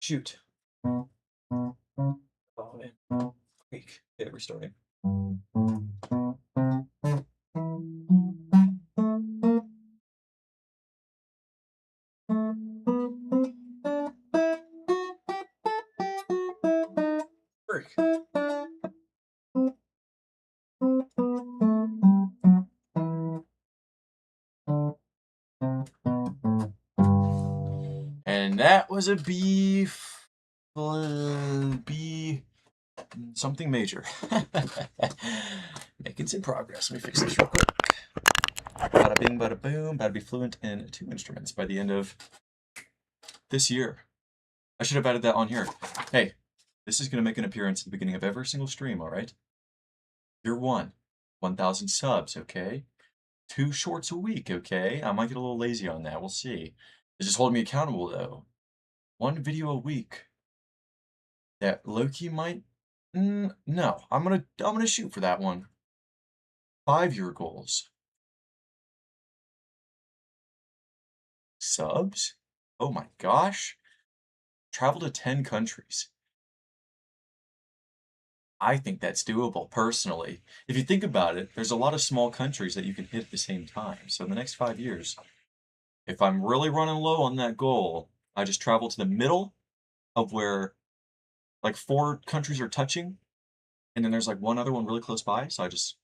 Shoot. Oh, man. Weak. Okay, restarting. Frick. And that was a B something major. Making some progress. Let me fix this real quick. Bada bing, bada boom. Bada be fluent in 2 instruments by the end of this year. I should have added that on here. Hey, this is going to make an appearance at the beginning of every single stream, all right? Year 1, 1,000 subs, okay? 2 shorts a week, okay? I might get a little lazy on that. We'll see. It's just holding me accountable, though. 1 video a week. That low-key might... no, I'm gonna shoot for that one. 5-year goals. Subs? Oh my gosh. Travel to 10 countries. I think that's doable, personally. If you think about it, there's a lot of small countries that you can hit at the same time. So in the next 5 years, if I'm really running low on that goal, I just travel to the middle of where like 4 countries are touching, and then there's like one other one really close by. So I just,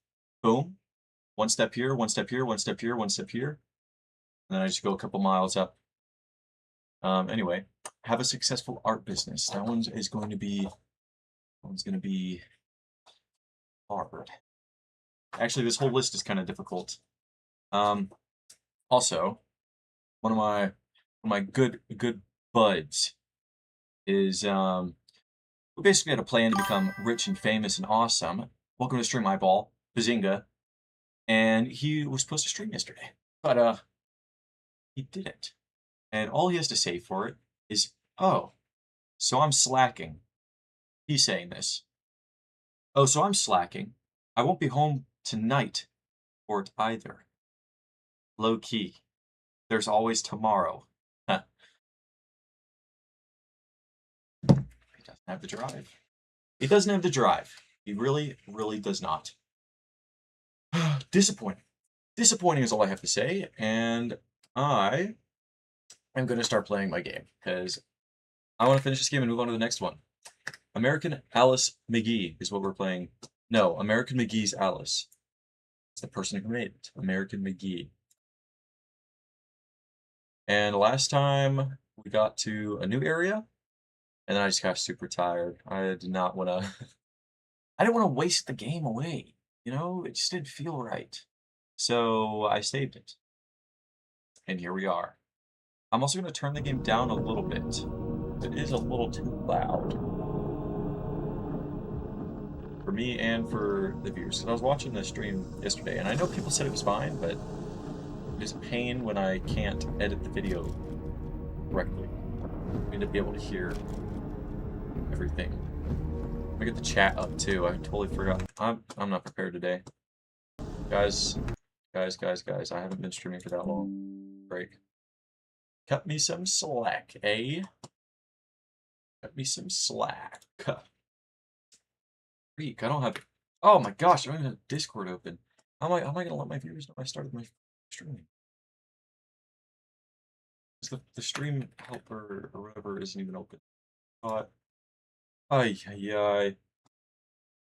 boom, 1 step here, 1 step here, 1 step here, 1 step here. And then I just go a couple miles up. Anyway, have a successful art business. That one's going to be hard. Actually, this whole list is kind of difficult. Also, one of my good buds is we basically had a plan to become rich and famous and awesome. Welcome to Stream Eyeball, Bazinga, and he was supposed to stream yesterday, but he didn't. And all he has to say for it is, "Oh, so I'm slacking." He's saying this. "Oh, so I'm slacking. I won't be home tonight for it either. Low key. There's always tomorrow." Huh. He doesn't have the drive. He doesn't have the drive. He really, really does not. Disappointing. Disappointing is all I have to say, and I am going to start playing my game, because I want to finish this game and move on to the next one. American Alice McGee is what we're playing. No, American McGee's Alice. It's the person who made it. American McGee. And last time we got to a new area, and then I just got super tired. I did not want to... I didn't want to waste the game away. You know, it just didn't feel right. So I saved it. And here we are. I'm also going to turn the game down a little bit. It is a little too loud. For me and for the viewers. Because I was watching the stream yesterday, and I know people said it was fine, but it is a pain when I can't edit the video correctly. I need to be able to hear everything. Let me get the chat up too. I totally forgot. I'm not prepared today. Guys, I haven't been streaming for that long. Break. Cut me some slack, eh? Cut me some slack. Freak, I don't have... Oh my gosh, I don't even have Discord open. How am I gonna let my viewers know I started my streaming? The stream helper or whatever isn't even open. Ay.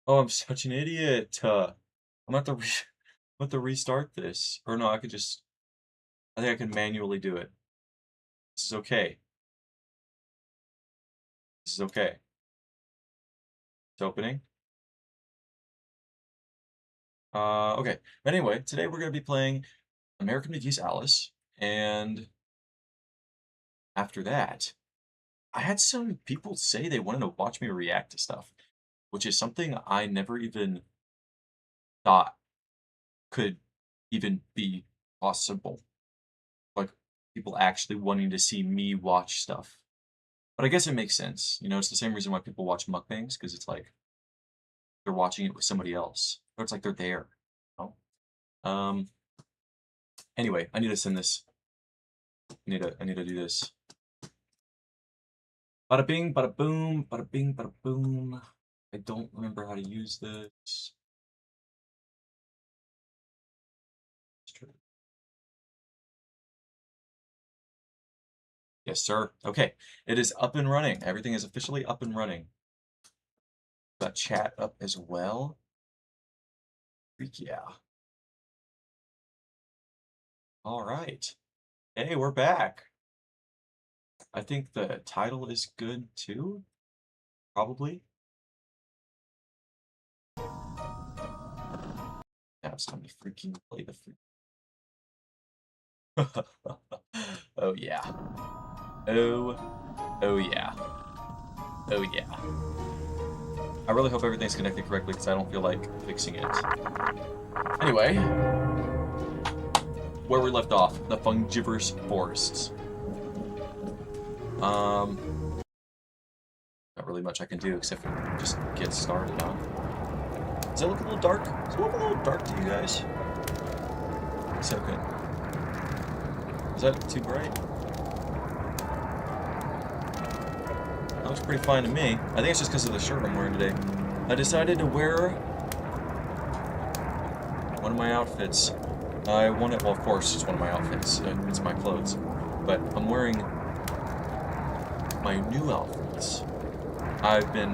Oh, I'm such an idiot. I'm gonna have to restart this. Or no, I could just... I think I can manually do it. This is okay. This is okay. It's opening. Okay. But anyway, today we're gonna be playing American McGee's Alice, and after that, I had some people say they wanted to watch me react to stuff, which is something I never even thought could even be possible. Like, people actually wanting to see me watch stuff. But I guess it makes sense. You know, it's the same reason why people watch mukbangs, because it's like they're watching it with somebody else. Or it's like they're there. You know? Anyway, I need to send this. I need to do this. Bada bing, bada boom, bada bing, bada boom. I don't remember how to use this. Yes, sir. Okay, it is up and running. Everything is officially up and running. Got chat up as well. Freak yeah. All right. Hey, we're back. I think the title is good too. Probably. Now it's time to freaking play the freak. Oh yeah. Oh, oh yeah. Oh yeah. I really hope everything's connected correctly because I don't feel like fixing it. Anyway, where we left off, the fungivorous forests. Not really much I can do except for just get started, huh? Does that look a little dark? Does it look a little dark to you guys? It's okay. Is that too bright? That looks pretty fine to me. I think it's just because of the shirt I'm wearing today. I decided to wear one of my outfits. I want it, well, of course, it's one of my outfits. It's my clothes. But I'm wearing my new outfits. I've been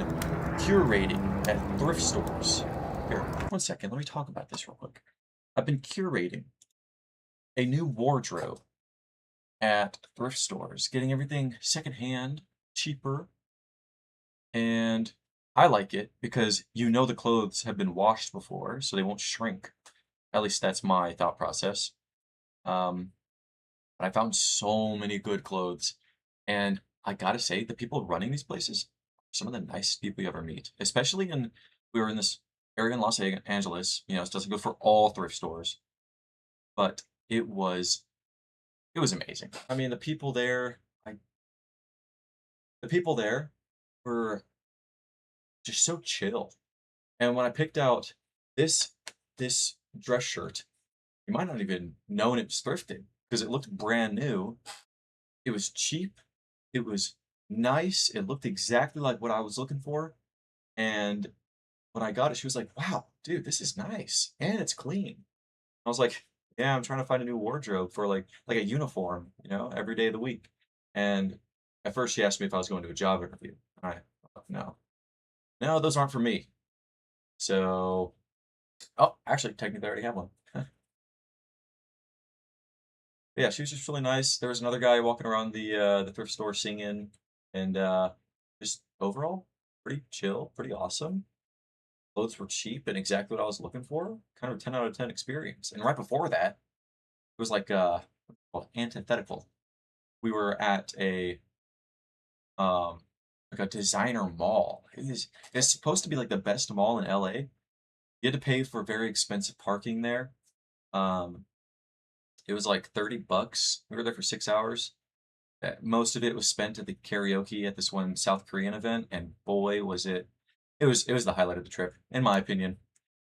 curating at thrift stores. Here, 1 second, let me talk about this real quick. I've been curating a new wardrobe at thrift stores, getting everything secondhand, cheaper, and I like it because you know the clothes have been washed before, so they won't shrink. At least that's my thought process. But I found so many good clothes, and I gotta say, the people running these places are some of the nicest people you ever meet. Especially we were in this area in Los Angeles. You know, it doesn't go for all thrift stores, but it was amazing. I mean, the people there were just so chill. And when I picked out this this dress shirt, you might not even known it was thrifted because it looked brand new. It was cheap. It was nice. It looked exactly like what I was looking for. And when I got it, she was like, "Wow, dude, this is nice and it's clean." I was like, "Yeah, I'm trying to find a new wardrobe for like a uniform, you know, every day of the week." And at first, she asked me if I was going to a job interview. No, no, those aren't for me. So, oh, actually, technically, I already have one. Yeah, she was just really nice. There was another guy walking around the thrift store singing, and just overall pretty chill, pretty awesome. Clothes were cheap and exactly what I was looking for. Kind of a 10 out of 10 experience. And right before that, it was like well, antithetical. We were at a um like a designer mall. It's supposed to be like the best mall in LA. You had to pay for very expensive parking there. Um, it was like 30 bucks. We were there for 6 hours. Most of it was spent at the karaoke at this one South Korean event, and boy, was it! It was the highlight of the trip, in my opinion.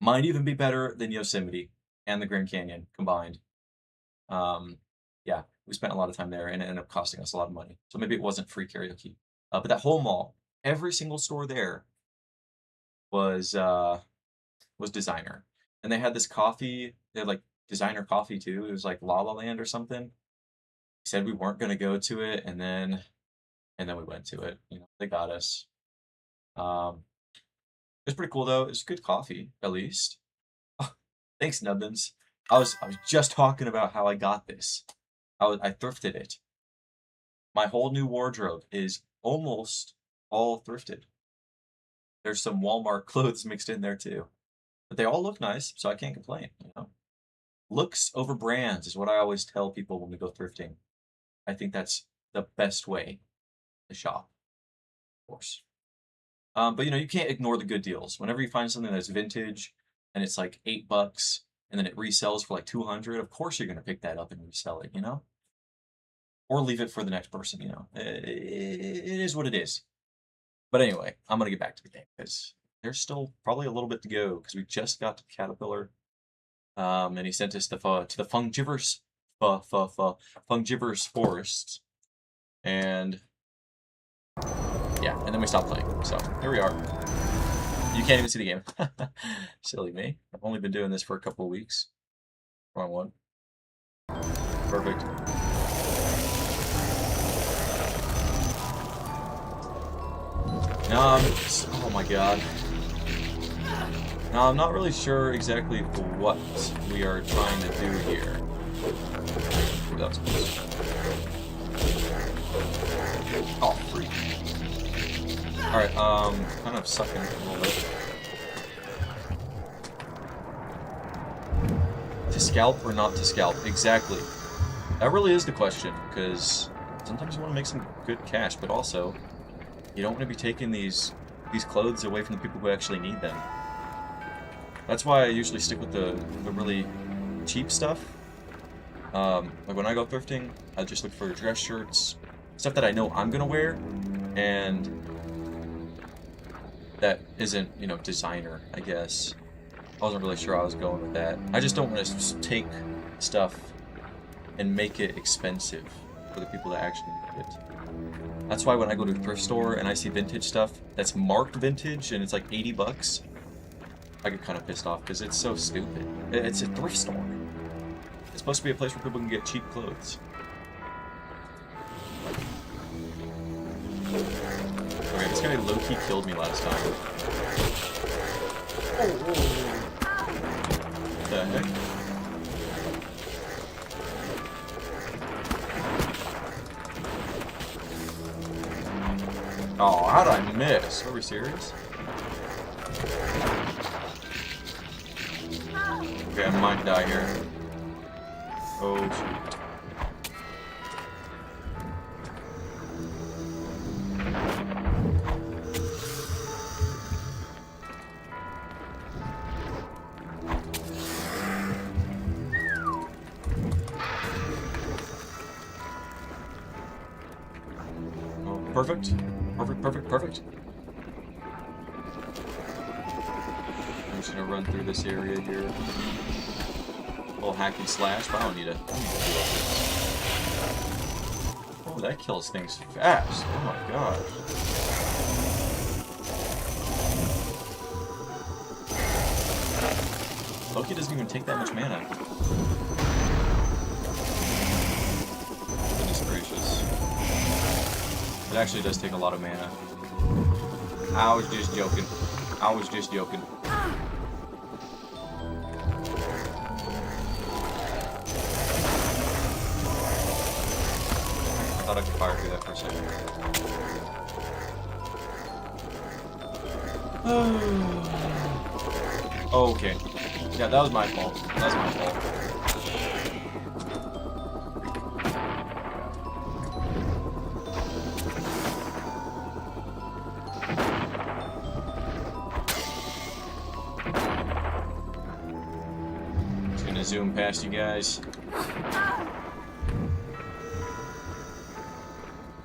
Might even be better than Yosemite and the Grand Canyon combined. Um, yeah, we spent a lot of time there, and it ended up costing us a lot of money. So maybe it wasn't free karaoke, but that whole mall, every single store there was uh, was designer, and they had this coffee. They had like designer coffee too. It was like La La Land or something. We said we weren't gonna go to it, and then we went to it. You know, they got us. Um, it was pretty cool though. It was good coffee, at least. Thanks, Nubbins. I was just talking about how I got this. I thrifted it. My whole new wardrobe is almost all thrifted. There's some Walmart clothes mixed in there too, but they all look nice, so I can't complain. You know, looks over brands is what I always tell people when we go thrifting. I think that's the best way to shop, of course. But you know, you can't ignore the good deals. Whenever you find something that's vintage and it's like $8 and then it resells for like 200, of course you're gonna pick that up and resell it, you know? Or leave it for the next person, you know? It is what it is. But anyway, I'm gonna get back to the game because there's still probably a little bit to go because we just got to Caterpillar. And he sent us to the fungivorous forests. And then we stopped playing. So here we are. You can't even see the game. Silly me. I've only been doing this for a couple of weeks. Wrong one. Perfect. Oh my god. Now, I'm not really sure exactly what we are trying to do here. Ooh, that was close. Oh, freak. Alright, kind of sucking a little bit. To scalp or not to scalp? Exactly. That really is the question, because sometimes you want to make some good cash, but also, you don't want to be taking these clothes away from the people who actually need them. That's why I usually stick with the really cheap stuff. Like when I go thrifting, I just look for dress shirts, stuff that I know I'm gonna wear, and that isn't, you know, designer, I guess. I wasn't really sure how I was going with that. I just don't want to just take stuff and make it expensive for the people that actually need it. That's why when I go to a thrift store and I see vintage stuff that's marked vintage and it's like 80 bucks, I get kind of pissed off because it's so stupid. It's a thrift store. It's supposed to be a place where people can get cheap clothes. Okay, this guy low-key killed me last time. What the heck? Oh, how did I miss? Are we serious? Okay, I might die here. Oh, shoot. Oh, perfect. Perfect, perfect, perfect. I'm just gonna run through this area here. A little hack and slash, but I don't need to do all this. Oh, that kills things fast. Oh my gosh. Loki doesn't even take that much mana. Goodness gracious. It actually does take a lot of mana. I was just joking. I was just joking. I thought I could fire through that for a second. Oh, okay. Yeah, that was my fault. That was my fault. Just gonna zoom past you guys.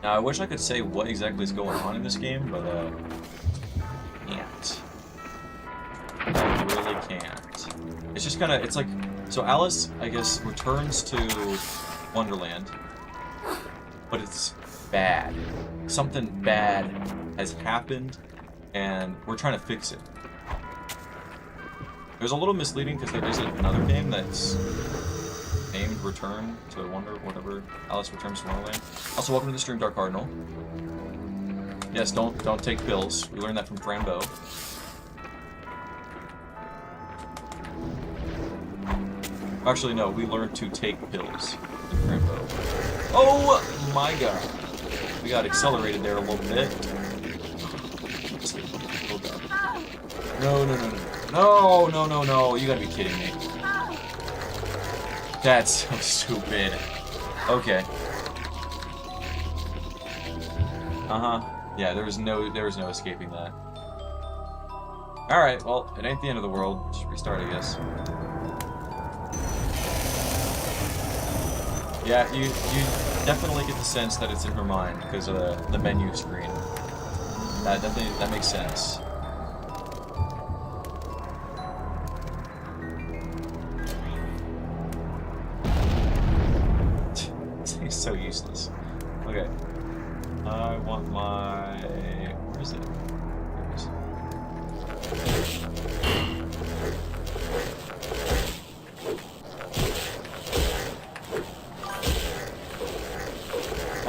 Now, I wish I could say what exactly is going on in this game, but, can't. I really can't. It's just kind of, it's like, so Alice, I guess, returns to Wonderland, but it's bad. Something bad has happened, and we're trying to fix it. It was a little misleading because there isn't another game that's named Return to Wonder, whatever. Alice Returns to Wonderland. Also, welcome to the stream, Dark Cardinal. Yes, don't take pills. We learned that from Frambo. Actually, no, we learned to take pills in Frambo. Oh my god. We got accelerated there a little bit. Oh god. No, no, no, no. No, no, no, no. You gotta be kidding me. That's so stupid. Okay. Uh-huh. Yeah, there was no escaping that. Alright, well, it ain't the end of the world. Just restart, I guess. Yeah, you definitely get the sense that it's in her mind because of the menu screen. That makes sense. This thing's so useless. Okay. I want my... Where's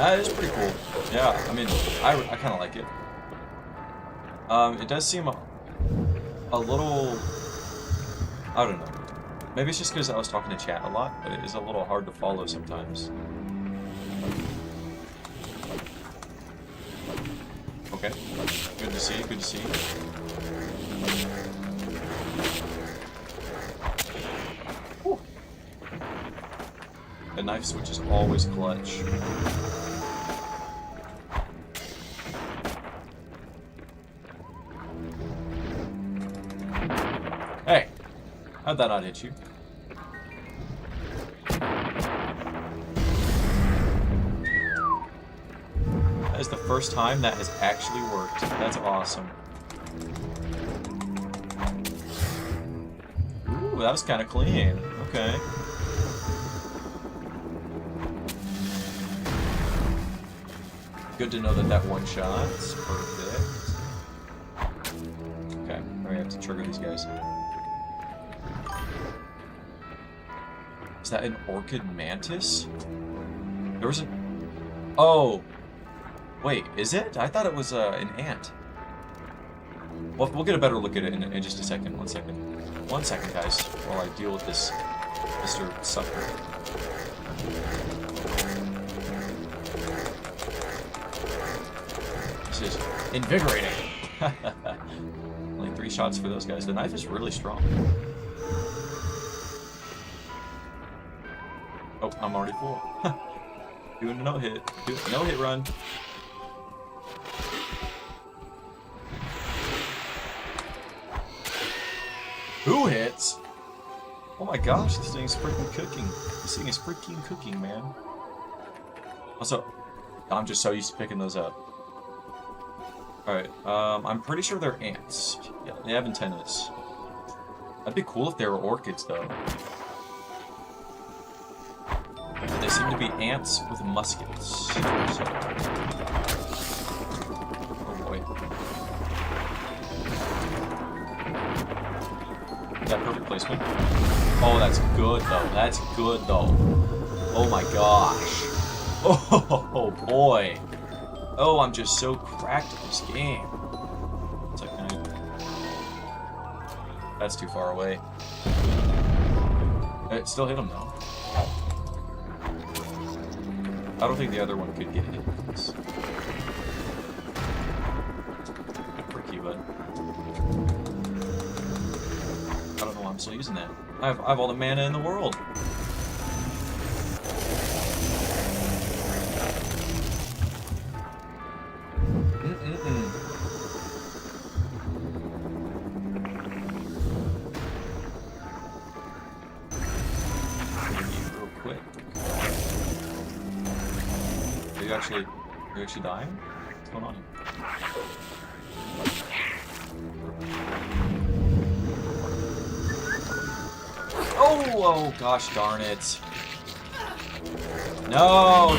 That is pretty cool. Yeah, I mean, I kind of like it. It does seem a little, I don't know. Maybe it's just because I was talking to chat a lot, but it is a little hard to follow sometimes. Okay, good to see, good to see. Whew. The knife switch is always clutch. Hey, how'd that not hit you? That is the first time that has actually worked. That's awesome. Ooh, that was kind of clean. Okay. Good to know that that one shot's perfect. Okay, we have to trigger these guys. Is that an orchid mantis? There was a... Oh! Wait, is it? I thought it was an ant. Well, we'll get a better look at it in just a second. 1 second. 1 second, guys, while I deal with this Mr. Sucker. This is invigorating. Only 3 shots for those guys. The knife is really strong. Oh, I'm already full. Doing a no-hit. Doing a no-hit run. Who hits? Oh my gosh, this thing is freaking cooking. This thing is freaking cooking, man. Also, I'm just so used to picking those up. Alright, I'm pretty sure they're ants. Yeah, they have antennas. That'd be cool if they were orchids, though. But they seem to be ants with muskets. So. Oh boy. Is that perfect placement? Oh, that's good, though. That's good, though. Oh my gosh. Oh boy. Oh, I'm just so cracked at this game. It's like, that's too far away. It still hit him, though. I don't think the other one could get hit. Frick you, bud. I don't know why I'm still using that. I have all the mana in the world. Real quick. Are you actually dying? What's going on here? Oh gosh darn it. No.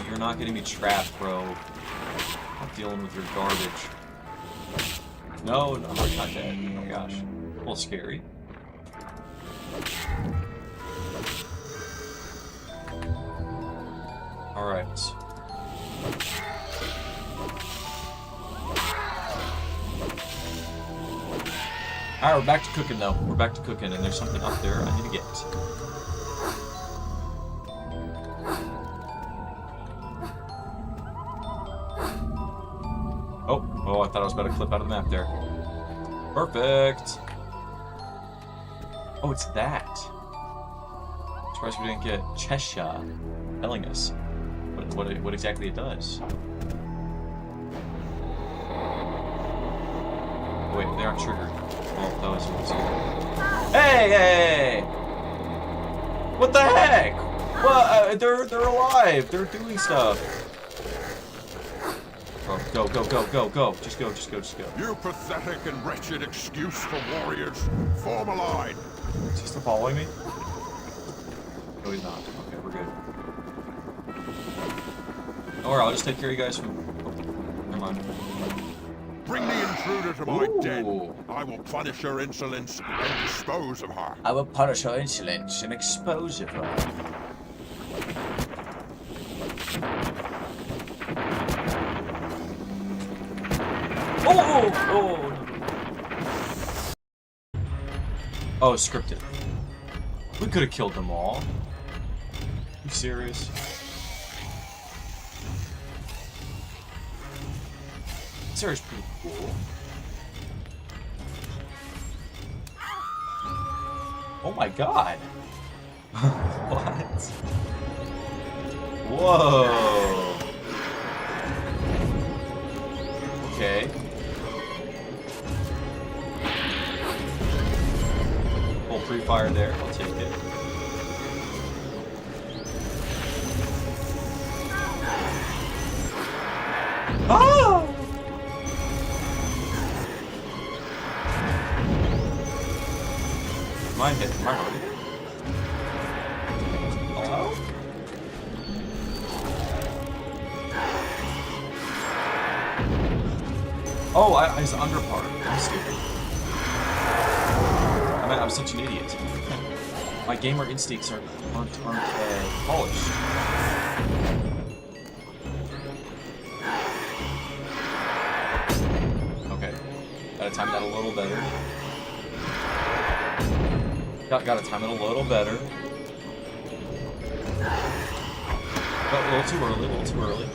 You're not getting me trapped, bro. I'm dealing with your garbage. No, I'm not dead. Oh my gosh. A little scary. Alright. Alright, we're back to cooking though. We're back to cooking, and there's something up there I need to get. Oh, I thought I was about to clip out of the map there. Perfect! Oh, it's that. Surprised we didn't get Cheshire telling us what exactly it does. Wait, they aren't triggered. Oh, that was Hey! What the heck? What? They're alive. They're doing stuff. Oh, go. Just go. You pathetic and wretched excuse for warriors. Form a line. Is he still following me? No, he's not. Okay, we're good. Alright, I'll just take care of you guys from... Come on. Bring the intruder to my den. I will punish her insolence and dispose of her. I will punish her insolence and expose of her. Oh! Oh! Oh, scripted. We could have killed them all. You serious? This area's pretty cool. Oh my god! What? Whoa! Okay. Full pre-fire there, I'll take it. Ah! Am I hit? Am I already hit? Hello? Oh, I was under part. I'm stupid. I'm such an idiot. My gamer instincts aren't polished. Okay, gotta time that a little better. Gotta time it a little better. But a little too early, a little too early.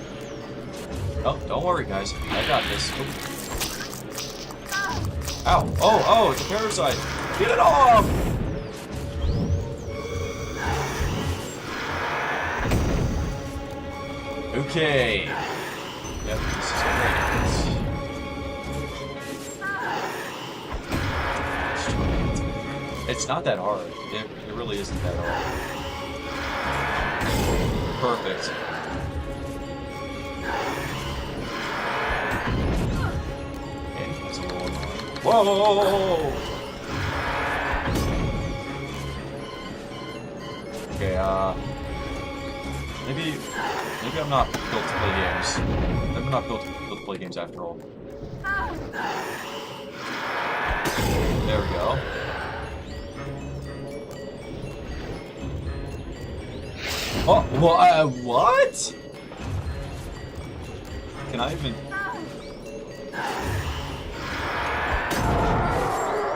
Oh, don't worry, guys. I got this. Ow! Oh, it's a parasite! Get it off! Okay. Yep, this is great. It's not that hard. It really isn't that hard. Perfect. Okay, that's a little annoying. Whoa! Okay, maybe I'm not built to play games. I'm not built to play games after all. There we go. Oh, well, what? Can I even...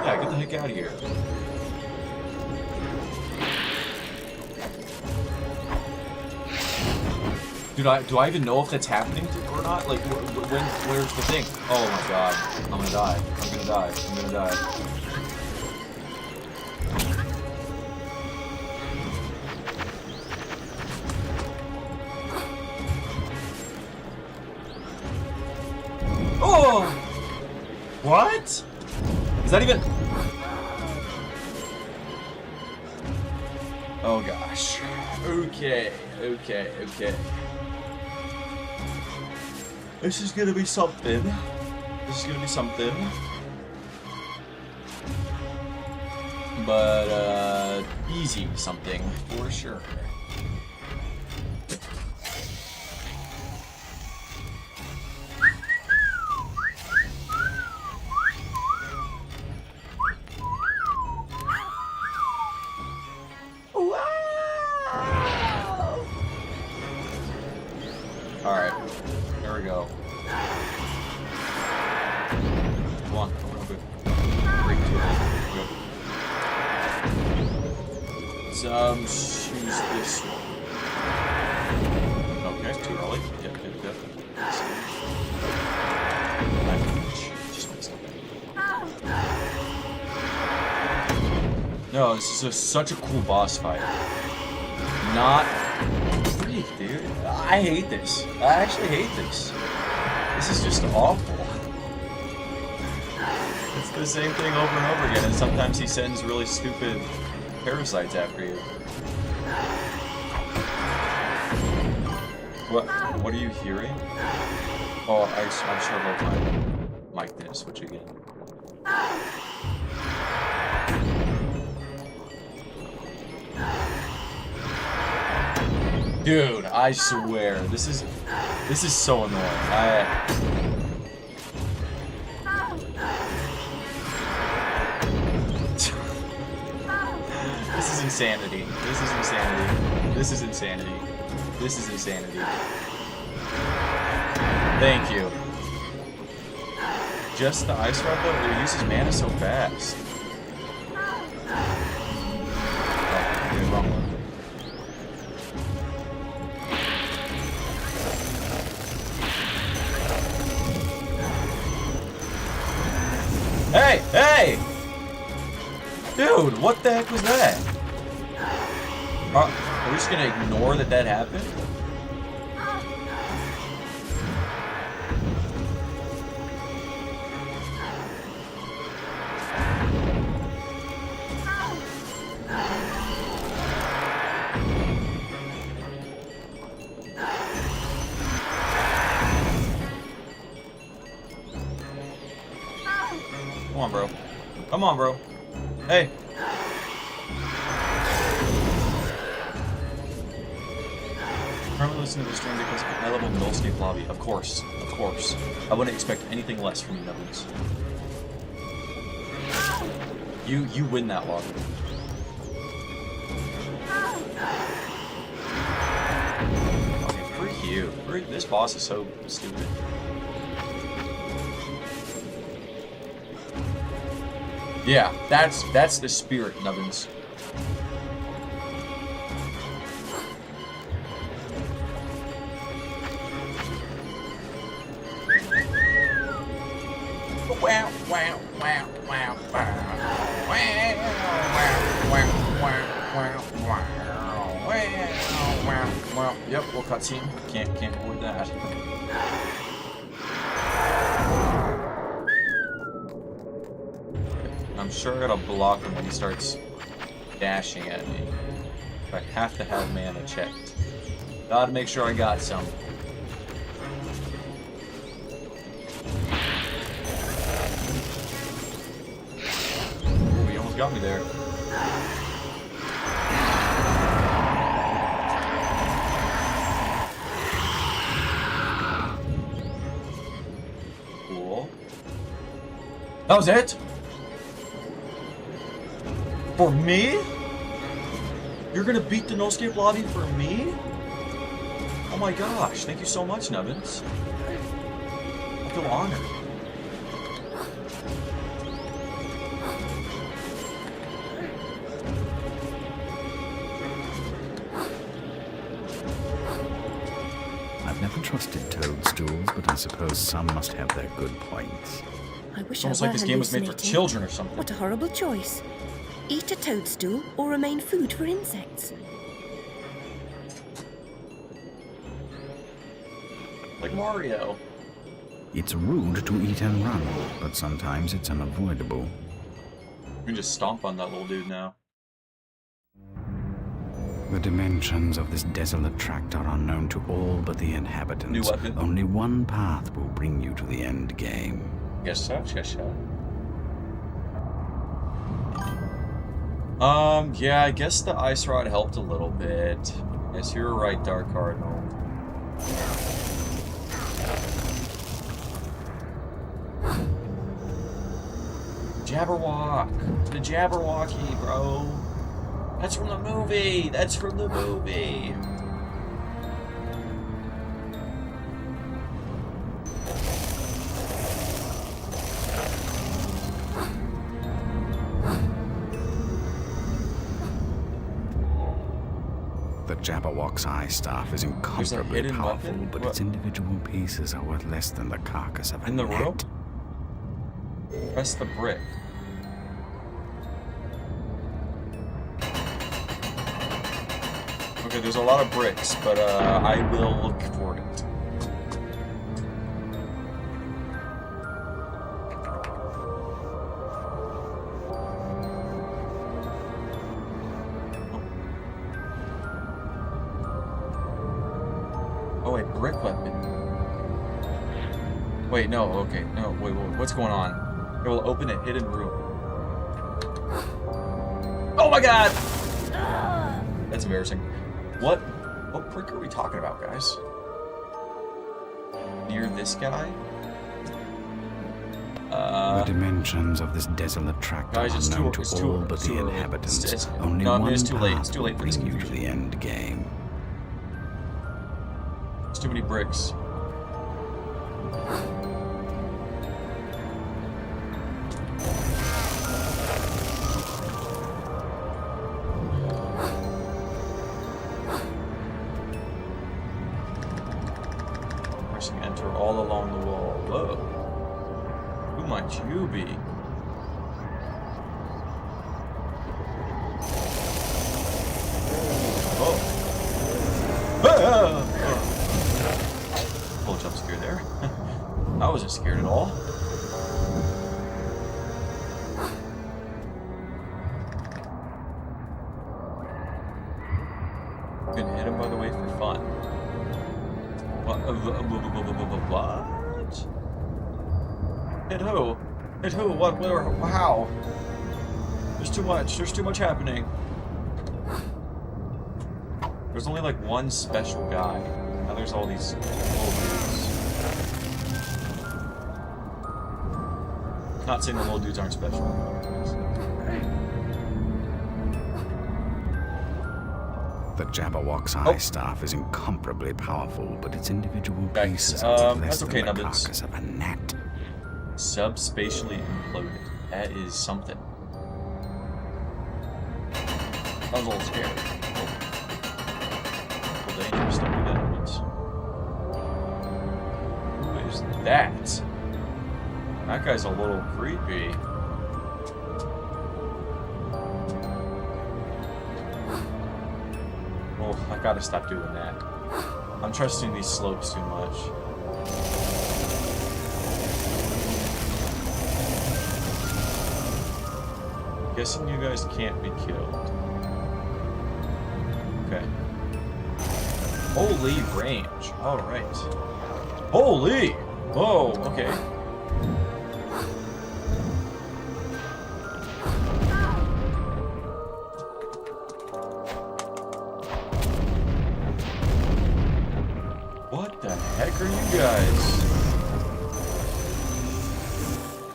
Yeah, get the heck out of here. Dude, do I even know if that's happening or not? Like, where's the thing? Oh my god. I'm gonna die. I'm gonna die. I'm gonna die. Oh! What? Is that even... Oh gosh. Okay. This is gonna be something. But, easy something, for sure. Alright, here we go. Come on, break to it. Let's choose this one. Okay, too early. Yep. Just messed up. No, this is just such a cool boss fight. Not freak, dude. I hate this. I actually hate this. This is just awful. It's the same thing over and over again, and sometimes he sends really stupid parasites after you. What are you hearing? Oh, I sure hope my mic didn't switch again. Dude, I swear, this is so annoying. This is insanity. Thank you. just the ice rod though? It uses mana so fast. Oh, okay, wrong one. Hey! Hey! Dude, what the heck was that? Are we just gonna ignore that happened? Come on, bro. Come on, bro. Hey. Currently listening to the stream because of high level middle state lobby. Of course. Of course. I wouldn't expect anything less from you, Nubbins. You win that lobby. Okay, freak you. This boss is so stupid. Yeah, that's the spirit, Nubbins. Wow, wow, wow, wow, wow. Yep, we'll cutscene. Can't avoid that. I'm sure I gotta block him when he starts dashing at me. I have to have mana checked. Gotta make sure I got some. Ooh, he almost got me there. Cool. That was it? For me? You're gonna beat the no-escape lobby for me? Oh my gosh, thank you so much, Nubbins. I feel honored. I've never trusted toadstools, but I suppose some must have their good points. I wish It's I almost were like this game was made for hallucinating. children or something. What a horrible choice. Eat a toadstool or remain food for insects. Like Mario. It's rude to eat and run, but sometimes it's unavoidable. You can just stomp on that little dude now. The dimensions of this desolate tract are unknown to all but the inhabitants. New weapon. Only one path will bring you to the end game. Yes, sir. Yes, sir. Yeah, I guess the ice rod helped a little bit. Yes, you're right, Dark Cardinal. Jabberwock! The Jabberwocky, bro! That's from the movie! That's from the movie! The Jabberwock's eye staff is incomparably hidden powerful, weapon? but What? its individual pieces are worth less than the carcass of a In the net. room? Press the brick. Okay, there's a lot of bricks, but I will look for it. Oh wait, brick weapon. Wait, no, okay, no, wait, what's going on? It will open a hidden room. Oh my god! That's embarrassing. What brick are we talking about, guys? Near this guy? The dimensions of this desolate tract Guys, are it's unknown too to all but the early. inhabitants. No, Only I mean, one it's too late. path It's too will late for this bring you to confusion. the end game. There's too many bricks. much you be. Oh. Ah! Little jump scare there. I wasn't scared at all. Gonna hit him, by the way, for fun. What? Hit who? Hit who? What? Where? How? There's too much. There's too much happening. There's only like one special guy. Now there's all these little dudes. Not saying the little dudes aren't special. The Jabberwock's eye staff is incomparably powerful, but its individual pieces Yikes. are less That's okay, than the Nubbins. carcass of a gnat. Subspatially imploded. That is something. I was a little scared. Oh. Dangerous. Don't do that, Nubbins. Who is that? That guy's a little creepy. Oh, I gotta stop doing that. I'm trusting these slopes too much. Guessing you guys can't be killed. Okay. Holy range. Alright. Holy! Whoa, okay. What the heck are you guys?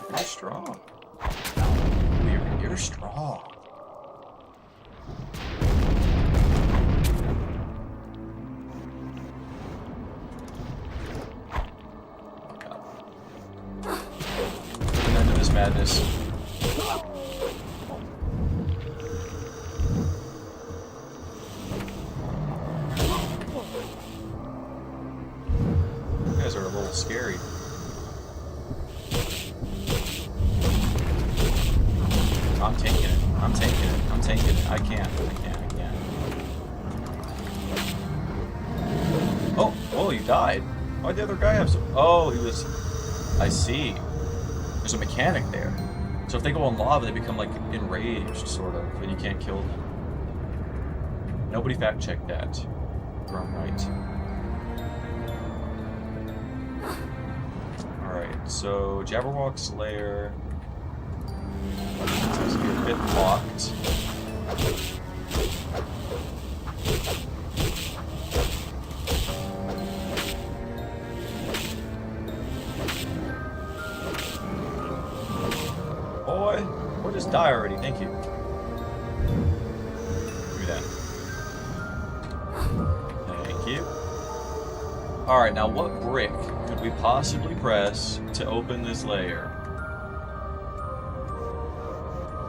You're strong. You're strong. Put an end to this madness. You guys are a little scary. I'm taking it. I'm taking it. I'm taking it. I can't. Oh, you died. Why'd the other guy have some? Oh, he was... I see. There's a mechanic there. So if they go on lava, they become, like, enraged, sort of, and you can't kill them. Nobody fact-checked that. Wrong, right. Alright, so Jabberwock's lair... Seems to be a bit locked. Boy, or just die already, thank you. Give me that. Thank you. Alright, now what brick could we possibly press to open this layer?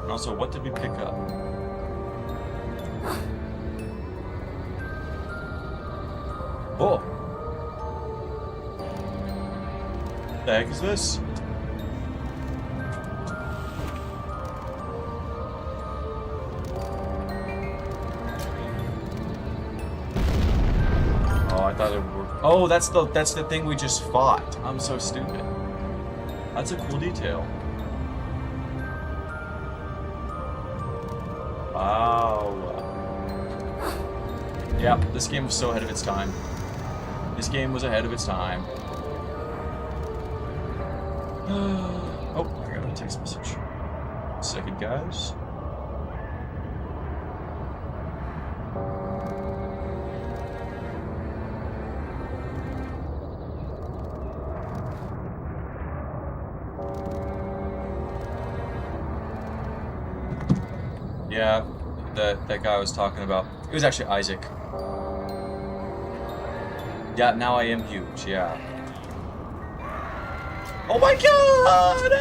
And also, what did we pick up? Oh! What the heck is this? Oh, I thought it would work. Oh, that's the thing we just fought. I'm so stupid. That's a cool detail. Wow. Yeah, this game was so ahead of its time. This game was ahead of its time. Oh, I got a text message. Second, guys. Yeah, that guy I was talking about. It was actually Isaac. Yeah, now I am huge, yeah. Oh my god!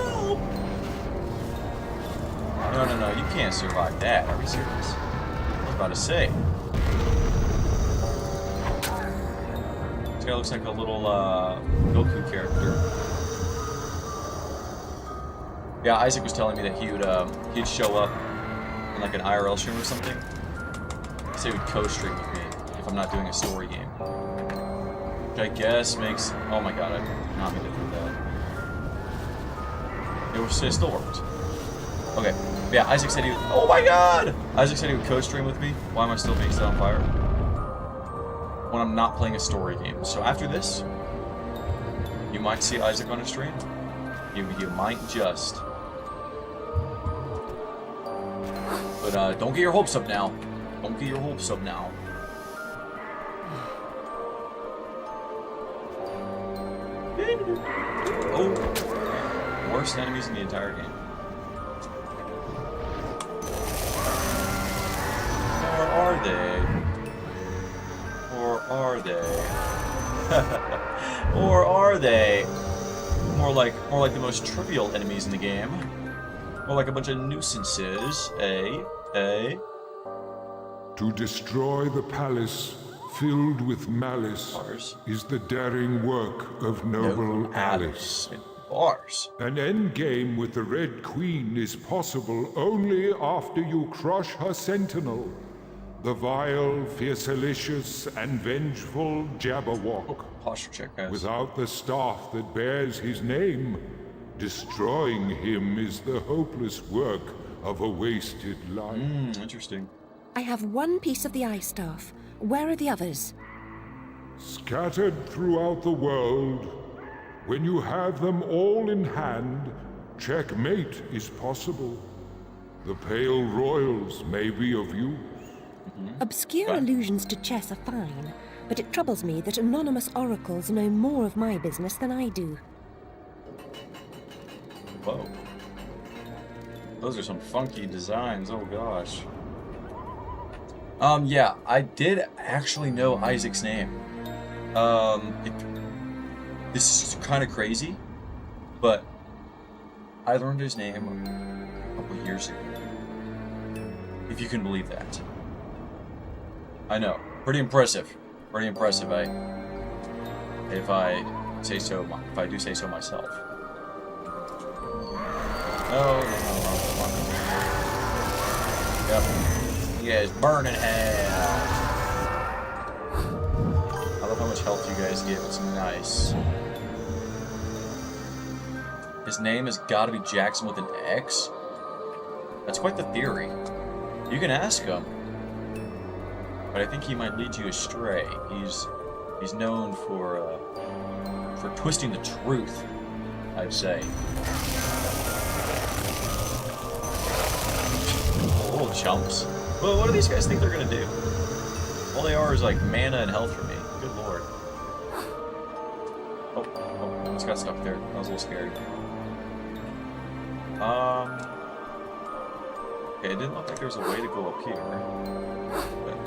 Help! No, you can't survive that. Are we serious? I was about to say. This guy looks like a little Goku character. Yeah, Isaac was telling me that he'd show up in like an IRL stream or something. Say he would co-stream with me if I'm not doing a story game. Which I guess makes... Oh my god, I did not mean to do that. It still worked. Okay, yeah, Isaac said he would... Oh my god! Isaac said he would co-stream with me. Why am I still being set on fire? When I'm not playing a story game. So after this, you might see Isaac on a stream. You might just. But don't get your hopes up now. Don't get your hopes up now. Oh, worst enemies in the entire game. Or are they? Or are they? Or are they? More like the most trivial enemies in the game. More like a bunch of nuisances, eh? Eh? To destroy the palace filled with malice Bars. is the daring work of noble Alice. Bars. An endgame with the Red Queen is possible only after you crush her sentinel, the vile, fiercelicious, and vengeful Jabberwock. Posture check, guys. Without the staff that bears his name, destroying him is the hopeless work of a wasted life. Interesting. I have one piece of the eye staff. Where are the others? Scattered throughout the world, when you have them all in hand, checkmate is possible. The Pale Royals may be of use. Obscure allusions to chess are fine, but it troubles me that anonymous oracles know more of my business than I do. Whoa. Those are some funky designs, oh gosh. Yeah, I did actually know Isaac's name. This is kind of crazy, but I learned his name a couple of years ago. If you can believe that. I know. Pretty impressive. Pretty impressive, if I say so, if I do say so myself. No. Yep. You guys burning hell. I love how much health you guys give. It's nice. His name has got to be Jackson with an X. That's quite the theory. You can ask him, but I think he might lead you astray. He's known for twisting the truth, I'd say. Little chumps. Well, what do these guys think they're gonna do? All they are is like mana and health for me. Good lord. Oh, it's got stuck there. I was a little scared. Okay, it didn't look like there was a way to go up here. But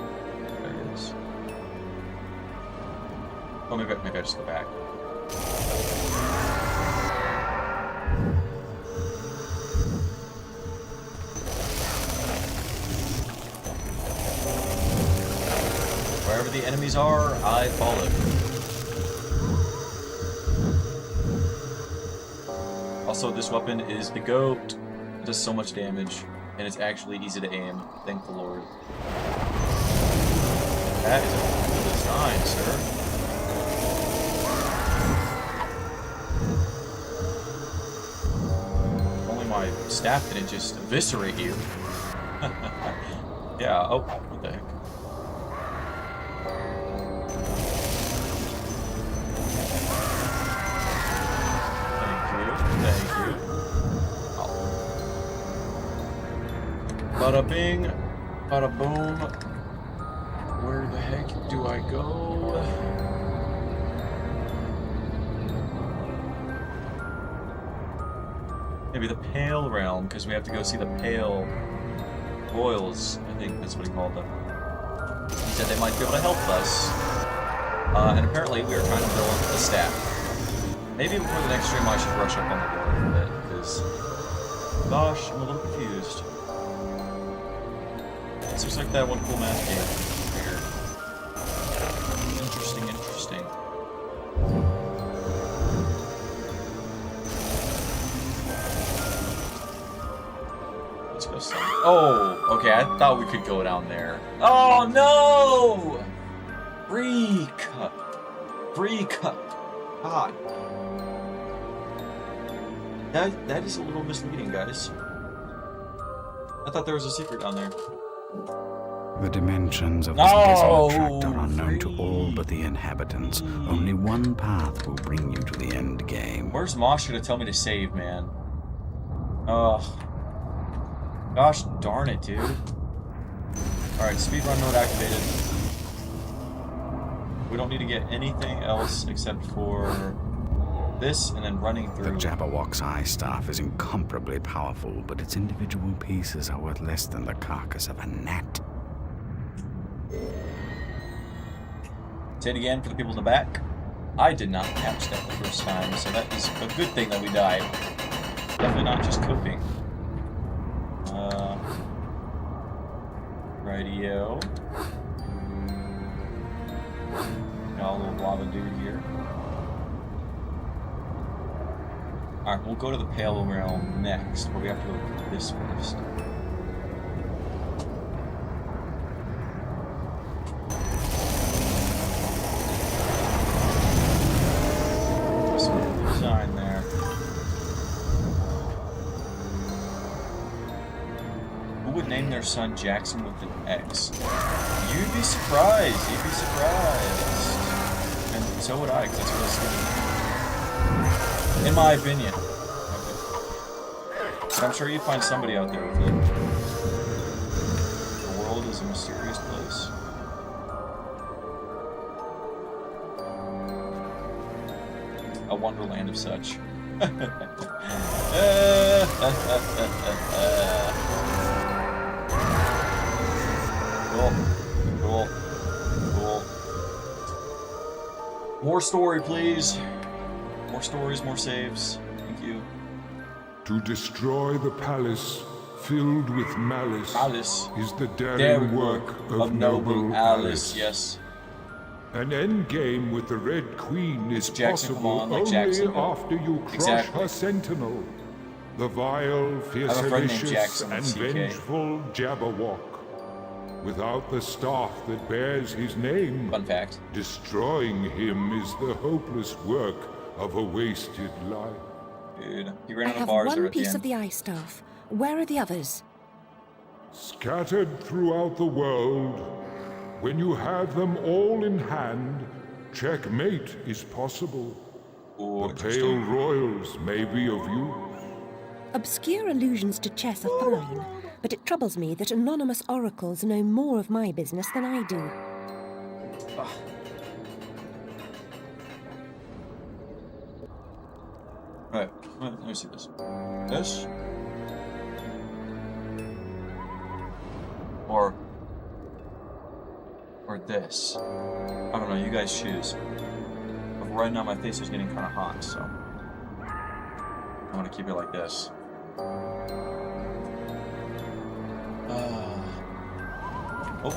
there it is. Oh, maybe I just go back. Wherever the enemies are, I follow. Also, this weapon is the GOAT. It does so much damage, and it's actually easy to aim. Thank the Lord. That is a cool design, sir. If only my staff didn't just eviscerate you. Yeah, oh, what the heck. Thank you. Oh. Bada bing, bada boom. Where the heck do I go? Maybe the Pale Realm, because we have to go see the Pale Royals. I think that's what he called them. He said they might be able to help us. And apparently we are trying to build the staff. Maybe before the next stream I should brush up on the lore a little bit, because, gosh, I'm a little confused. This looks like that one cool math game. Weird. Interesting, interesting. Let's go sun. Oh, okay, I thought we could go down there. Oh, no! Freak! Freak! God. That is a little misleading, guys. I thought there was a secret down there. The dimensions of this desolate tract are unknown to all but the inhabitants. Only one path will bring you to the end game. Where's Mosh gonna tell me to save, man? Ugh. Gosh darn it, dude. Alright, speedrun mode activated. We don't need to get anything else except for this and then running The through. Jabberwock's eye staff is incomparably powerful, but its individual pieces are worth less than the carcass of a gnat. Say it again for the people in the back. I did not catch that the first time, so that is a good thing that we died. Definitely not just coping. Radio. Got a little lava dude here. Alright, we'll go to the Pale Realm next, but we have to go through this first. Design there. Who would name their son Jackson with an X? You'd be surprised. You'd be surprised. And so would I, because that's what I was thinking. In my opinion. But I'm sure you'd find somebody out there with it. The world is a mysterious place. A wonderland of such. Cool. Cool. Cool. More story, please. More stories, more saves. Thank you. To destroy the palace filled with malice Alice. is the daring work of noble Alice. Yes. An endgame with the Red Queen is Jackson, come possible on, like only Jackson. after you crush Exactly. her sentinel, the vile, I have a friend named fierce, Jackson with and CK. vengeful Jabberwock. Without the staff that bears his name, Fun fact. destroying him is the hopeless work of a wasted life. Dude, he ran I out of have bars there one at the piece end. of the ice staff. Where are the others? Scattered throughout the world, when you have them all in hand, checkmate is possible. Ooh, The Pale Royals may be of use. Obscure allusions to chess are fine, but it troubles me that anonymous oracles know more of my business than I do. Right, let me see this. This? Or this. I don't know, you guys choose. But right now my face is getting kind of hot, so I want to keep it like this. Oh.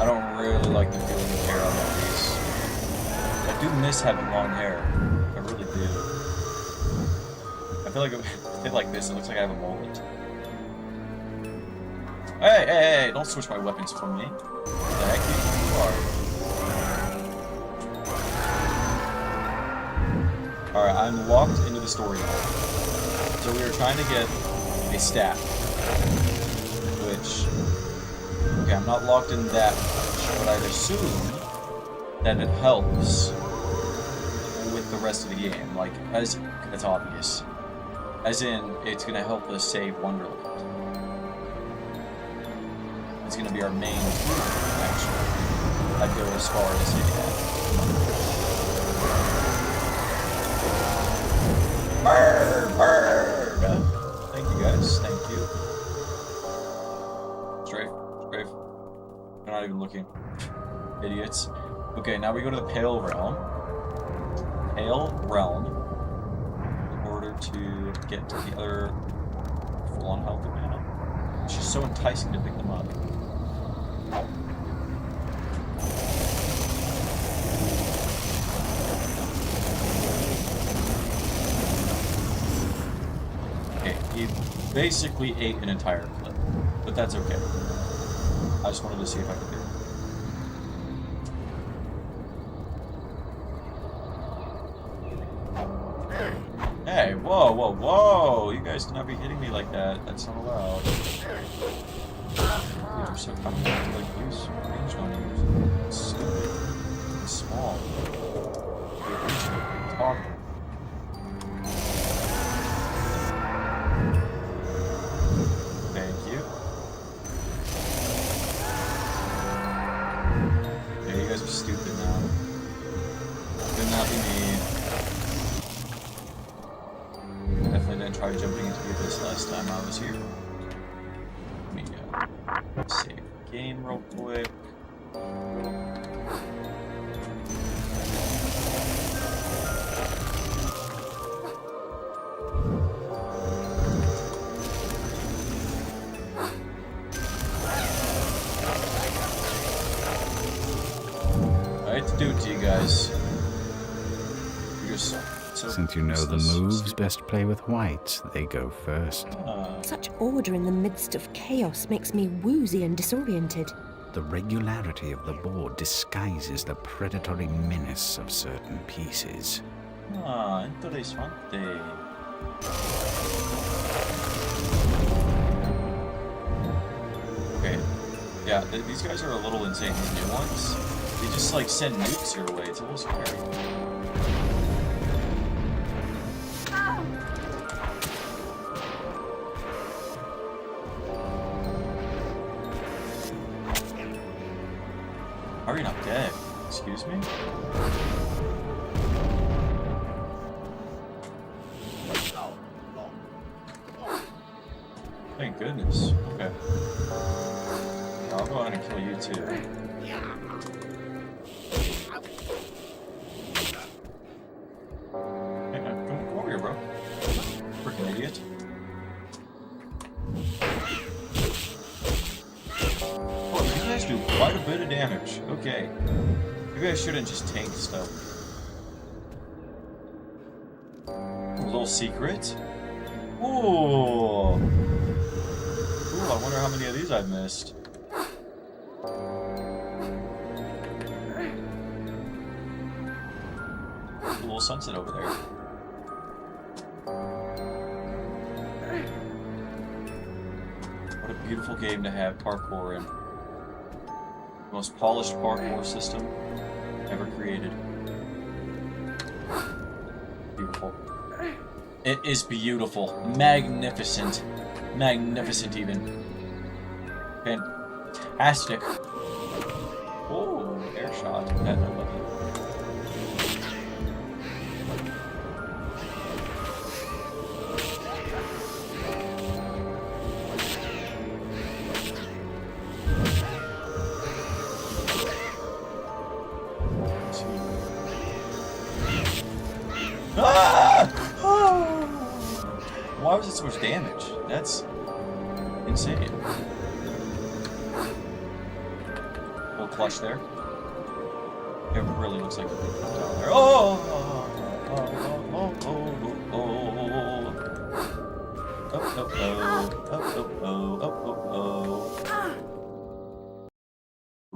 I don't really like the feeling of hair on my face. I do miss having long hair. I really do. I feel like if I did like this, it looks like I have a mullet. Hey, don't switch my weapons from me. What the heck do you think you are? Alright, I'm locked into the story mode. So we are trying to get a staff. Which, okay, I'm not locked in that much, but I'd assume that it helps with the rest of the game. Like, that's obvious. As in, it's gonna help us save Wonderland. It's gonna be our main tool, actually. I'd go as far as saying that. Bird! Thank you guys, thank you. Strafe. They're not even looking. Idiots. Okay, now we go to the Pale Realm. Pale Realm. In order to get to the other full-on health mana. It's just so enticing to pick them up. Okay, he basically ate an entire clip. But that's okay. I just wanted to see if I could do it. Hey, whoa, whoa, whoa! You guys cannot be hitting me like that. That's not allowed. You're so, I don't have to, like, use range on you. It's stupid. It's small. It's horrible. Thank you. Yeah, you guys are stupid now. Could not be me. Definitely didn't try jumping into the abyss last time I was here. Let me save the game real quick. I hate to do it to you guys. You're just so Since you know the useless. moves, best play with whites. They go first. Such order in the midst of chaos makes me woozy and disoriented. The regularity of the board disguises the predatory menace of certain pieces. Ah, interesante. Okay. Yeah, these guys are a little insane. These new ones, they just like send nukes your way. It's a little scary. How are you not dead? Excuse me? Thank goodness. Okay. I'll go ahead and kill you too. Hey, come over here, bro. Freaking idiot. Oh, you guys do quite a bit of damage. Okay. You guys shouldn't just tank stuff. A little secret. Ooh. Ooh, I wonder how many of these I've missed. A little sunset over there. What a beautiful game to have parkour in. The most polished parkour system ever created. Beautiful. It is beautiful. Magnificent. Magnificent even. Fantastic. Oh, air shot. That I love it. Ah! Oh! Why was it so much damage? That's insane. Little clutch there. It really looks like a big one down there. Oh!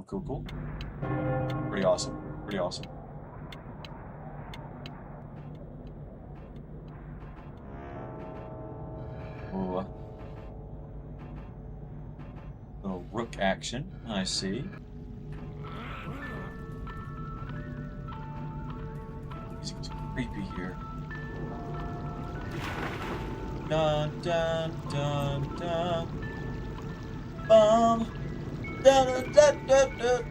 Cool. Pretty awesome. Pretty awesome. Ooh. Little rook action. I see. Music's creepy here. Dun dun dun dun. Bum. Dun dun dun dun dun.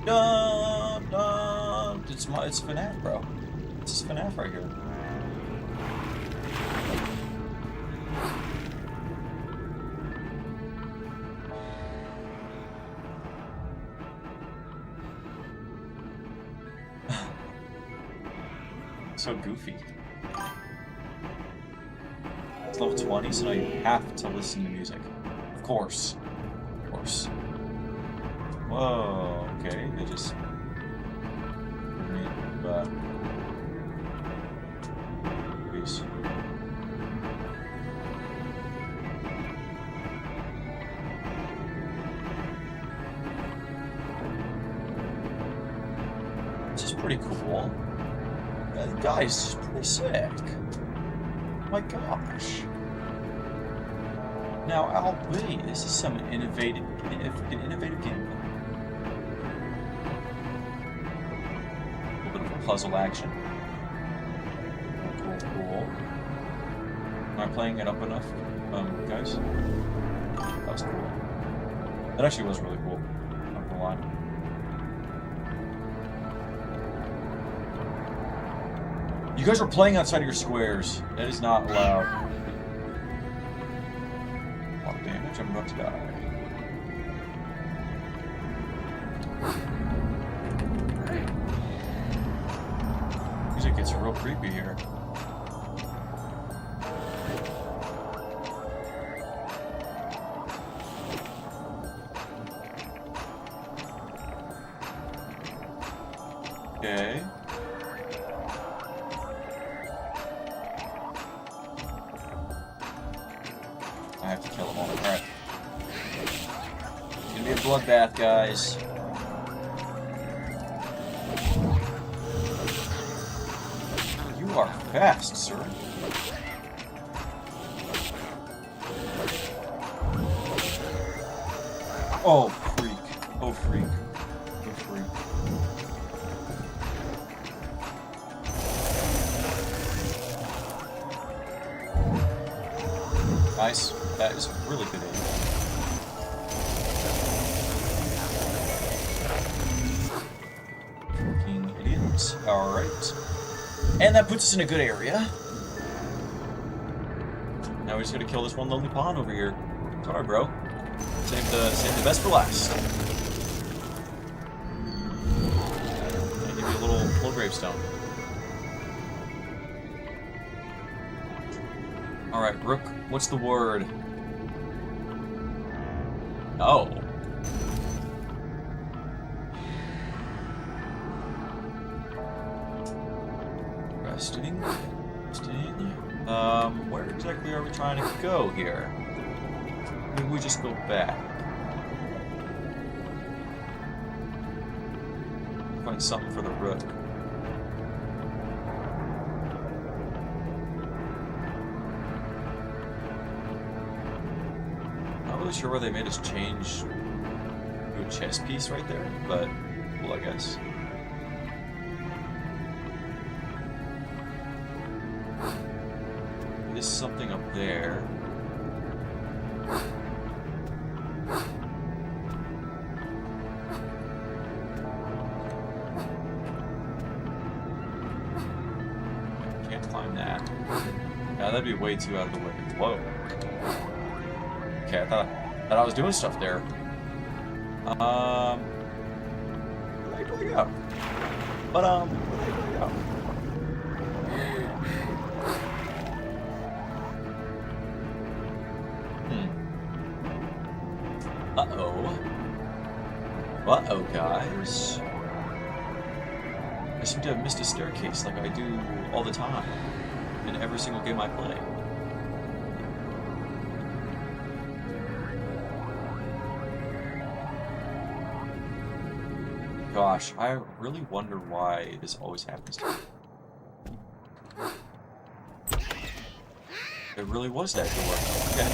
Dun dun. It's FNAF, bro. It's FNAF right here. So goofy. It's level 20, so now you have to listen to music. Of course. Of course. Whoa, okay, they just... Peace. pretty cool. Guys, this is pretty sick. My gosh. Now, albeit, this is some innovative gameplay. A little bit of puzzle action. Cool. Am I playing it up enough, guys? That was cool. That actually was really cool. Not gonna lie. You guys are playing outside of your squares. That is not allowed. A lot of damage. I'm about to die. Music gets real creepy here. Okay. I have to kill them all. Alright. It's gonna be a bloodbath, guys. You are fast, sir. Oh, freak. Oh, freak. Oh, freak. Nice. That is a really good aim. Fucking idiots. Alright. And that puts us in a good area. Now we just gotta kill this one lonely pawn over here. Sorry, bro. Save the best for last. I'll give you a little gravestone. Alright, Rook, what's the word? Oh. Resting. Where exactly are we trying to go here? Maybe we just go back. Find something for the Rook. Not really sure why they made us change to a chess piece right there, but cool, I guess. There's something up there. Can't climb that. Yeah, that'd be way too out of the way. Whoa. Okay, I thought I was doing stuff there. Where do I go? Where do I go? Uh-oh, guys. I seem to have missed a staircase like I do all the time in every single game I play. Gosh, I really wonder why this always happens to me. It really was that door. Okay.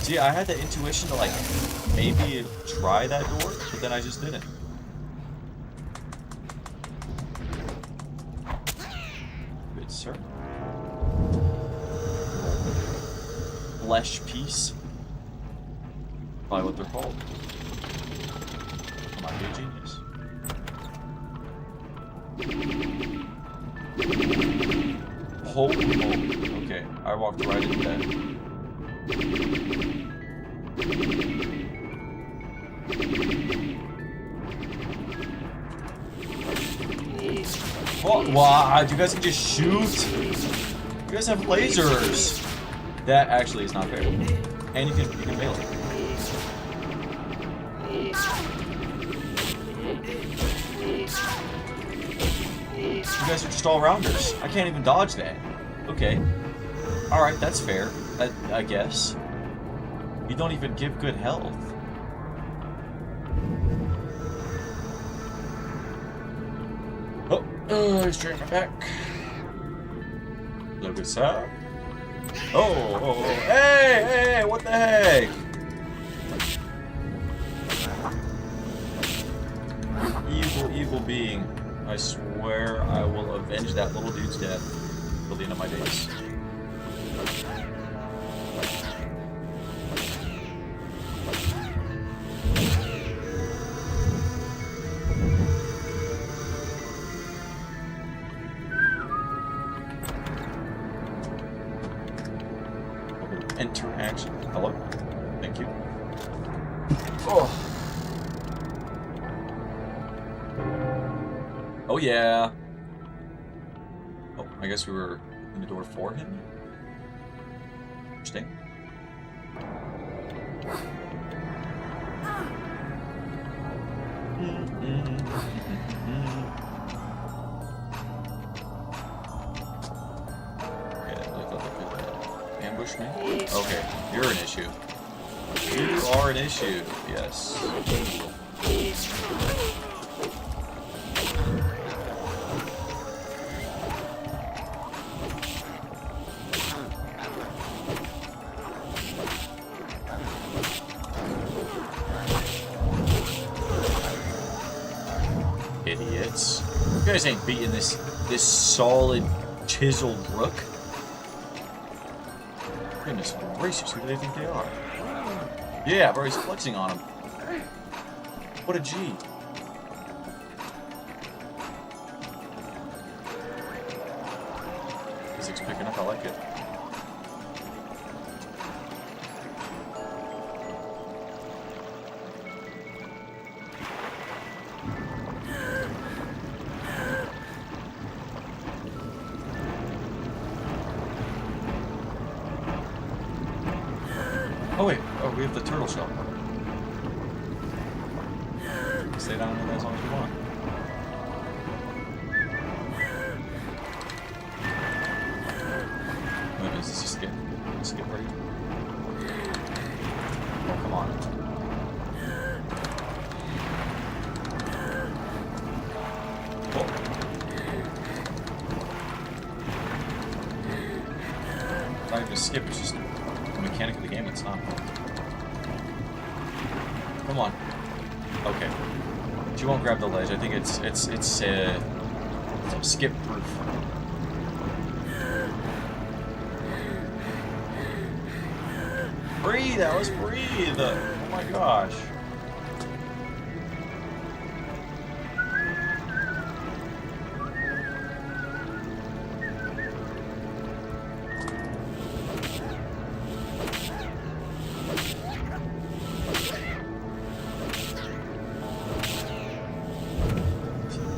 See, I had the intuition to, like, maybe try that door, but then I just didn't. Good, sir. Flesh piece. Probably what they're called. I might be a genius. Holy moly. Okay, I walked right into that. Oh, wow, you guys can just shoot. You guys have lasers. That actually is not fair. And you can melee. You guys are just all-rounders. I can't even dodge that. Okay. Alright, that's fair. I guess. You don't even give good health. Straight my back. Look at that. Oh, hey, what the heck? Evil being. I swear I will avenge that little dude's death till the end of my days. Interaction. Hello? Thank you. Oh. Oh yeah. Oh, I guess we were in the door for him. Interesting. Ambush me? Okay, you're an issue. You are an issue, yes. Idiots. You guys ain't beating this solid, chiseled rook. Goodness gracious, who do they think they are? Yeah, bro, he's flexing on him. What a G. Physics picking up, I like it. Oh wait, oh, we have the turtle shell. Stay down there as long as we want. Wait, is this a skip? Skip right? Oh, come on. Whoa. It's not even a skip, it's just the mechanic of the game, it's not. Come on. Okay. She won't grab the ledge. I think it's skip proof. Breathe, Alice, breathe! Oh my gosh.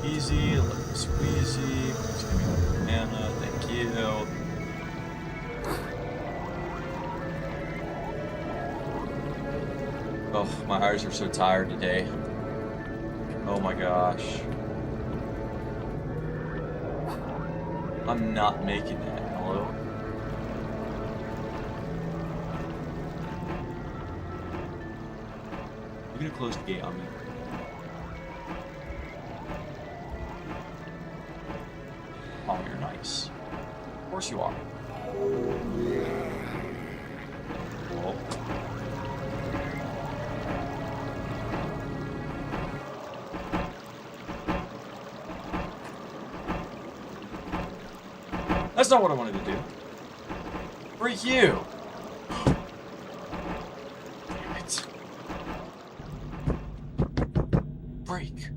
Easy, a little squeezy. Just give me a banana, thank you. Oh, my eyes are so tired today. Oh my gosh. I'm not making that. Hello? You're gonna close the gate on me. Oh, you're nice. Of course you are. Whoa. That's not what I wanted to do. Freak you! Damn it. Break.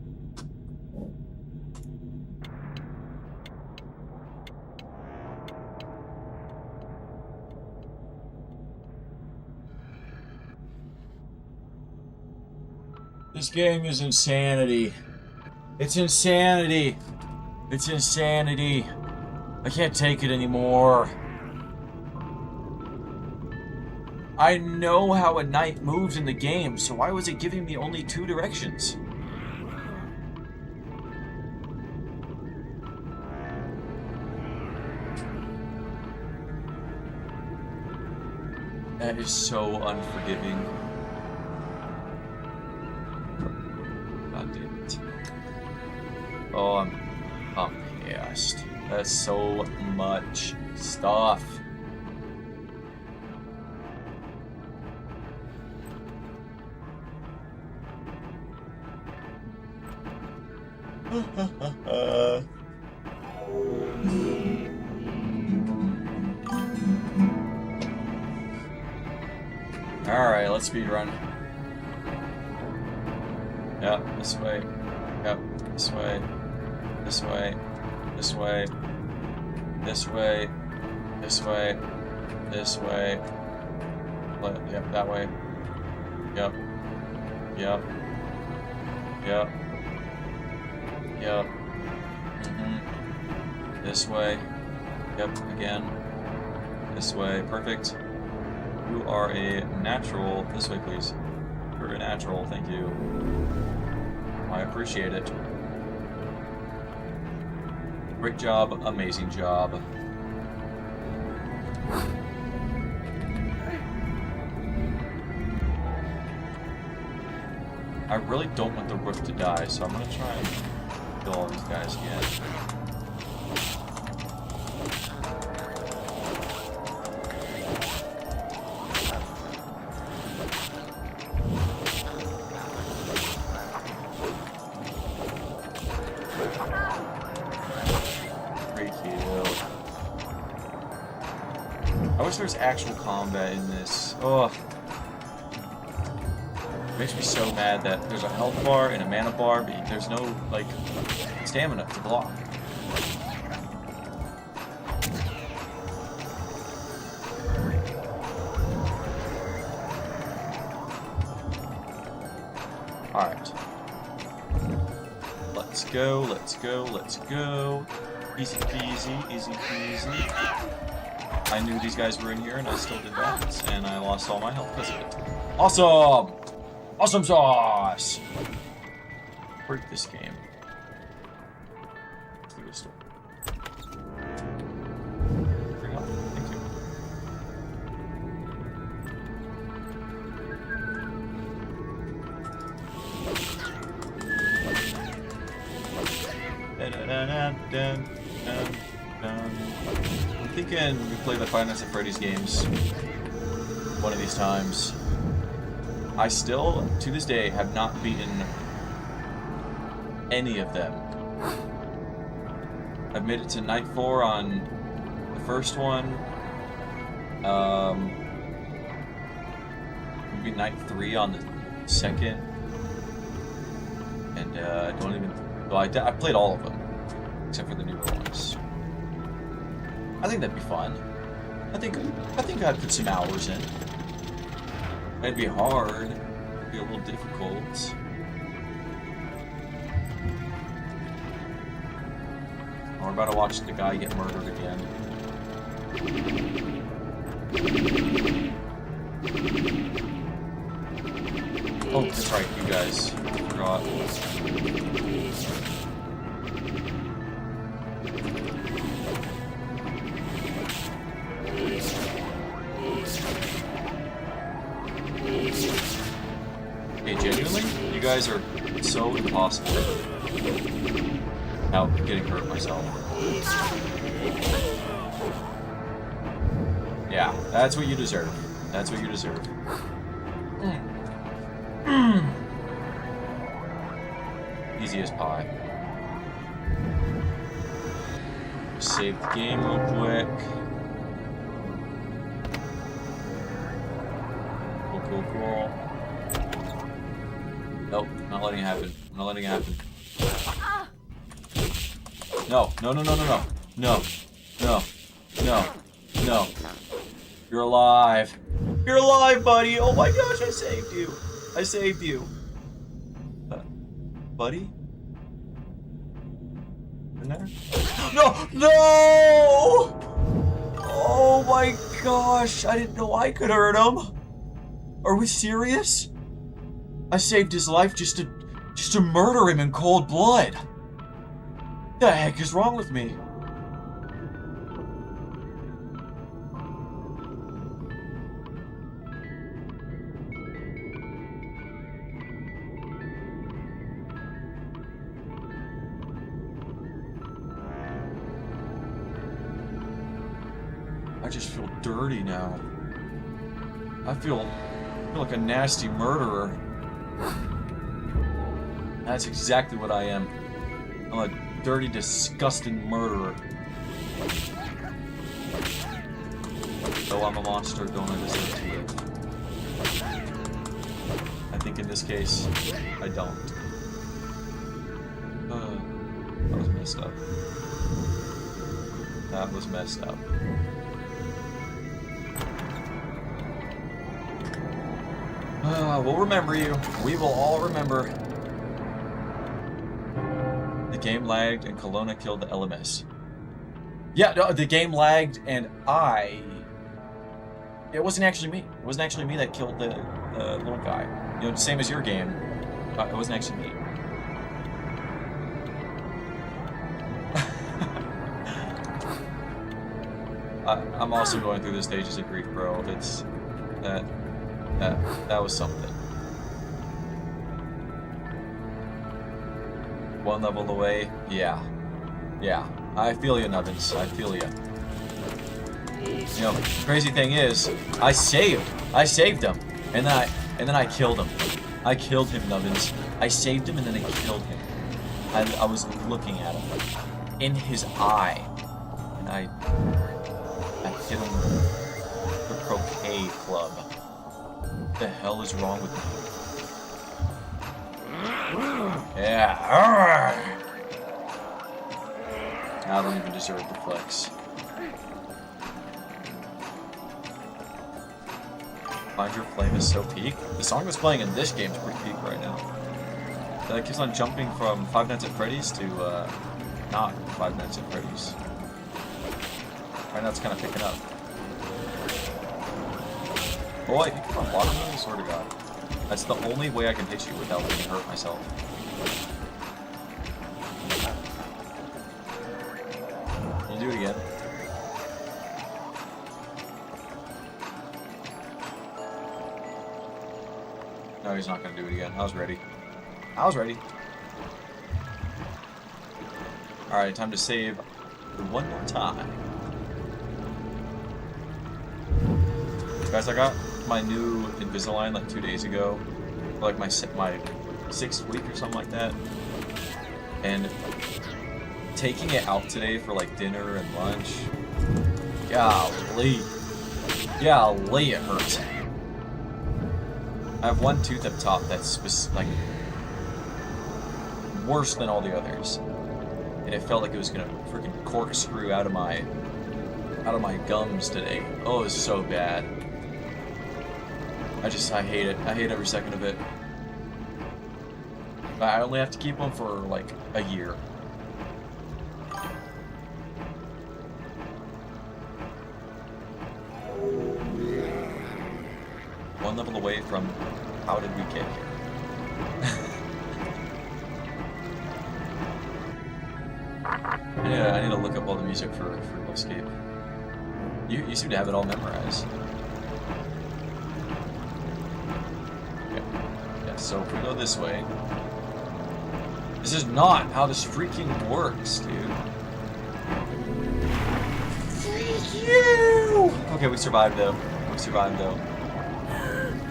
This game is insanity. It's insanity. It's insanity. I can't take it anymore. I know how a knight moves in the game, so why was it giving me only 2 directions? That is so unforgiving. God damn it. Oh, I'm fast. That's so much stuff. Alright, let's speed run. Yep, this way. Yep, this way. This way. This way. This way. This way. This way. Yep, that way. Yep. Yep. Yep. Yep. This way. Yep, again. This way. Perfect. You are a natural. This way, please. You're a natural. Thank you. I appreciate it. Great job. Amazing job. I really don't want the Rook to die, so I'm gonna try and kill all these guys again. I wish there was actual combat in this. Ugh. It makes me so mad that there's a health bar and a mana bar, but there's no, like, stamina to block. Alright. Let's go, let's go, let's go. Easy peasy, easy peasy. I knew these guys were in here, and I still did that, and I lost all my health because of it. Awesome! Awesome sauce! Break this game. Let's do this door. Bring up. Thank you. I'm thinking we play the Five Nights at Freddy's games one of these times. I still, to this day, have not beaten any of them. I've made it to night 4 on the first one. Maybe night 3 on the second. And I don't even. Well, I played all of them, except for the newer ones. I think that'd be fun. I think I'd put some hours in. It'd be hard. It'd be a little difficult. We're about to watch the guy get murdered again. Oh, that's right, you guys. I forgot. Hey, genuinely, you guys are so impossible without getting hurt myself. Yeah, that's what you deserve. That's what you deserve. Easy as pie. Save the game real quick. Cool. Nope, not letting it happen. I'm not letting it happen. No. No. You're alive. You're alive, buddy. Oh my gosh, I saved you. I saved you. Buddy? In there? No! Oh my gosh, I didn't know I could hurt him. Are we serious? I saved his life just to murder him in cold blood. What the heck is wrong with me? I just feel dirty now. I feel like a nasty murderer. That's exactly what I am. I'm a dirty, disgusting murderer. Though I'm a monster, don't I deserve to live? I think in this case, I don't. That was messed up. That was messed up. We'll remember you. We will all remember. The game lagged and Kelowna killed the LMS. Yeah, no, the game lagged and it wasn't actually me. It wasn't actually me that killed the little guy. You know, same as your game. It wasn't actually me. I'm also going through the stages of grief, bro. It's that was something. One level away, yeah. I feel you, Nubbins. I feel you. You know, crazy thing is, I saved him, and then I killed him. I killed him, Nubbins. I saved him, and then I killed him. I was looking at him in his eye, and I hit him with the croquet club. What the hell is wrong with me? Yeah. I don't even deserve the flex. Find Your Flame is so peak. The song that's playing in this game is pretty peak right now. It keeps on jumping from Five Nights at Freddy's to not Five Nights at Freddy's. Right now it's kind of picking up. Oh, I think I'm blocking me? I swear to God. That's the only way I can hit you without getting hurt myself. Can you do it again? No, he's not going to do it again. I was ready. Alright, time to save one more time. Guys, I got my new Invisalign like 2 days ago. Like my 6th week or something like that. And taking it out today for like dinner and lunch. Golly, it hurts. I have one tooth up top that's like worse than all the others, and it felt like it was gonna freaking corkscrew out of my gums today. Oh, it was so bad. I hate it. I hate every second of it. I only have to keep them for like a year. One level away from how did we get here? I need to look up all the music for Escape. You seem to have it all memorized. Yeah, so if we go this way... This is not how this freaking works, dude. Freak you! Okay, we survived though.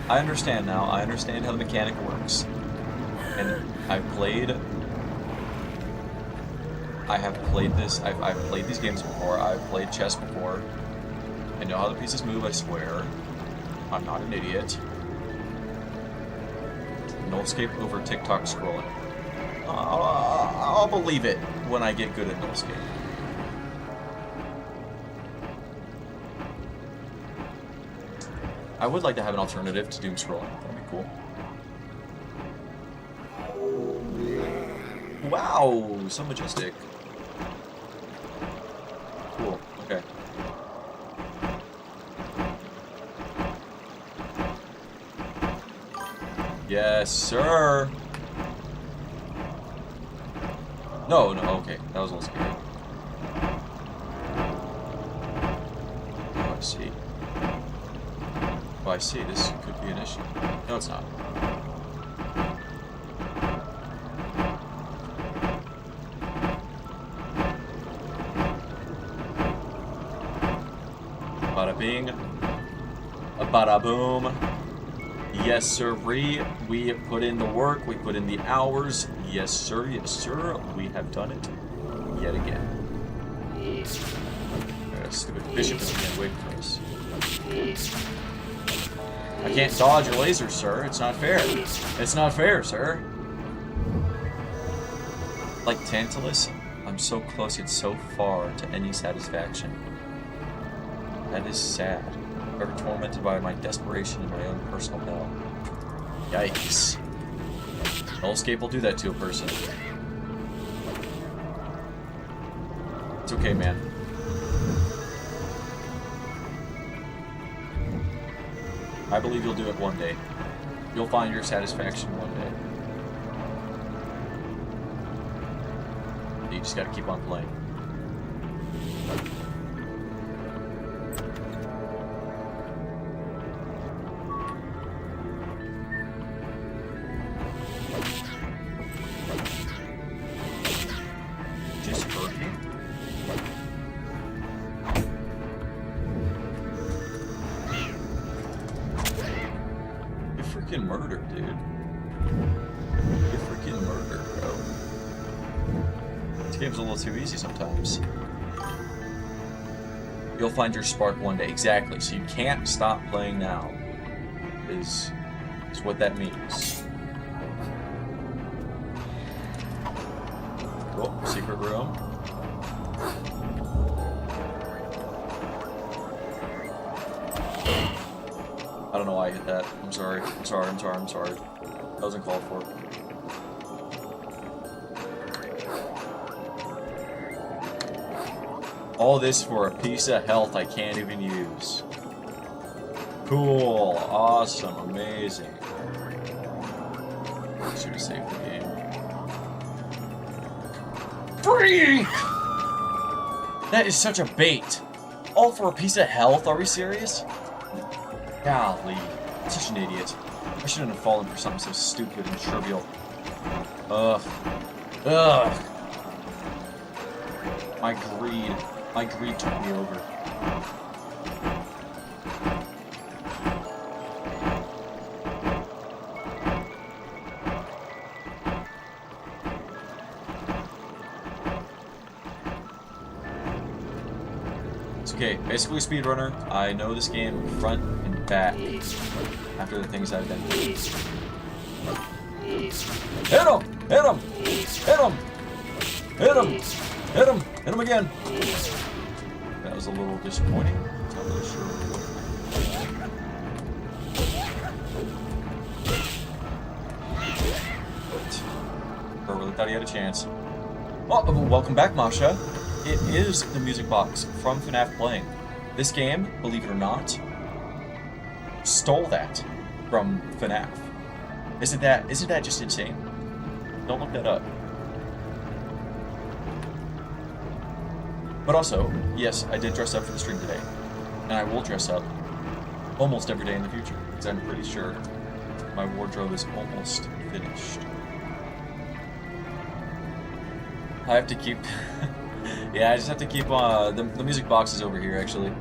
I understand now. I understand how the mechanic works. And I've played this. I've played these games before. I've played chess before. I know how the pieces move, I swear. I'm not an idiot. No escape over TikTok scrolling. I'll believe it when I get good at no escape. I would like to have an alternative to doom scrolling. That'd be cool. Wow, so majestic. Cool. Okay. Yes, sir. No, okay. That was a little scary. Oh, I see. Oh, I see. This could be an issue. No, it's not. Bada bing. Bada boom. Yes, sirree. We put in the work. We put in the hours. Yes, sir. Yes, sir. We have done it yet again. Stupid bishop is again waiting for us. I can't dodge your laser, sir. It's not fair. It's not fair, sir. Like Tantalus, I'm so close yet so far to any satisfaction. That is sad. Ever tormented by my desperation and my own personal hell. Yikes. No escape will do that to a person. It's okay, man. I believe you'll do it one day. You'll find your satisfaction one day. You just gotta keep on playing. Just hurt me. You're freaking murdered, dude. You're freaking murdered, bro. This game's a little too easy sometimes. You'll find your spark one day. Exactly. So you can't stop playing now. Is what that means. Oh, secret room. I don't know why I hit that. I'm sorry. I'm sorry. I'm sorry. I'm sorry. That wasn't called for. All this for a piece of health I can't even use. Cool. Awesome. Amazing. Should have saved the game. Freak! That is such a bait. All for a piece of health? Are we serious? Golly. I'm such an idiot. I shouldn't have fallen for something so stupid and trivial. Ugh. Ugh. My greed took me over. It's okay. Basically, speedrunner. I know this game front and back after the things I've been through. Hit him! Hit him! Hit him! Hit him! Hit him! Hit him again! That was a little disappointing. Not really sure what. I really thought he had a chance. Oh, welcome back, Masha. It is the music box from FNAF Playing. This game, believe it or not, stole that from FNAF. Isn't that just insane? Don't look that up. But also, yes, I did dress up for the stream today. And I will dress up almost every day in the future, because I'm pretty sure my wardrobe is almost finished. I have to keep... yeah, I just have to keep the music box is over here, actually.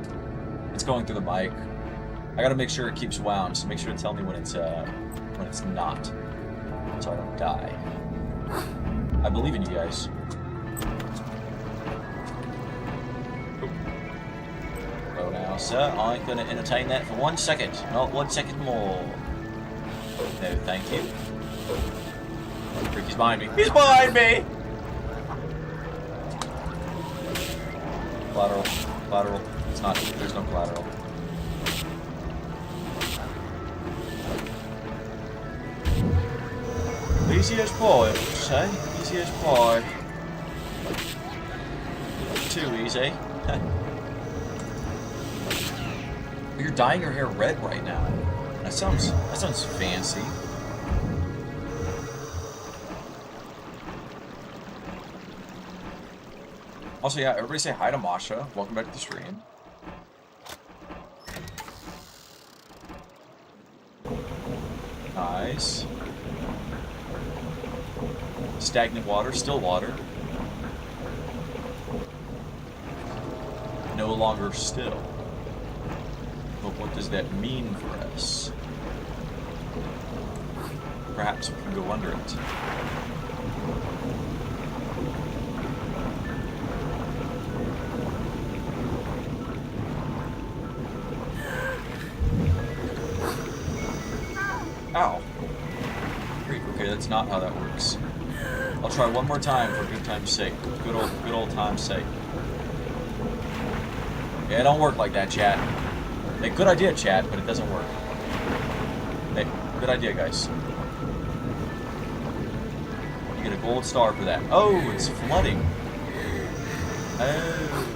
It's going through the mic. I gotta make sure it keeps wound, so make sure to tell me when it's not, so I don't die. I believe in you guys. Oh, now, sir, I ain't gonna entertain that for 1 second. Not 1 second more. No, thank you. Ricky's behind me. He's behind me! Collateral. Collateral. It's not. There's no collateral. Easy as pie, I would say. Easy as pie. Too easy. You're dyeing your hair red right now. That sounds fancy. Also, yeah, everybody say hi to Masha. Welcome back to the stream. Nice. Stagnant water, still water. No longer still. But what does that mean for us? Perhaps we can go under it. Ow. Great, okay, that's not how that works. I'll try one more time for good time's sake. Good old time's sake. Yeah, it don't work like that, chat. Hey, good idea, chat, but it doesn't work. Hey, good idea, guys. You get a gold star for that. Oh, it's flooding. Oh.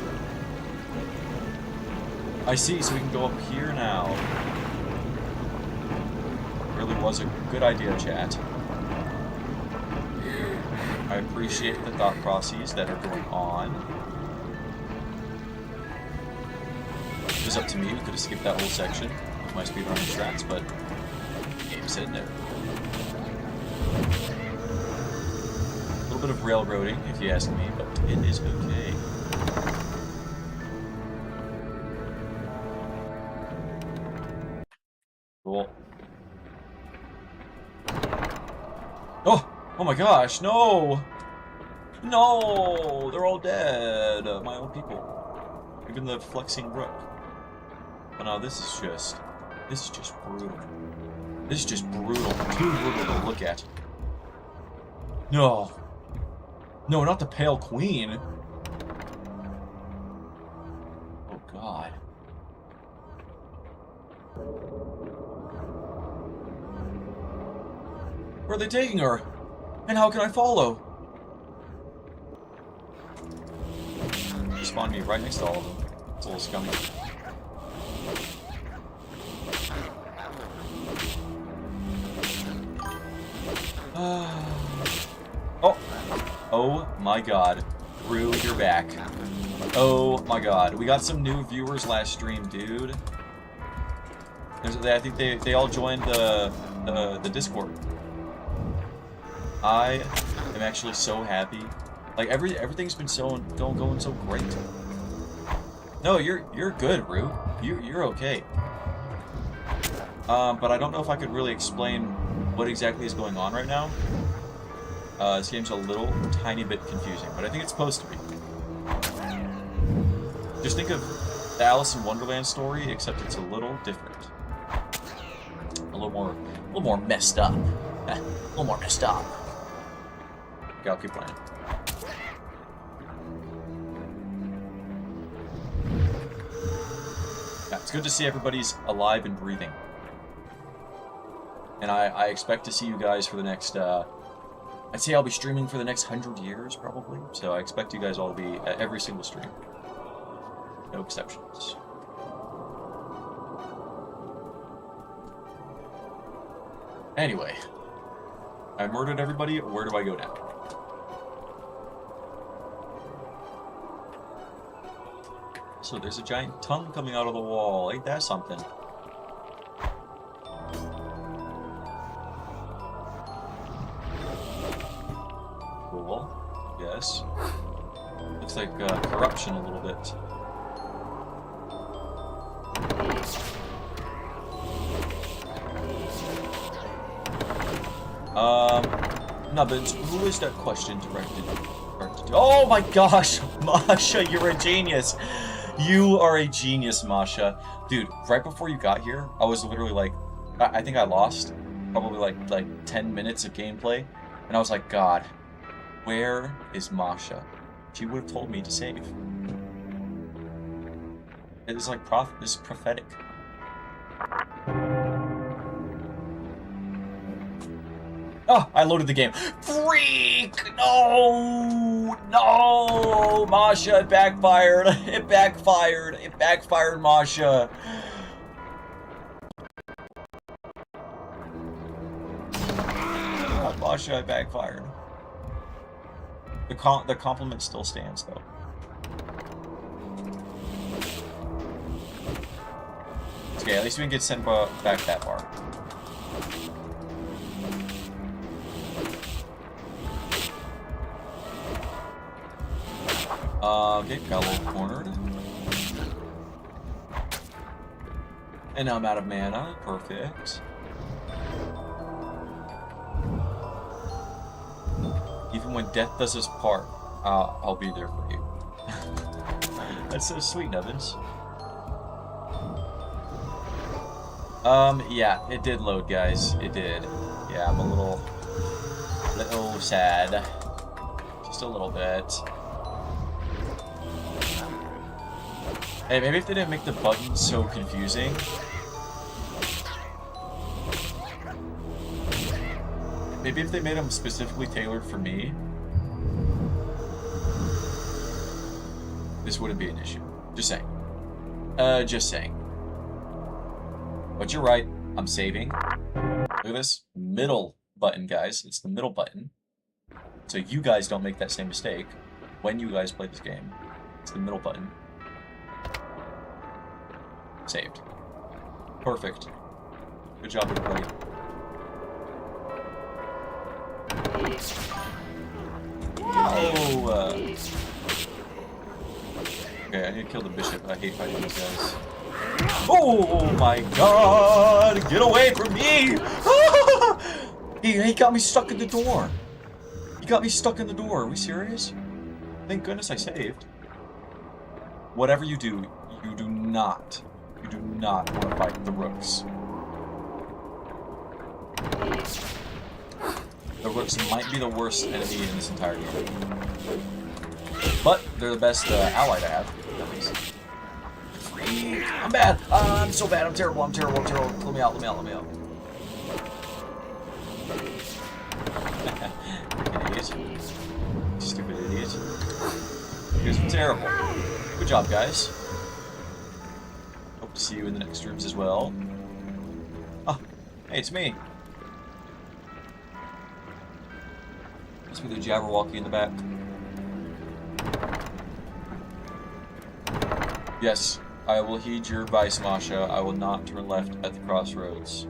I see, so we can go up here now. Really was a good idea, chat. I appreciate the thought processes that are going on. If it was up to me, we could have skipped that whole section with my speedrunning strats, but the game said no. A little bit of railroading, if you ask me, but it is okay. Cool. Oh my gosh, no! No! They're all dead! My own people. Even the flexing brook. Oh no, this is just brutal. This is just brutal. Too brutal to look at. No. No, not the Pale Queen. Oh god. Where are they taking her? And how can I follow? They spawned me right next to all of them. It's a little scummy. Oh! Oh my god. Rue, you're back. Oh my god. We got some new viewers last stream, dude. I think they all joined the Discord. I am actually so happy. Like everything's been going so great. No, you're good, Rue. You're okay. But I don't know if I could really explain what exactly is going on right now. This game's a little tiny bit confusing, but I think it's supposed to be. Just think of the Alice in Wonderland story, except it's a little different. A little more messed up. A little more messed up. Okay, I'll keep playing. Yeah, it's good to see everybody's alive and breathing. And I expect to see you guys for the next, I'd say I'll be streaming for the next 100 years, probably. So I expect you guys all to be at every single stream. No exceptions. Anyway. I murdered everybody. Where do I go now? So there's a giant tongue coming out of the wall. Ain't that something? Cool. Yes. Looks like corruption a little bit. Nubbins, who is that question directed to? Oh my gosh! Masha, you're a genius! You are a genius, Masha. Dude, right before you got here, I was literally like, I think I lost probably like 10 minutes of gameplay, and I was like, God, where is Masha? She would have told me to save. It is like this is prophetic. Oh, I loaded the game. Freak! No! No! Masha, it backfired. It backfired. It backfired, Masha. Oh, Masha, it backfired. The compliment still stands, though. Okay, at least we can get sent back that far. Okay, got a little cornered. And I'm out of mana. Perfect. Even when death does us part, I'll be there for you. That's so sweet, Nevins. Yeah, it did load, guys. It did. Yeah, I'm a little sad. Just a little bit. Hey, maybe if they didn't make the buttons so confusing. Maybe if they made them specifically tailored for me, this wouldn't be an issue. Just saying. Just saying. But you're right. I'm saving. Look at this. Middle button, guys. It's the middle button. So you guys don't make that same mistake when you guys play this game. It's the middle button. Saved. Perfect. Good job, everybody. Oh! Okay, I need to kill the bishop. I hate fighting these guys. Oh my god! Get away from me! He got me stuck in the door. He got me stuck in the door. Are we serious? Thank goodness I saved. Whatever you do not want to fight the rooks. The rooks might be the worst enemy in this entire game. But they're the best ally to have, at least. I'm bad. I'm so bad. I'm terrible. I'm terrible. I'm terrible. Let me out. Let me out. Let me out. Idiot. Stupid idiot. You guys are terrible. Good job, guys. Hope to see you in the next rooms as well. Ah, hey, it's me. Must be the Jabberwocky in the back. Yes, I will heed your advice, Masha. I will not turn left at the crossroads.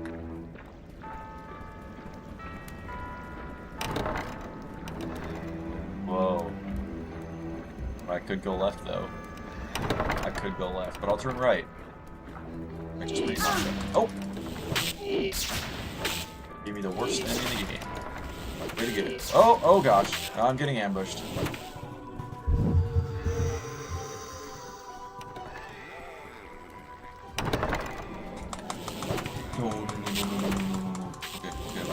Whoa. I could go left, though. I could go left, but I'll turn right. Just pretty Masha. Oh! Give me the worst enemy in the game. Way to get it. Oh, oh gosh. I'm getting ambushed. No. Okay,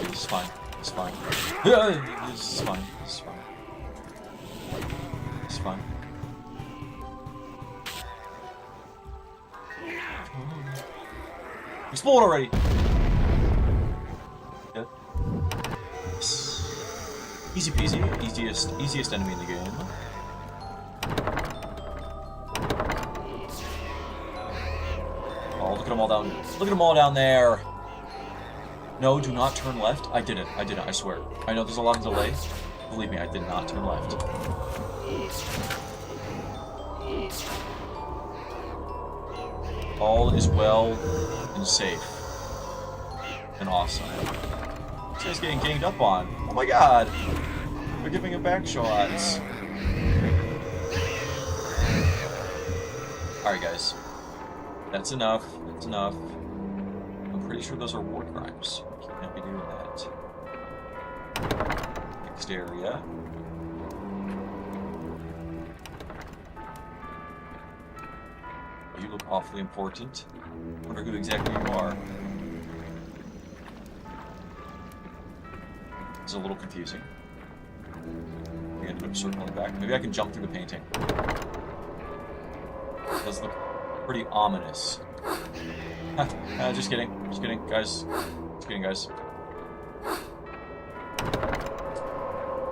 this is fine. This is fine. This is fine. This is fine. This is fine. Explode already! Yeah. Easy peasy. Easiest enemy in the game. Oh, look at them all down. Look at them all down there. No, do not turn left. I didn't. I swear. I know there's a lot of delay. Believe me, I did not turn left. All is well and safe. And awesome. This guy's getting ganged up on. Oh my god! They're giving him back shots. Alright guys. That's enough. That's enough. I'm pretty sure those are war crimes. You can't be doing that. Next area. You look awfully important. Wonder who exactly you are. It's a little confusing. We ended up circling back. Maybe I can jump through the painting. It does look pretty ominous. Just kidding. Just kidding, guys. Just kidding, guys.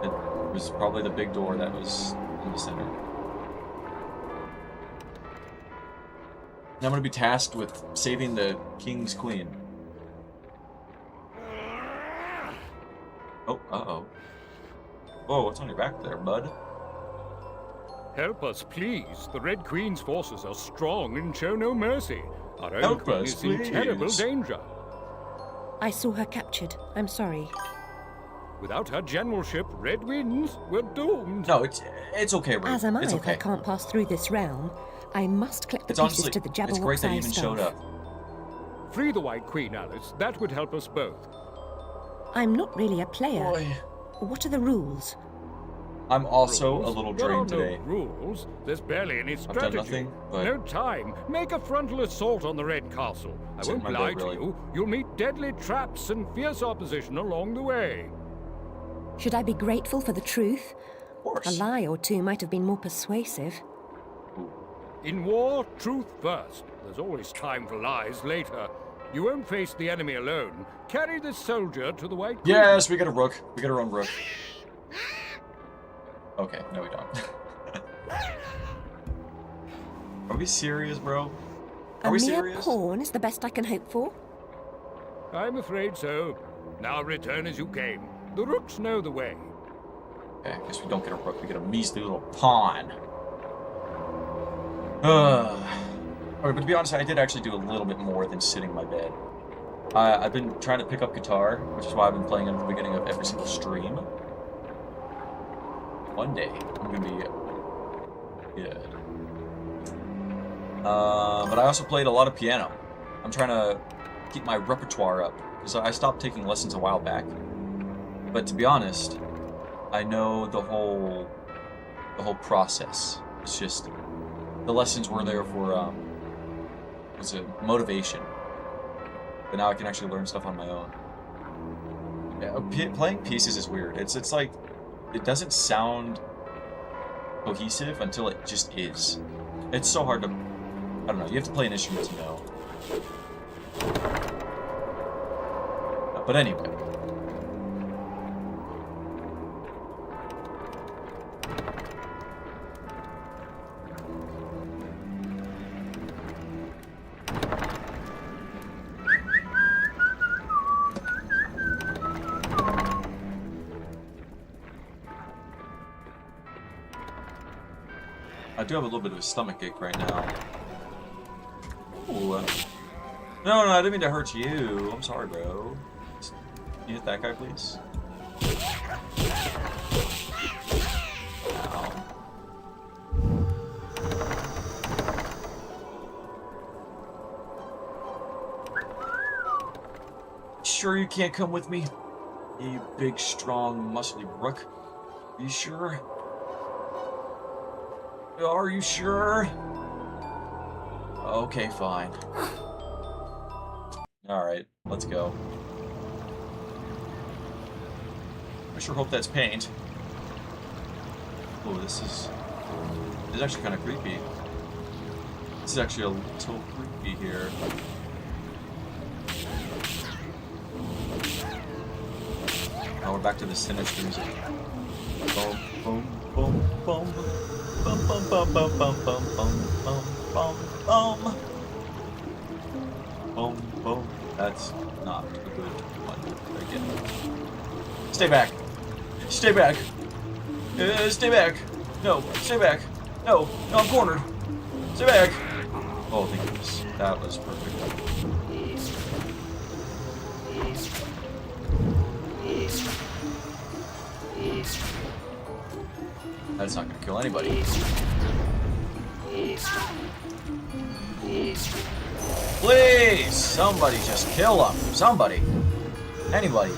It was probably the big door that was in the center. Now I'm going to be tasked with saving the King's Queen. Oh, uh-oh. Whoa, what's on your back there, bud? Help us, please. The Red Queen's forces are strong and show no mercy. Our own Help queen us, is in terrible please. danger. I saw her captured. I'm sorry. Without her generalship, Red Winds, we're doomed. No, it's okay, Ruth. As am I It's if I okay. can't pass through this realm. I must collect the It's pieces honestly, to the it's great that you Jabberwock's even showed staff. up. Free the White Queen, Alice. That would help us both. I'm not really a player. Boy. What are the rules? I'm also Rules? a little There are drained no today. rules. There's barely any I've done strategy. nothing, but No time. Make a frontal assault on the Red Castle. I Sit in won't my lie bed, to really. you. You'll meet deadly traps and fierce opposition along the way. Should I be grateful for the truth? of course. A lie or two might have been more persuasive. In war, truth first. There's always time for lies later. You won't face the enemy alone. Carry this soldier to the White Queen. Yes, we get a rook. We get our own rook. Okay, no we don't. Are we serious, bro? Are A we mere serious? pawn is the best I can hope for. I'm afraid so. Now return as you came. The rooks know the way. Okay, I guess we don't get a rook. We get a measly little pawn. Okay, but to be honest, I did actually do a little bit more than sitting in my bed. I've been trying to pick up guitar, which is why I've been playing at the beginning of every single stream. One day, I'm gonna be good. But I also played a lot of piano. I'm trying to keep my repertoire up, because I stopped taking lessons a while back. But to be honest, I know the whole process. It's just the lessons were there for was it motivation. But now I can actually learn stuff on my own. Yeah, playing pieces is weird. It's like it doesn't sound cohesive until it just is. It's so hard to, I don't know, you have to play an instrument to know. But anyway. I do have a little bit of a stomach ache right now. Ooh. No, I didn't mean to hurt you. I'm sorry, bro. Can you hit that guy, please? Ow. Sure you can't come with me? You big, strong, muscly rook. Are you sure? Are you sure? Okay, fine. Alright, let's go. I sure hope that's paint. Oh, this is actually kind of creepy. This is actually a little creepy here. Now we're back to the sinister music. Boom, boom, boom, boom. Bum bum bum bum bum bum bum bum bum bum bum. That's not a good one again. Stay back. Stay back. Stay back. No, stay back. No, I'm cornered. Stay back. Oh, thank goodness. That was perfect. That's not gonna kill anybody. Please! Somebody just kill him. Somebody. Anybody.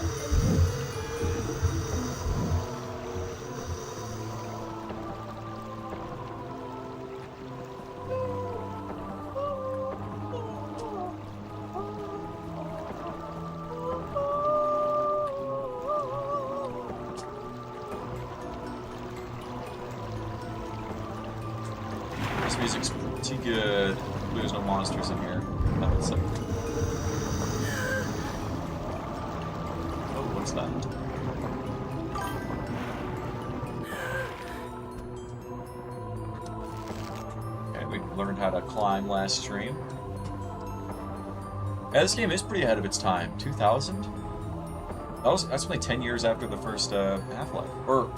This music's pretty good. There's no monsters in here. That would suck. Oh, what's that? Okay, we learned how to climb last stream. Yeah, this game is pretty ahead of its time. 2000? That's only 10 years after the first Half-Life. Or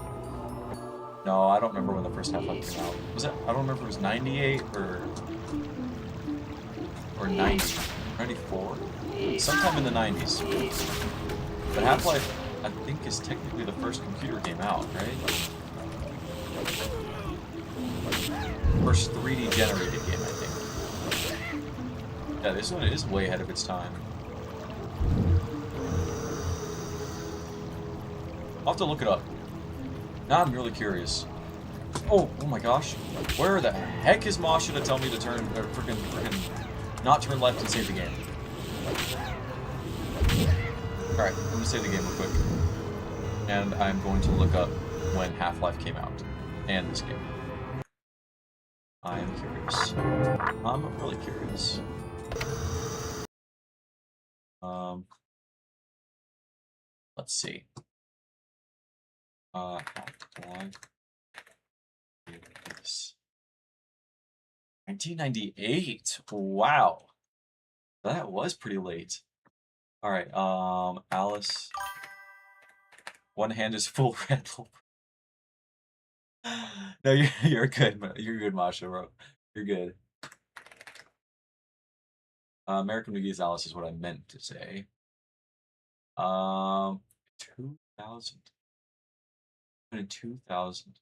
no, I don't remember when the first Half-Life came out. Was it? I don't remember if it was 98 or 90, 94? Sometime in the 90s. But Half-Life, I think, is technically the first computer game out, right? First 3D generated game, I think. Yeah, this one is way ahead of its time. I'll have to look it up. Now I'm really curious. Oh my gosh. Where the heck is Masha to tell me to turn, or frickin' not turn left and save the game? Alright, I'm gonna save the game real quick. And I'm going to look up when Half-Life came out. And this game. I am curious. I'm really curious. Let's see. Half-Life. 1998. Wow. That was pretty late. Alright, Alice. One hand is full Red Bull. No, you're good. You're good, Masha, bro. You're good. American McGee's Alice is what I meant to say. 2000. In 2000.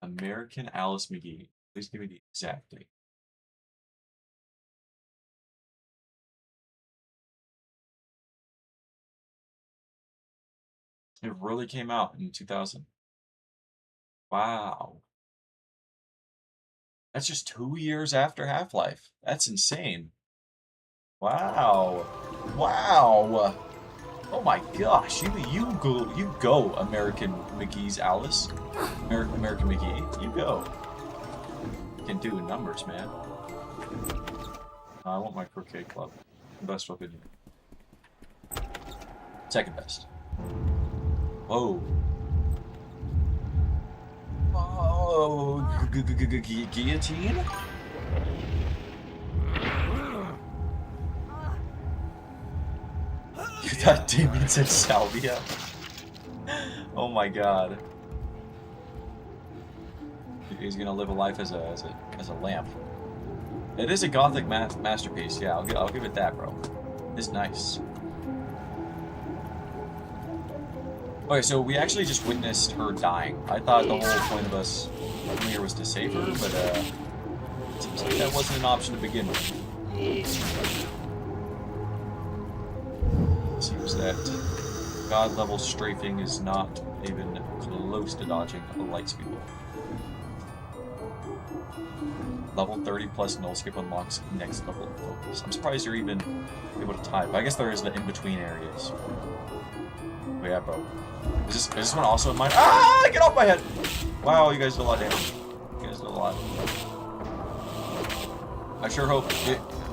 American Alice McGee. Please give me the exact date. It really came out in 2000. Wow. That's just 2 years after Half-Life. That's insane. Wow. Wow. Oh my gosh. You go American McGee's Alice. American McGee. You go. You can do numbers, man. I want my croquet club. Best weapon here. Second best. Whoa. Oh, guillotine? You thought Damien said salvia? Oh my god. He's gonna live a life as a lamp. It is a gothic masterpiece. Yeah, I'll give it that, bro. It's nice. Okay, so we actually just witnessed her dying. I thought the whole point of us coming here was to save her, but it seems like that wasn't an option to begin with. It seems that god level strafing is not even close to dodging a light speed wolf. Level 30 plus null skip unlocks next level of focus. I'm surprised you're even able to type. I guess there is the in-between areas. Oh yeah, bro. Is this one also in mine? Ah! Get off my head! Wow, you guys did a lot of damage. You guys did a lot. I sure hope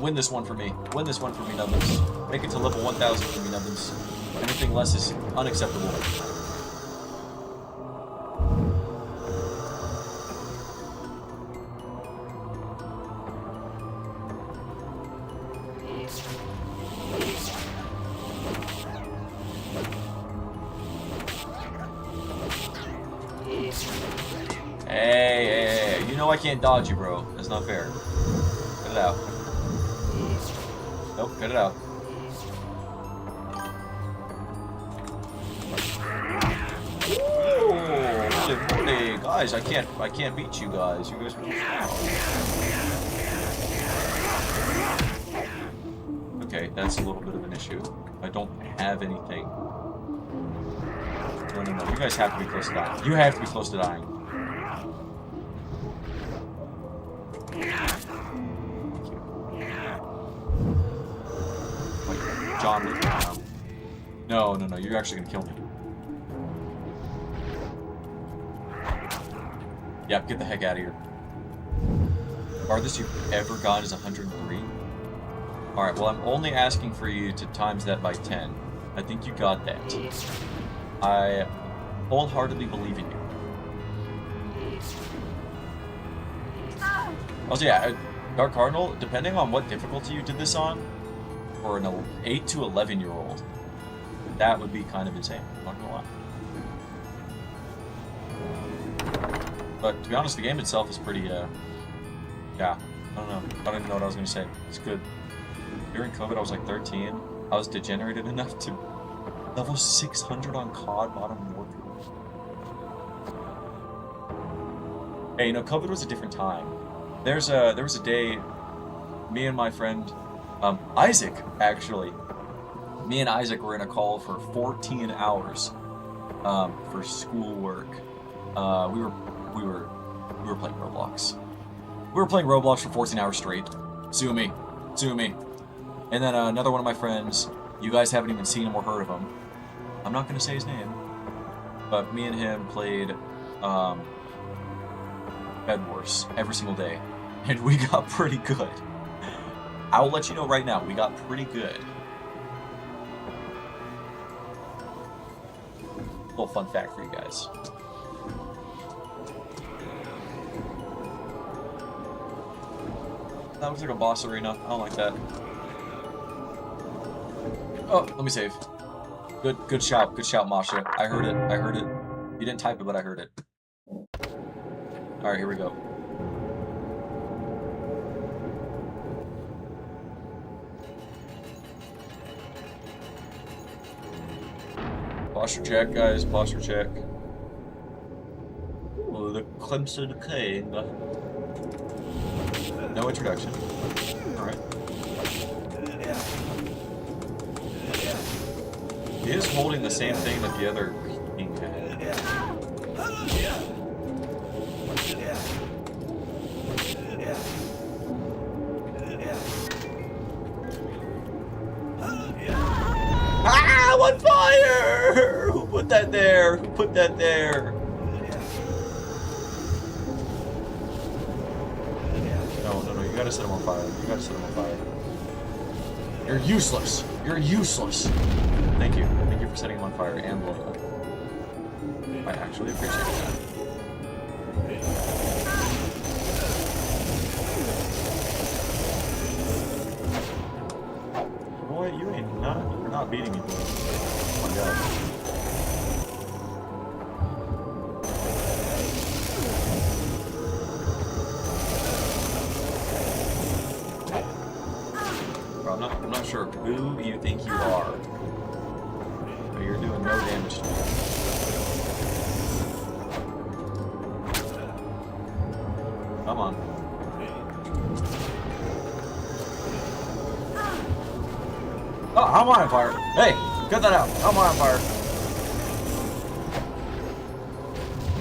win this one for me. Win this one for me, Nubbins. Make it to level 1000 for me, Nubbins. Anything less is unacceptable. Hey, you know I can't dodge you, bro. That's not fair. Cut it out. Nope, cut it out. Ooh, holy, guys, I can't beat you guys. You guys are... Okay, that's a little bit of an issue. I don't have anything. No, you guys have to be close to dying. You have to be close to dying. Like, John Wick now. No, you're actually gonna kill me. Yep, get the heck out of here. Farthest you've ever gone is 103. Alright, well, I'm only asking for you to times that by 10. I think you got that. I wholeheartedly believe in you. Also, yeah, Dark Cardinal, depending on what difficulty you did this on, for an 8 to 11-year-old, that would be kind of insane. I'm not gonna lie. But to be honest, the game itself is pretty, yeah, I don't know. I don't even know what I was gonna say. It's good. During COVID, I was like 13. I was degenerated enough to level 600 on COD Modern Warfare. Hey, you know, COVID was a different time. there was a day, me and my friend, Isaac, actually. Me and Isaac were in a call for 14 hours, for schoolwork. We were playing Roblox. We were playing Roblox for 14 hours straight. Sue me. And then another one of my friends, you guys haven't even seen him or heard of him. I'm not gonna say his name, but me and him played Bed Wars every single day, and we got pretty good. I will let you know right now, we got pretty good. Little fun fact for you guys. That looks like a boss arena. I don't like that. Oh, let me save. Good shout, Masha. I heard it. You didn't type it, but I heard it. Alright, here we go. Posture check, guys. Posture check. Ooh, the Clemson King. No introduction. Alright. He is holding the same thing that the other king had. Ah! I'm on fire! Who put that there? Who put that there? No, you gotta set him on fire. You gotta set him on fire. You're useless. You're useless. Thank you. Thank you for setting him on fire and blowing up. I actually appreciate that. Boy, you're not beating me, boy. Oh my god. I'm not sure who you think you are, but you're doing no damage to me. Come on. Oh, I'm on fire. Hey, cut that out. I'm on fire.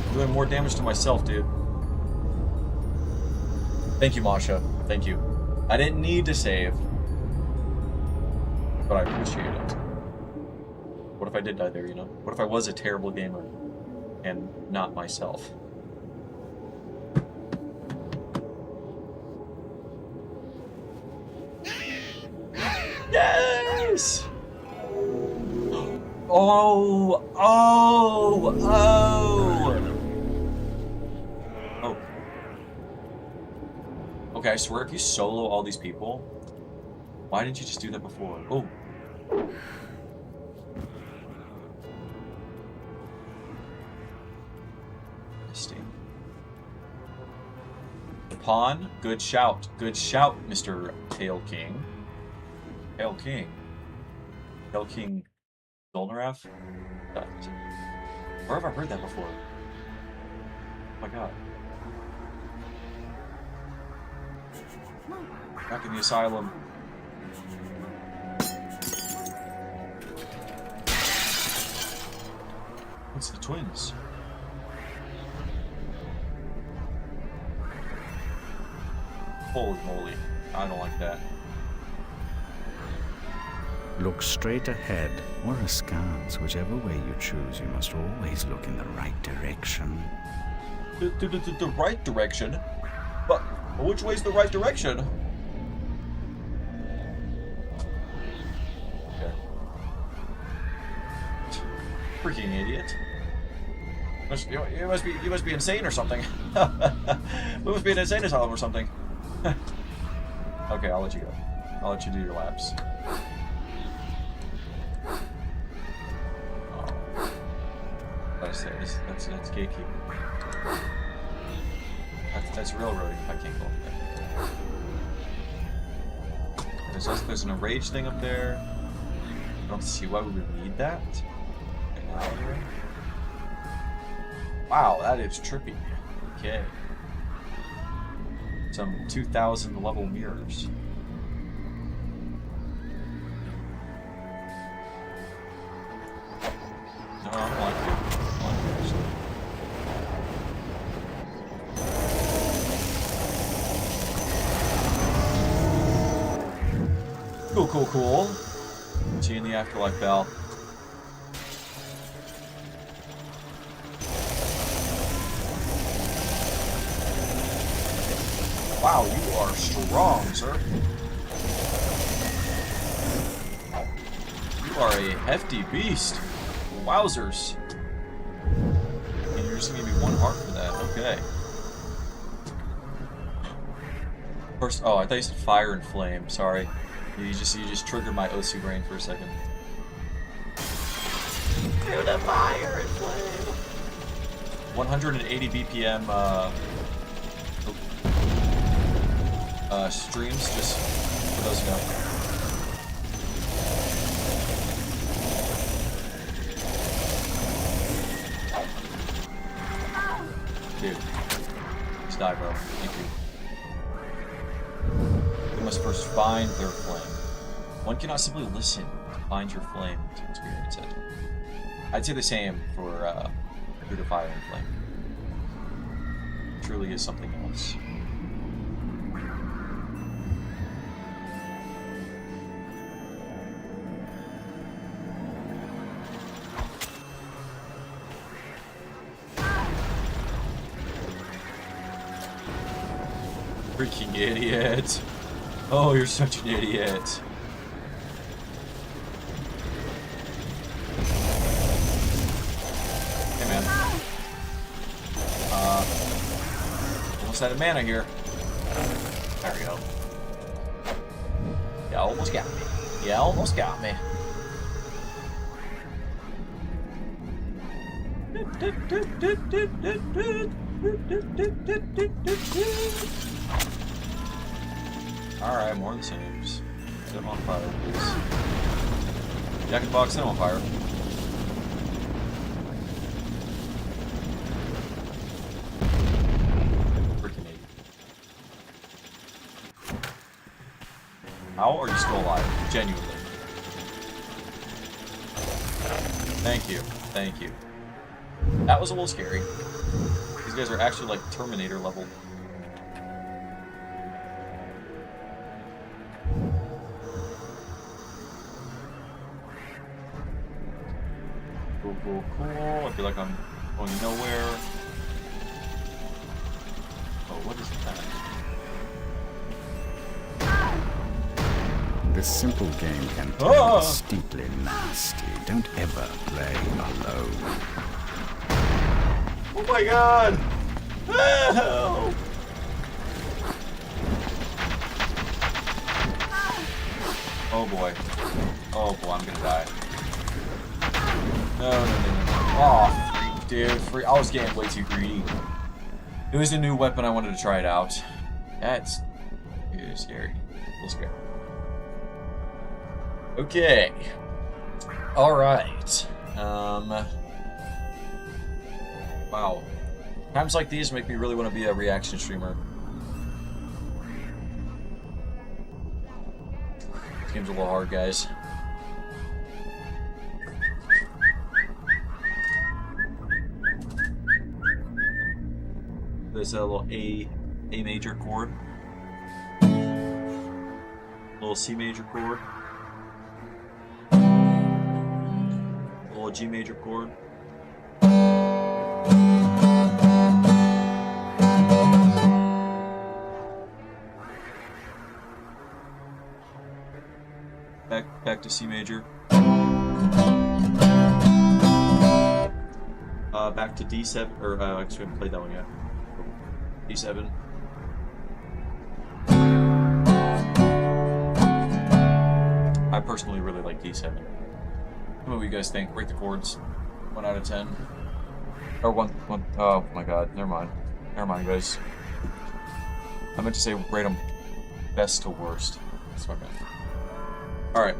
I'm doing more damage to myself, dude. Thank you, Masha. Thank you. I didn't need to save, but I appreciate it. What if I did die there, you know? What if I was a terrible gamer and not myself? Yes! Oh! Okay, I swear if you solo all these people, why didn't you just do that before? Oh. The pawn. Good shout. Good shout, Mr. Tail King. Tail King. Tail King Dolnaraf? Where have I heard that before? Oh my god. Back in the asylum. It's the twins. Holy moly. I don't like that. Look straight ahead or askance, whichever way you choose. You must always look in the right direction. The right direction? But which way's the right direction? Okay. Freaking idiot. You must be insane or something. We must be an insane asylum or something. Okay, I'll let you go. I'll let you do your laps. Oh. That's gatekeeping. That's railroading. I can't go up there. There's an enraged thing up there. I don't see why we would need that. Wow, that is trippy. Okay. some 2,000 level mirrors. No, I don't like it. I don't like it, actually. Cool, cool, cool. See you in the afterlife, pal. Wow, you are strong, sir. You are a hefty beast. Wowzers. And you're just gonna give me 1 heart for that. Okay. First, oh, I thought you said fire and flame. Sorry. You just triggered my OC brain for a second. Through the fire and flame. 180 BPM. Streams, just for those who know. Dude. Just die, bro. Thank you. We must first find their flame. One cannot simply listen to find your flame to experience it. I'd say the same for through the fire and flame. It truly is something else. Freaking idiot. Oh, you're such an idiot. Hey, man. Almost out of mana here. There we go. Yeah, almost got me. Yeah, almost got me. Alright, more of the same. Set them on fire, please. Jack in the Box, set them on fire. Freaking idiot. How are you still alive? Genuinely. Thank you. Thank you. That was a little scary. These guys are actually like Terminator level. Cool, cool, cool. I feel like I'm going nowhere. Oh, what is that? This simple game can turn steeply nasty. Don't ever play alone. Oh my god! Help! Oh boy. Oh boy, I'm gonna die. No. Oh, dude, free. I was getting way too greedy. It was a new weapon, I wanted to try it out. That's scary. A little scary. Okay. Alright. Wow. Times like these make me really want to be a reaction streamer. This game's a little hard, guys. There's a little A major chord. Little C major chord. Little G major chord. Back to C major. Back to D7, or actually I haven't played that one yet. D7. I personally really like D7. What do you guys think? Rate the chords. 1 out of 10. Or one. Oh my god, never mind. Never mind, guys. I meant to say rate them best to worst. That's what I meant. Alright.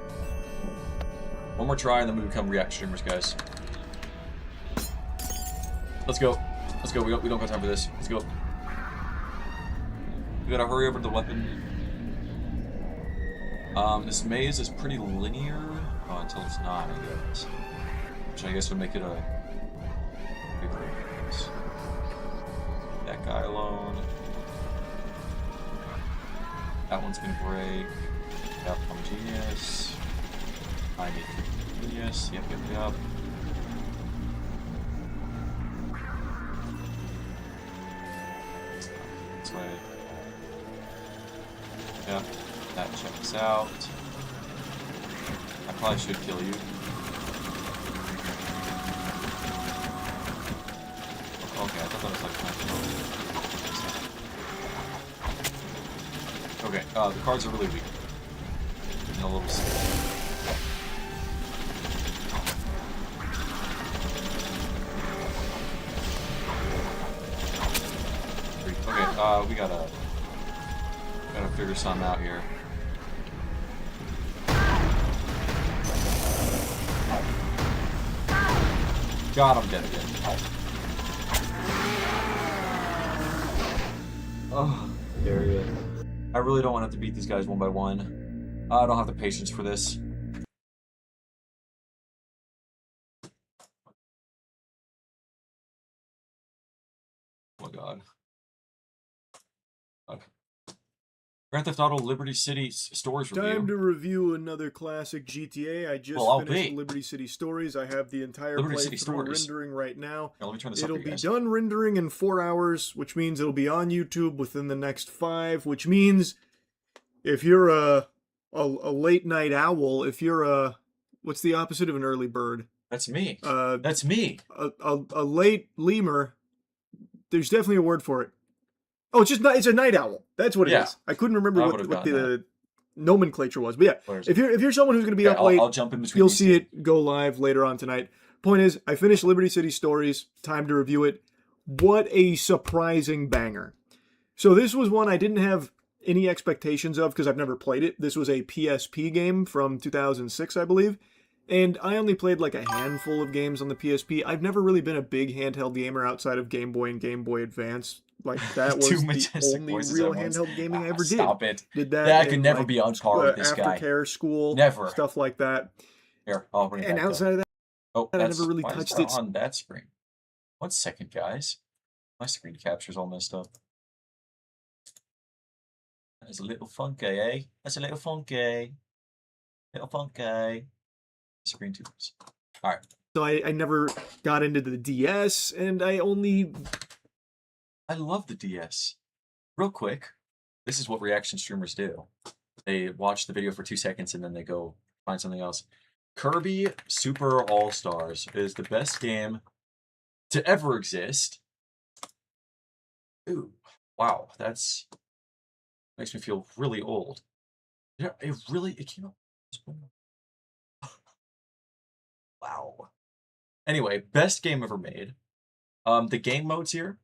One more try and then we become react streamers, guys. Let's go. Let's go. We don't got time for this. Let's go. We gotta hurry over to the weapon. This maze is pretty linear until it's not, I guess. Which I guess would make it a bigger maze. That guy alone. That one's gonna break. Yep, I'm a genius. I need genius. Yep, yep, yep. This way. Yep, that checks out. I probably should kill you. Okay, I thought that was like okay, the cards are really weak. And a little slow. Okay, we gotta figure something out here. God, I'm dead again. Oh, there he is. I really don't want to have to beat these guys one by one. I don't have the patience for this. Oh my god. Grand Theft Auto Liberty City Stories review. Time to review another classic GTA. I just finished Liberty City Stories. I have the entire playthrough rendering right now. Here, let me turn this It'll be done rendering in 4 hours, which means it'll be on YouTube within the next 5, which means if you're a late night owl, if you're a, what's the opposite of an early bird? That's me. That's me. A late lemur. There's definitely a word for it. Oh, it's a night owl. That's what it is. I couldn't remember what the nomenclature was. But yeah, if you're someone who's going to be up late, I'll jump in between. You'll see it go live later on tonight. Point is, I finished Liberty City Stories. Time to review it. What a surprising banger. So this was one I didn't have any expectations of because I've never played it. This was a PSP game from 2006, I believe. And I only played like a handful of games on the PSP. I've never really been a big handheld gamer outside of Game Boy and Game Boy Advance. Like, that was the only real handheld gaming I ever did. Stop it. Did that. That could never be on par with this guy. Aftercare school. Never. Stuff like that. Here, I'll bring it and back outside of that, I never really why touched is that it. on that screen. 1 second, guys. My screen capture's all messed up. That's a little funky, eh? That's a little funky. Little funky. Screen tubes. Alright. So I never got into the DS, and I love the DS. Real quick, this is what reaction streamers do. They watch the video for 2 seconds and then they go find something else. Kirby Super All-Stars is the best game to ever exist. Ooh, wow, that's makes me feel really old. Yeah, it came out. Wow. Anyway, best game ever made. The game modes here.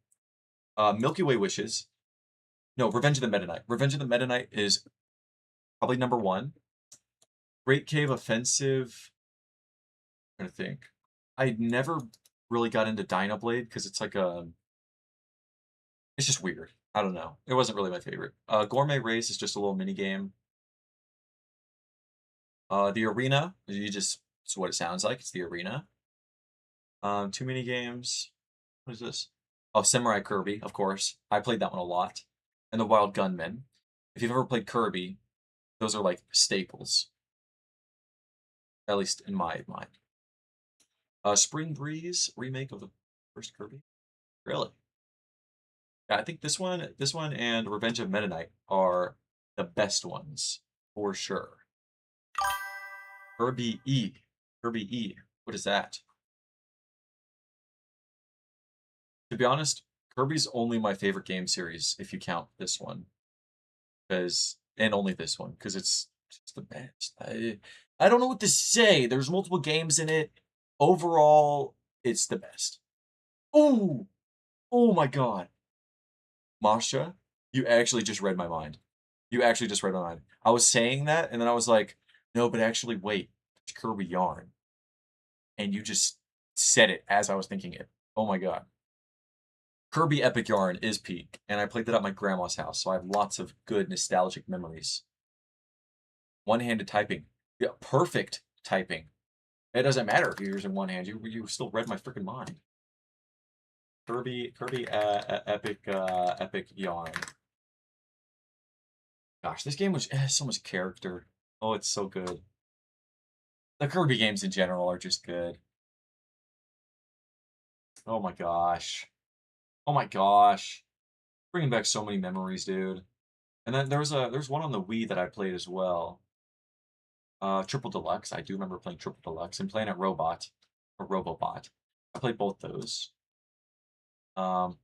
Milky Way Wishes. No, Revenge of the Meta Knight. Revenge of the Meta Knight is probably number 1. Great Cave Offensive. I'm trying to think. I never really got into Dynablade because it's like it's just weird. I don't know. It wasn't really my favorite. Gourmet Race is just a little mini game. The Arena, it's what it sounds like. It's the Arena. 2 mini games. What is this? Oh, Samurai Kirby, of course. I played that one a lot. And the Wild Gunman. If you've ever played Kirby, those are like staples. At least in my mind. Spring Breeze, remake of the first Kirby. Really? Yeah, I think this one and Revenge of Meta Knight are the best ones, for sure. Kirby E. Kirby E. What is that? To be honest, Kirby's only my favorite game series if you count this one. And only this one, because it's the best. I don't know what to say. There's multiple games in it. Overall, it's the best. Oh! Oh my god. Masha, you actually just read my mind. You actually just read my mind. I was saying that, and then I was like, no, but actually, wait. It's Kirby Yarn. And you just said it as I was thinking it. Oh my god. Kirby Epic Yarn is peak, and I played that at my grandma's house, so I have lots of good nostalgic memories. One-handed typing. Yeah, perfect typing. It doesn't matter if you're using one hand. You still read my freaking mind. Kirby Epic Yarn. Gosh, this game was has so much character. Oh, it's so good. The Kirby games in general are just good. Oh my gosh. Oh my gosh. Bringing back so many memories, dude. And then there's one on the Wii that I played as well. Triple Deluxe. I do remember playing Triple Deluxe and playing at Robot or Robobot. I played both those. But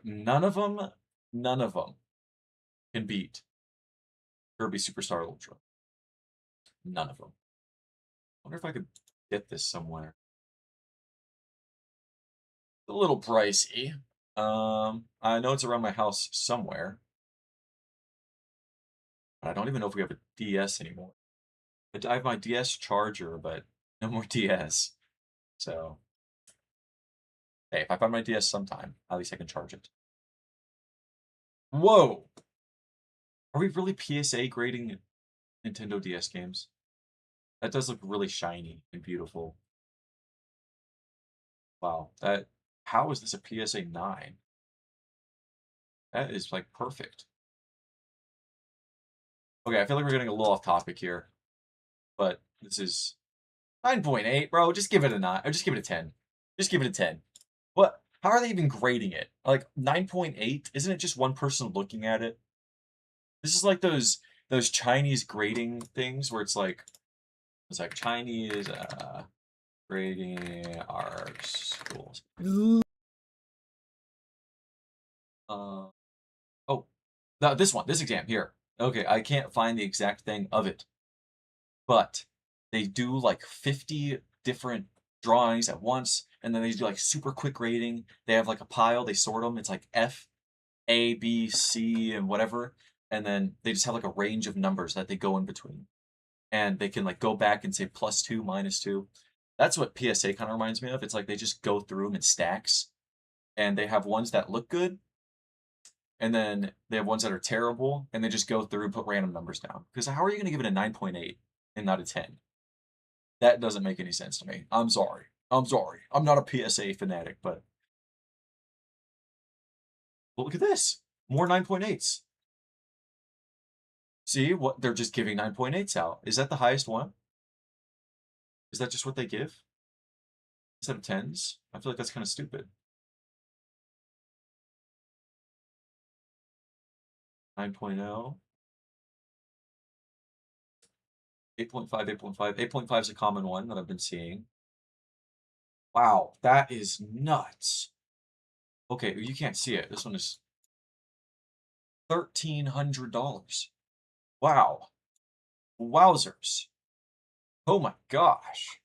none of them can beat Kirby Superstar Ultra. None of them. I wonder if I could get this somewhere. A little pricey. I know it's around my house somewhere. But I don't even know if we have a DS anymore. I have my DS charger, but no more DS. So, hey, if I find my DS sometime, at least I can charge it. Whoa! Are we really PSA grading Nintendo DS games? That does look really shiny and beautiful. Wow, how is this a PSA 9? That is like perfect. Okay, I feel like we're getting a little off topic here. But this is 9.8, bro. Just give it a 9. Or just give it a 10. Just give it a 10. What? How are they even grading it? Like 9.8? Isn't it just one person looking at it? This is like those Chinese grading things where it's like Chinese grading our schools. Oh, this exam here. Okay, I can't find the exact thing of it, but they do like 50 different drawings at once, and then they do like super quick grading. They have like a pile, they sort them. It's like F, A, B, C, and whatever, and then they just have like a range of numbers that they go in between, and they can like go back and say +2, -2. That's what PSA kind of reminds me of. It's like they just go through them in stacks, and they have ones that look good, and then they have ones that are terrible, and they just go through and put random numbers down. Because how are you going to give it a 9.8 and not a 10? That doesn't make any sense to me. I'm sorry. I'm sorry. I'm not a PSA fanatic, but well, look at this. More 9.8s. See, what they're just giving 9.8s out. Is that the highest one? Is that just what they give? Instead of 10s? I feel like that's kind of stupid. 9.0. 8.5, 8.5. 8.5 is a common one that I've been seeing. Wow, that is nuts. Okay, you can't see it. This one is $1,300. Wow. Wowzers. Oh my gosh.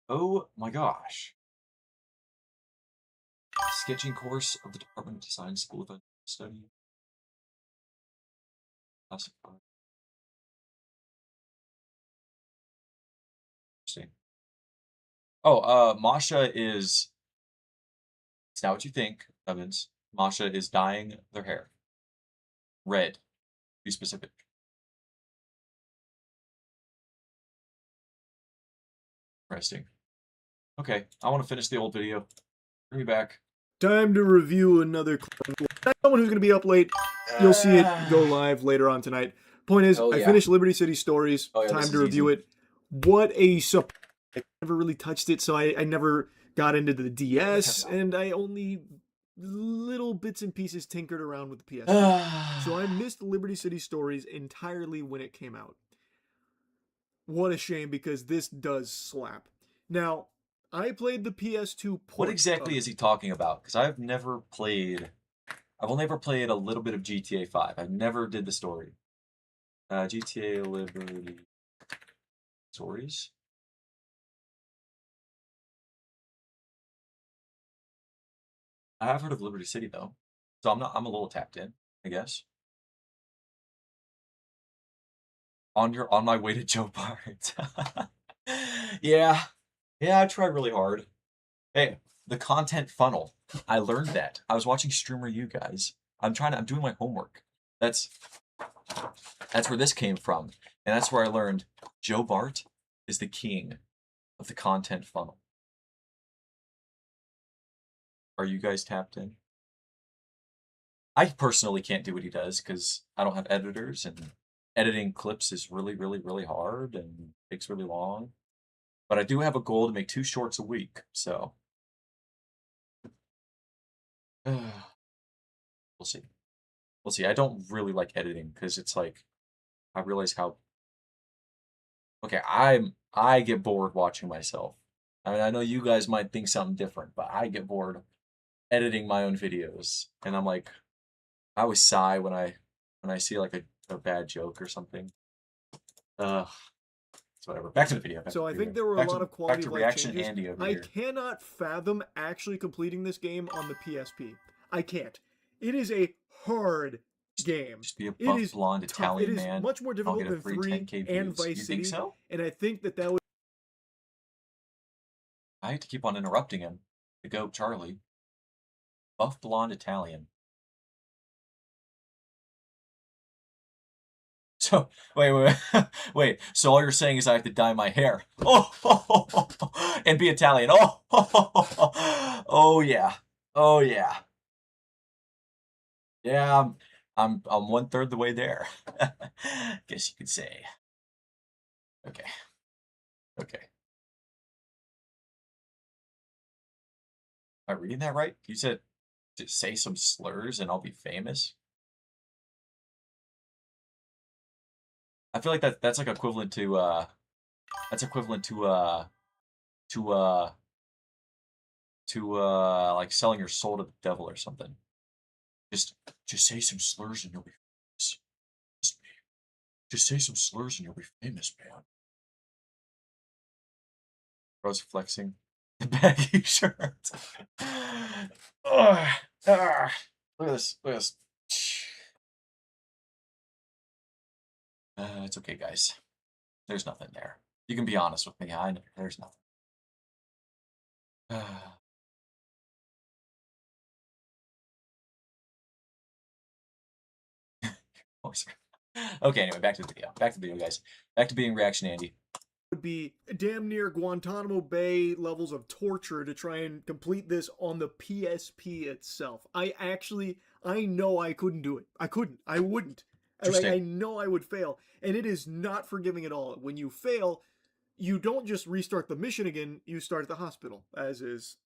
Oh my gosh. Sketching course of the Department of Design School of Study. Classified. Interesting. Oh, Masha is. It's not what you think, Evans. Masha is dyeing their hair red, to be specific. Interesting. Okay, I want to finish the old video. Bring me back. Time to review another someone who's going to be up late. You'll see it go live later on tonight. Point is, I finished Liberty City Stories. Time to review it. What a surprise. I never really touched it, so I never got into the DS, and I only little bits and pieces tinkered around with the PS. So I missed Liberty City Stories entirely when it came out. What a shame, because this does slap. Now, I played the PS2 port. What exactly is he talking about? Because I've only ever played a little bit of GTA 5. I never did the story. GTA Liberty Stories. I have heard of Liberty City though, so I'm a little tapped in, I guess. On my way to Joe Bart. Yeah, Yeah, I tried really hard. Hey, the content funnel. I learned that. I was watching Streamer You guys. I'm doing my homework. That's where this came from. And that's where I learned Joe Bart is the king of the content funnel. Are you guys tapped in? I personally can't do what he does because I don't have editors, and editing clips is really, really, really hard and takes really long. But I do have a goal to make 2 shorts a week, so we'll see. We'll see. I don't really like editing because it's like I realize how okay, I get bored watching myself. I mean, I know you guys might think something different, but I get bored editing my own videos, and I'm like, I always sigh when I see like a bad joke or something. Ugh. So whatever. Back to the video. Back to So the I video. think there were a Back lot to of quality of life reaction changes. Andy over I here. cannot fathom actually completing this game on the PSP. I can't. It is a hard game. Just be a It buff is blonde tough. Italian It is man. much more I'll difficult get a than free 3 10K and views. Vice You City. think so? And I think that would I hate to keep on interrupting him. To go, Charlie. Buff blonde Italian. So wait. So all you're saying is I have to dye my hair. Oh, and be Italian. Oh, oh yeah. Oh yeah. Yeah, I'm 1/3 the way there. Guess you could say. Okay. Okay. Am I reading that right? You said to say some slurs and I'll be famous? I feel like that's like equivalent to that's equivalent to like selling your soul to the devil or something. Just just say some slurs and you'll be famous. Just say some slurs and you'll be famous, man. Bro's flexing the baggy shirt. Ugh, ah, look at this. Look at this. It's okay, guys. There's nothing there. You can be honest with me. I know there's nothing. Oh, sorry. Okay, anyway, back to the video. Back to the video, guys. Back to being reaction Andy. be damn near Guantanamo Bay levels of torture to try and complete this on the PSP itself. I know I couldn't do it. I couldn't. I wouldn't. I know I would fail. And it is not forgiving at all. When you fail, you don't just restart the mission again, you start at the hospital, as is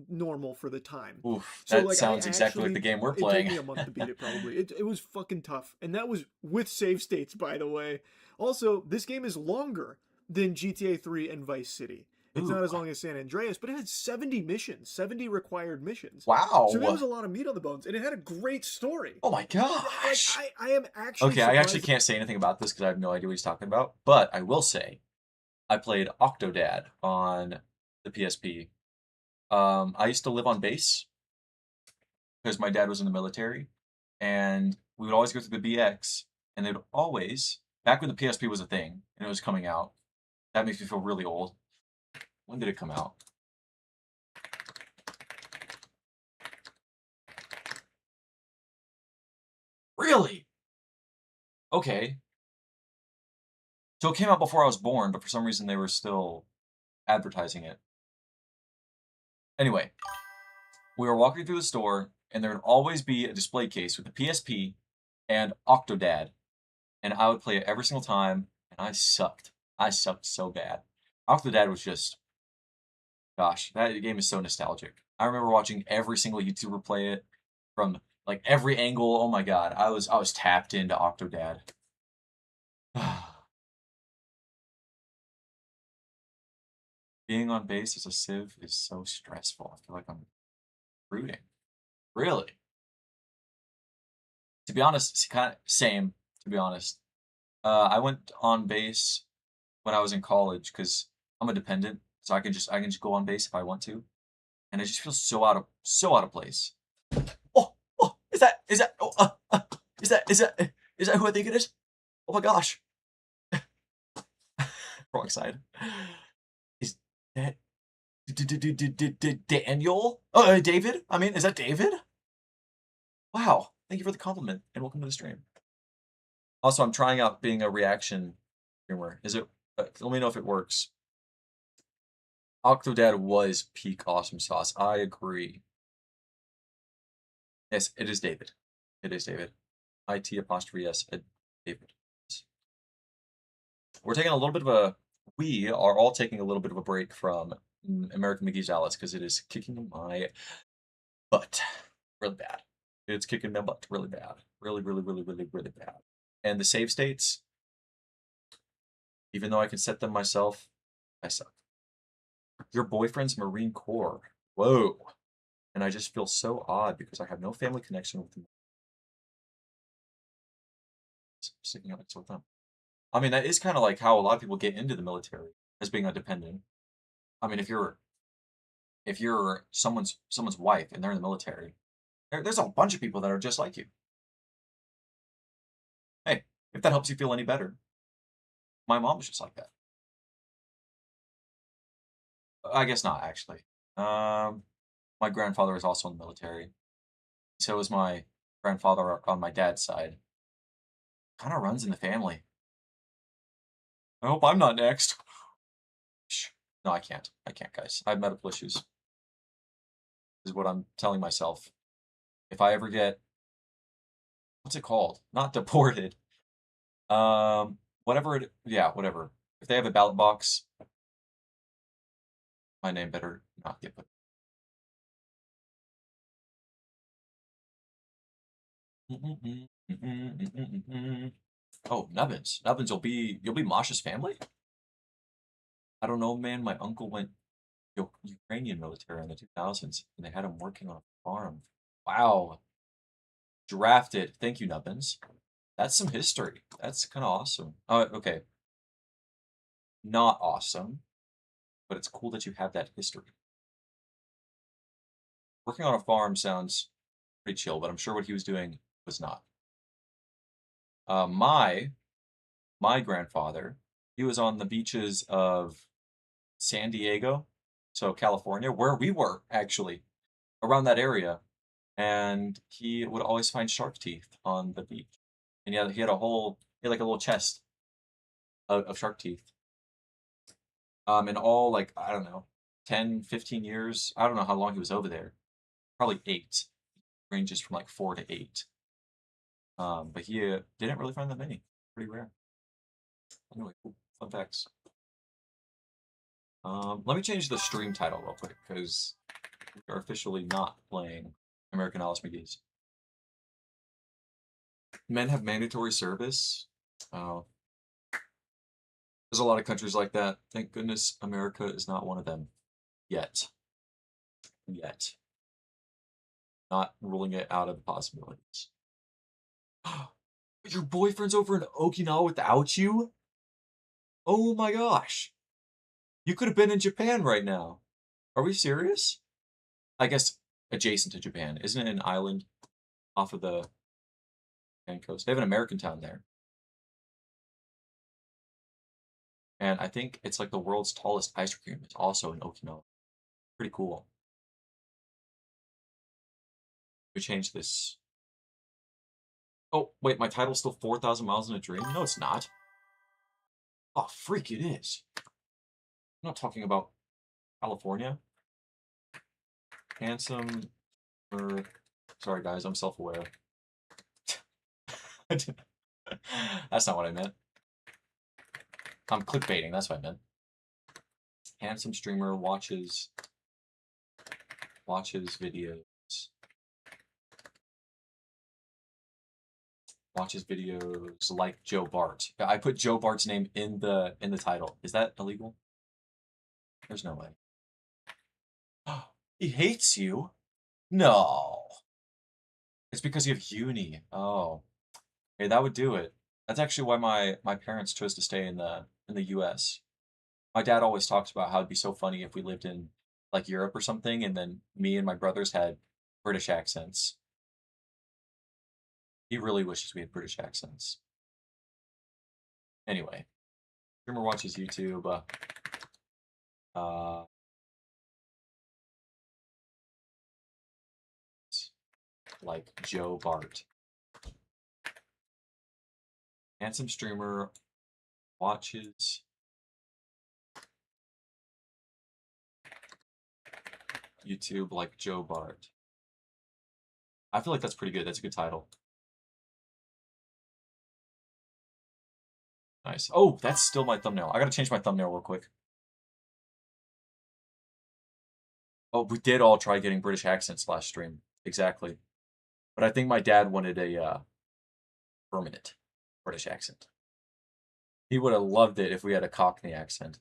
normal for the time. Oof, that sounds exactly like the game we're playing. It took me a month to beat it, probably. It was fucking tough. And that was with save states, by the way. Also, this game is longer than GTA 3 and Vice City. It's not as long as San Andreas, but it had 70 missions, 70 required missions. Wow. So there was a lot of meat on the bones, and it had a great story. Oh my gosh. Like, I am actually okay, I actually can't say anything about this because I have no idea what he's talking about. But I will say, I played Octodad on the PSP. I used to live on base because my dad was in the military, and we would always go through the BX, and they'd always, back when the PSP was a thing and it was coming out, that makes me feel really old. When did it come out? Really? Okay. So it came out before I was born, but for some reason they were still advertising it. Anyway, we were walking through the store, and there would always be a display case with the PSP and Octodad, and I would play it every single time, and I sucked. I sucked so bad. Octodad was just, gosh, that game is so nostalgic. I remember watching every single YouTuber play it from like every angle. Oh my god, I was tapped into Octodad. Being on base as a civ is so stressful. I feel like I'm rooting. Really? To be honest, it's kind of same, to be honest. I went on base when I was in college because I'm a dependent, so I can just go on base if I want to. And I just feel so out of place. Oh, is that who I think it is? Oh my gosh. Wrong side. Daniel? David? I mean, is that David? Wow. Thank you for the compliment, and welcome to the stream. Also, I'm trying out being a reaction streamer. Is it? Let me know if it works. Octodad was peak awesome sauce. I agree. Yes, it is David. It is David. IT''S, David. We're taking a little bit of a. We are all taking a little bit of a break from American McGee's Alice because it is kicking my butt really bad. It's kicking my butt really bad. Really, really, really, really, really bad. And the save states, even though I can set them myself, I suck. Your boyfriend's Marine Corps. Whoa. And I just feel so odd because I have no family connection with them. Sticking out with them. I mean, that is kind of like how a lot of people get into the military as being a dependent. I mean, if you're someone's wife and they're in the military, there's a bunch of people that are just like you. Hey, if that helps you feel any better, my mom was just like that. I guess not, actually. My grandfather was also in the military. So was my grandfather on my dad's side. Kind of runs in the family. I hope I'm not next. No, I can't. I can't, guys. I have medical issues. This is what I'm telling myself. If I ever get, what's it called? Not deported. Whatever whatever. If they have a ballot box, my name better not get put. Oh, Nubbins. Nubbins you'll be Masha's family? I don't know, man. My uncle went Ukrainian military in the 2000s, and they had him working on a farm. Wow. Drafted. Thank you, Nubbins. That's some history. That's kind of awesome. Oh, okay. Not awesome, but it's cool that you have that history. Working on a farm sounds pretty chill, but I'm sure what he was doing was not. My grandfather, he was on the beaches of San Diego, so California, where we were actually, around that area, and he would always find shark teeth on the beach, and he had like a little chest of shark teeth. In all, like, I don't know, 10, 15 years, I don't know how long he was over there, probably 8, ranges from like 4 to 8. But he didn't really find that many, pretty rare. Anyway, cool. Fun facts. Let me change the stream title real quick, because we are officially not playing American Alice McGee's. Men have mandatory service. There's a lot of countries like that. Thank goodness America is not one of them. Yet. Not ruling it out of the possibilities. Your boyfriend's over in Okinawa without you? Oh my gosh. You could have been in Japan right now. Are we serious? I guess adjacent to Japan. Isn't it an island off of the Japan coast? They have an American town there. And I think it's like the world's tallest ice cream. It's also in Okinawa. Pretty cool. We change this. Oh, wait, my title's still 4,000 Miles in a Dream? No, it's not. Oh, freak, it is. I'm not talking about California. Handsome. Sorry, guys, I'm self-aware. That's not what I meant. I'm clickbaiting, that's what I meant. Handsome streamer watches videos. Watches videos like Joe Bart. I put Joe Bart's name in the title. Is that illegal? There's no way. He hates you? No. It's because you have uni. Oh. Hey, that would do it. That's actually why my parents chose to stay in the US. My dad always talks about how it'd be so funny if we lived in like Europe or something, and then me and my brothers had British accents. He really wishes we had British accents. Anyway, streamer watches YouTube. like Joe Bart. Handsome streamer watches YouTube like Joe Bart. I feel like that's pretty good. That's a good title. Nice. Oh, that's still my thumbnail. I gotta change my thumbnail real quick. Oh, we did all try getting British accents last stream. Exactly. But I think my dad wanted a permanent British accent. He would have loved it if we had a Cockney accent.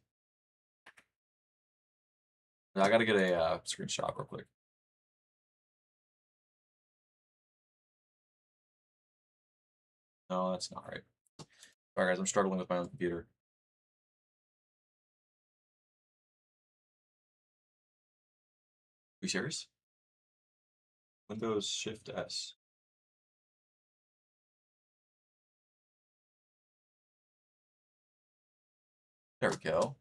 I gotta get a screenshot real quick. No, that's not right. Sorry, guys, I'm struggling with my own computer. Are you serious? Windows Shift S. There we go.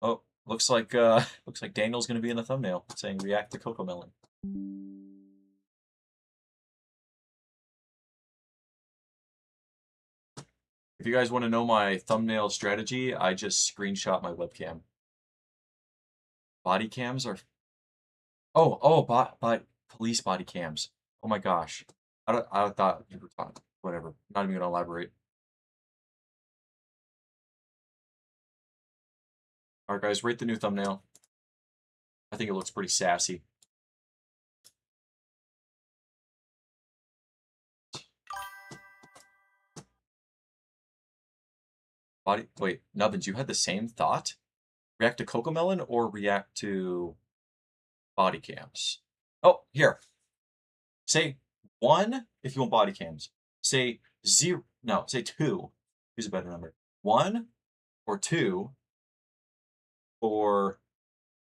Oh, looks like Daniel's gonna be in the thumbnail saying react to Cocomelon. If you guys want to know my thumbnail strategy, I just screenshot my webcam. Body cams are police body cams. Oh my gosh. I thought you were talking. Whatever. Not even gonna elaborate. Alright guys, rate the new thumbnail. I think it looks pretty sassy. Wait, Nubbins, you had the same thought? React to Cocomelon or react to body cams? Oh, here. Say 1 if you want body cams. Say 0. No, say 2. Use a better number. 1 or 2 for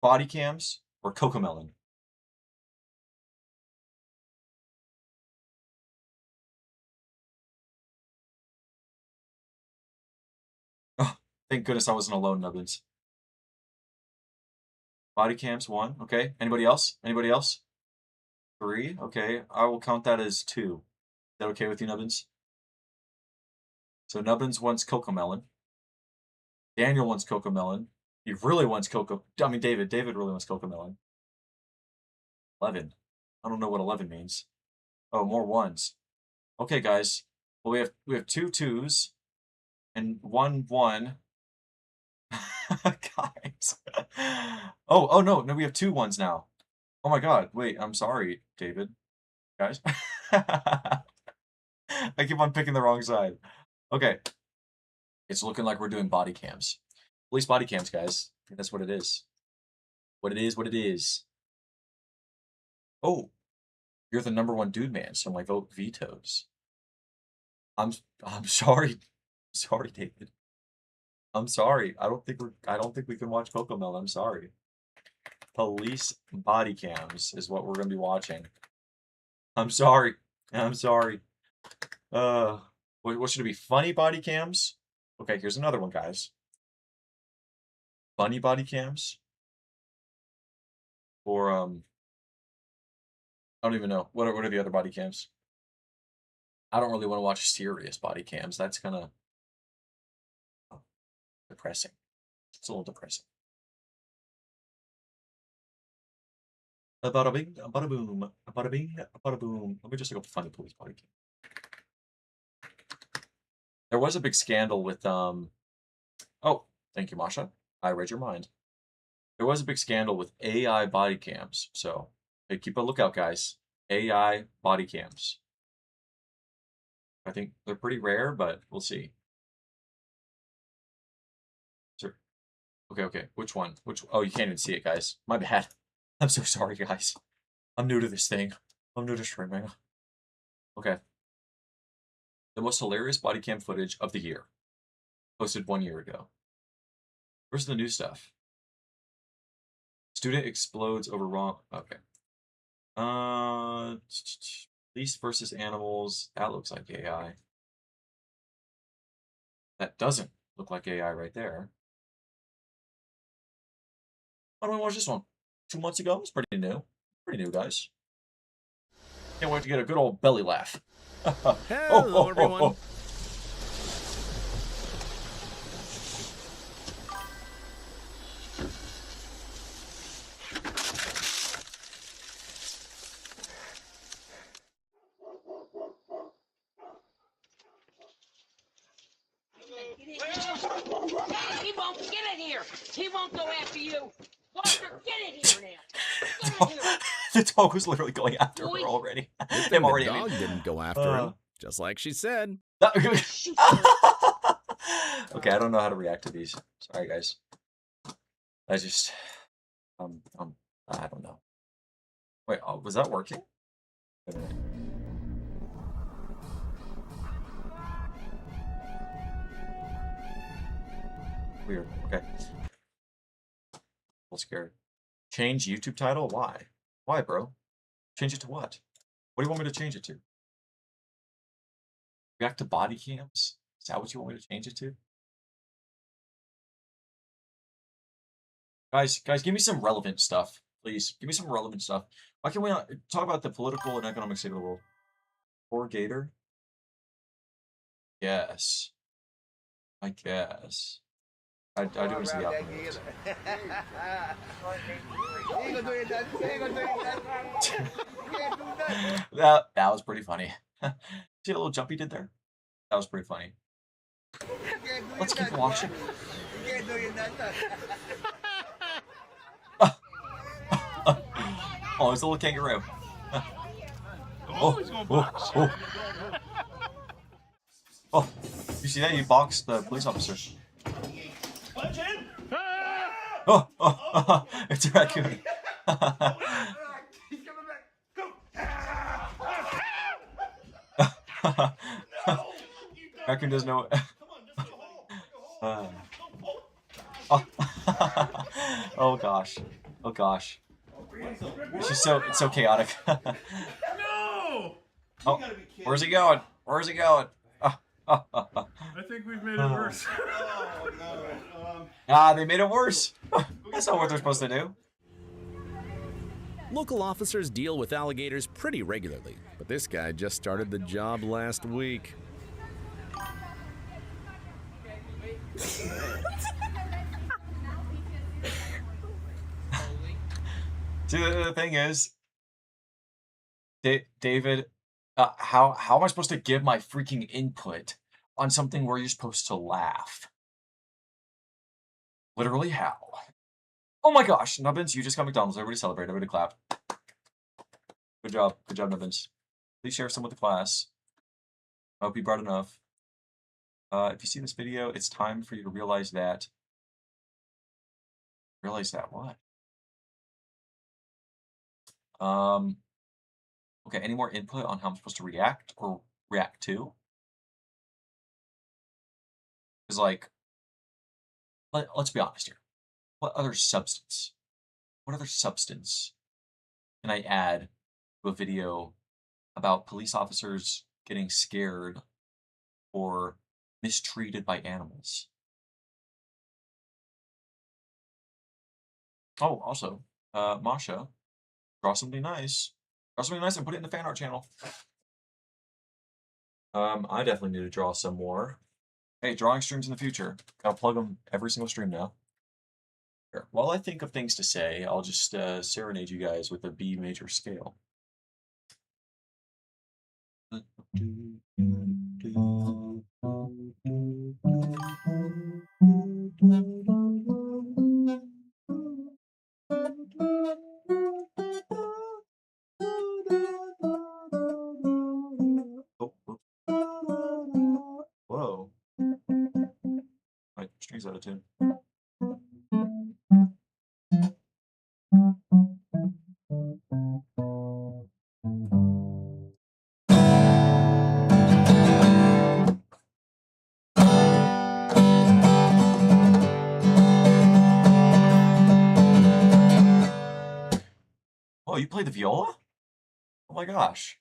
body cams or Cocomelon. Oh, thank goodness I wasn't alone, Nubbins. Body cams, 1. Okay. Anybody else? Anybody else? 3. Okay. I will count that as 2. Is that okay with you, Nubbins? So Nubbins wants Cocomelon. Daniel wants Cocomelon. He really wants David. David really wants Cocomelon. 11. I don't know what 11 means. Oh, more 1s. Okay, guys. Well, we have 2 2s and 1 1. Guys. Oh no, we have 2 1s now. Oh my god. Wait, I'm sorry, David. Guys. I keep on picking the wrong side. Okay. It's looking like we're doing body cams. Police body cams, guys. I think that's what it is. What it is. Oh, you're the #1 dude man, so my vote vetoes. I'm sorry. Sorry, David. I'm sorry. I don't think we can watch Cocomelon. I'm sorry. Police body cams is what we're gonna be watching. I'm sorry. I'm sorry. What should it be? Funny body cams? Okay, here's another one, guys. Funny body cams? Or I don't even know. What are the other body cams? I don't really want to watch serious body cams. That's kind of depressing. It's a little depressing. A bada bing, a bada boom, a bada bing, a bada boom. Let me just look up funny police body cam. There was a big scandal with oh, thank you, Masha. I read your mind. There was a big scandal with AI body cams. So hey, keep a lookout, guys. AI body cams. I think they're pretty rare, but we'll see. Sure. Okay. Which one? Oh, you can't even see it, guys. My bad. I'm so sorry, guys. I'm new to this thing. I'm new to streaming. Okay. The most hilarious body cam footage of the year. Posted 1 year ago. Where's the new stuff? Student explodes over wrong. Okay. Beast versus animals. That looks like AI. That doesn't look like AI right there. Why don't we watch this one? 2 months ago? It's pretty new. Pretty new, guys. Can't wait to get a good old belly laugh. Hello, everyone. He won't get it here. He won't go after you. Walker, get it here now. Get it here. The dog was literally going after her already. Him already. The dog didn't go after him, just like she said. Okay, I don't know how to react to these. Sorry, guys. I just, I don't know. Wait, was that working? Wait a minute. Weird. Okay. A little scared. Change YouTube title? Why? Why, bro? Change it to what? What do you want me to change it to? React to body cams? Is that what you want me to change it to? Guys, give me some relevant stuff, please. Give me some relevant stuff. Why can't we not talk about the political and economic state of the world? Poor Gator? Yes. I guess. I do want to see the outcome. That was pretty funny. See a little jump he did there? That was pretty funny. Let's keep watching. Oh, it's a little kangaroo. Oh, you see that? You boxed the police officer. Oh, it's a raccoon. Raccoon doesn't know. Oh gosh. Oh gosh. It's just it's so chaotic. No! Oh, where's he going? Where's he going? I think we've made it worse. They made it worse. That's not what they're supposed to do. Local officers deal with alligators pretty regularly, but this guy just started the job last week. See, the thing is, David, how am I supposed to give my freaking input on something where you're supposed to laugh? Literally, how? Oh my gosh, Nubbins, you just got McDonald's. Everybody celebrate. Everybody clap. Good job. Good job, Nubbins. Please share some with the class. I hope you brought enough. If you see this video, it's time for you to realize that. Realize that what? Okay, any more input on how I'm supposed to react or react to? Because, like, let's be honest here. What other substance can I add to a video about police officers getting scared or mistreated by animals? Oh, also, Masha, draw something nice. Draw something nice and put it in the fan art channel. I definitely need to draw some more. Hey, drawing streams in the future. Gotta plug them every single stream now. Here. While I think of things to say, I'll just serenade you guys with a B major scale. Oh, whoa. My string's out of tune. Oh, you play the viola? Oh my gosh.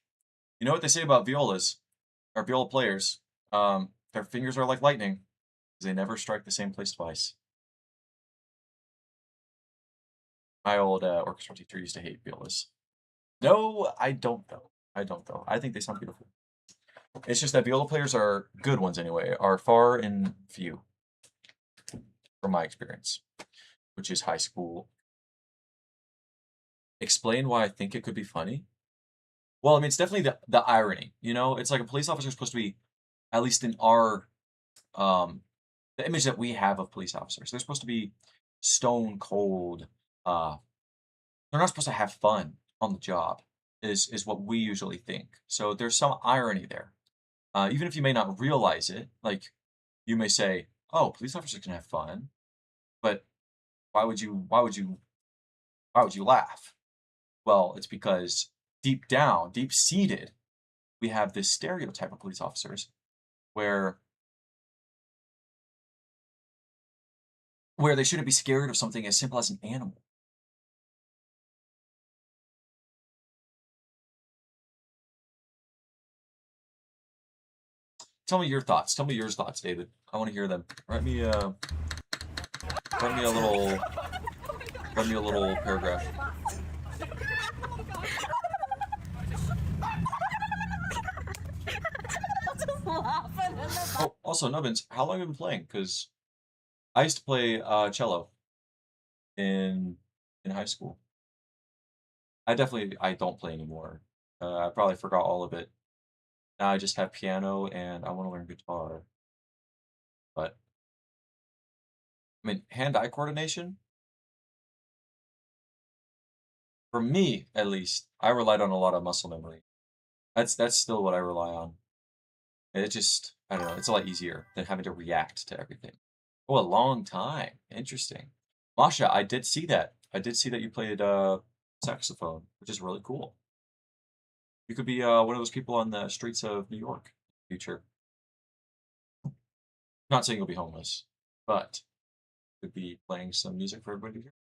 You know what they say about violas, or viola players? Their fingers are like lightning, because they never strike the same place twice. My old orchestra teacher used to hate violas. No, I don't know. I don't know. I think they sound beautiful. It's just that viola players are good ones anyway, are far and few from my experience, which is high school. Explain why I think it could be funny. Well, I mean, it's definitely the irony. You know, it's like a police officer is supposed to be, at least in our the image that we have of police officers. They're supposed to be stone cold. They're not supposed to have fun on the job. Is what we usually think. So there's some irony there. Even if you may not realize it, like you may say, "Oh, police officers can have fun," but why would you? Why would you? Why would you laugh? Well, it's because deep down, deep seated, we have this stereotype of police officers where they shouldn't be scared of something as simple as an animal. Tell me your thoughts. Tell me your thoughts, David. I want to hear them. Write me a little paragraph. Oh, also, Nubbins, how long have you been playing? Because I used to play cello in high school. I don't play anymore. I probably forgot all of it. Now I just have piano and I want to learn guitar. But I mean, hand-eye coordination, for me at least, I relied on a lot of muscle memory. That's still what I rely on. It just, I don't know, it's a lot easier than having to react to everything. Oh, a long time. Interesting. Masha, I did see that. I did see that you played saxophone, which is really cool. You could be one of those people on the streets of New York in the future. Not saying you'll be homeless, but you could be playing some music for everybody to hear.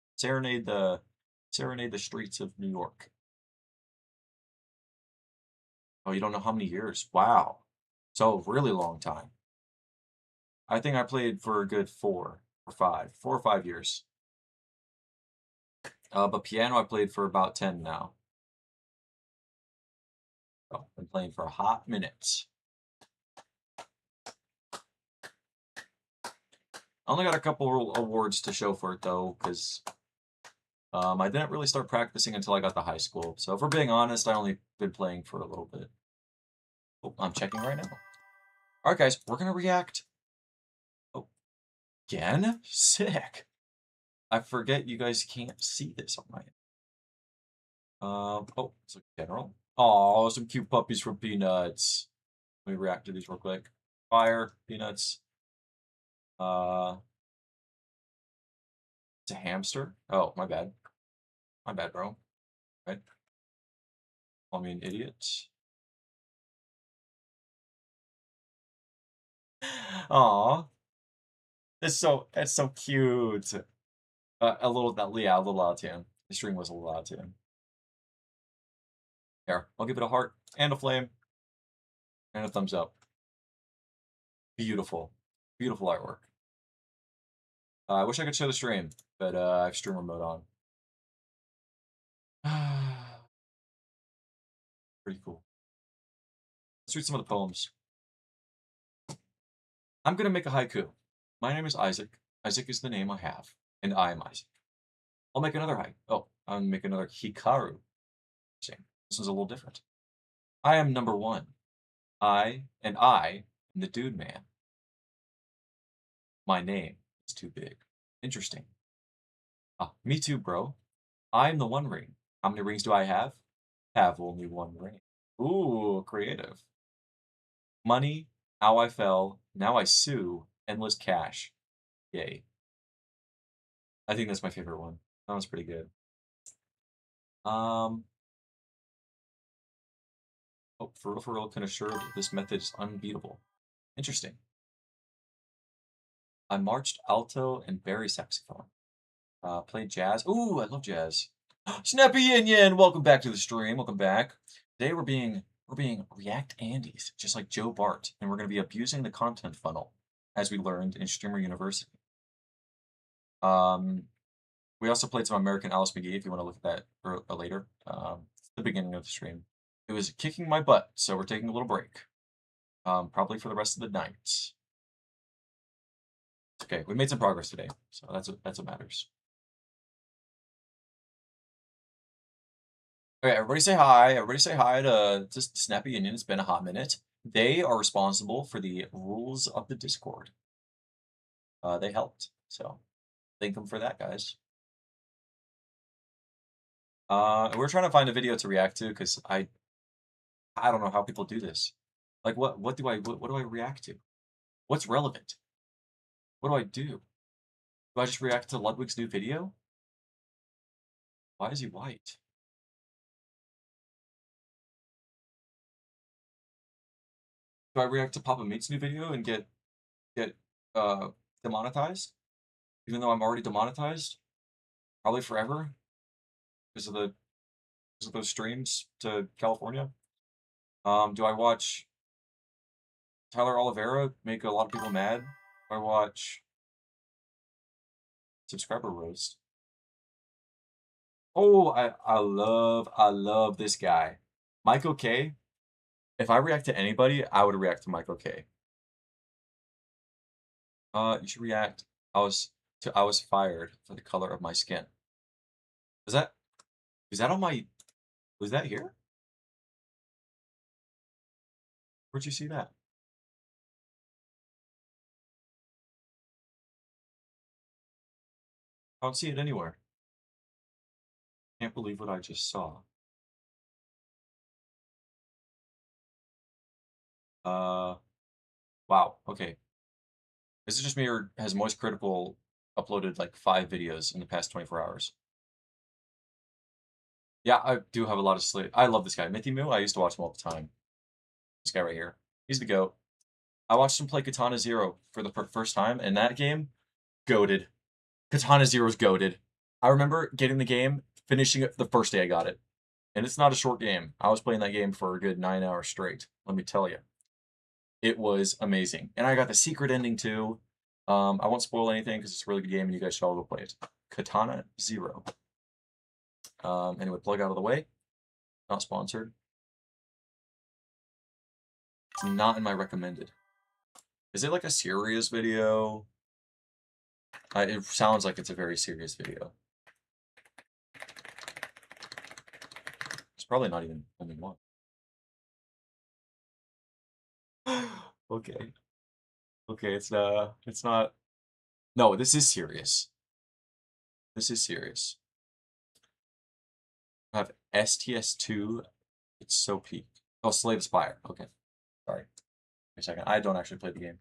Serenade the streets of New York. Oh, you don't know how many years? Wow. So really long time. I think I played for a good 4 or 5 years. But piano I played for about 10 now. So I've been playing for a hot minute. I only got a couple awards to show for it though, because I didn't really start practicing until I got to high school. So if we're being honest, I only been playing for a little bit. Oh, I'm checking right now. All right, guys, we're gonna react. Oh, again? Sick. I forget you guys can't see this on my end. Oh, it's like general. Oh, some cute puppies from Peanuts. Let me react to these real quick. Fire, Peanuts. It's a hamster. Oh, my bad. My bad, bro. Right? Call me an idiot. Aw, it's so cute. A little yeah, a little out to him. The string was a little out to him. There, I'll give it a heart and a flame and a thumbs up. Beautiful, beautiful artwork. I wish I could show the stream, but I have streamer mode on. Pretty cool. Let's read some of the poems. I'm gonna make a haiku. My name is Isaac. Isaac is the name I have, and I am Isaac. I'll make another haiku. Oh, I'll make another hikaru. Same. This one's a little different. I am number one. I am the dude man. My name is too big. Interesting. Me too, bro. I'm the one ring. How many rings do I have? Have only one ring. Ooh, creative. Money, how I fell, now I sue, endless cash. Yay. I think that's my favorite one. That one's pretty good. Oh, for real, can assure that this method is unbeatable. Interesting. I marched alto and bari saxophone. Played jazz. Ooh, I love jazz. Snappy Yin Yin, welcome back to the stream. Welcome back. Today we're being React Andes, just like Joe Bart, and we're going to be abusing the content funnel, as we learned in Streamer University. We also played some American Alice McGee, if you want to look at that later. The beginning of the stream. It was kicking my butt, so we're taking a little break. Probably for the rest of the night. Okay, we made some progress today, so that's what matters. Okay, everybody say hi. Everybody say hi to Snappy Union. It's been a hot minute. They are responsible for the rules of the Discord. They helped, so thank them for that, guys. We're trying to find a video to react to because I don't know how people do this. Like, what do I react to? What's relevant? What do I do? Do I just react to Ludwig's new video? Why is he white? Do I react to Papa Meat's new video and get demonetized? Even though I'm already demonetized? Probably forever? Because of those streams to California? Do I watch Tyler Oliveira make a lot of people mad? Do I watch Subscriber Roast? Oh, I love this guy. Michael K. If I react to anybody, I would react to Michael K. You should react. I was fired for the color of my skin. Is that on my, was that here? Where'd you see that? I don't see it anywhere. Can't believe what I just saw. Wow, okay. Is it just me, or has Moist Critical uploaded like 5 videos in the past 24 hours? Yeah, I do have a lot of sleep. I love this guy. Mithy Moo, I used to watch him all the time. This guy right here. He's the GOAT. I watched him play Katana Zero for the first time, and that game, goated. Katana Zero's goated. I remember getting the game, finishing it the first day I got it. And it's not a short game. I was playing that game for a good 9 hours straight, let me tell you. It was amazing. And I got the secret ending too. I won't spoil anything because it's a really good game and you guys should all go play it. Katana Zero. Anyway, plug out of the way. Not sponsored. It's not in my recommended. Is it like a serious video? It sounds like it's a very serious video. It's probably not even only one. Okay. Okay, it's not. No, this is serious. This is serious. I have STS2. It's so peak. Oh, Slave Spire. Okay. Sorry. Wait a second. I don't actually play the game.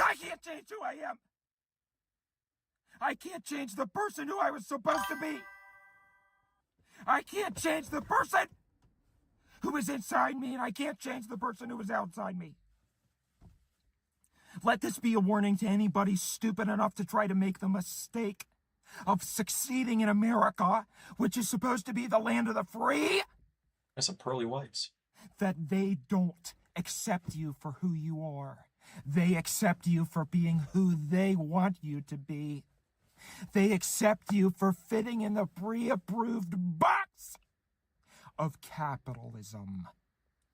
I can't change who I am. I can't change the person who I was supposed to be. I can't change the person who is inside me, and I can't change the person who is outside me. Let this be a warning to anybody stupid enough to try to make the mistake of succeeding in America, which is supposed to be the land of the free. That's some pearly whites. That they don't accept you for who you are. They accept you for being who they want you to be. They accept you for fitting in the pre-approved box of capitalism.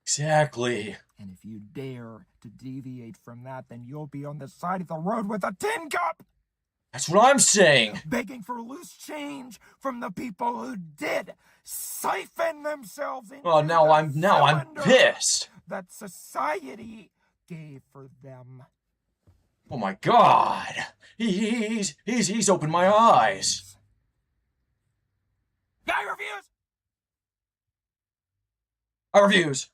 Exactly. And if you dare to deviate from that, then you'll be on the side of the road with a tin cup. That's what I'm saying. Begging for loose change from the people who did siphon themselves into Oh, now I'm pissed. That society gave for them. Oh my God. He's opened my eyes. I refuse. I refuse.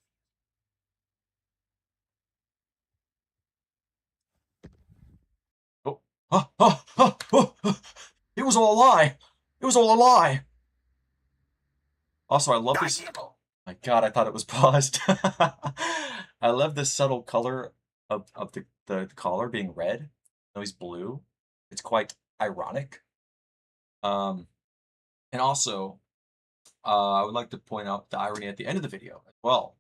It was all a lie. It was all a lie. Also, I love this. Oh my God, I thought it was paused. I love the subtle color of the collar being red. No, he's blue. It's quite ironic. And also, I would like to point out the irony at the end of the video as well,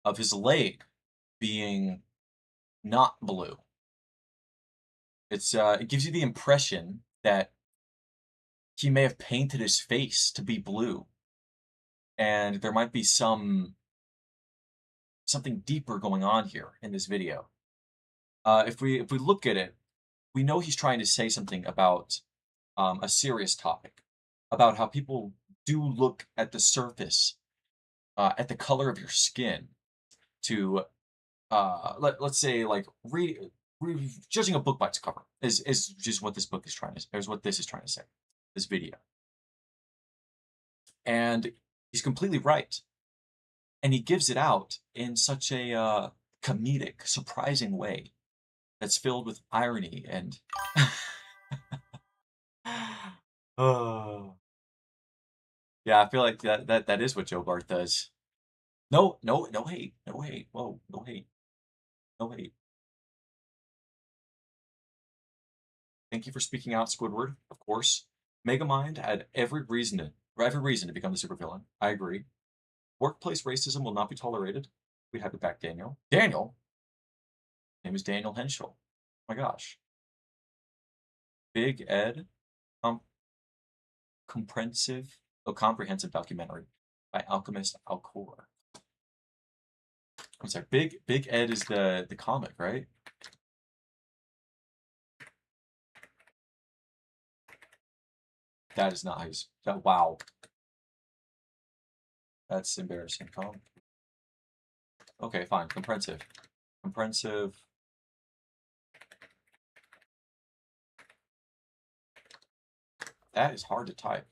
of his leg being not blue. It gives you the impression that he may have painted his face to be blue. And there might be something deeper going on here in this video. If we look at it, we know he's trying to say something about a serious topic, about how people do look at the surface, at the color of your skin, to let's say like judging a book by its cover is just what this book is trying to, is what this is trying to say, this video. And he's completely right. And he gives it out in such a comedic, surprising way that's filled with irony and oh. Yeah, I feel like that is what Joe Bart does. No hate. No hate. Whoa, no hate. No hate. Thank you for speaking out, Squidward, of course. Megamind had every reason to become the supervillain. I agree. Workplace racism will not be tolerated. We have it back, Daniel. Daniel? His name is Daniel Henschel. Oh my gosh. Big Ed. Comprehensive documentary by Alchemist Alcor. I'm sorry, Big Ed is the comic, right? That is not how you... Wow. That's embarrassing. Okay, fine. Comprehensive. That is hard to type.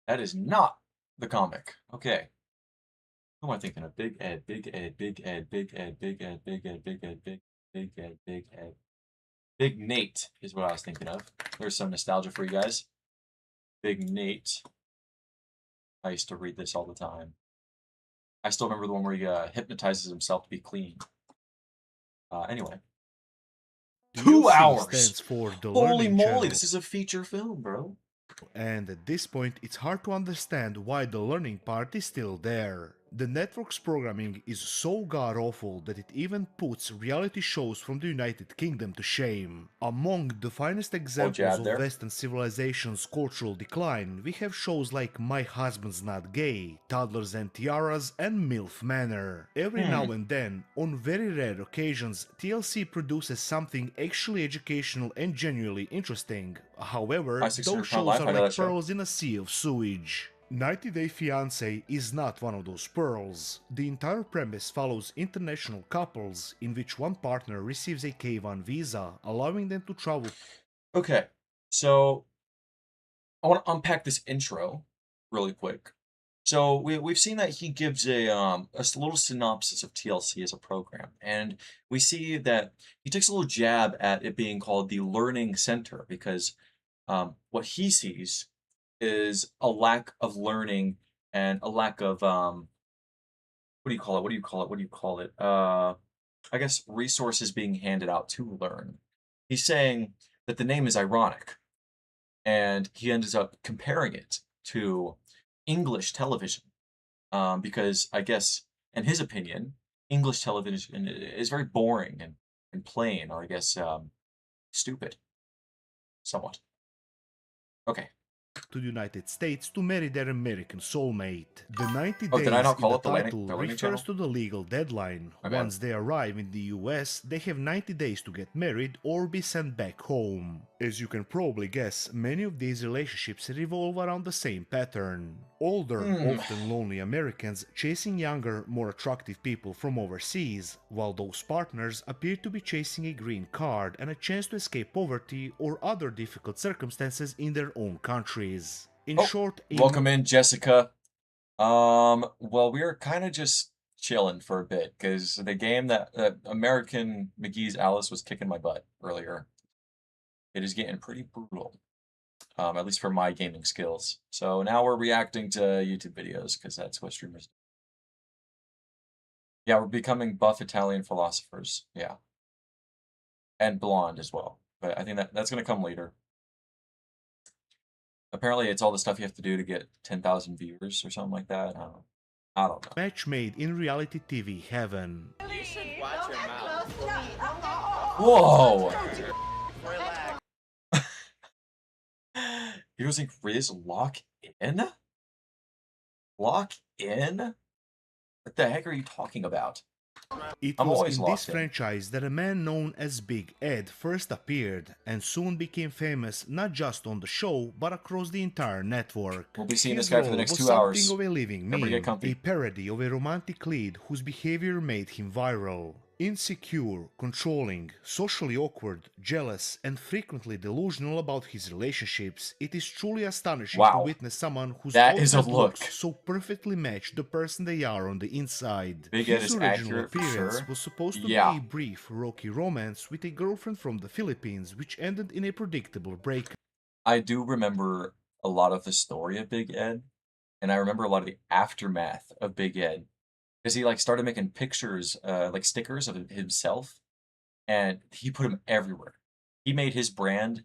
That is not the comic. Okay. Who am I thinking of? Big Ed. Big Nate is what I was thinking of. There's some nostalgia for you guys. Big Nate. I used to read this all the time. I still remember the one where he hypnotizes himself to be clean. Anyway. 2 hours! Stands for the Holy moly, channel. this is a feature film, bro. And at this point, it's hard to understand why the learning part is still there. The network's programming is so god-awful that it even puts reality shows from the United Kingdom to shame. Among the finest examples of Western civilization's cultural decline, we have shows like My Husband's Not Gay, Toddlers and Tiaras, and MILF Manor. Every now and then, on very rare occasions, TLC produces something actually educational and genuinely interesting. However, those shows are like pearls in a sea of sewage. 90 Day Fiancé is not one of those pearls. The entire premise follows international couples in which one partner receives a K1 visa, allowing them to travel. Okay, so I want to unpack this intro really quick. So we've seen that he gives a little synopsis of TLC as a program, and we see that he takes a little jab at it being called the Learning Center because what he sees is a lack of learning and a lack of what do you call it? I guess resources being handed out to learn. He's saying that the name is ironic, and he ends up comparing it to English television, because I guess, in his opinion, English television is very boring and plain, or I guess stupid, somewhat. Okay. To the United States to marry their American soulmate. The 90 Oh, days did I not in call the it the title learning refers channel? to the legal deadline. Once they arrive in the US, they have 90 days to get married or be sent back home. As you can probably guess, many of these relationships revolve around the same pattern. Older, often lonely Americans chasing younger, more attractive people from overseas, while those partners appear to be chasing a green card and a chance to escape poverty or other difficult circumstances in their own countries. In short, welcome in, Jessica. Well, we were kind of just chilling for a bit because the game that American McGee's Alice was kicking my butt earlier. It is getting pretty brutal, at least for my gaming skills. So now we're reacting to YouTube videos because that's what streamers do. Yeah, we're becoming buff Italian philosophers. Yeah, and blonde as well. But I think that's gonna come later. Apparently, it's all the stuff you have to do to get 10,000 viewers or something like that. I don't know. Match made in reality TV heaven. You should watch your mouth. Whoa! Using Grizz lock in? Lock in? What the heck are you talking about? It I'm was always in this locked in. franchise that a man known as Big Ed first appeared and soon became famous not just on the show but across the entire network. We'll be seeing His this guy for the role next was 2 something hours. of a living Everybody get meme, comfy. a parody of a romantic lead whose behavior made him viral. Insecure, controlling, socially awkward, jealous, and frequently delusional about his relationships, it is truly astonishing to Wow. witness someone whose That is a outside look. looks so perfectly match the person they are on the inside. Big Ed His is original accurate for appearance sure. was supposed to Yeah. be a brief, rocky romance with a girlfriend from the Philippines, which ended in a predictable breakup. I do remember a lot of the story of Big Ed, and I remember a lot of the aftermath of Big Ed. Because he like started making pictures, like stickers of himself, and he put them everywhere. He made his brand.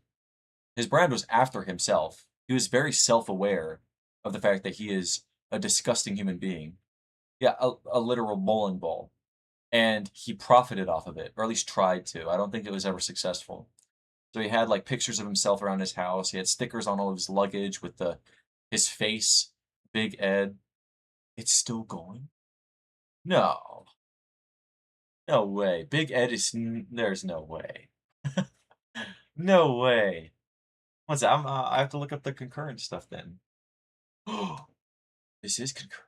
His brand was after himself. He was very self-aware of the fact that he is a disgusting human being. Yeah, a literal bowling ball. And he profited off of it, or at least tried to. I don't think it was ever successful. So he had like pictures of himself around his house. He had stickers on all of his luggage with his face, Big Ed. It's still going? No. No way. Big Ed is there's no way. No way. What's that? I have to look up the concurrent stuff then. This is concurrent.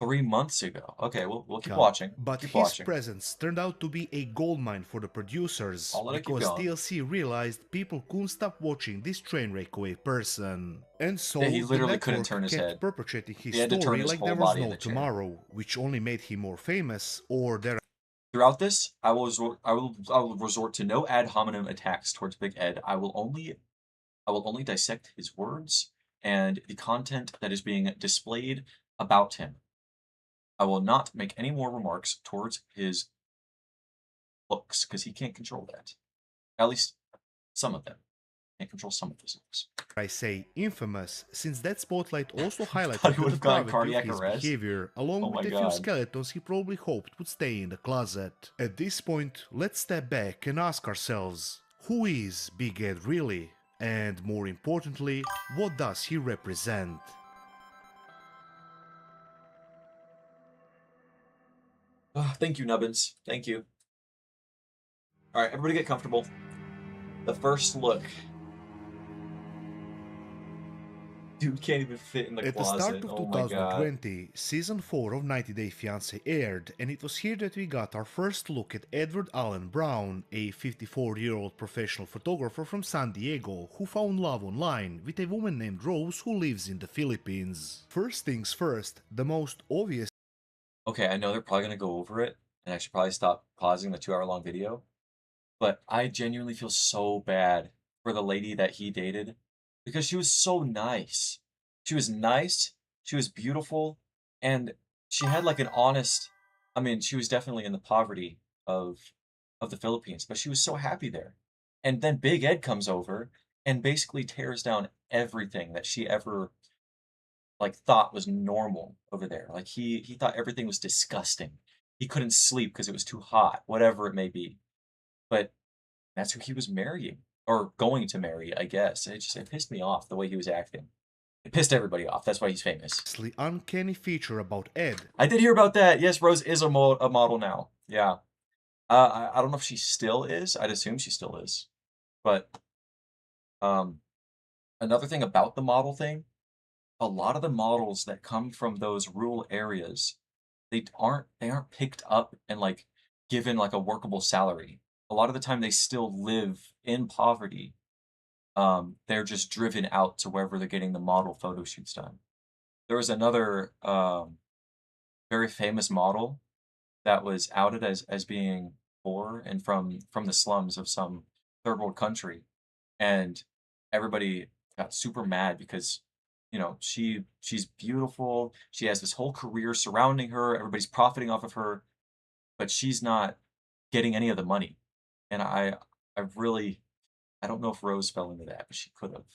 3 months ago. Okay, we'll keep watching. But Keep his watching. presence turned out to be a goldmine for the producers I'll let it keep because going. TLC realized people couldn't stop watching this train wreck of a person. And so Yeah, he literally the couldn't network turn his kept head. perpetrating his He had to turn story his like whole there was body in no the chair. tomorrow, which only made him more famous, or there. Throughout this, I will resort to no ad hominem attacks towards Big Ed. I will only dissect his words and the content that is being displayed about him. I will not make any more remarks towards his looks, because he can't control that. At least some of them. Can't control some of his looks. I say infamous, since that spotlight also Thought highlighted he would the have gotten depravity of cardiac his arrest. behavior, along Oh with my a few God. skeletons he probably hoped would stay in the closet. At this point, let's step back and ask ourselves, who is Big Ed really? And more importantly, what does he represent? Thank you, Nubbins. Thank you. All right, everybody get comfortable. The first look. Dude can't even fit in the At the closet. start of Oh my God. 2020, Season 4 of 90 Day Fiancé aired, and it was here that we got our first look at Edward Allen Brown, a 54-year-old professional photographer from San Diego who found love online with a woman named Rose who lives in the Philippines. First things first, the most obvious. Okay, I know they're probably going to go over it, and I should probably stop pausing the 2-hour-long video, but I genuinely feel so bad for the lady that he dated, because she was so nice. She was nice, she was beautiful, and she had like an honest, I mean, she was definitely in the poverty of the Philippines, but she was so happy there. And then Big Ed comes over and basically tears down everything that she ever like thought was normal over there. Like he thought everything was disgusting. He couldn't sleep because it was too hot, whatever it may be. But that's who he was marrying or going to marry, I guess. It pissed me off the way he was acting. It pissed everybody off. That's why he's famous. Uncanny feature about Ed. I did hear about that. Yes, Rose is a model now. Yeah. I don't know if she still is. I'd assume she still is. But another thing about the model thing, a lot of the models that come from those rural areas, they aren't picked up and like given like a workable salary. A lot of the time they still live in poverty. They're just driven out to wherever they're getting the model photo shoots done. There was another very famous model that was outed as being poor and from the slums of some third world country, and everybody got super mad because she's beautiful, she has this whole career surrounding her, everybody's profiting off of her, but she's not getting any of the money. And I don't know if Rose fell into that, but she could have.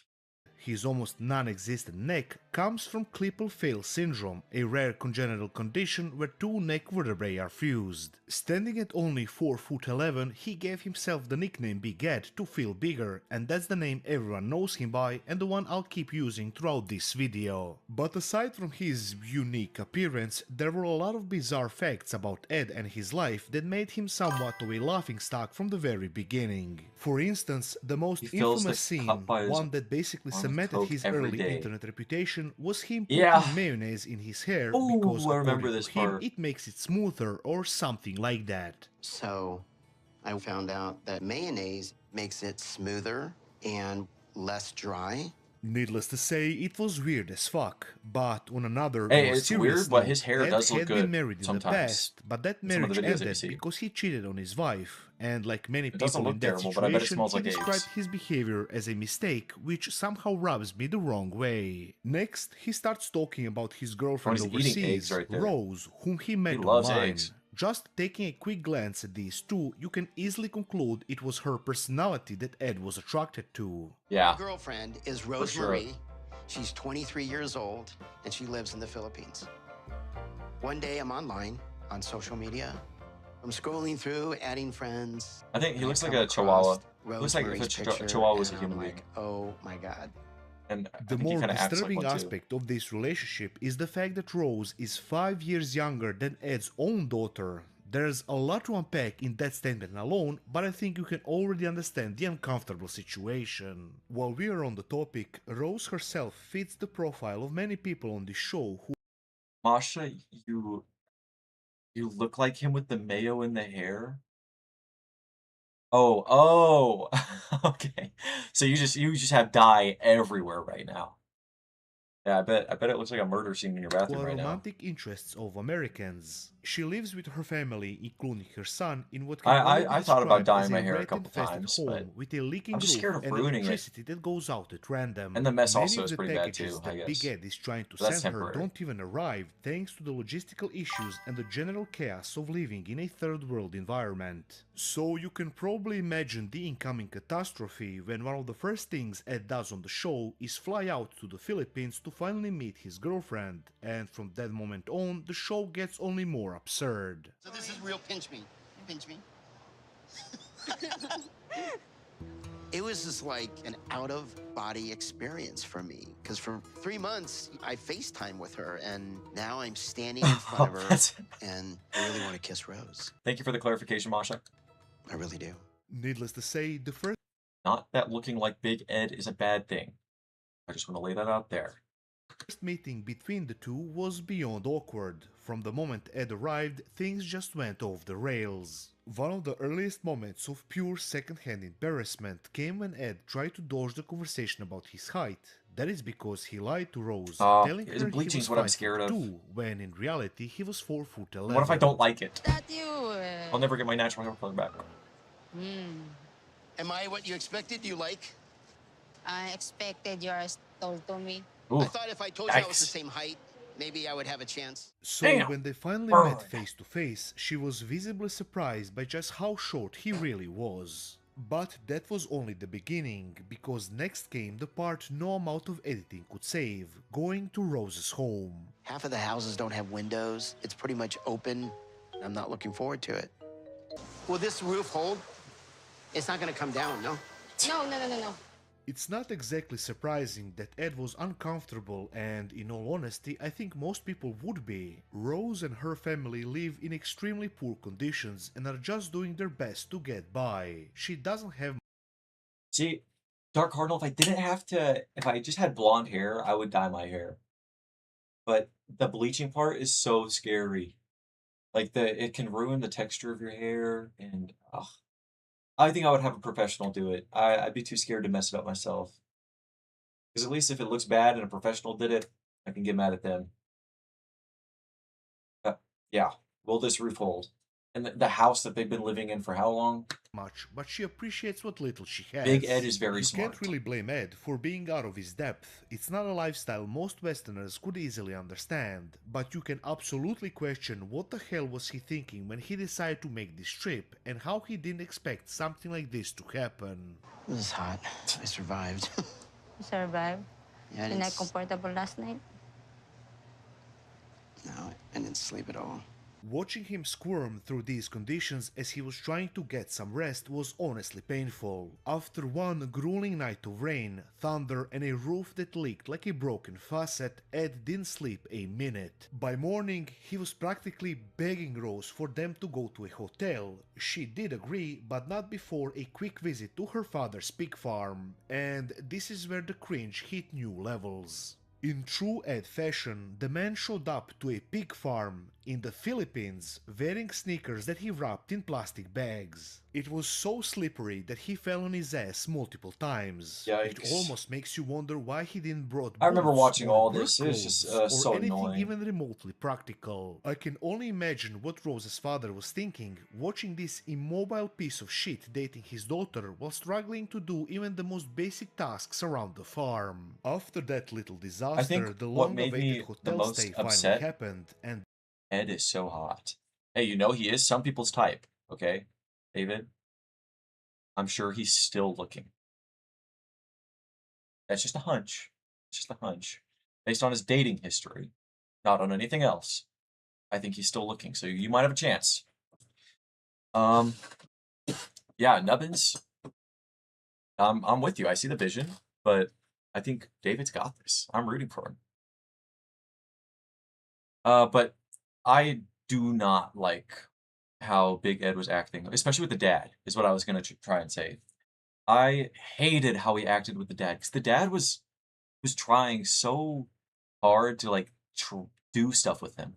His almost non-existent neck comes from Klippel-Feil syndrome, a rare congenital condition where two neck vertebrae are fused. Standing at only 4'11", he gave himself the nickname Big Ed to feel bigger, and that's the name everyone knows him by and the one I'll keep using throughout this video. But aside from his unique appearance, there were a lot of bizarre facts about Ed and his life that made him somewhat of a laughingstock from the very beginning. For instance, the most infamous scene, one that basically cemented his early internet reputation, was him putting mayonnaise in his hair because according to him it makes it smoother or something like that. So I found out that mayonnaise makes it smoother and less dry. Needless to say, it was weird as fuck, but on another hey, more it's serious weird, but note, his hair Ed does look had good been married in sometimes. the past, but that Some of the marriage videos that you ended see. because he cheated on his wife, and like many It doesn't people look in that terrible, but I bet it situation, smells he like eggs. described his behavior as a mistake, which somehow rubs me the wrong way. Next, he starts talking about his girlfriend he's eating eggs overseas, right there. Rose, whom he met loves online. eggs. Just taking a quick glance at these two, you can easily conclude it was her personality that Ed was attracted to. Yeah. My girlfriend is Rose Marie. She's 23 years old, and she lives in the Philippines. One day, I'm online on social media. I'm scrolling through, adding friends. I think he looks like a come Chihuahua. across Looks like if a Rosemary's picture, Chihuahua was a and human I'm being. like, oh my God. And The more disturbing aspect of this relationship is the fact that Rose is 5 years younger than Ed's own daughter. There's a lot to unpack in that statement alone, but I think you can already understand the uncomfortable situation. While we are on the topic, Rose herself fits the profile of many people on this show who... Masha, you look like him with the mayo in the hair? Oh, okay. So you just have dye everywhere right now. Yeah, I bet it looks like a murder scene in your bathroom are right now. romantic interests of Americans. She lives with her family, including her son, in what can I thought about described dyeing as my a hair a couple rat-infested times, home but with a leaking I'm just roof scared of and ruining it. electricity that goes out at random. And the mess Many also of is the pretty bad packages too, I that guess. Big Ed is trying to But that's send her temporary. don't even arrive thanks to the logistical issues and the general chaos of living in a third world environment. So you can probably imagine the incoming catastrophe when one of the first things Ed does on the show is fly out to the Philippines to finally meet his girlfriend, and from that moment on the show gets only more absurd. So this is real pinch me. Pinch me. It was just like an out-of-body experience for me. Because for 3 months, I FaceTime with her, and now I'm standing in front of her, and I really want to kiss Rose. Thank you for the clarification, Masha. I really do. Needless to say, the first... Not that looking like Big Ed is a bad thing. I just want to lay that out there. First meeting between the two was beyond awkward. From the moment Ed arrived, things just went off the rails. One of the earliest moments of pure second-hand embarrassment came when Ed tried to dodge the conversation about his height. That is because he lied to Rose, telling her he bleaching was is what I'm scared of. 5'2", when in reality he was 4'11". What if I don't like it? That you. I'll never get my natural hair color back. Am I what you expected? Do you like? I expected yours told to me. Ooh, I thought if I told you I was the yikes. same height, maybe I would have a chance. So Damn. when they finally Burn. met face to face, she was visibly surprised by just how short he really was. But that was only the beginning, because next came the part no amount of editing could save, going to Rose's home. Half of the houses don't have windows. It's pretty much open. I'm not looking forward to it. Will this roof hold? It's not going to come down, no? No. It's not exactly surprising that Ed was uncomfortable, and in all honesty, I think most people would be. Rose and her family live in extremely poor conditions and are just doing their best to get by. She doesn't have... See, Dark Cardinal, if I just had blonde hair, I would dye my hair. But the bleaching part is so scary. Like, it can ruin the texture of your hair, and I think I would have a professional do it. I'd be too scared to mess it up myself. Because at least if it looks bad and a professional did it, I can get mad at them. Yeah, will this roof hold? And the house that they've been living in for how long? much, but she appreciates what little she has. Big Ed is very you smart. can't really blame Ed for being out of his depth. It's not a lifestyle most Westerners could easily understand, but you can absolutely question what the hell was he thinking when he decided to make this trip, and how he didn't expect something like this to happen. It was hot. I survived. Survive? Yeah, You're not comfortable last night? No, I didn't sleep at all. Watching him squirm through these conditions as he was trying to get some rest was honestly painful. After one grueling night of rain, thunder, and a roof that leaked like a broken faucet, Ed didn't sleep a minute. By morning, he was practically begging Rose for them to go to a hotel. She did agree, but not before a quick visit to her father's pig farm. And this is where the cringe hit new levels. In true Ed fashion, the man showed up to a pig farm in the Philippines wearing sneakers that he wrapped in plastic bags. It was so slippery that he fell on his ass multiple times. It Yikes. almost makes you wonder why he didn't brought I remember boots watching or all work this. It was just clothes or so anything annoying. even remotely practical. I can only imagine what Rose's father was thinking, watching this immobile piece of shit dating his daughter while struggling to do even the most basic tasks around the farm. After that little disaster, I think the what made long-awaited me the hotel most stay finally upset, happened, and Ed is so hot. Hey, you know he is some people's type, okay, David? I'm sure he's still looking. That's just a hunch. It's just a hunch. Based on his dating history, not on anything else. I think he's still looking, so you might have a chance. Yeah, Nubbins, I'm with you. I see the vision, but I think David's got this. I'm rooting for him. But I do not like how Big Ed was acting, especially with the dad, is what I was gonna try and say. I hated how he acted with the dad, because the dad was trying so hard to like do stuff with him.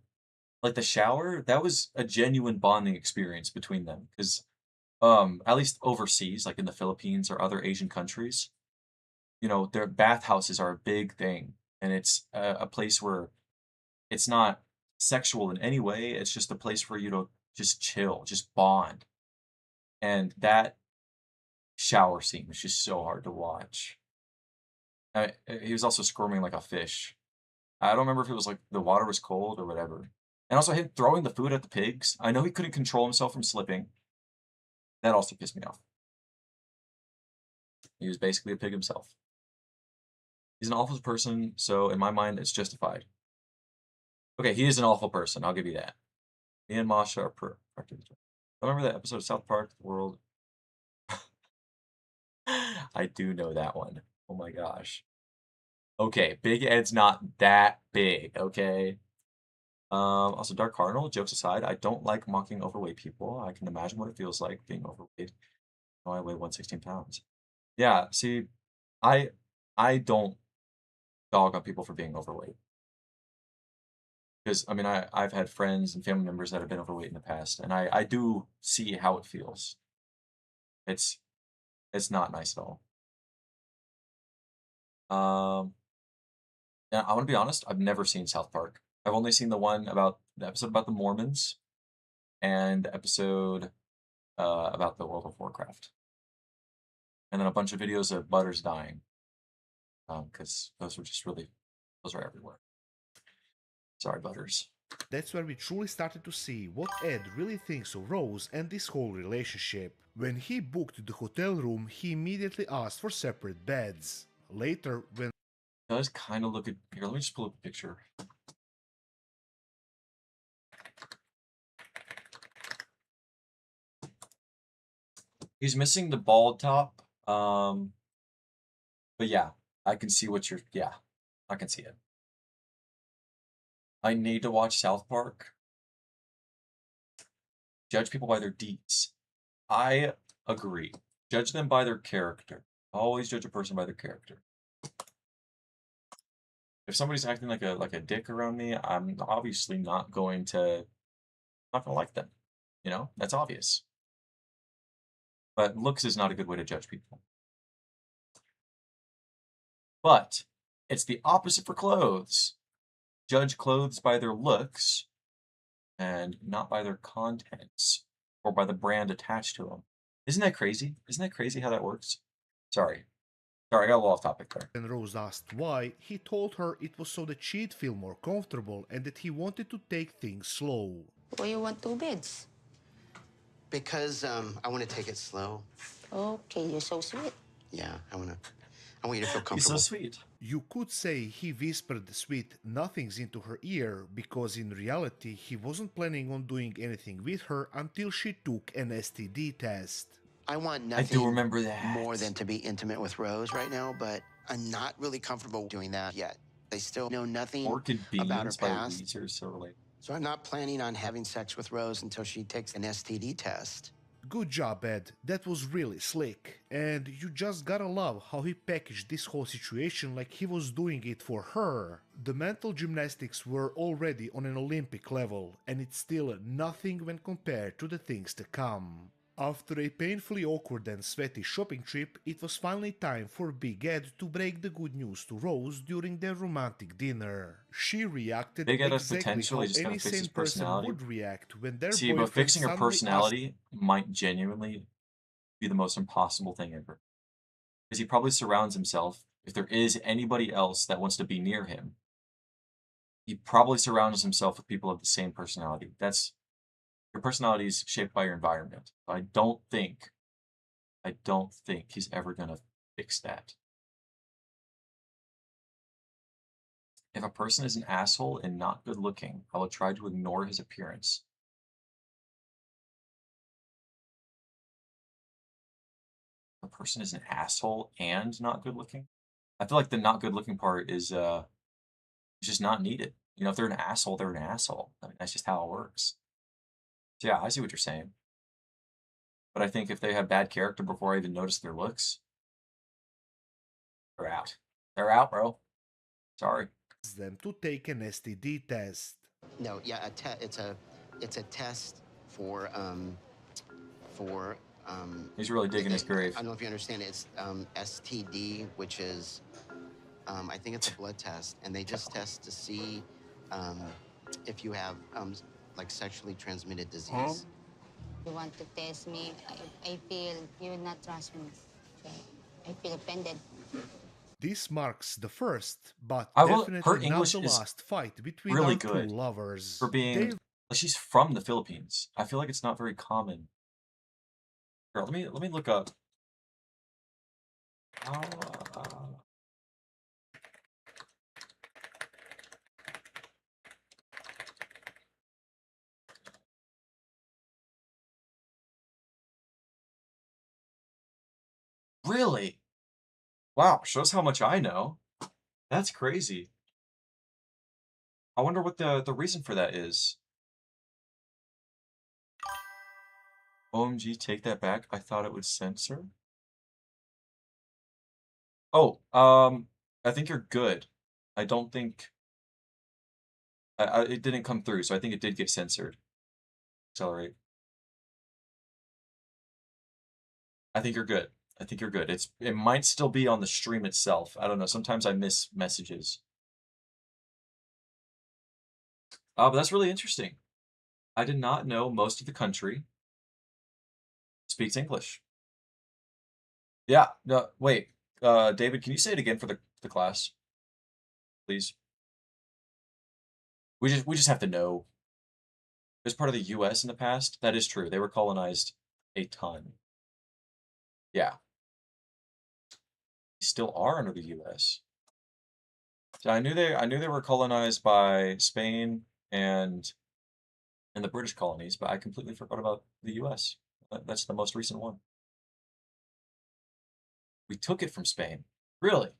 Like the shower, that was a genuine bonding experience between them, because at least overseas, like in the Philippines or other Asian countries, you know, their bathhouses are a big thing, and it's a place where it's not sexual in any way. It's just a place for you to just chill, just bond. And that shower scene was just so hard to watch. He was also squirming like a fish. I don't remember if it was like the water was cold or whatever. And also him throwing the food at the pigs. I know he couldn't control himself from slipping. That also pissed me off. He was basically a pig himself. He's an awful person, so in my mind, it's justified. Okay, he is an awful person. I'll give you that. Me and Masha are remember that episode of South Park, The World? I do know that one. Oh my gosh. Okay, Big Ed's not that big, okay? Also, Dark Cardinal, jokes aside, I don't like mocking overweight people. I can imagine what it feels like being overweight. Oh, I weigh 116 pounds. Yeah, see, I don't dog on people for being overweight. Because, I mean, I've had friends and family members that have been overweight in the past, and I do see how it feels. It's not nice at all. Yeah, I want to be honest, I've never seen South Park. I've only seen the episode about the Mormons and the episode about the World of Warcraft. And then a bunch of videos of Butters dying. Because those are everywhere. Sorry, Butters. that's where we truly started to see what Ed really thinks of Rose and this whole relationship. When he booked the hotel room, he immediately asked for separate beds. Later, when It does kind of look at here. Let me just pull up a picture. He's missing the bald top. But yeah, I can see what you're. Yeah, I can see it. I need to watch South Park. Judge people by their deeds. I agree. Judge them by their character. Always judge a person by their character. If somebody's acting like a dick around me, I'm obviously not going to like them. You know, that's obvious. But looks is not a good way to judge people. But it's the opposite for clothes. Judge clothes by their looks and not by their contents or by the brand attached to them. Isn't that crazy? Isn't that crazy how that works? Sorry, I got a little off topic there. When Rose asked why, he told her it was so that she'd feel more comfortable and that he wanted to take things slow. Why you want 2 beds? Because I want to take it slow. Okay, you're so sweet. Yeah, I I want you to feel He's so comfortable. sweet. You could say he whispered sweet nothings into her ear because in reality he wasn't planning on doing anything with her until she took an STD test. I want I do nothing remember that. more than to be intimate with Rose right now, but I'm not really comfortable doing that yet. I still know nothing Orchid about her Beans by past. Weezer, so like. So I'm not planning on having sex with Rose until she takes an STD test. Good job, Ed. That was really slick. And you just gotta love how he packaged this whole situation like he was doing it for her. The mental gymnastics were already on an Olympic level, and it's still nothing when compared to the things to come. After a painfully awkward and sweaty shopping trip, it was finally time for Big Ed to break the good news to Rose during their romantic dinner. She reacted Big Ed is exactly potentially how just gonna any fix his sane person personality. would react when their See, but boyfriend fixing her suddenly asked. personality might genuinely be the most impossible thing ever. Because he probably surrounds himself, if there is anybody else that wants to be near him, he probably surrounds himself with people of the same personality. That's your personality is shaped by your environment. I don't think he's ever gonna fix that. If a person is an asshole and not good looking, I will try to ignore his appearance. If a person is an asshole and not good looking, I feel like the not good looking part is just not needed. You know, if they're an asshole, they're an asshole. I mean, that's just how it works. So yeah, I see what you're saying. But I think if they have bad character before I even notice their looks, they're out. They're out, bro. Sorry. Them to take an STD test. No, yeah, it's a test for He's really digging his grave. I don't know if you understand it. It's STD, which is I think it's a blood test, and they just test to see if you have like sexually transmitted disease. You want to test me? I feel you would not trust me. So I feel offended. This marks the first, but Her definitely not English the is last fight between really our two good lovers. for being. She's from the Philippines. I feel like it's not very common. Here, let me look up. Really? Wow, shows how much I know. That's crazy. I wonder what the reason for that is. OMG, take that back. I thought it would censor. Oh, I think you're good. I don't think it didn't come through, so I think it did get censored. Accelerate. I think you're good. I think you're good. It might still be on the stream itself. I don't know. Sometimes I miss messages. But that's really interesting. I did not know most of the country speaks English. Yeah. No, wait. David, can you say it again for the class, please? We just have to know. It was part of the U.S. in the past. That is true. They were colonized a ton. Yeah. They still are under the U.S. So I knew they were colonized by Spain and the British colonies, but I completely forgot about the U.S. That's the most recent one. We took it from Spain. Really?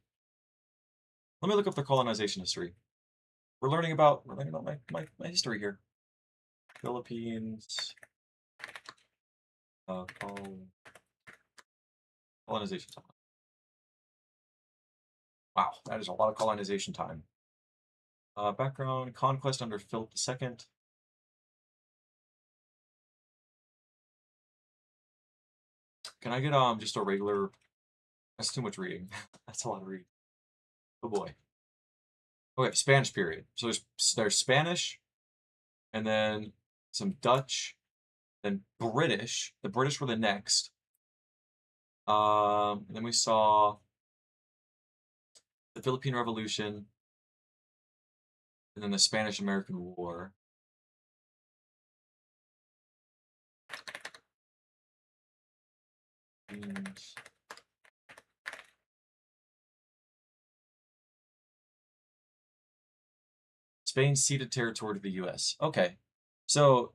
Let me look up the colonization history. We're learning about my history here. Philippines. Colonization time. Wow, that is a lot of colonization time. Background, conquest under Philip II. Can I get just a regular? That's too much reading. That's a lot of reading. Oh boy. Okay, Spanish period. So there's Spanish, and then some Dutch, then British. The British were the next. And then we saw the Philippine Revolution, and then the Spanish-American War. And Spain ceded territory to the U.S. Okay, so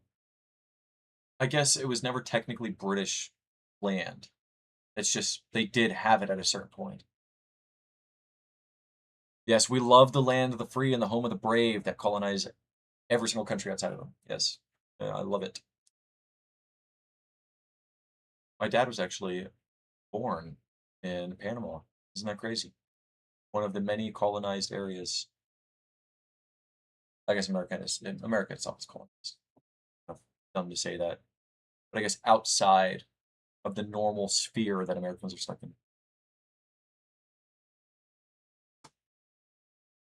I guess it was never technically British land. It's just they did have it at a certain point. Yes, we love the land of the free and the home of the brave that colonize every single country outside of them. Yes, I love it. My dad was actually born in Panama. Isn't that crazy? One of the many colonized areas. I guess America itself is colonized. Dumb to say that, but I guess outside of the normal sphere that Americans are stuck in.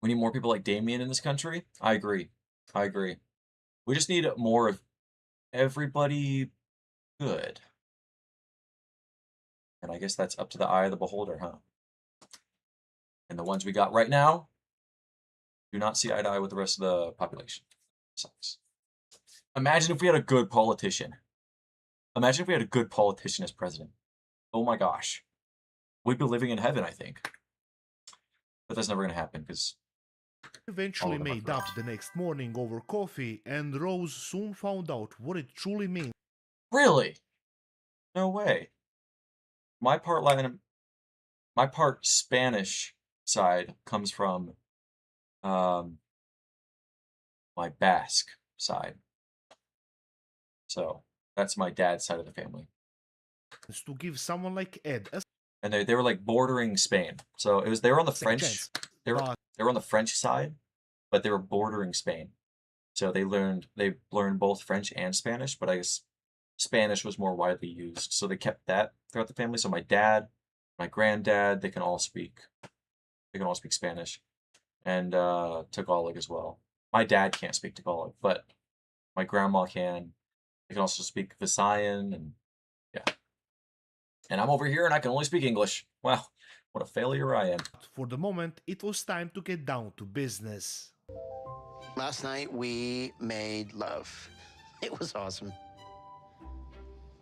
We need more people like Damien in this country. I agree. I agree. We just need more of everybody good. And I guess that's up to the eye of the beholder, huh? And the ones we got right now do not see eye to eye with the rest of the population. Sucks. Imagine if we had a good politician. Imagine if we had a good politician as president. Oh my gosh. We'd be living in heaven, I think. But that's never going to happen because eventually made up the next morning over coffee, and Rose soon found out what it truly means. Really? No way. My part Spanish side comes from my Basque side. So that's my dad's side of the family. To give someone like Ed a and they were like bordering Spain. So it was they were on the French they were on the French side, but they were bordering Spain. So they learned both French and Spanish, but I guess Spanish was more widely used. So they kept that throughout the family. So my dad, my granddad, they can all speak Spanish. And Tagalog as well. My dad can't speak Tagalog, but my grandma can. They can also speak Visayan and yeah. And I'm over here and I can only speak English. Wow, what a failure I am. For the moment, it was time to get down to business. Last night we made love. It was awesome.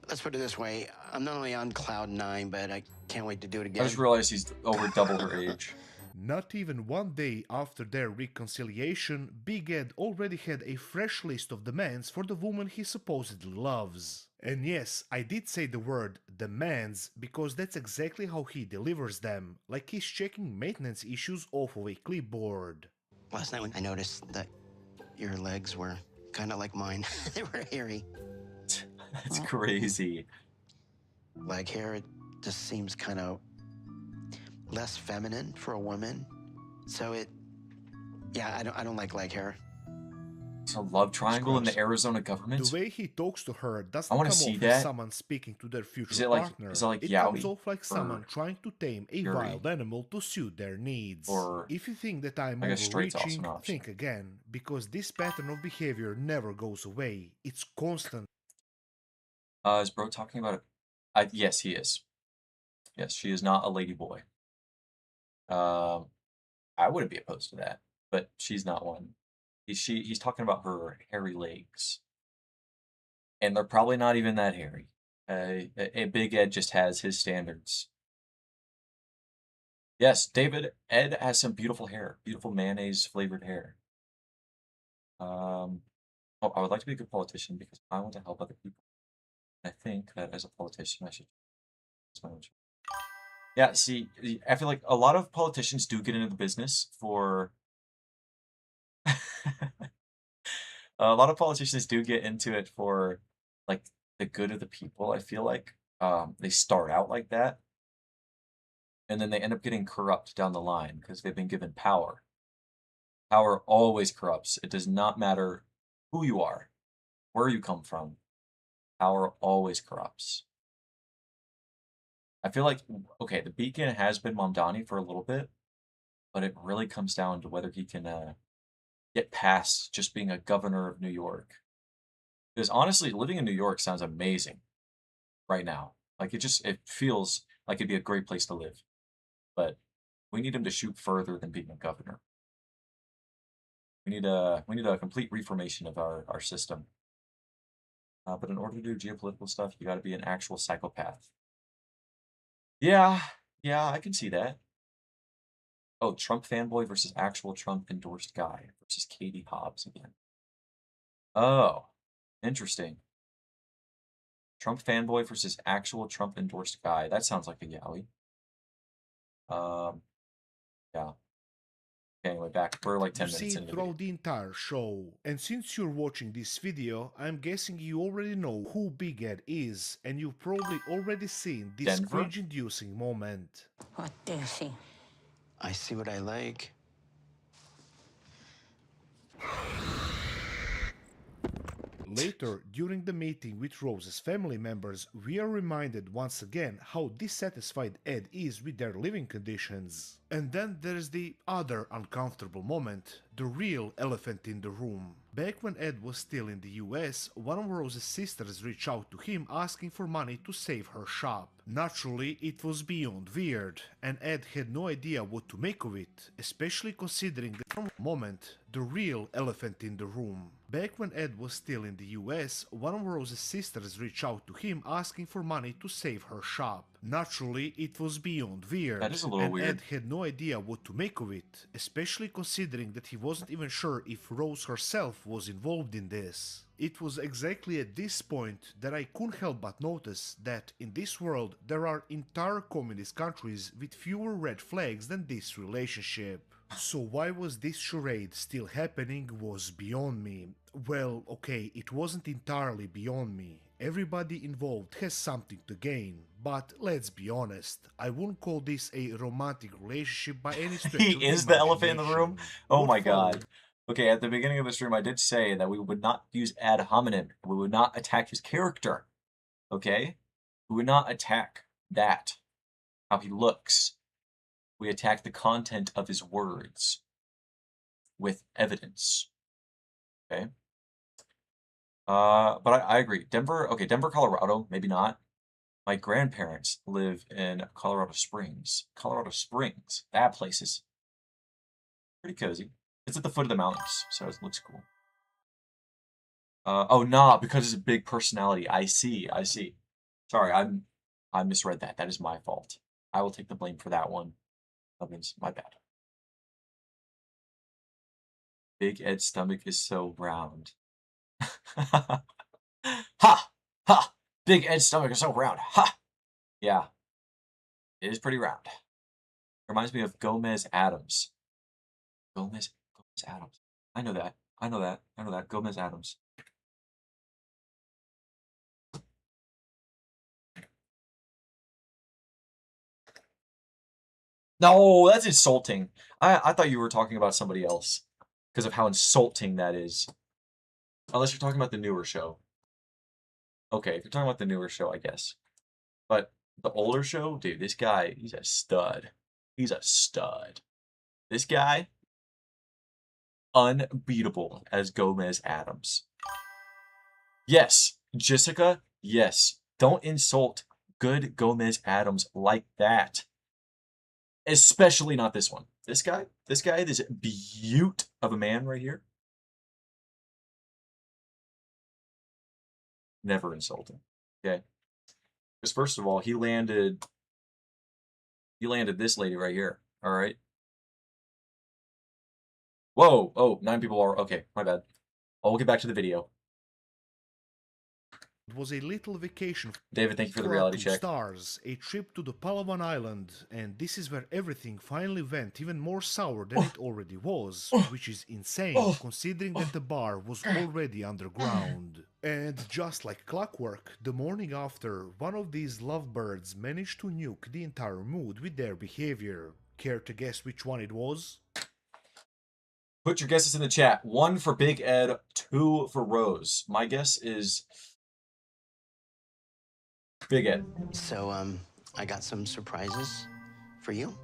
Let's put it this way. I'm not only on cloud 9, but I can't wait to do it again. I just realized he's over double her age. Not even one day after their reconciliation, Big Ed already had a fresh list of demands for the woman he supposedly loves. And yes, I did say the word demands because that's exactly how he delivers them, like he's checking maintenance issues off of a clipboard. Last night when I noticed that your legs were kind of like mine, they were hairy. That's crazy. Leg hair, it just seems kind of less feminine for a woman. So I don't like leg hair. It's a love triangle in the Arizona government. The way he talks to her doesn't I come want to off see as that. someone speaking to their future Is it like, partner. Is it like it Yowie comes off like someone or trying to tame a Yuri? wild animal to suit their needs. Or if you think that I'm I guess straight's also overreaching, an option. think again, because this pattern of behavior never goes away. It's constant. Is bro talking about it? Yes, he is. Yes, she is not a lady boy. I wouldn't be opposed to that, but she's not one. He's talking about her hairy legs, and they're probably not even that hairy. A Big Ed just has his standards. Yes, Ed has some beautiful hair, beautiful mayonnaise flavored hair. I would like to be a good politician because I want to help other people. I think that as a politician, I should. That's my own choice. Yeah, see, I feel like a lot of politicians do get into the business for. A lot of politicians do get into it for, like, the good of the people. I feel like they start out like that, and then they end up getting corrupt down the line because they've been given power. Power always corrupts. It does not matter who you are, where you come from. Power always corrupts. I feel like, okay, the Beacon has been Mamdani for a little bit, but it really comes down to whether he can get past just being a governor of New York. Because honestly, living in New York sounds amazing right now. Like it feels like it'd be a great place to live. But we need him to shoot further than being a governor. We need a complete reformation of our system. But in order to do geopolitical stuff, you got to be an actual psychopath. Yeah, I can see that. Oh, Trump fanboy versus actual Trump endorsed guy versus Katie Hobbs again. Oh, interesting. Trump fanboy versus actual Trump endorsed guy. That sounds like a yaoi. Yeah. Anyway, back. We're like 10 You minutes see it into the video. throughout the entire show, and since you're watching this video, I'm guessing you already know who Big Ed is, and you've probably already seen this Denver? cringe-inducing moment. What do you see? I see what I like. Later, during the meeting with Rose's family members, we are reminded once again how dissatisfied Ed is with their living conditions. And then there's the other uncomfortable moment, the real elephant in the room. Back when Ed was still in the US, one of Rose's sisters reached out to him asking for money to save her shop. Naturally, it was beyond weird, and Ed had no idea what to make of it, especially considering the moment, the real elephant in the room. Back when Ed was still in the US, one of Rose's sisters reached out to him asking for money to save her shop. Naturally, it was beyond weird, That is a little and weird. Ed had no idea what to make of it, especially considering that he wasn't even sure if Rose herself was involved in this. It was exactly at this point that I couldn't help but notice that in this world there are entire communist countries with fewer red flags than this relationship. So why was this charade still happening was beyond me. Well, okay, it wasn't entirely beyond me. Everybody involved has something to gain, but let's be honest, I wouldn't call this a romantic relationship by any stretch He of is the elephant in the room? imagination. Oh What my followed god. Okay, at the beginning of the stream, I did say that we would not use ad hominem. We would not attack his character. Okay? We would not attack that. How he looks. We attack the content of his words. With evidence. Okay? But I agree. Denver, okay, Denver, Colorado, maybe not. My grandparents live in Colorado Springs. Colorado Springs. That place is pretty cozy. It's at the foot of the mountains, so it looks cool. Oh, nah, because it's a big personality. I see, I see. Sorry, I misread that. That is my fault. I will take the blame for that one. That means my bad. Big Ed's stomach is so round. Ha! Ha! Big Ed's stomach is so round. Ha! Yeah. It is pretty round. Reminds me of Gomez Adams. Gomez Adams. I know that. I know that. I know that. Gomez Adams. No, that's insulting. I thought you were talking about somebody else because of how insulting that is. Unless you're talking about the newer show. Okay, if you're talking about the newer show, I guess. But the older show, dude, this guy, he's a stud. He's a stud. This guy, unbeatable as Gomez Adams. Yes, Jessica, yes. Don't insult good Gomez Adams like that. Especially not this one. This guy, this beaut of a man right here. Never insult him. Okay? Because first of all, he landed this lady right here. All right? Whoa, oh, 9 people are, okay, my bad. I'll get back to the video. It was a little vacation. David, thank you for the our reality 2 check. stars, a trip to the Palawan Island, and this is where everything finally went even more sour than it already was, which is insane considering that the bar was already underground. And just like clockwork, the morning after, one of these lovebirds managed to nuke the entire mood with their behavior. Care to guess which one it was? Put your guesses in the chat. 1 for Big Ed, 2 for Rose. My guess is Big Ed. So, I got some surprises for you.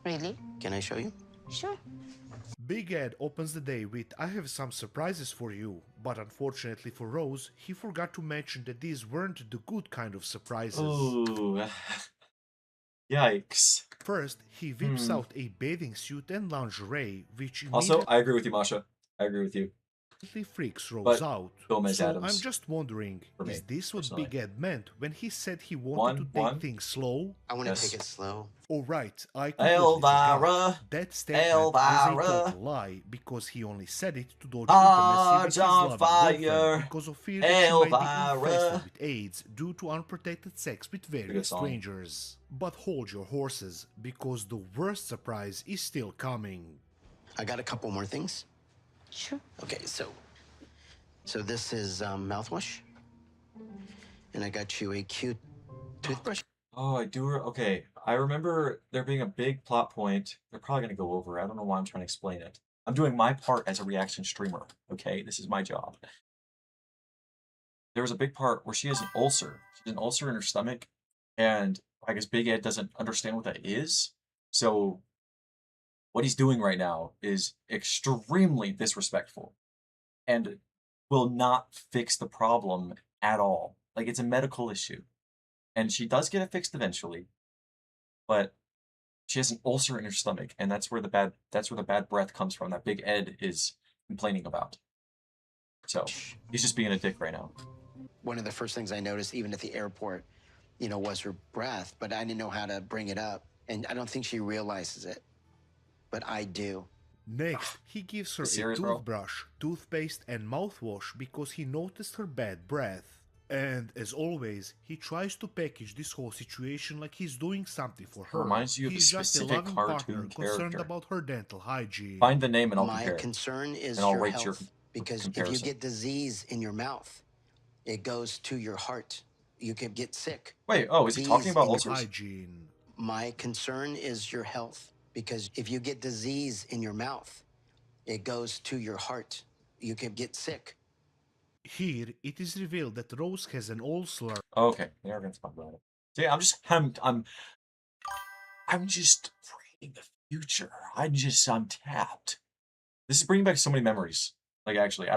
Really? Can I show you? Sure. Big Ed opens the day with, "I have some surprises for you," but unfortunately for Rose, he forgot to mention that these weren't the good kind of surprises. Ooh. Yikes. First, he whips out a bathing suit and lingerie, which Also, I agree with you, Masha. I agree with you. freaks Rose But out. Gomez So Adams I'm just wondering, for me, is this what personally. Big Ed meant when he said he wanted to take things slow? I want to take it slow. Oh right, I completely Elvira, forgot. That statement was a Elvira, total lie because he only said it to dodge intimacy with hearts his on loving girlfriend fire, because of fear that she might be infested Elvira. with AIDS due to unprotected sex with It's a good various song. strangers. But hold your horses, because the worst surprise is still coming. I got a couple more things. Sure. Okay, so this is mouthwash, and I got you a cute toothbrush. Oh, I do. Okay, I remember there being a big plot point. They're probably going to go over. I don't know why I'm trying to explain it. I'm doing my part as a reaction streamer. Okay, this is my job. There was a big part where she has an ulcer. She has an ulcer in her stomach, and I guess Big Ed doesn't understand what that is. So what he's doing right now is extremely disrespectful and will not fix the problem at all. Like, it's a medical issue. And she does get it fixed eventually, but she has an ulcer in her stomach, and that's where the bad breath comes from that Big Ed is complaining about. So he's just being a dick right now. One of the first things I noticed, even at the airport, was her breath, but I didn't know how to bring it up, and I don't think she realizes it, but I do. Next, he gives her a serious, bro? toothbrush, toothpaste, and mouthwash because he noticed her bad breath. And as always, he tries to package this whole situation like he's doing something for her. Reminds you of a He's just a specific loving partner cartoon concerned character. about her dental hygiene. Find the name and I'll My compare it. concern is and I'll your rate health, your because if comparison. you get disease in your mouth, it goes to your heart. You could get sick. Wait, oh, is he talking about ulcers? Hygiene. My concern is your health, because if you get disease in your mouth, it goes to your heart. You could get sick. Here, it is revealed that Rose has an ulcer. Okay, they are going to talk about it. See, I'm just reading the future. I'm tapped. This is bringing back so many memories. Like, actually, I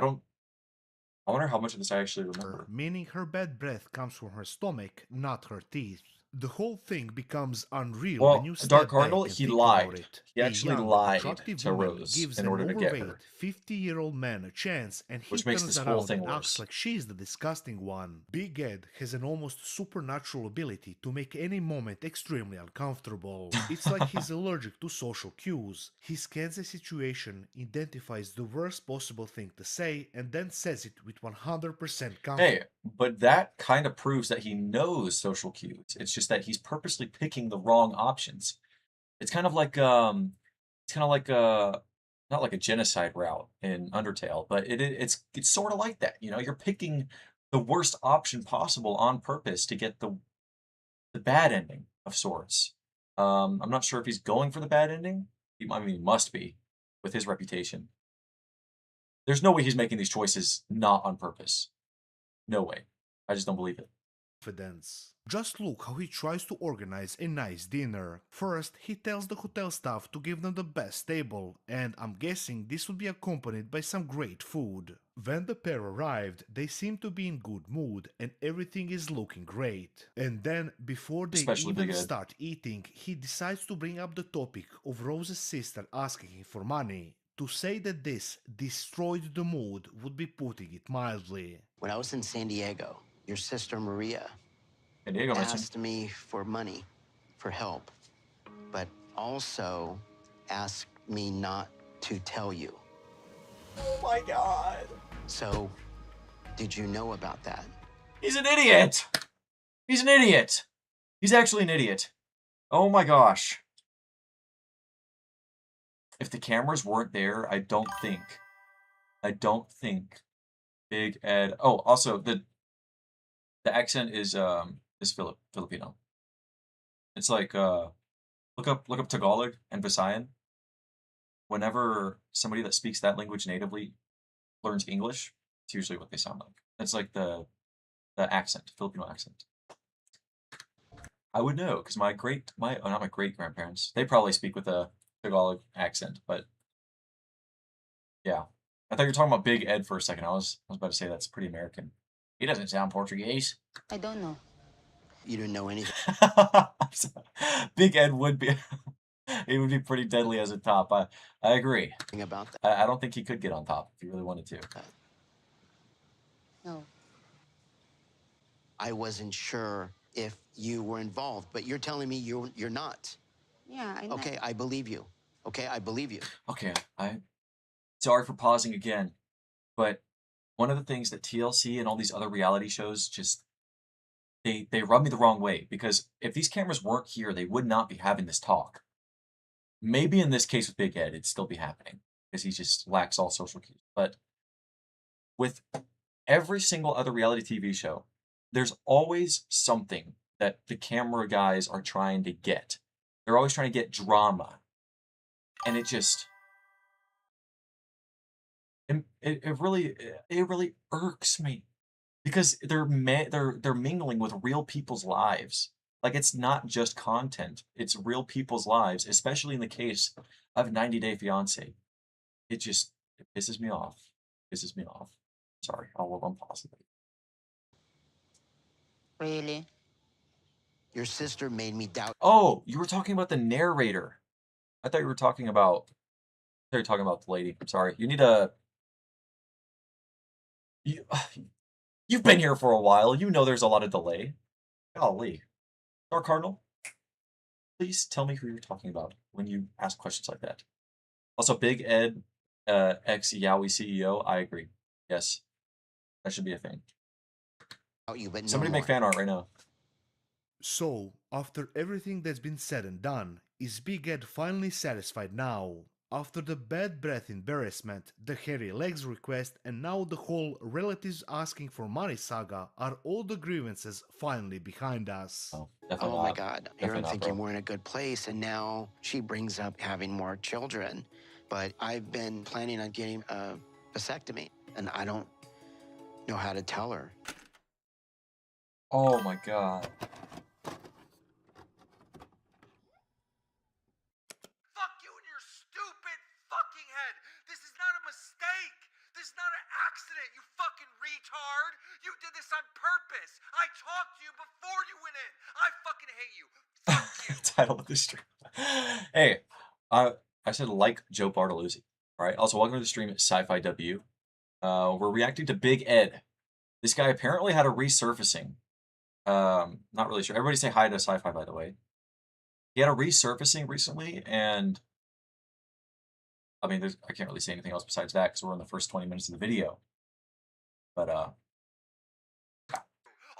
wonder how much of this I actually remember. Meaning her bad breath comes from her stomach, not her teeth. The whole thing becomes unreal Well, when you step Dark back Cardinal, and he think lied. about it. He A actually young, lied attractive to woman Rose gives in an order to get overweight, her. 50-year-old man a chance, and he Which makes turns this whole around thing and acts worse. like she's the disgusting one. Big Ed has an almost supernatural ability to make any moment extremely uncomfortable. It's like he's allergic to social cues. He scans a situation, identifies the worst possible thing to say, and then says it with 100% confidence. Hey, but that kind of proves that he knows social cues. It's just that he's purposely picking the wrong options. It's kind of like not like a genocide route in Undertale, but it's sort of like that. You're picking the worst option possible on purpose to get the bad ending of sorts. I'm not sure if he's going for the bad ending. I mean, he must be with his reputation. There's no way he's making these choices not on purpose. No way. I just don't believe it. Just look how he tries to organize a nice dinner. First, he tells the hotel staff to give them the best table, and I'm guessing this would be accompanied by some great food. When the pair arrived, they seem to be in good mood, and everything is looking great. And then, before they Especially even Big Ed. start eating, he decides to bring up the topic of Rose's sister asking him for money. To say that this destroyed the mood would be putting it mildly. When I was in San Diego, your sister Maria mentioned. asked me for money, for help, but also asked me not to tell you. Oh my god. So, did you know about that? He's an idiot! He's an idiot! He's actually an idiot. Oh my gosh. If the cameras weren't there, I don't think Big Ed... Oh, also, the accent is Filipino. It's like, look up Tagalog and Visayan. Whenever somebody that speaks that language natively learns English, it's usually what they sound like. It's like the accent, Filipino accent. I would know, because not my great-grandparents, they probably speak with a Tagalog accent, but yeah. I thought you were talking about Big Ed for a second. I was about to say that's pretty American. He doesn't sound Portuguese. I don't know. You didn't know anything. Big Ed would be He would be pretty deadly as a top. I agree. About that. I don't think he could get on top if he really wanted to. No. I wasn't sure if you were involved, but you're telling me you're not. Yeah, I know. Okay, I believe you. Okay, I believe you. Okay, sorry for pausing again, but one of the things that TLC and all these other reality shows just they rub me the wrong way, because if these cameras weren't here, they would not be having this talk. Maybe in this case with Big Ed, it'd still be happening because he just lacks all social cues. But with every single other reality TV show, there's always something that the camera guys are trying to get. They're always trying to get drama. And it just it really irks me, because they're mingling with real people's lives. Like, it's not just content, it's real people's lives, especially in the case of 90 Day Fiancé. It pisses me off. Pisses me off. Sorry, I'll unpause it. Really? Your sister made me doubt. Oh, you were talking about the narrator. I thought you were talking about the lady. I'm sorry. You need a you've been here for a while. You know there's a lot of delay. Golly. Star Cardinal, please tell me who you're talking about when you ask questions like that. Also, Big Ed, ex Yowie CEO, I agree. Yes, that should be a thing. Somebody make fan art right now. So, after everything that's been said and done, is Big Ed finally satisfied now? After the bad breath embarrassment, the hairy legs request, and now the whole relatives asking for money saga, are all the grievances finally behind us? Oh my God, you were thinking we're in a good place, and now she brings up having more children. But I've been planning on getting a vasectomy, and I don't know how to tell her. Oh my God. Fuck you and your stupid fucking head! This is not a mistake! This is not an accident, you fucking retard! You did this on purpose! I talked to you before you went in! I fucking hate you! Title of the stream. Hey, I said like Joe Bartoluzzi. All right. Also, welcome to the stream at Sci-Fi W. We're reacting to Big Ed. This guy apparently had a resurfacing. Not really sure. Everybody say hi to Sci-Fi, by the way. He had a resurfacing recently, and I mean, I can't really say anything else besides that because we're in the first 20 minutes of the video. But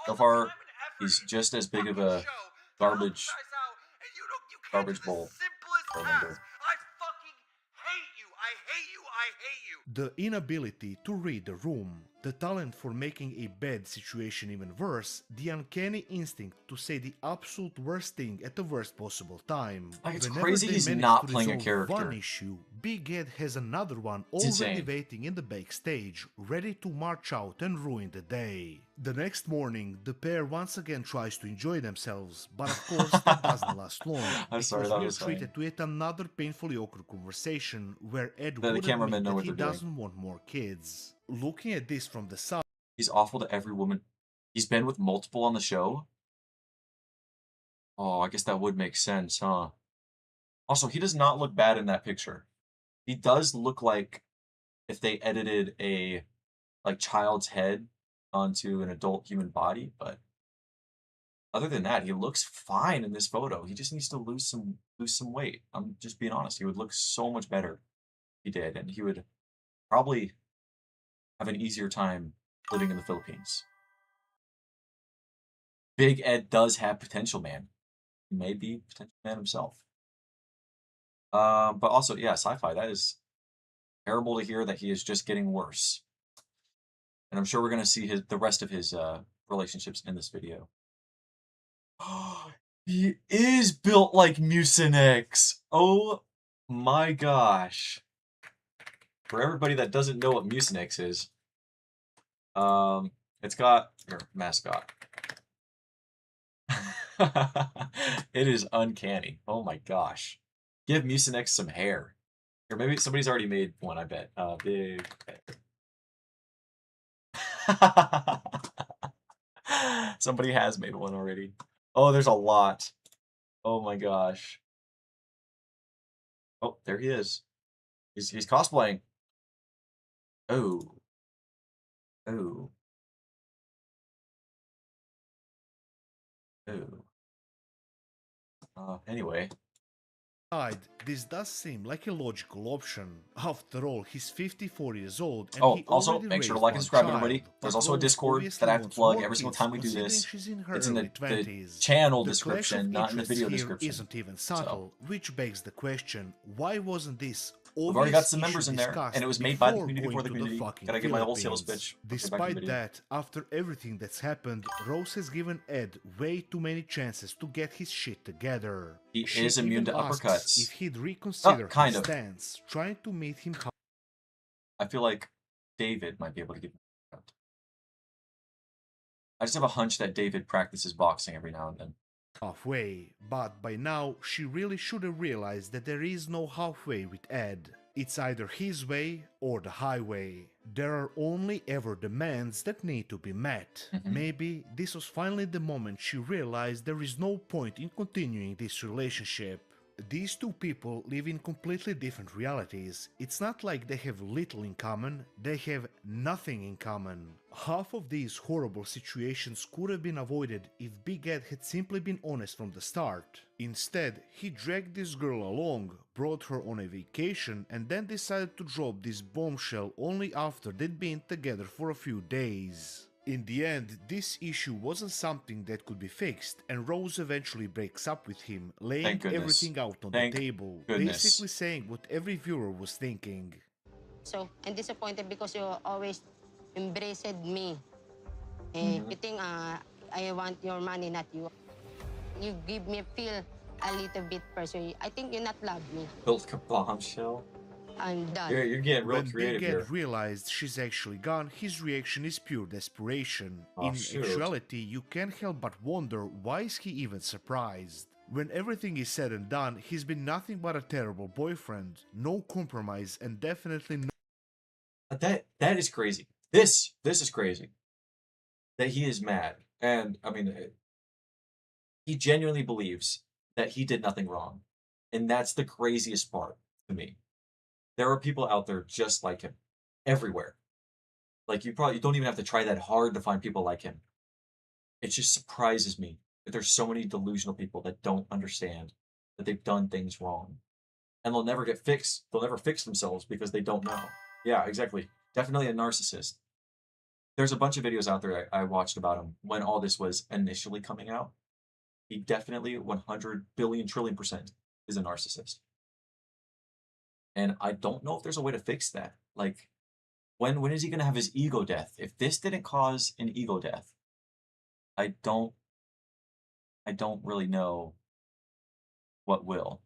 so far, he's just as big of a garbage bowl. The inability to read the room, the talent for making a bad situation even worse, the uncanny instinct to say the absolute worst thing at the worst possible time. Like, it's Whenever crazy they he's manage not to playing a resolve character. one issue, Big Ed has another one It's already insane. waiting in the backstage, ready to march out and ruin the day. The next morning, the pair once again tries to enjoy themselves, but of course that doesn't last long, I'm because sorry, that we are was funny. treated to yet another painfully awkward conversation where Ed The would cameramen admit know that what he they're doing. doesn't want more kids. Looking at this from the side, He's awful to every woman. He's been with multiple on the show. Oh, I guess that would make sense, huh? Also, he does not look bad in that picture. He does look like if they edited a child's head onto an adult human body, but other than that, he looks fine in this photo. He just needs to lose some weight. I'm just being honest. He would look so much better if he did, and he would probably have an easier time living in the Philippines. Big Ed does have potential, man. He may be potential man himself. But also, yeah, Sci-Fi, that is terrible to hear that he is just getting worse. And I'm sure we're going to see the rest of his relationships in this video. He is built like Mucinex. Oh my gosh. For everybody that doesn't know what Mucinex is, it's got your mascot. It is uncanny. Oh my gosh. Give Mucinex some hair. Or maybe somebody's already made one, I bet. Big. Somebody has made one already. Oh, there's a lot. Oh my gosh. Oh, there he is. He's cosplaying. Oh. Oh. Oh. Anyway. This does seem like a logical option. After all, he's 54 years old and Oh, he also, already make sure to raised like and one subscribe, child. everybody. There's But also a Rose Discord obviously that I have to wants plug more every single kids, time we do considering this. she's in her It's in early the 20s. channel The clash description, of not in the interests video here description. isn't even subtle, which begs the question, why wasn't this We've already got obvious some members issue in there, discussed and it was made by the before community going for the to the community. fucking Gotta give my whole sales Philippines? pitch. Okay, back to the Despite video. that, after everything that's happened, Rose has given Ed way too many chances to get his shit together. He She is immune even to asks uppercuts. if he'd reconsider kind his of. stance, trying to meet him. I feel like David might be able to give me a cut. I just have a hunch that David practices boxing every now and then. Halfway, but by now she really should have realized that there is no halfway with Ed. It's either his way or the highway. There are only ever demands that need to be met. Maybe this was finally the moment she realized there is no point in continuing this relationship. These two people live in completely different realities. It's not like they have little in common, they have nothing in common. Half of these horrible situations could have been avoided if Big Ed had simply been honest from the start. Instead, he dragged this girl along, brought her on a vacation, and then decided to drop this bombshell only after they'd been together for a few days. In the end, this issue wasn't something that could be fixed, and Rose eventually breaks up with him, laying everything out on the table, basically saying what every viewer was thinking. So, I'm disappointed because you always embraced me. You think I want your money, not you. You give me feel a little bit pressure. I think you not love me. Built a bombshell. I'm done. You're getting real When creative Big Ed here. realized she's actually gone, his reaction is pure desperation. Oh, In shoot. actuality, you can't help but wonder why is he even surprised. When everything is said and done, he's been nothing but a terrible boyfriend, no compromise, and definitely no. That is crazy. This is crazy. That he is mad, and I mean, he genuinely believes that he did nothing wrong, and that's the craziest part to me. There are people out there just like him, everywhere. Like you don't even have to try that hard to find people like him. It just surprises me that there's so many delusional people that don't understand that they've done things wrong, and they'll never get fixed. They'll never fix themselves because they don't know. Yeah, exactly. Definitely a narcissist. There's a bunch of videos out there I watched about him when all this was initially coming out. He definitely 100 billion trillion % is a narcissist. And I don't know if there's a way to fix that. Like, when is he going to have his ego death? If this didn't cause an ego death, I don't really know what will.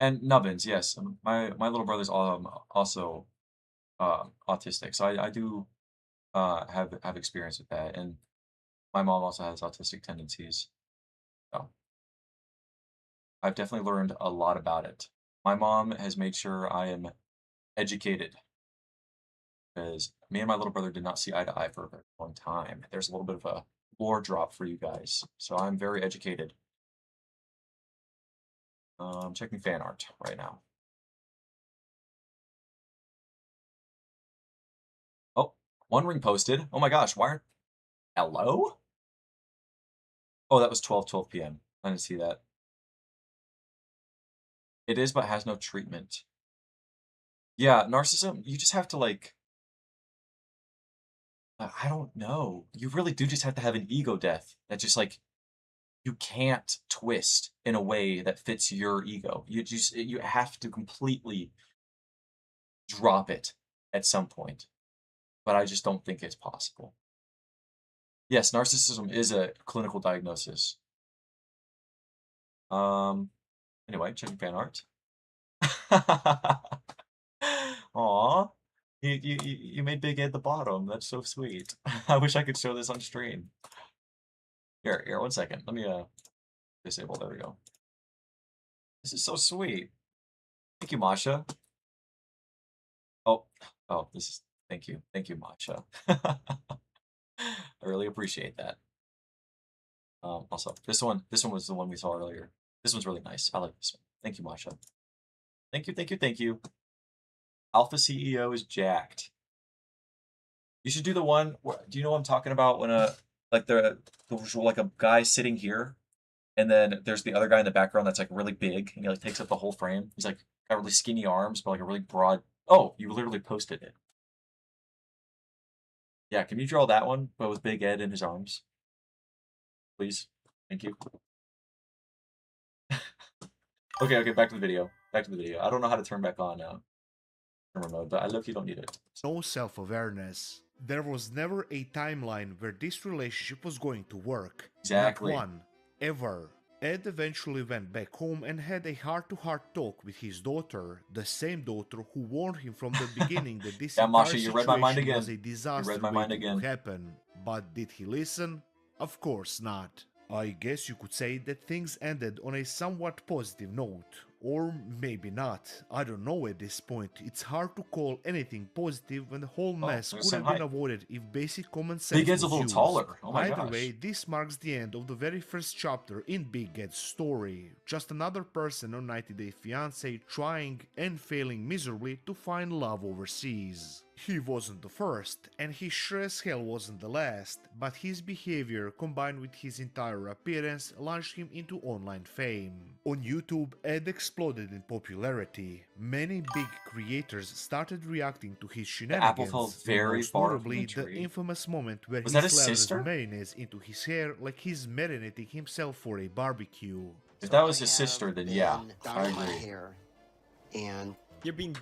And nubbins, yes. My little brother's also autistic, so I do have experience with that, and my mom also has autistic tendencies. So I've definitely learned a lot about it. My mom has made sure I am educated because me and my little brother did not see eye to eye for a very long time. There's a little bit of a lore drop for you guys, so I'm very educated. I'm checking fan art right now. Oh, one ring posted. Oh my gosh, why aren't... Hello? Oh, that was 12 p.m. I didn't see that. It is, but has no treatment. Yeah, narcissism, you just have to, like... I don't know. You really do just have to have an ego death that just, like, you can't twist in a way that fits your ego. You have to completely drop it at some point. But I just don't think it's possible. Yes, narcissism is a clinical diagnosis. Anyway, checking fan art. Aw, you made Big Ed the bottom. That's so sweet. I wish I could show this on stream. Here, 1 second. Let me disable. There we go. This is so sweet. Thank you, Masha. Oh, this is thank you, Masha. I really appreciate that. Also, this one was the one we saw earlier. This one's really nice. I like this one. Thank you, Masha. Thank you, thank you, thank you. Alpha CEO is jacked. You should do the one. Do you know what I'm talking about? When like like a guy sitting here, and then there's the other guy in the background that's like really big, and he like takes up the whole frame. He's like got really skinny arms, but like a really broad. Oh, you literally posted it. Yeah, can you draw that one, but with Big Ed in his arms? Please. Thank you. Okay, back to the video. Back to the video. I don't know how to turn back on camera mode, but I look, you don't need it. No self-awareness. There was never a timeline where this relationship was going to work. Exactly. Not one. Ever. Ed eventually went back home and had a heart-to-heart talk with his daughter, the same daughter who warned him from the beginning that this Yeah, entire Masha, you read my mind situation again. was a disaster You read my mind waiting again. to happen. But did he listen? Of course not. I guess you could say that things ended on a somewhat positive note. Or maybe not. I don't know at this point. It's hard to call anything positive when the whole mess could have been avoided if basic common sense Big Ed's a was little used. taller. Oh my Either gosh. way, this marks the end of the very first chapter in Big Ed's story. Just another person on 90 Day Fiancé trying and failing miserably to find love overseas. He wasn't the first, and he sure as hell wasn't the last, but his behavior combined with his entire appearance launched him into online fame. On YouTube, Ed exploded in popularity. Many big creators started reacting to his shenanigans. apple fell very most far from notably the tree. infamous moment where Was he that his slathered sister? mayonnaise into his hair like he's marinating himself for a barbecue. If that was his sister, then yeah, I my agree. hair, and You're being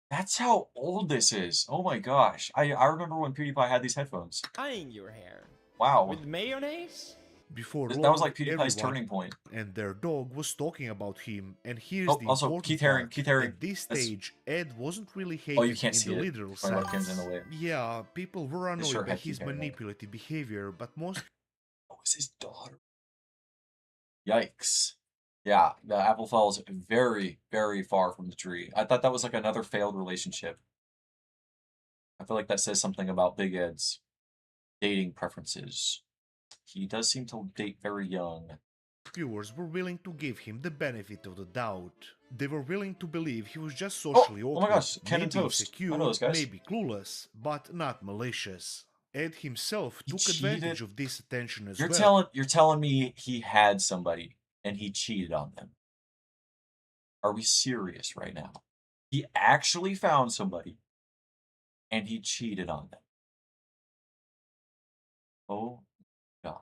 That's how old this is. Oh my gosh. I remember when PewDiePie had these headphones. dyeing your hair. Wow. With mayonnaise? Before That long, was like PewDiePie's everyone turning point. and their dog was talking about him, and here's Oh, the also, important Keith Haring, part. Keith Haring. At this That's- stage, Ed wasn't really Oh, hated you can't in see the it. literal My webcam's sense. in the way. Yeah, people were His annoyed shirt by had his Keith Haring on it. manipulative behavior, but most Oh, it's his daughter. Yikes. Yeah, the apple falls very, very far from the tree. I thought that was like another failed relationship. I feel like that says something about Big Ed's dating preferences. He does seem to date very young. viewers were willing to give him the benefit of the doubt. They were willing to believe he was just socially oh awkward, my gosh, Ken and maybe Toast. I insecure, know those guys. maybe clueless, but not malicious. Ed himself He took cheated? advantage of this attention as You're well. telling me he had somebody and he cheated on them. Are we serious right now? He actually found somebody and he cheated on them. Oh God.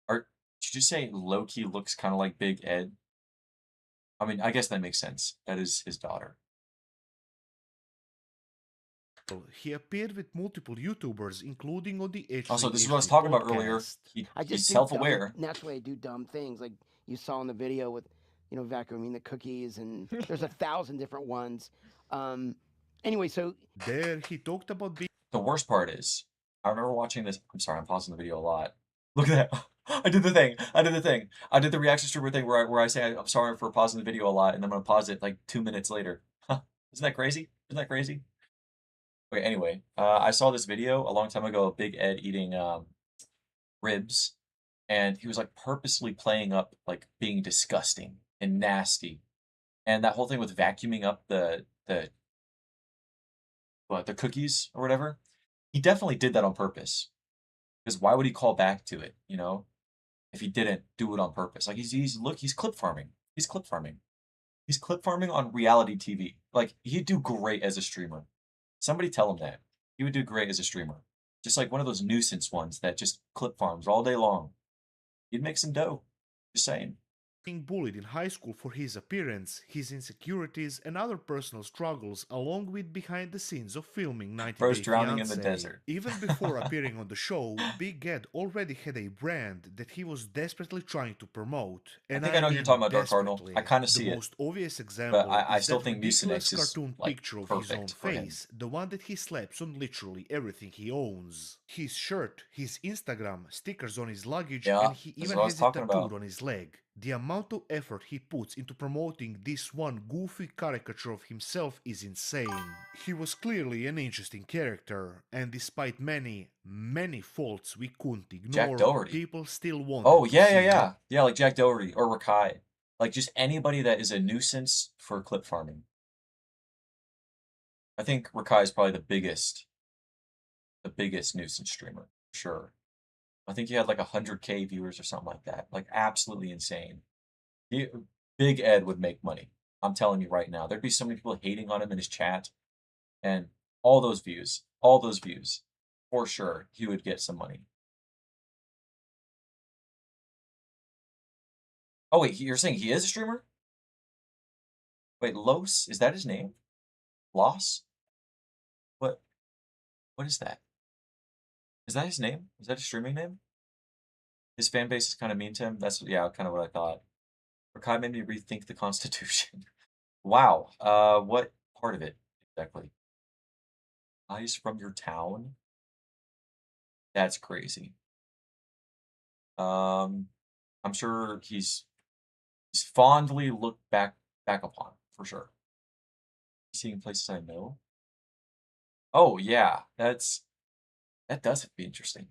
Did you say Loki looks kind of like Big Ed? I mean, I guess that makes sense. That is his daughter. He appeared with multiple YouTubers, including on the H3 Also, this is what I was talking about earlier. podcast. He's self-aware. Naturally, I do dumb things like you saw in the video with, vacuuming the cookies, and there's 1,000 different ones. Anyway, so there he talked about being. The worst part is, I remember watching this. I'm sorry, I'm pausing the video a lot. Look at that. I did the thing. I did the reaction streamer thing where I say I'm sorry for pausing the video a lot, and I'm gonna pause it like 2 minutes later. Isn't that crazy? Isn't that crazy? Okay, anyway, I saw this video a long time ago of Big Ed eating ribs, and he was like purposely playing up like being disgusting and nasty, and that whole thing with vacuuming up the cookies or whatever. He definitely did that on purpose, because why would he call back to it? If he didn't do it on purpose. Like he's clip farming. He's clip farming. He's clip farming on reality TV. Like he'd do great as a streamer. Somebody tell him that. He would do great as a streamer. Just like one of those nuisance ones that just clip farms all day long. He'd make some dough. Just saying. Being bullied in high school for his appearance, his insecurities, and other personal struggles, along with behind the scenes of filming 90 Bro's Day drowning in the Fiancé. desert. Even before appearing on the show, Big Ed already had a brand that he was desperately trying to promote. And I think I know who you're talking about, Dark Cardinal. desperately. I kind of see The it. most obvious example But I is still that think ridiculous Mucinex is cartoon like picture of his own perfect for him. face, the one that he slaps on literally everything he owns. His shirt, his Instagram, stickers on his luggage, Yeah, and he that's even what I was has it talking tattooed about. on his leg. The amount of effort he puts into promoting this one goofy caricature of himself is insane. He was clearly an interesting character, and despite many, many faults we couldn't Jack ignore, Doherty. people still wanted Oh, to yeah, see yeah, him. yeah. Yeah, like Jack Doherty or Rakai. Like just anybody that is a nuisance for clip farming. I think Rakai is probably the biggest nuisance streamer, sure. I think he had like 100K viewers or something like that. Like absolutely insane. Big Ed would make money. I'm telling you right now. There'd be so many people hating on him in his chat, and all those views, for sure, he would get some money. Oh wait, you're saying he is a streamer? Wait, Los, is that his name? Los? What is that? Is that his name? Is that his streaming name? His fan base is kind of mean to him. That's yeah, kind of what I thought. Rakai made me rethink the Constitution. Wow. What part of it exactly? Eyes from your town? That's crazy. I'm sure he's fondly looked back upon for sure. Seeing places I know. Oh yeah, that does be interesting.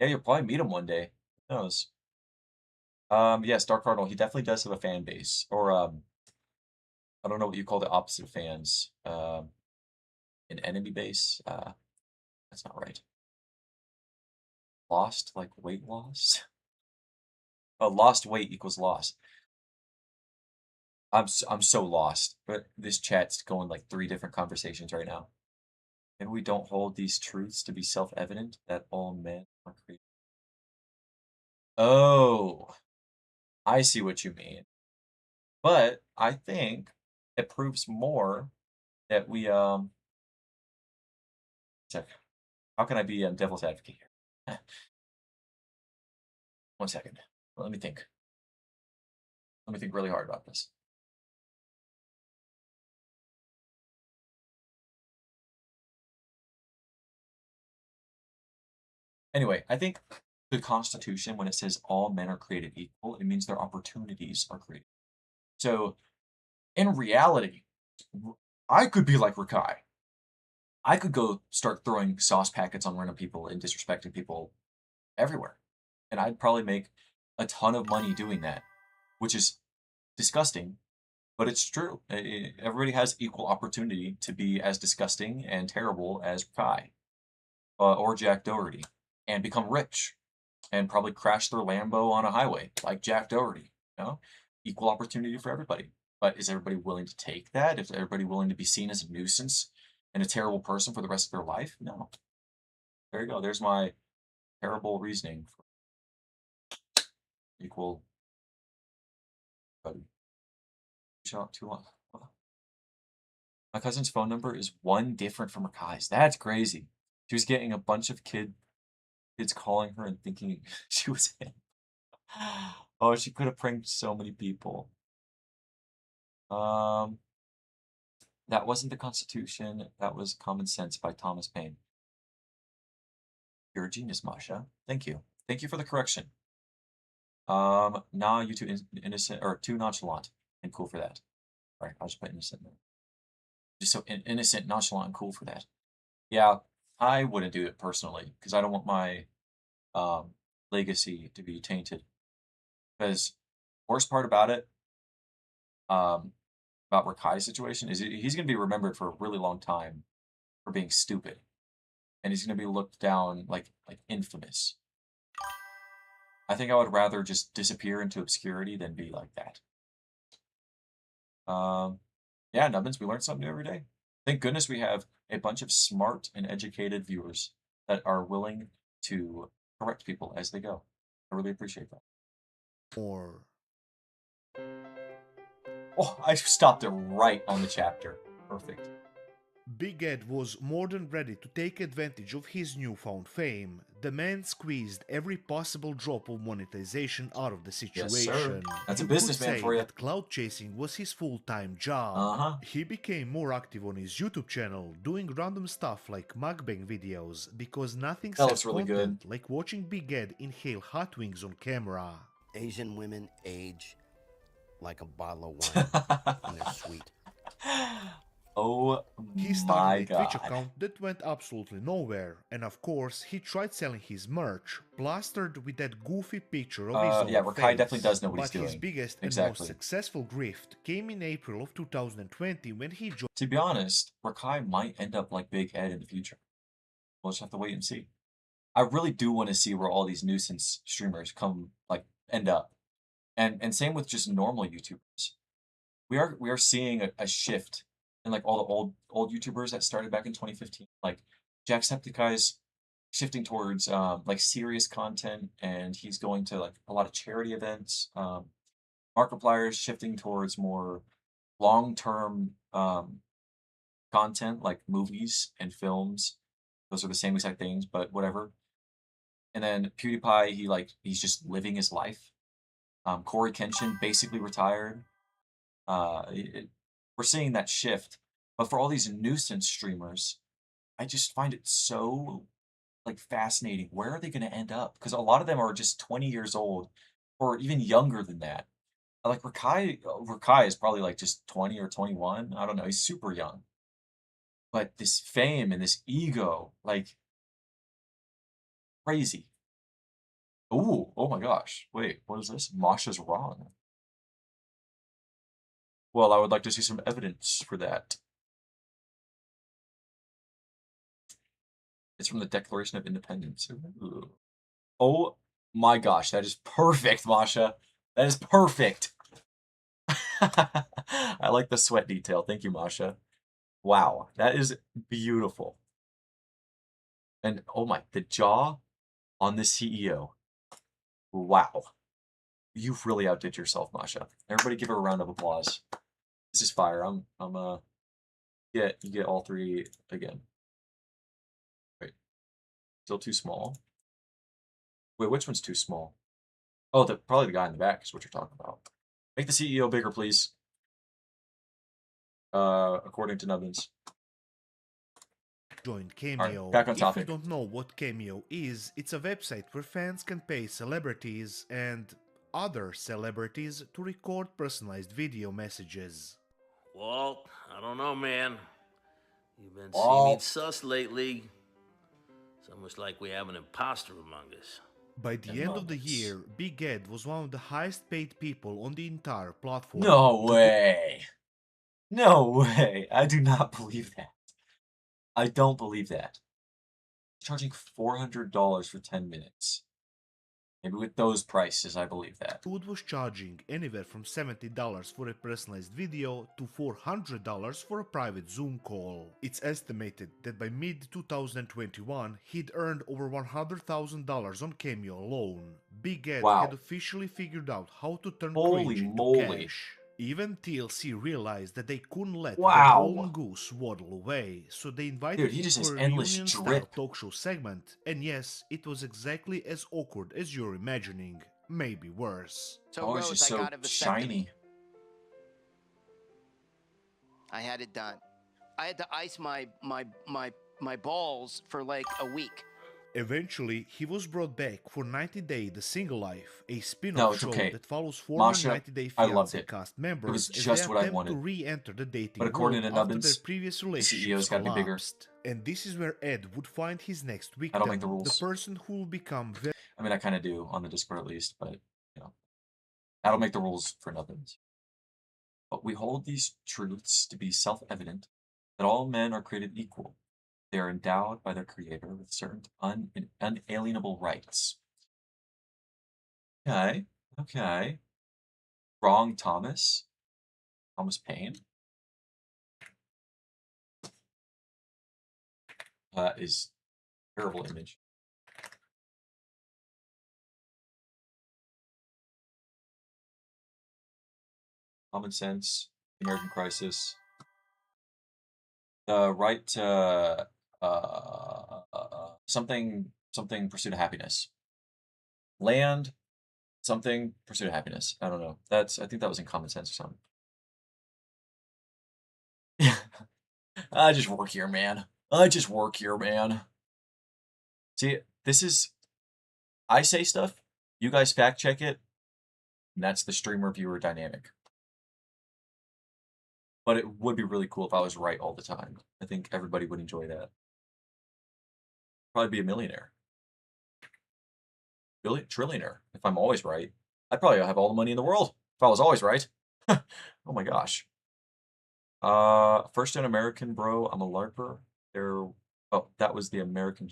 Yeah, you'll probably meet him one day. Who knows? Yes, Dark Cardinal, he definitely does have a fan base. Or I don't know what you call the opposite of fans. An enemy base? That's not right. Lost, like weight loss? Lost weight equals loss. I'm so lost. But this chat's going like 3 different conversations right now. And we don't hold these truths to be self-evident that all men are created. Oh, I see what you mean. But I think it proves more that we check. How can I be devil's advocate here? 1 second. Let me think. Let me think really hard about this. Anyway, I think the Constitution, when it says all men are created equal, it means their opportunities are created. So, in reality, I could be like Rakai. I could go start throwing sauce packets on random people and disrespecting people everywhere. And I'd probably make a ton of money doing that, which is disgusting, but it's true. Everybody has equal opportunity to be as disgusting and terrible as Rakai or Jack Doherty and become rich and probably crash their Lambo on a highway like Jack Doherty. You know, equal opportunity for everybody. But is everybody willing to take that? Is everybody willing to be seen as a nuisance and a terrible person for the rest of their life? No. There you go. There's my terrible reasoning for equal. Shot too long. My cousin's phone number is 1 different from Rakai's. That's crazy. She was getting a bunch of kids calling her and thinking she was him. Oh, she could have pranked so many people. That wasn't the Constitution. That was Common Sense by Thomas Paine. You're a genius, Masha. Thank you. Thank you for the correction. Nah, you too innocent or too nonchalant and cool for that. All right, I'll just put innocent there. Just so innocent, nonchalant, and cool for that. Yeah, I wouldn't do it personally because I don't want my legacy to be tainted. Because worst part about it, about Rakai's situation is he's going to be remembered for a really long time for being stupid, and he's going to be looked down like infamous. I think I would rather just disappear into obscurity than be like that. Yeah, Nubbins, we learn something new every day. Thank goodness we have a bunch of smart and educated viewers that are willing to correct people as they go. I really appreciate that. Or oh, I stopped it right on the chapter. Perfect. Big Ed was more than ready to take advantage of his newfound fame. The man squeezed every possible drop of monetization out of the situation. Yes, sir. That's you a businessman could say for you. that cloud chasing was his full-time job. He became more active on his YouTube channel, doing random stuff like mukbang videos, because nothing says really content like watching Big Ed inhale hot wings on camera. Asian women age like a bottle of wine, and they're sweet. Oh He my started a Twitch god. account that went absolutely nowhere, and of course he tried selling his merch, plastered with that goofy picture of his Yeah, own Rakai definitely face. does know what he's But his doing. biggest and most Exactly. successful grift came in April of 2020 when he joined. To be honest, Rakai might end up like Big Ed in the future. We'll just have to wait and see. I really do want to see where all these nuisance streamers end up. And same with just normal YouTubers. We are seeing a shift in like all the old YouTubers that started back in 2015. Like Jacksepticeye's shifting towards like serious content, and he's going to like a lot of charity events. Markiplier's shifting towards more long-term content like movies and films. Those are the same exact things, but whatever. And then PewDiePie, he's just living his life. Corey Kenshin basically retired. We're seeing that shift. But for all these nuisance streamers, I just find it so like fascinating. Where are they going to end up? Because a lot of them are just 20 years old or even younger than that. Like Rakai is probably like just 20 or 21. I don't know. He's super young. But this fame and this ego, like crazy. Ooh, oh my gosh. Wait, what is this? Masha's wrong. Well, I would like to see some evidence for that. It's from the Declaration of Independence. Ooh. Oh my gosh, that is perfect, Masha. That is perfect. I like the sweat detail. Thank you, Masha. Wow, that is beautiful. And oh my, the jaw on this CEO. Wow. You've really outdid yourself, Masha. Everybody give her a round of applause. This is fire. You get all three again. Wait. Still too small? Wait, which one's too small? Oh, probably the guy in the back is what you're talking about. Make the CEO bigger, please. According to Nubbins. Joined Cameo. Right, back on topic. If you don't know what Cameo is, it's a website where fans can pay celebrities and other celebrities to record personalized video messages. Walt, I don't know, man. You've been seeming sus lately. It's almost like we have an imposter among us. By the end of the year, Big Ed was one of the highest paid people on the entire platform. No way. No way. I do not believe that. I don't believe that. Charging $400 for 10 minutes. Maybe with those prices, I believe that. Dude was charging anywhere from $70 for a personalized video to $400 for a private Zoom call. It's estimated that by mid-2021, he'd earned over $100,000 on Cameo alone. Big Ed had officially figured out how to turn cringe into cash. Even TLC realized that they couldn't let the golden goose waddle away, so they invited him for a reunion-style talk show segment, and yes, it was exactly as awkward as you're imagining, maybe worse. So Rose, I got a vasectomy. Shiny. I had it done. I had to ice my balls for like a week. Eventually, he was brought back for 90 Day The Single Life, a spin-off show that follows former Masha, 90 Day I loved Fiancé it. cast members It was as just they what I attempt wanted. to re-enter the dating But according world to after Nubbins, their previous the relationships CEO's gotta be bigger. collapsed. And this is where Ed would find his next I victim, don't make the rules. the person who will become very... I mean, I kind of do on the Discord at least, but, you know, I don't make the rules for Nubbins. But we hold these truths to be self-evident, that all men are created equal. They are endowed by their creator with certain unalienable rights. Okay, okay. Wrong Thomas Paine. Is terrible image. Common Sense, American Crisis. The right to something pursuit of happiness. Land, something pursuit of happiness. I don't know. I think that was in Common Sense or something. I just work here, man. See, I say stuff, you guys fact check it, and that's the streamer viewer dynamic. But it would be really cool if I was right all the time. I think everybody would enjoy that. Probably be a millionaire. Trillionaire, if I'm always right. I'd probably have all the money in the world if I was always right. Oh my gosh. First in American, bro. I'm a LARPer. Oh, that was the American.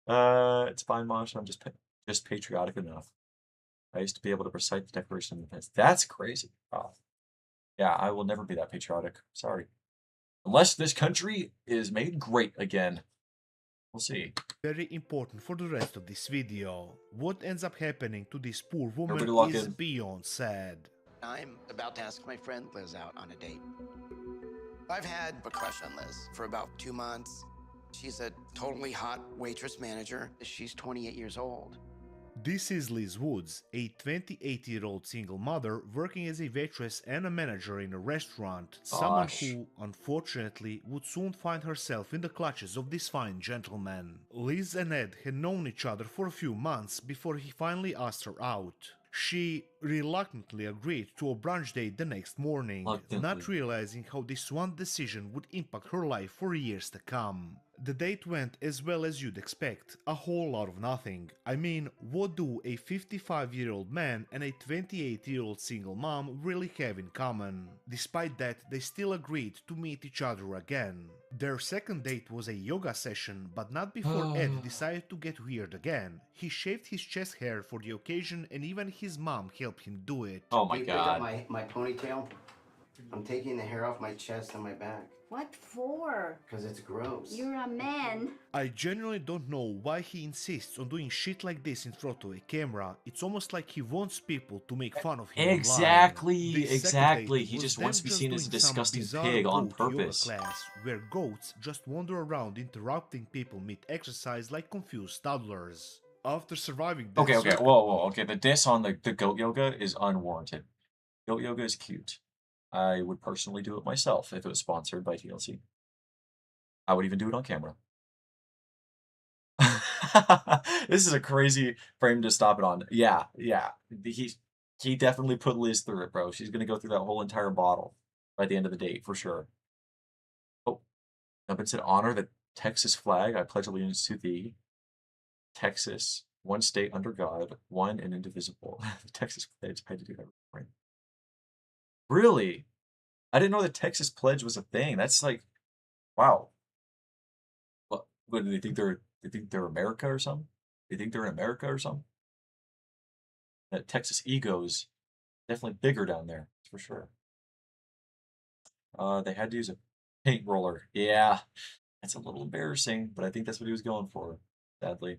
It's fine, Mosh. I'm just patriotic enough. I used to be able to recite the Declaration of Independence. That's crazy. Wow. Yeah, I will never be that patriotic. Sorry. Unless this country is made great again. We'll see. Very important for the rest of this video. What ends up happening to this poor woman Everybody lock is in. beyond sad. I'm about to ask my friend Liz out on a date. I've had a crush on Liz for about 2 months. She's a totally hot waitress manager. She's 28 years old. This is Liz Woods, a 28-year-old single mother working as a waitress and a manager in a restaurant, someone who, unfortunately, would soon find herself in the clutches of this fine gentleman. Liz and Ed had known each other for a few months before he finally asked her out. She reluctantly agreed to a brunch date the next morning, not realizing how this one decision would impact her life for years to come. The date went as well as you'd expect, a whole lot of nothing. I mean, what do a 55-year-old man and a 28-year-old single mom really have in common? Despite that, they still agreed to meet each other again. Their second date was a yoga session, but not before Ed decided to get weird again. He shaved his chest hair for the occasion and even his mom helped him do it. Oh my god. My ponytail? I'm taking the hair off my chest and my back. What for? Because it's gross. You're a man. I genuinely don't know why he insists on doing shit like this in front of a camera. It's almost like he wants people to make fun of him. Exactly. He just wants to be seen as a disgusting pig on purpose. Class where goats just wander around interrupting people mid-exercise like confused toddlers. After surviving that whoa. Okay, the diss on the goat yoga is unwarranted. Goat yoga is cute. I would personally do it myself if it was sponsored by TLC. I would even do it on camera. This is a crazy frame to stop it on. Yeah. He definitely put Liz through it, bro. She's gonna go through that whole entire bottle by the end of the date, for sure. Oh, Nubbin said, honor the Texas flag. I pledge allegiance to thee. Texas, one state under God, one and indivisible. The Texas pledge. I had to do that right. Really? I didn't know the Texas pledge was a thing. That's like, wow. What do they think they're? They think they're America or something? They think they're in America or something? That Texas ego is definitely bigger down there, for sure. They had to use a paint roller. Yeah, that's a little embarrassing, but I think that's what he was going for, sadly.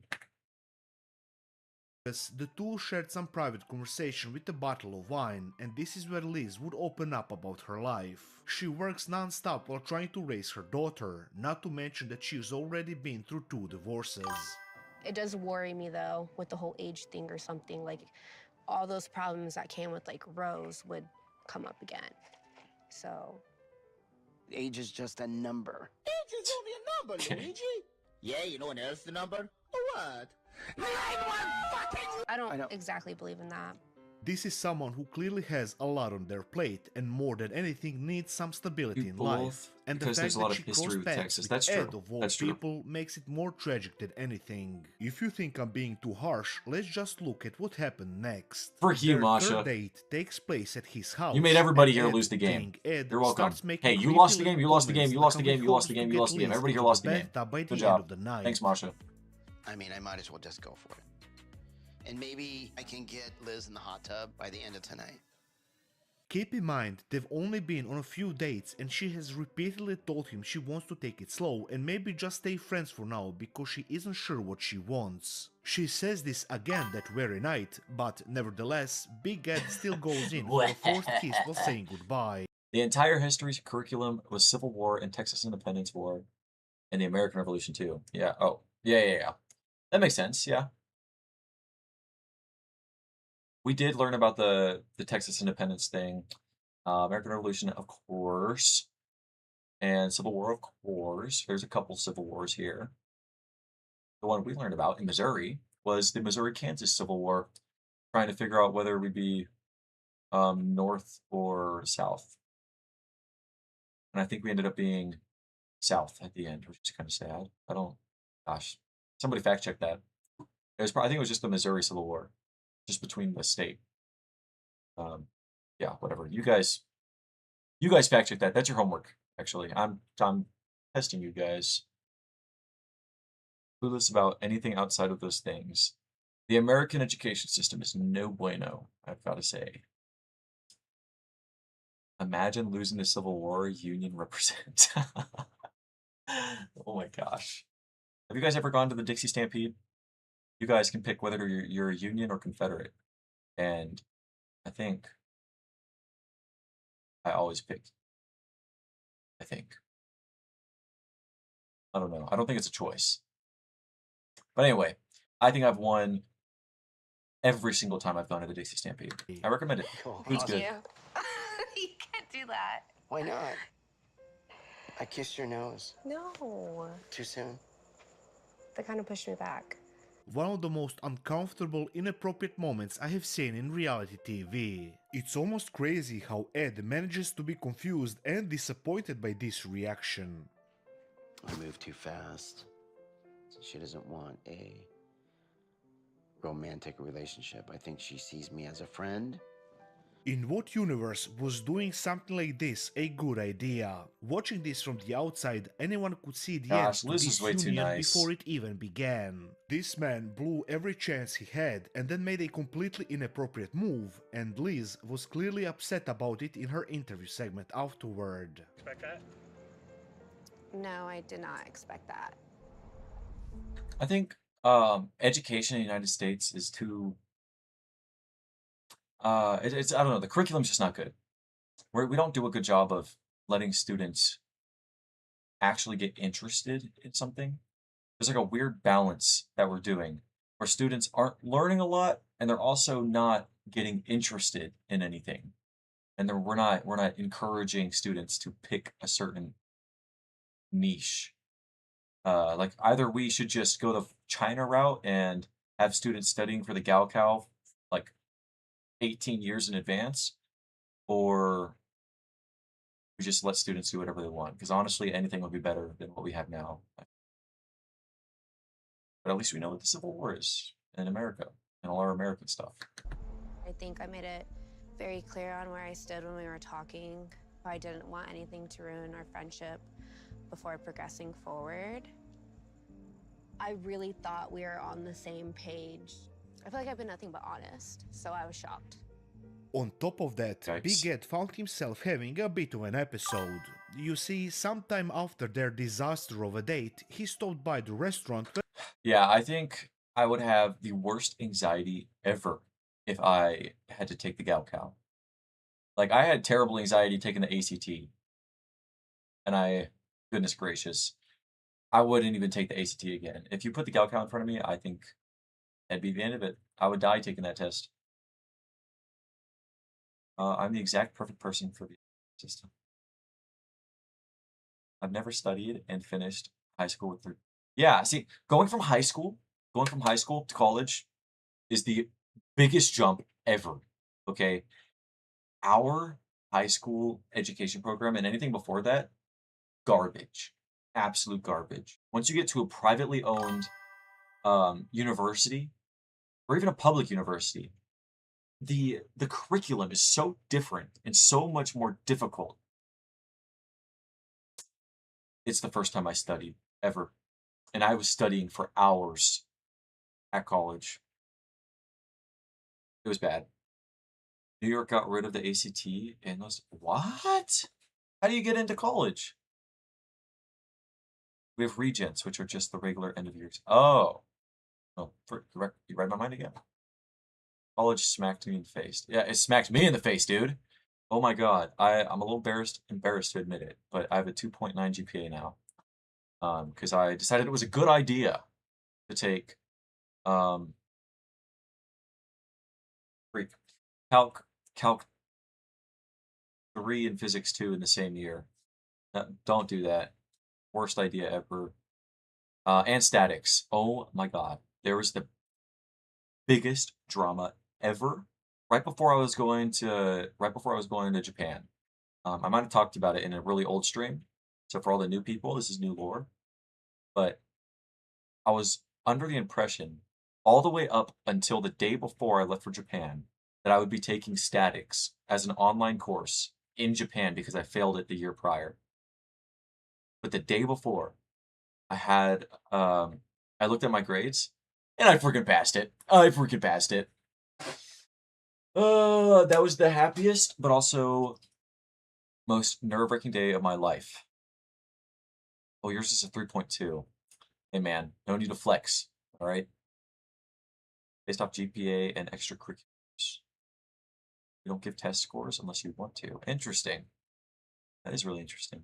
The two shared some private conversation with a bottle of wine, and this is where Liz would open up about her life. She works non-stop while trying to raise her daughter, not to mention that she's already been through 2 divorces. It does worry me though, with the whole age thing or something, like all those problems that came with like Rose would come up again. So Age is just a number. Age is only a number, Luigi. Yeah, you know what else the number? What? I don't exactly believe in that. This is someone who clearly has a lot on their plate and more than anything needs some stability in life. And the fact that she crossed paths with Ed of all people makes it more tragic than anything. If you think I'm being too harsh, let's just look at what happened next. Frick you, Masha. Their third date takes place at his house. You made everybody here lose the game. You're welcome. Hey, you lost the game, you lost the game, you lost the game, you lost the game, you lost the game. Everybody here lost the game. Good job. Thanks, Masha. I mean, I might as well just go for it. And maybe I can get Liz in the hot tub by the end of tonight. Keep in mind, they've only been on a few dates and she has repeatedly told him she wants to take it slow and maybe just stay friends for now because she isn't sure what she wants. She says this again that very night, but nevertheless, Big Ed still goes in for a forced kiss while saying goodbye. The entire history curriculum was Civil War and Texas Independence War and the American Revolution too. Yeah, oh, yeah. That makes sense, yeah. We did learn about the Texas independence thing, American Revolution, of course, and Civil War, of course. There's a couple Civil Wars here. The one we learned about in Missouri was the Missouri-Kansas Civil War, trying to figure out whether we'd be north or south. And I think we ended up being south at the end, which is kind of sad. I don't, gosh, somebody fact check that. It was probably, I think it was just the Missouri Civil War, just between the state. Yeah, whatever. You guys fact check that. That's your homework. Actually, I'm testing you guys. Clueless about anything outside of those things. The American education system is no bueno, I've got to say. Imagine losing the Civil War, Union represent. Oh my gosh. Have you guys ever gone to the Dixie Stampede? You guys can pick whether you're a Union or Confederate. And I think I always pick. I think. I don't know. I don't think it's a choice. But anyway, I think I've won every single time I've gone to the Dixie Stampede. I recommend it. Food's good. You can't do that. Why not? I kissed your nose. No. Too soon? That kind of pushed me back. One of the most uncomfortable, inappropriate moments I have seen in reality TV. It's almost crazy how Ed manages to be confused and disappointed by this reaction. I moved too fast. She doesn't want a romantic relationship. I think she sees me as a friend. In what universe was doing something like this a good idea? Watching this from the outside, anyone could see the end to Liz this is way too union nice. before it even began. This man blew every chance he had and then made a completely inappropriate move, and Liz was clearly upset about it in her interview segment afterward. Expect that? No, I did not expect that. I think education in the United States is too it's I don't know, the curriculum's just not good. We don't do a good job of letting students actually get interested in something. There's like a weird balance that we're doing where students aren't learning a lot and they're also not getting interested in anything. And then we're not encouraging students to pick a certain niche. Like either we should just go the China route and have students studying for the Gaokao like 18 years in advance, or we just let students do whatever they want. Because honestly, anything would be better than what we have now. But at least we know what the Civil War is in America and all our American stuff. I think I made it very clear on where I stood when we were talking. I didn't want anything to ruin our friendship before progressing forward. I really thought we were on the same page. I feel like I've been nothing but honest, so I was shocked. On top of that, Yikes. Big Ed found himself having a bit of an episode. You see, sometime after their disaster of a date, he stopped by the restaurant. Yeah, I think I would have the worst anxiety ever if I had to take the Gaokao. Like, I had terrible anxiety taking the ACT. And goodness gracious, I wouldn't even take the ACT again. If you put the Gaokao in front of me, I think that'd be the end of it. I would die taking that test. I'm the exact perfect person for the system. I've never studied and finished high school with 3. Yeah, see, going from high school to college is the biggest jump ever, okay? Our high school education program and anything before that, garbage. Absolute garbage. Once you get to a privately owned university, or even a public university, the curriculum is so different and so much more difficult. It's the first time I studied ever, and I was studying for hours at college. It was bad. New York got rid of the ACT and those. What? How do you get into college? We have regents, which are just the regular end of years. Oh, no, you read my mind again. College smacked me in the face. Yeah, it smacked me in the face, dude. Oh my god, I'm a little embarrassed to admit it, but I have a 2.9 GPA now. Because I decided it was a good idea to take Calc 3 and Physics 2 in the same year. Don't do that. Worst idea ever. And statics. Oh my god. There was the biggest drama ever right before I was going to Japan. I might have talked about it in a really old stream. So for all the new people, this is new lore. But I was under the impression all the way up until the day before I left for Japan that I would be taking statics as an online course in Japan because I failed it the year prior. But the day before, I had I looked at my grades and I freaking passed it. I freaking passed it. That was the happiest, but also most nerve-wracking day of my life. Oh, yours is a 3.2. Hey man, no need to flex. All right. Based off GPA and extracurriculars. You don't give test scores unless you want to. Interesting. That is really interesting.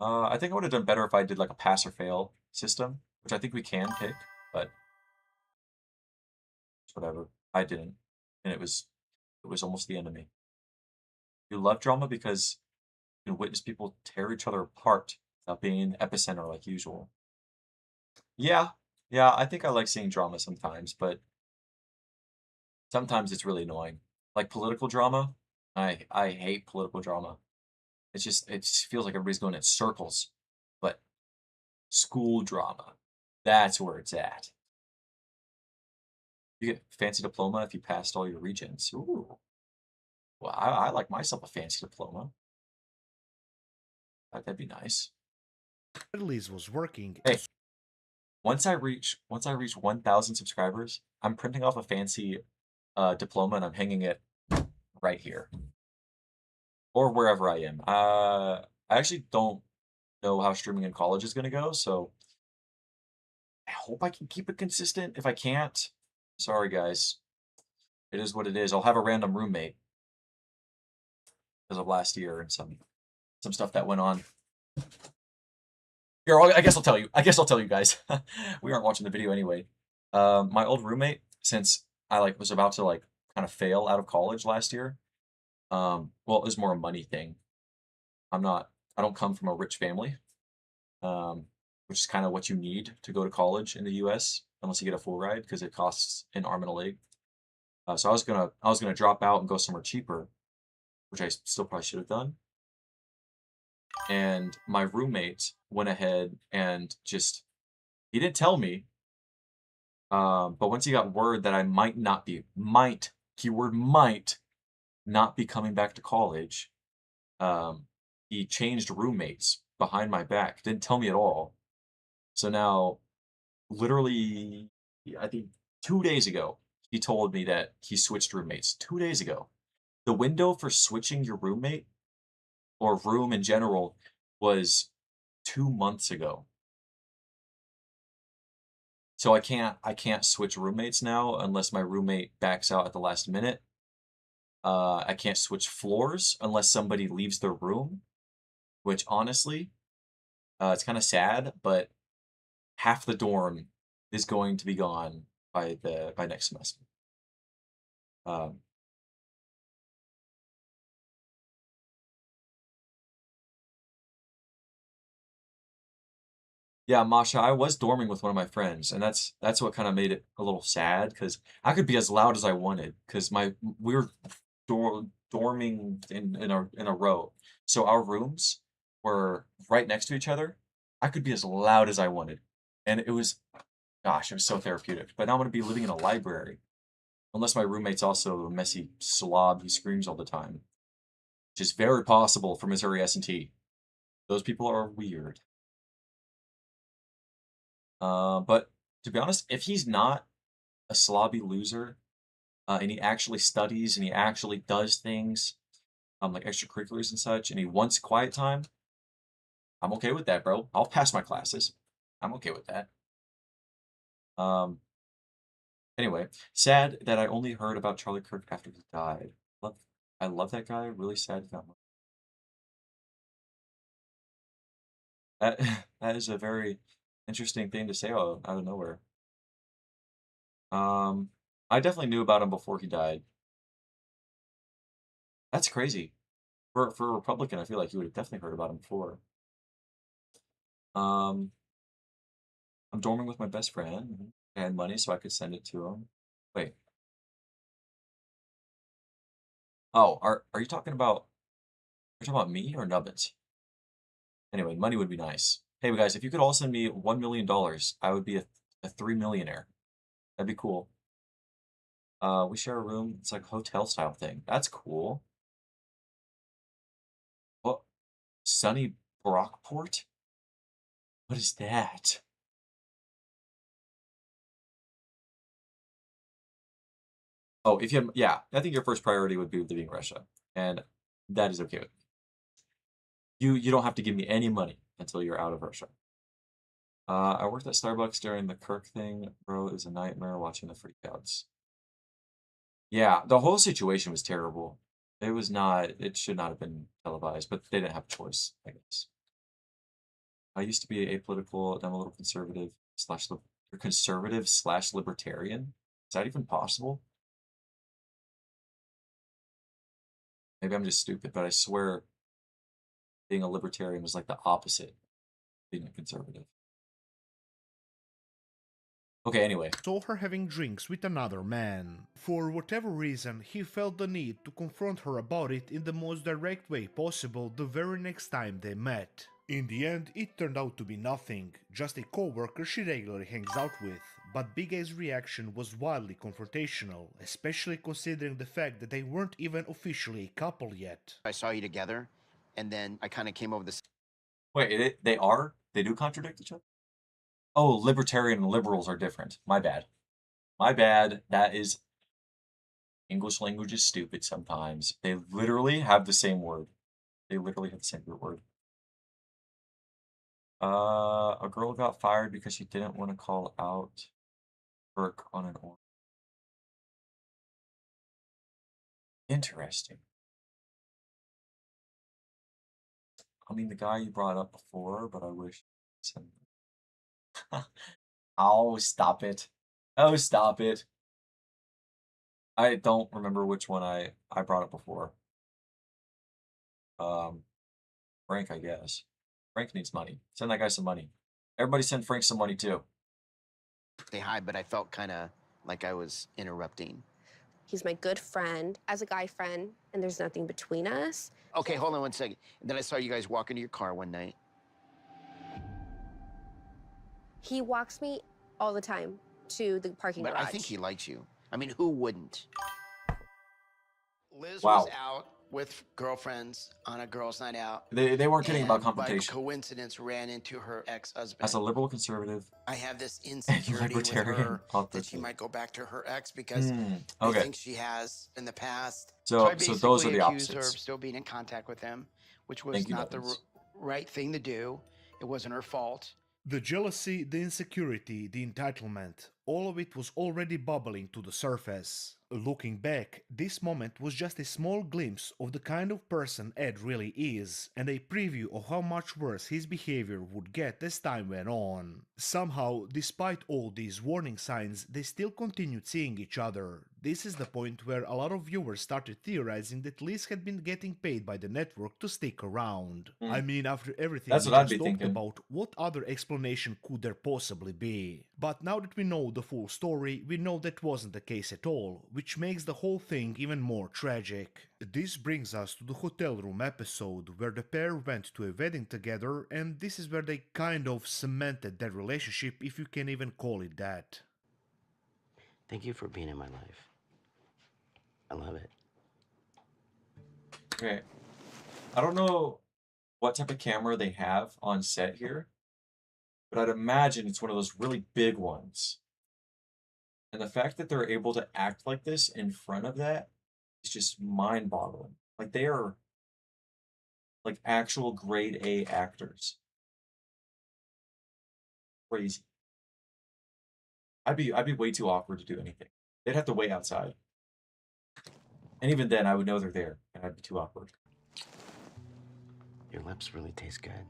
I think I would have done better if I did like a pass or fail system, which I think we can pick, but whatever. I didn't, and it was almost the enemy. You love drama because you can witness people tear each other apart without being in the epicenter like usual. Yeah, yeah, I think I like seeing drama sometimes, but sometimes it's really annoying. Like political drama, I hate political drama. It just feels like everybody's going in circles. But school drama, that's where it's at. You get fancy diploma if you passed all your regents. Ooh. Well, I like myself a fancy diploma. That'd be nice. Liz was working. Hey, once I reach 1,000 subscribers, I'm printing off a fancy diploma and I'm hanging it right here or wherever I am. I actually don't know how streaming in college is gonna go, so I hope I can keep it consistent. If I can't, sorry guys. It is what it is. I'll have a random roommate because of last year and some stuff that went on. Here, I guess I'll tell you. I guess I'll tell you guys. We aren't watching the video anyway. My old roommate, since I was about to kind of fail out of college last year. Well, it was more a money thing. I don't come from a rich family, which is kind of what you need to go to college in the U.S. unless you get a full ride because it costs an arm and a leg. So I was gonna drop out and go somewhere cheaper, which I still probably should have done. And my roommate went ahead and he didn't tell me, but once he got word that I keyword might not be coming back to college, he changed roommates behind my back. Didn't tell me at all. So now, literally, I think 2 days ago, he told me that he switched roommates. 2 days ago. The window for switching your roommate or room in general was 2 months ago. So I can't switch roommates now unless my roommate backs out at the last minute. I can't switch floors unless somebody leaves their room, which honestly, it's kind of sad, but half the dorm is going to be gone by next semester. Yeah, Masha, I was dorming with one of my friends, and that's what kind of made it a little sad because I could be as loud as I wanted because we were dorming in a row, so our rooms were right next to each other. I could be as loud as I wanted, and it was, gosh, it was so therapeutic. But now I'm gonna be living in a library, unless my roommate's also a messy slob. He screams all the time, which is very possible for Missouri S&T. Those people are weird. But to be honest, if he's not a slobby loser, and he actually studies and he actually does things, like extracurriculars and such, and he wants quiet time, I'm okay with that, bro. I'll pass my classes. I'm okay with that. Um, anyway, sad that I only heard about Charlie Kirk after he died. I love that guy. Really sad he got murdered. That that is a very interesting thing to say out of nowhere. I definitely knew about him before he died. That's crazy. For a Republican, I feel like you would have definitely heard about him before. Um, I'm dorming with my best friend. I had money, so I could send it to him. Wait. Oh, are you talking about? Are you talking about me or Nubbins? Anyway, money would be nice. Hey, guys, if you could all send me $1 million, I would be a 3 millionaire. That'd be cool. We share a room. It's like a hotel style thing. That's cool. What? Sunny Brockport? What is that? Oh, if you have, yeah, I think your first priority would be leaving Russia, and that is okay with me. You don't have to give me any money until you're out of Russia. I worked at Starbucks during the Kirk thing, bro. It was a nightmare watching the freakouts. Yeah, the whole situation was terrible. It was not, it should not have been televised, but they didn't have a choice, I guess. I used to be apolitical, I'm a little conservative slash libertarian. Is that even possible? Maybe I'm just stupid, but I swear being a libertarian was like the opposite of being a conservative. Okay, anyway. Saw her having drinks with another man. For whatever reason, he felt the need to confront her about it in the most direct way possible the very next time they met. In the end, it turned out to be nothing, just a co-worker she regularly hangs out with, but Big A's reaction was wildly confrontational, especially considering the fact that they weren't even officially a couple yet. I saw you together, and then I kind of came over this. Wait, they are? They do contradict each other? Oh, libertarian and liberals are different. My bad. My bad. That is... English language is stupid sometimes. They literally have the same word. They literally have the same root word. A girl got fired because she didn't want to call out work on an order. Interesting. I mean, the guy you brought up before, but I wish... Oh, stop it. Oh, stop it. I don't remember which one I brought up before. Frank, I guess. Frank needs money. Send that guy some money. Everybody send Frank some money too. Say hi, but I felt kind of like I was interrupting. He's my good friend, as a guy friend, and there's nothing between us. Okay, hold on one second. And then I saw you guys walk into your car one night. He walks me all the time to the parking But garage. I think he likes you. I mean, who wouldn't? Liz Wow. was out with girlfriends on a girls' night out. They weren't kidding about By confrontation. coincidence, ran into her ex-husband. As a liberal conservative, I have this insecurity with her that she might go back to her ex because I think she has in the past. So I those are basically the accused her of opposites. still being in contact with him, which was Thank you, not the Nubbins. right thing to do. It wasn't her fault. The jealousy, the insecurity, the entitlement, all of it was already bubbling to the surface. Looking back, this moment was just a small glimpse of the kind of person Ed really is, and a preview of how much worse his behavior would get as time went on. Somehow, despite all these warning signs, they still continued seeing each other. This is the point where a lot of viewers started theorizing that Liz had been getting paid by the network to stick around. I mean, after everything That's we what I'd just be talked thinking. about, what other explanation could there possibly be? But now that we know the full story, we know that wasn't the case at all, which makes the whole thing even more tragic. This brings us to the hotel room episode, where the pair went to a wedding together, and this is where they kind of cemented their relationship, if you can even call it that. Thank you for being in my life. I love it. Okay. I don't know what type of camera they have on set here, but I'd imagine it's one of those really big ones. And the fact that they're able to act like this in front of that is just mind-boggling. Like they are like actual grade A actors. Crazy. I'd be way too awkward to do anything. They'd have to wait outside. And even then I would know they're there and I'd be too awkward. Your lips really taste good.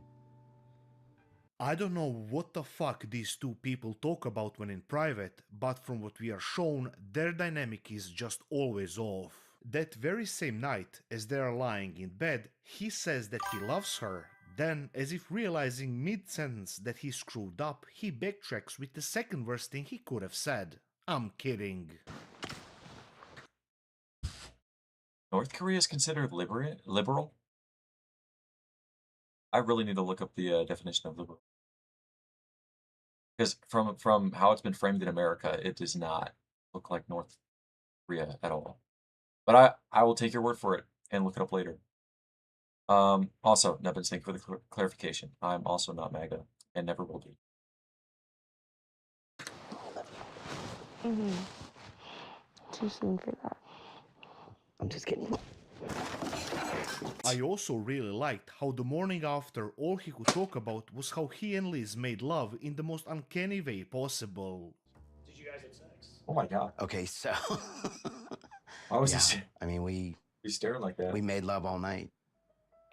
I don't know what the fuck these two people talk about when in private, but from what we are shown, their dynamic is just always off. That very same night, as they are lying in bed, he says that he loves her. Then, as if realizing mid-sentence that he screwed up, he backtracks with the second worst thing he could have said. I'm kidding. North Korea is considered liberal? I really need to look up the definition of liberal. Because from how it's been framed in America, it does not look like North Korea at all. But I will take your word for it and look it up later. Also, Nevins, thank you for the clarification. I'm also not MAGA and never will be. Too soon for that. I'm just kidding. I also really liked how the morning after all he could talk about was how he and Liz made love in the most uncanny way possible. Did you guys have sex? Oh my god. Okay, so Why was yeah, I mean, he's staring like that? we made love all night.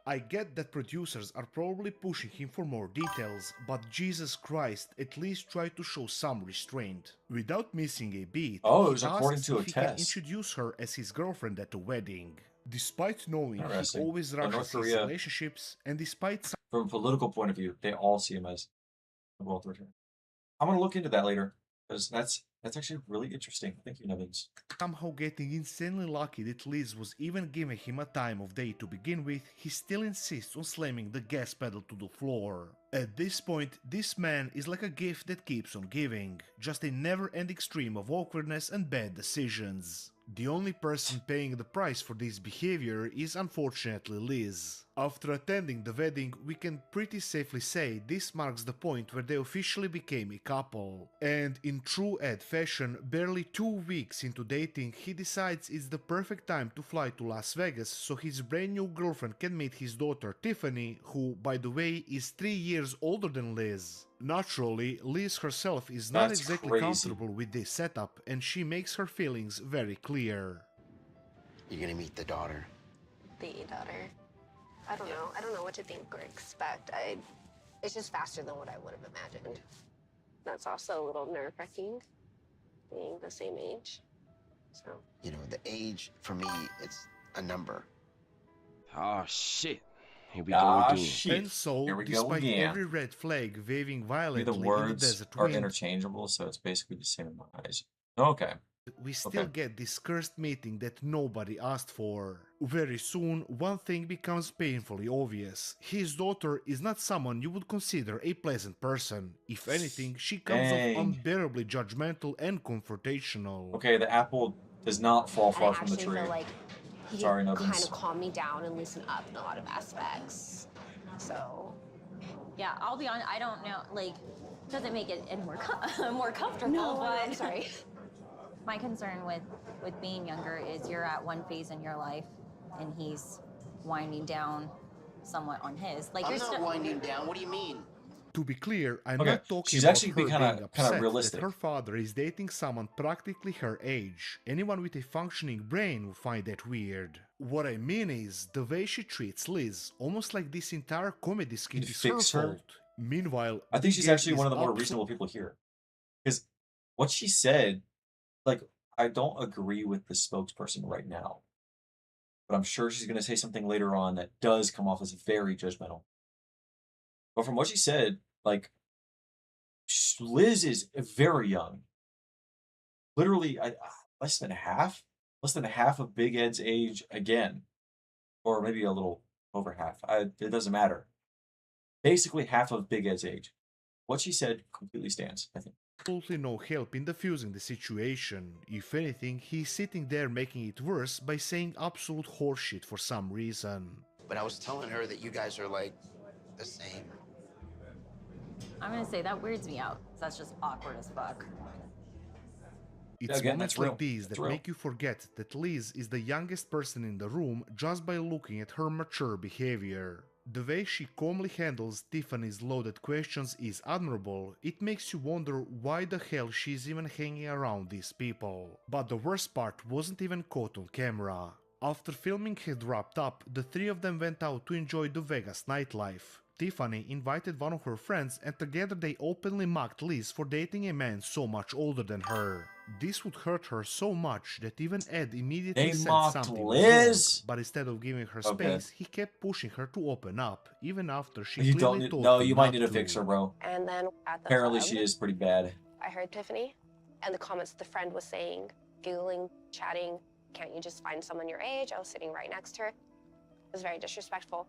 I get that producers are probably pushing him for more details, but Jesus Christ, at least try to show some restraint. Without missing a beat, Oh, it he was according asks to a if he can test. introduce her as his girlfriend at the wedding. Despite knowing he Interesting. always So North rushes his Korea- relationships, and despite From a political point of view, they all see him as liberal authoritarian. I'm gonna look into that later because that's actually really interesting. Thank you, Nevins. somehow getting insanely lucky that Liz was even giving him a time of day to begin with, he still insists on slamming the gas pedal to the floor. At this point, this man is like a gift that keeps on giving, just a never-ending stream of awkwardness and bad decisions. The only person paying the price for this behavior is unfortunately Liz. After attending the wedding, we can pretty safely say this marks the point where they officially became a couple. And in true Ed fashion, barely 2 weeks into dating, he decides it's the perfect time to fly to Las Vegas so his brand new girlfriend can meet his daughter Tiffany, who, by the way, is 3 years older than Liz. Naturally, Liz herself is not That's exactly crazy. comfortable with this setup, and she makes her feelings very clear. You're gonna meet the daughter. The daughter. I don't know. I don't know what to think or expect. It's just faster than what I would have imagined. That's also a little nerve-wracking, being the same age. So. You know, the age, for me, it's a number. Oh, shit. Here we go again. Shit. And so, Here we go despite again. every red flag waving Maybe violently the in the words desert are wind, interchangeable, so it's basically the same in my eyes. Okay. we still Okay. get this cursed meeting that nobody asked for. Very soon, one thing becomes painfully obvious. His daughter is not someone you would consider a pleasant person. If anything, she comes Dang. off unbearably judgmental and confrontational. Okay, the apple does not fall And I far from the actually tree. feel like he Sorry, kind Nubbins. of calmed me down and loosen up in a lot of aspects. So. Yeah, I'll be honest, I don't know, like, doesn't make it any more, more comfortable, No, but I'm sorry. My concern with being younger is you're at one phase in your life and he's winding down somewhat on his. Like, I'm you're not still winding down. What do you mean? To be clear, I'm Okay, not talking she's about actually her being being kinda upset realistic. that her father is dating someone practically her age. Anyone with a functioning brain would find that weird. What I mean is, the way she treats Liz, almost like this entire comedy skit You'd is her fix her? fault. Meanwhile, I think she's Big Ed actually is one of the more absol- reasonable people here. Because what she said, like, I don't agree with the spokesperson right now. But I'm sure she's going to say something later on that does come off as very judgmental. But from what she said, like, Liz is very young. Literally, less than half of Big Ed's age again. Or maybe a little over half. It doesn't matter. Basically half of Big Ed's age. What she said completely stands, I think. absolutely no help in diffusing the situation. If anything, he's sitting there making it worse by saying absolute horseshit for some reason. But I was telling her that you guys are like the same. I'm gonna say that weirds me out. That's just awkward as fuck. It's Again, moments that's real. like these That's that real. make you forget that Liz is the youngest person in the room just by looking at her mature behavior. The way she calmly handles Tiffany's loaded questions is admirable. It makes you wonder why the hell she's even hanging around these people. But the worst part wasn't even caught on camera. After filming had wrapped up, the three of them went out to enjoy the Vegas nightlife. Tiffany invited one of her friends and together they openly mocked Liz for dating a man so much older than her. This would hurt her so much that even Ed immediately They said mocked something was Liz? wrong, but instead of giving her Okay. space, he kept pushing her to open up, even after she You clearly don't need, told no, him you might not need to fix her, bro. And then at the Apparently club, she is pretty bad. I heard Tiffany and the comments the friend was saying, giggling, chatting, Can't you just find someone your age? I was sitting right next to her. It was very disrespectful.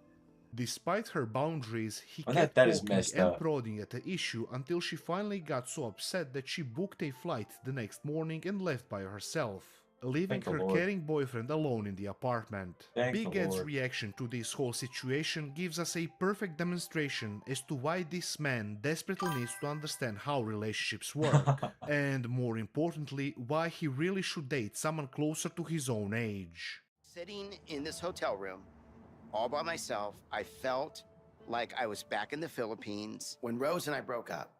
Despite her boundaries, he Well, kept that is poking messed and up. prodding at the issue until she finally got so upset that she booked a flight the next morning and left by herself, leaving Thank the her Lord. caring boyfriend alone in the apartment. Thank the Big Ed's Lord. reaction to this whole situation gives us a perfect demonstration as to why this man desperately needs to understand how relationships work, and more importantly, why he really should date someone closer to his own age. Sitting in this hotel room, all by myself, I felt like I was back in the Philippines when Rose and I broke up.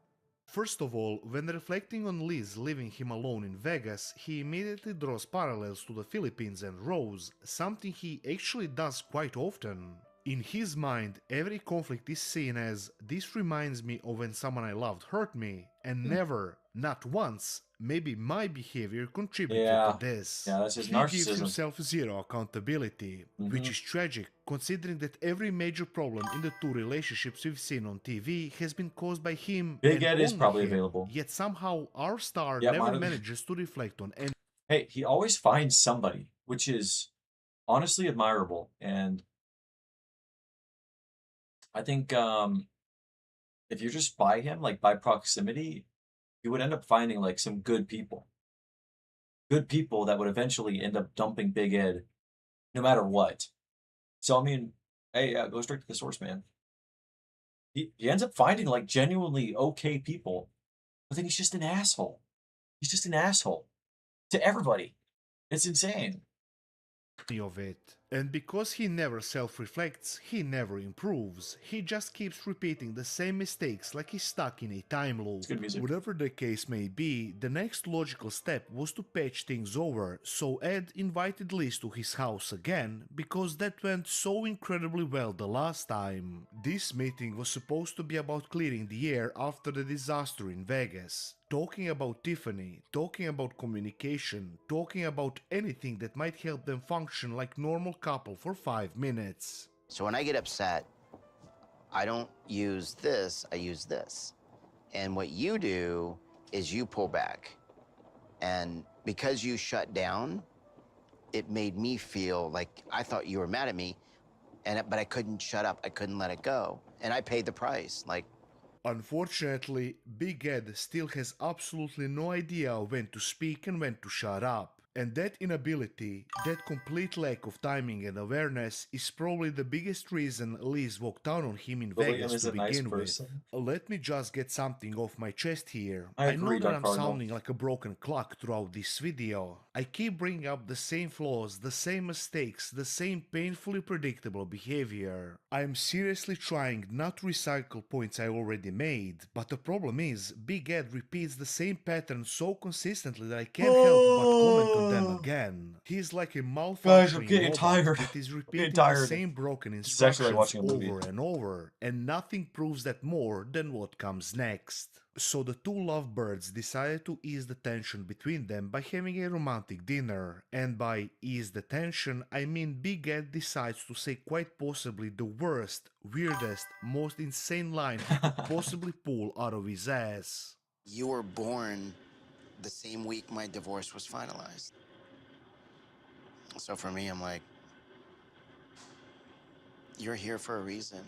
First of all, when reflecting on Liz leaving him alone in Vegas, he immediately draws parallels to the Philippines and Rose, something he actually does quite often. In his mind, every conflict is seen as, this reminds me of when someone I loved hurt me, and never, not once, maybe my behavior contributed to this. Yeah, that's his He gives narcissism. himself zero accountability, which is tragic considering that every major problem in the two relationships we've seen on TV has been caused by him. Big and Ed is only probably him. available. Yet somehow our star Yeah, never mine- manages to reflect on any. Hey, he always finds somebody, which is honestly admirable. And I think if you're just by him, like by proximity, you would end up finding like some good people. Good people that would eventually end up dumping Big Ed no matter what. So, I mean, hey, go straight to the source, man. He ends up finding like genuinely okay people, but then he's just an asshole. He's just an asshole to everybody. It's insane. Of it. And because he never self-reflects, he never improves. He just keeps repeating the same mistakes like he's stuck in a time loop. Good music. Whatever the case may be, the next logical step was to patch things over, so Ed invited Liz to his house again, because that went so incredibly well the last time. This meeting was supposed to be about clearing the air after the disaster in Vegas. Talking about Tiffany, talking about communication, talking about anything that might help them function like normal couple for 5 minutes. So when I get upset, I don't use this, I use this. And what you do is you pull back. And because you shut down, it made me feel like I thought you were mad at me, but I couldn't shut up, I couldn't let it go. And I paid the price, like. Unfortunately, Big Ed still has absolutely no idea when to speak and when to shut up. And that inability, that complete lack of timing and awareness is probably the biggest reason Liz walked out on him in William Vegas is to a nice begin with. person. Let me just get something off my chest here. I know agree, that Doc I'm Cardinal. sounding like a broken clock throughout this video. I keep bringing up the same flaws, the same mistakes, the same painfully predictable behavior. I'm seriously trying not to recycle points I already made, but the problem is, Big Ed repeats the same pattern so consistently that I can't help but comment on them again. He's like a malfunctioning getting robot tired. that is I'm getting repeating the tired. same broken This is actually instructions like watching a movie. over and over, and nothing proves that more than what comes next. So the two lovebirds decided to ease the tension between them by having a romantic dinner, and by ease the tension I mean Big Ed decides to say quite possibly the worst, weirdest, most insane line he could possibly pull out of his ass. You were born the same week my divorce was finalized. So for me, I'm like, you're here for a reason.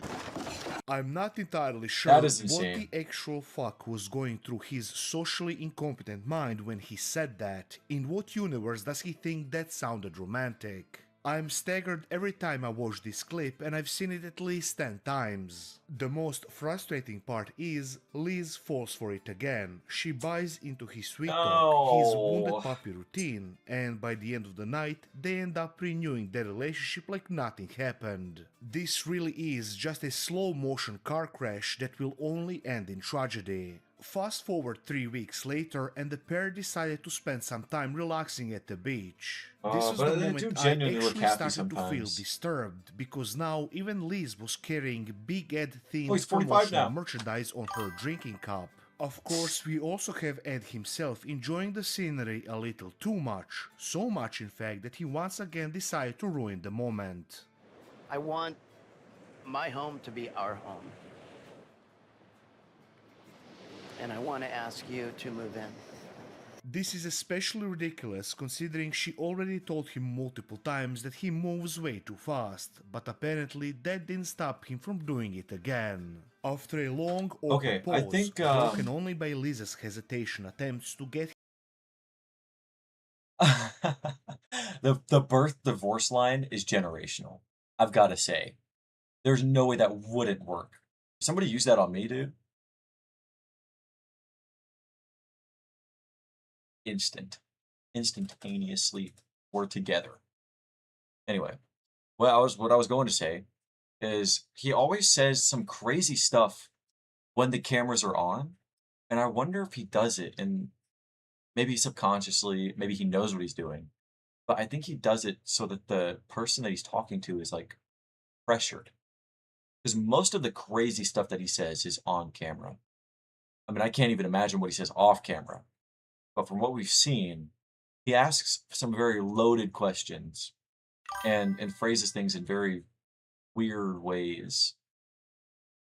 I'm not entirely sure That is what insane. the actual fuck was going through his socially incompetent mind when he said that. In what universe does he think that sounded romantic? I'm staggered every time I watch this clip, and I've seen it at least 10 times. The most frustrating part is, Liz falls for it again. She buys into his sweet talk, his wounded puppy routine, and by the end of the night, they end up renewing their relationship like nothing happened. This really is just a slow-motion car crash that will only end in tragedy. Fast forward 3 weeks later, and the pair decided to spend some time relaxing at the beach. This was but the they do moment I genuinely look actually happy started to feel sometimes. disturbed, because now even Liz was carrying Big Ed Oh, he's themed 45 promotional now. merchandise on her drinking cup. Of course, we also have Ed himself enjoying the scenery a little too much, so much in fact that he once again decided to ruin the moment. I want my home to be our home. And I want to ask you to move in. This is especially ridiculous considering she already told him multiple times that he moves way too fast, but apparently that didn't stop him from doing it again. After a long, awkward Okay, I pause, think broken only by Lisa's hesitation attempts to get the birth divorce line is generational. I've got to say, there's no way that wouldn't work. Somebody use that on me, dude. Instantaneously, we're together. Anyway, what I was going to say is he always says some crazy stuff when the cameras are on, and I wonder if he does it, and maybe subconsciously, maybe he knows what he's doing, but I think he does it so that the person that he's talking to is like pressured. Because most of the crazy stuff that he says is on camera. I mean, I can't even imagine what he says off camera. But from what we've seen, he asks some very loaded questions and phrases things in very weird ways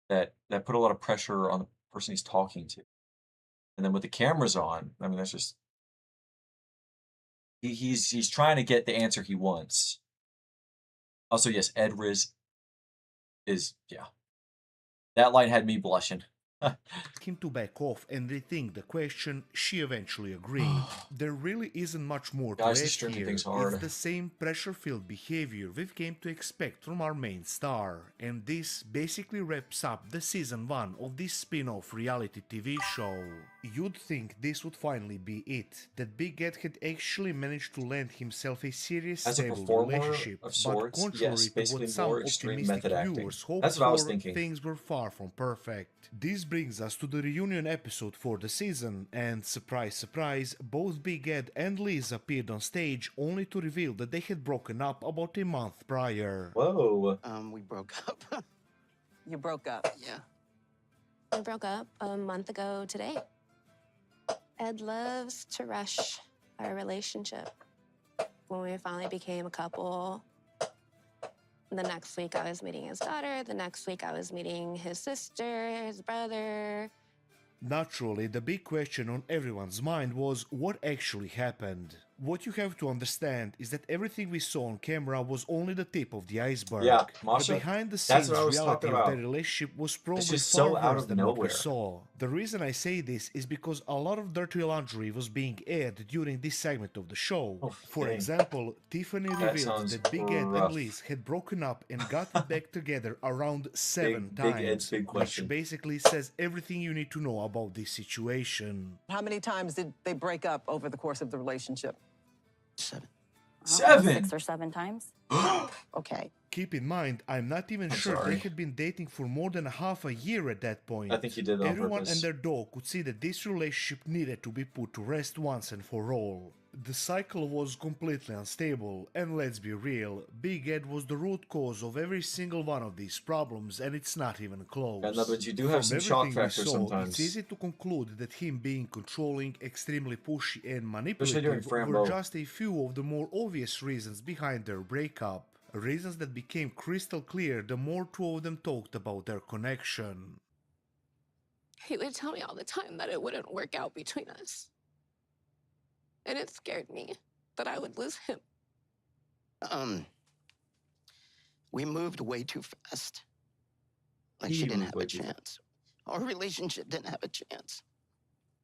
that put a lot of pressure on the person he's talking to. And then with the cameras on, I mean, that's just he's trying to get the answer he wants. Also, yes, Ed Riz is yeah. That line had me blushing. him to back off and rethink the question, she eventually agreed. There really isn't much more to Guys, add he's stringing here. things hard. It's the same pressure-filled behavior we've came to expect from our main star, and this basically wraps up the season 1 of this spin-off reality TV show. You'd think this would finally be it, that Big Ed had actually managed to land himself a serious As a stable performer relationship, of but sorts, contrary yes, to basically what some more extreme optimistic method acting. viewers hoped That's what I was for, thinking. things were far from perfect. This brings us to the reunion episode for the season, and surprise surprise, both Big Ed and Liz appeared on stage only to reveal that they had broken up about a month prior. Whoa. We broke up. You broke up? Yeah. We broke up a month ago today. Ed loves to rush our relationship. When we finally became a couple, the next week I was meeting his daughter, the next week I was meeting his sister, his brother. Naturally, the big question on everyone's mind was what actually happened. What you have to understand is that everything we saw on camera was only the tip of the iceberg. Yeah, The Masha, behind-the-scenes that's what I was reality talking of about. their relationship was probably just far so out worse of than what we nowhere. saw. The reason I say this is because a lot of dirty laundry was being aired during this segment of the show. For dang. example, Tiffany That revealed sounds that Big Ed rough. and Liz had broken up and gotten back together around 7 Big Ed's times, big which question. basically says everything you need to know about this situation. How many times did they break up over the course of the relationship? 7. 7? 6 or 7 times. Okay. Keep in mind, I'm not even sure sorry. they had been dating for more than half a year at that point. I think he did it on Everyone purpose. and their dog could see that this relationship needed to be put to rest once and for all. The cycle was completely unstable, and let's be real, Big Ed was the root cause of every single one of these problems, and it's not even close. And but you do have some shock everything we factor saw, sometimes. It's easy to conclude that him being controlling, extremely pushy, and Especially during manipulative Frambo. were just a few of the more obvious reasons behind their breakup. Reasons that became crystal clear the more two of them talked about their connection. He would tell me all the time that it wouldn't work out between us. And it scared me that I would lose him. We moved way too fast. Like He she didn't moved have way a too chance. Our relationship didn't have a chance.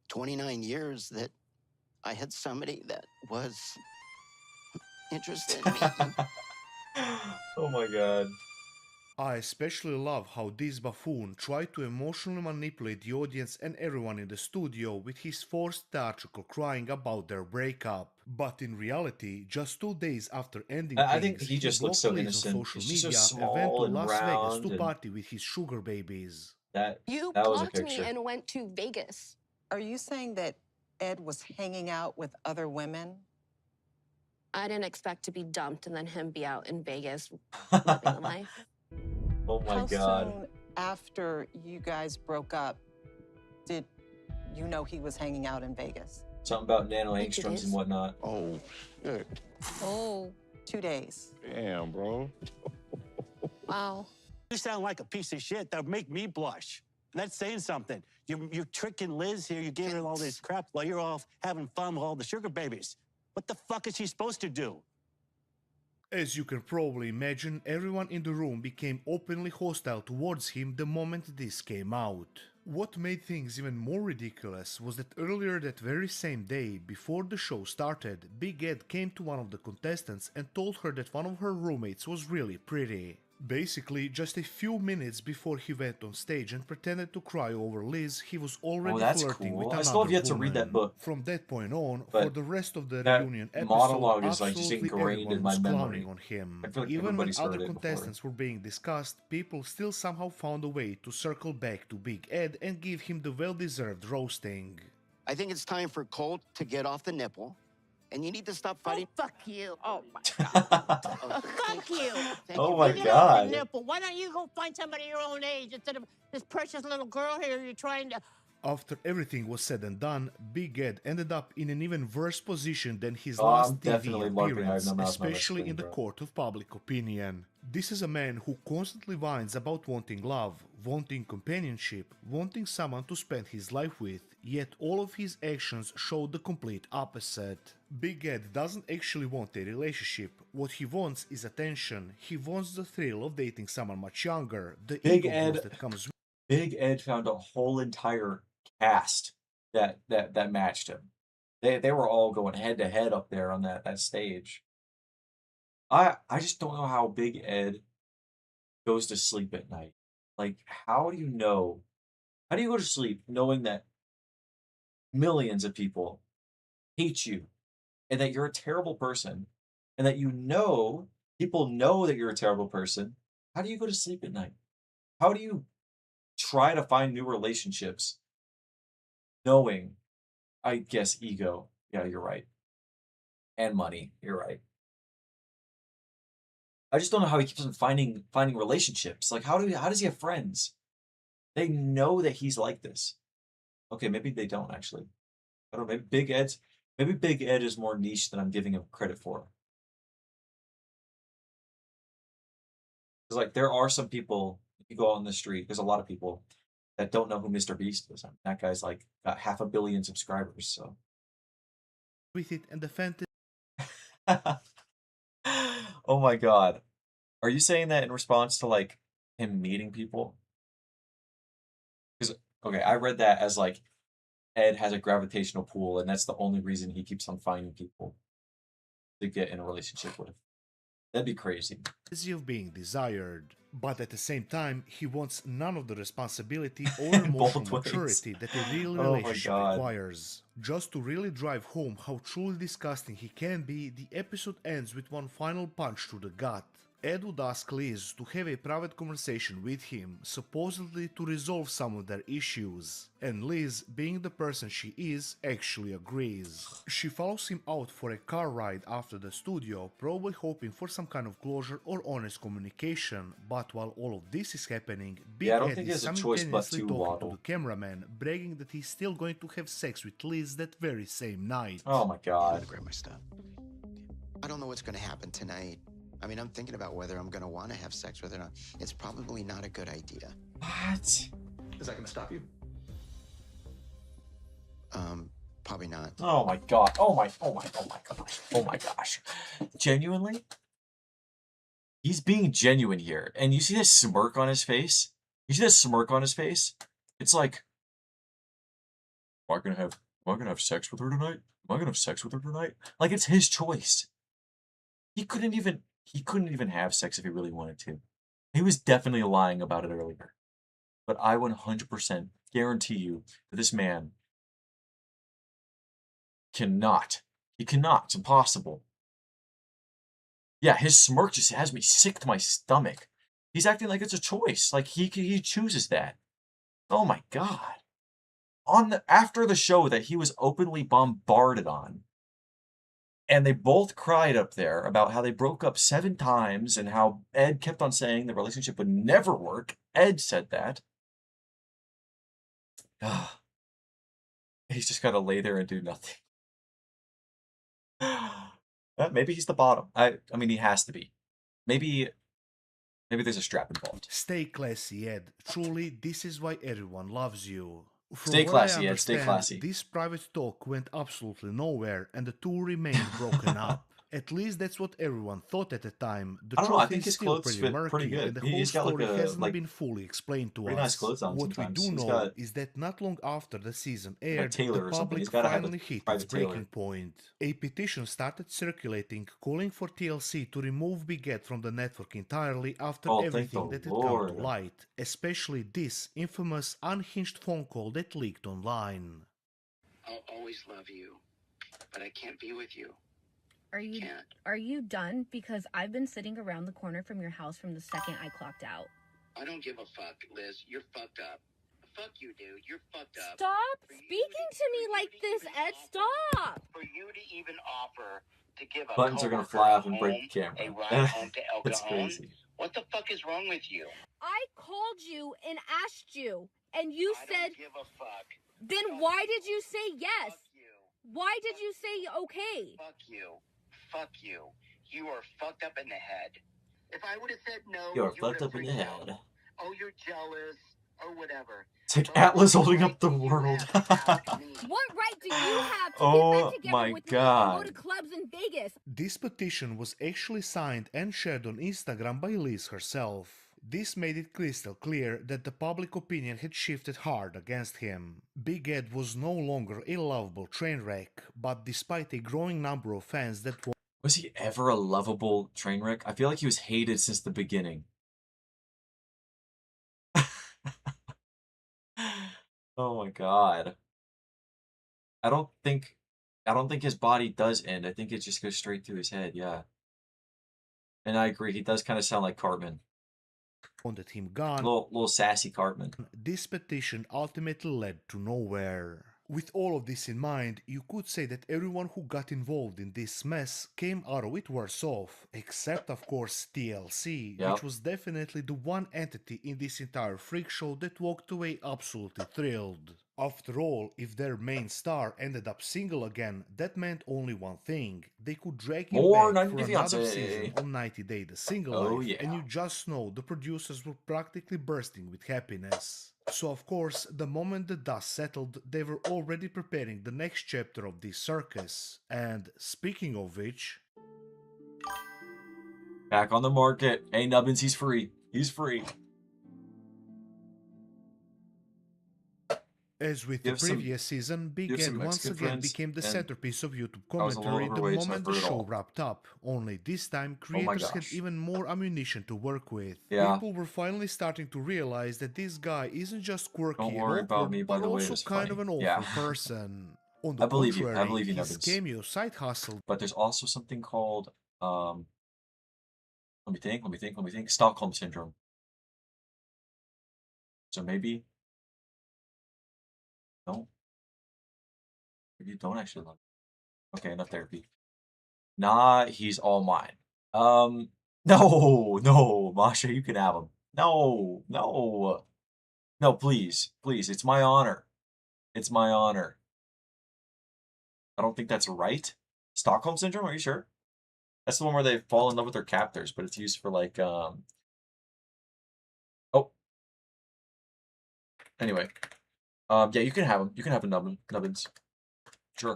29 years that I had somebody that was interested in me. Oh my god. I especially love how this buffoon tried to emotionally manipulate the audience and everyone in the studio with his forced theatrical crying about their breakup. But in reality, just 2 days after ending I things, think he just looks blocked so Liz innocent. on social He's just so media and went to small and Las Vegas round to and- party with his sugar babies. You that was a blocked me picture. and went to Vegas. Are you saying that Ed was hanging out with other women? I didn't expect to be dumped and then him be out in Vegas living a life. Oh my How god. soon after you guys broke up did you know he was hanging out in Vegas? Something about nano Like 2 angstroms days. and whatnot. Oh, shit. Oh. 2 days. Damn, bro. Wow. You sound like a piece of shit that make me blush. And that's saying something. You're tricking Liz here. You're giving her all this crap while you're all having fun with all the sugar babies. What the fuck is she supposed to do? As you can probably imagine, everyone in the room became openly hostile towards him the moment this came out. What made things even more ridiculous was that earlier that very same day, before the show started, Big Ed came to one of the contestants and told her that one of her roommates was really pretty. Basically, just a few minutes before he went on stage and pretended to cry over Liz, he was already that's flirting cool. with I another still have yet to woman. read that book. From that point on, But for the rest of the that reunion episode, monologue is like just absolutely ingrained everyone in my was memory. clowning on him. I feel like Even when everybody's heard other it before. contestants were being discussed, people still somehow found a way to circle back to Big Ed and give him the well-deserved roasting. I think it's time for Colt to get off the nipple, and you need to stop fighting. Oh, fuck you. Oh, my God. Fuck you. Oh my You get off the God. nipple. Why don't you go find somebody your own age instead of this precious little girl here you're trying to... After everything was said and done, Big Ed ended up in an even worse position than his Oh, last I'm TV definitely marking appearance, Iron Man off my especially screen, in the bro. court of public opinion. This is a man who constantly whines about wanting love, wanting companionship, wanting someone to spend his life with, yet all of his actions show the complete opposite. Big Ed doesn't actually want a relationship. What he wants is attention. He wants the thrill of dating someone much younger, the Big ego Ed, boost that comes Big Ed found a whole entire cast that matched him. They were all going head to head up there on that stage. I just don't know how Big Ed goes to sleep at night. Like, how do you know? How do you go to sleep knowing that millions of people hate you and that you're a terrible person and that you know people know that you're a terrible person? How do you go to sleep at night? How do you try to find new relationships knowing, I guess, ego? Yeah, you're right. And money. You're right. I just don't know how he keeps on finding relationships. Like, how does he have friends? They know that he's like this. Okay, maybe they don't actually. I don't know. Maybe Big Ed is more niche than I'm giving him credit for. Because like there are some people, if you go out on the street, there's a lot of people that don't know who Mr. Beast is. I mean, that guy's like got 500 million subscribers. So with it and the fantasy. oh my God. Are you saying that in response to like him meeting people? Because okay, I read that as like Ed has a gravitational pull, and that's the only reason he keeps on finding people to get in a relationship with. That'd be crazy. Of being desired, but at the same time, he wants none of the responsibility or emotional maturity that a real relationship requires. Just to really drive home how truly disgusting he can be, the episode ends with one final punch to the gut. Ed would ask Liz to have a private conversation with him, supposedly to resolve some of their issues, and Liz, being the person she is, actually agrees. She follows him out for a car ride after the studio, probably hoping for some kind of closure or honest communication, but while all of this is happening, Big Ed is simultaneously talking to the cameraman, bragging that he's still going to have sex with Liz that very same night. Oh my God. Grab my stuff. I don't know what's going to happen tonight. I mean, I'm thinking about whether I'm going to want to have sex with her or not. It's probably not a good idea. What? Is that going to stop you? Probably not. Oh my God. Oh my gosh. Oh my gosh. Genuinely? He's being genuine here. And you see this smirk on his face? You see this smirk on his face? It's like, am I gonna have sex with her tonight? Am I gonna have sex with her tonight? Like it's his choice. He couldn't even have sex if he really wanted to. He was definitely lying about it earlier. But I 100% guarantee you that this man cannot. He cannot. It's impossible. Yeah, his smirk just has me sick to my stomach. He's acting like it's a choice. Like he chooses that. Oh my God. After the show that he was openly bombarded on, and they both cried up there about how they broke up 7 times and how Ed kept on saying the relationship would never work. Ed said that. He's just got to lay there and do nothing. Maybe he's the bottom. I mean, he has to be. Maybe Maybe there's a strap involved. Stay classy, Ed. Truly, this is why everyone loves you. From Stay what I classy, Ed. Stay understand, classy. this private talk went absolutely nowhere and the two remained broken up. At least that's what everyone thought at the time. The I don't know. I truth think is his still clothes pretty fit murky, pretty good. and the whole He's got like story a hasn't been fully explained to pretty us. nice clothes on What we sometimes. do He's know got is that not long after the season like a aired, tailor the or something. public He's got to have a finally hit its private tailor. breaking point. A petition started circulating calling for TLC to remove Big Ed from the network entirely after Oh, thank everything the that had come Lord. to light, especially this infamous unhinged phone call that leaked online. I'll always love you, but I can't be with you. Are you done? Because I've been sitting around the corner from your house from the second I clocked out. I don't give a fuck, Liz. You're fucked up. Fuck you, dude. You're fucked up. Stop speaking to me like this, Ed. Stop. For you to even offer to give a Buttons are gonna coworker fly a off and break the home, camera. a ride home to El That's Cajon, crazy. what the fuck is wrong with you? I called you and asked you, and you I said, don't give a fuck. then why did you say yes? Why did you say okay? Fuck you. Fuck you. You are fucked up in the head. If I would have said no, You're you would fucked have up in the freaked out. head. Oh, you're jealous or whatever. It's like Atlas holding up the world. What right do you have to Oh get back together my with me and go to God. clubs in Vegas? This petition was actually signed and shared on Instagram by Liz herself. This made it crystal clear that the public opinion had shifted hard against him. Big Ed was no longer a lovable train wreck, but despite a growing number of fans that Was he ever a lovable train wreck? I feel like he was hated since the beginning. Oh my God. I don't think his body does end. I think it just goes straight through his head, yeah. And I agree, he does kind of sound like Cartman. wanted him gone, Little sassy Cartman. this petition ultimately led to nowhere. With all of this in mind, you could say that everyone who got involved in this mess came out of it worse off, except of course TLC, Yep. which was definitely the one entity in this entire freak show that walked away absolutely thrilled. After all, if their main star ended up single again, that meant only one thing. They could drag him More back 90 for Day another Fiancé. season on 90 Day The Single Oh, Life, yeah. and you just know the producers were practically bursting with happiness. So of course, the moment the dust settled, they were already preparing the next chapter of this circus. And speaking of which... Back on the market. Hey, Nubbins, he's free. He's free. As with You the have some- previous season, Big you have Ed some once Mexican again friends, became the and centerpiece of YouTube I was a little commentary the overweight, so I've moment the heard it show all. wrapped up. Only this time, Oh my creators had gosh. even more ammunition to work with. Yeah. People were finally starting to realize that this guy isn't just quirky Don't and worry about awkward, me, by but the way, it also was kind of funny. an awful Yeah. person. On the I believe you. contrary, I believe you, his Nubbins. cameo side hustle But there's also something called, let me think. Stockholm Syndrome. So maybe, no, maybe you don't actually love him. Okay, enough therapy. Nah, he's all mine. No, Masha, you can have him. No, please, it's my honor. It's my honor. I don't think that's right. Stockholm Syndrome, are you sure? That's the one where they fall in love with their captors, but it's used for like, oh. Anyway. Yeah, you can have him. You can have a Nubbins. Sure.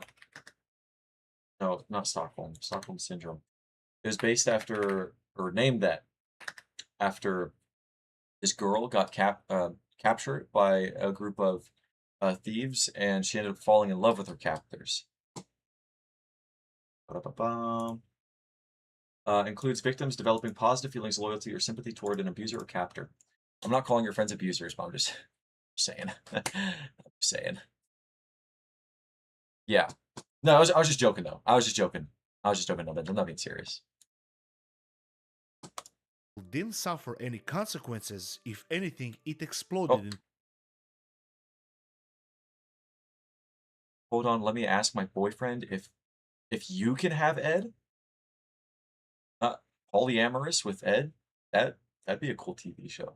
No, not Stockholm. Stockholm Syndrome. It was based after, or named that, after this girl got captured by a group of thieves, and she ended up falling in love with her captors. Includes victims developing positive feelings of loyalty or sympathy toward an abuser or captor. I'm not calling your friends abusers, but I'm just saying. I'm saying. Yeah. No, I was just joking, though. I was just joking. No, I'm not being serious. didn't suffer any consequences. If anything, it exploded in Hold on, let me ask my boyfriend if you can have Ed. Polyamorous with Ed. That'd be a cool TV show.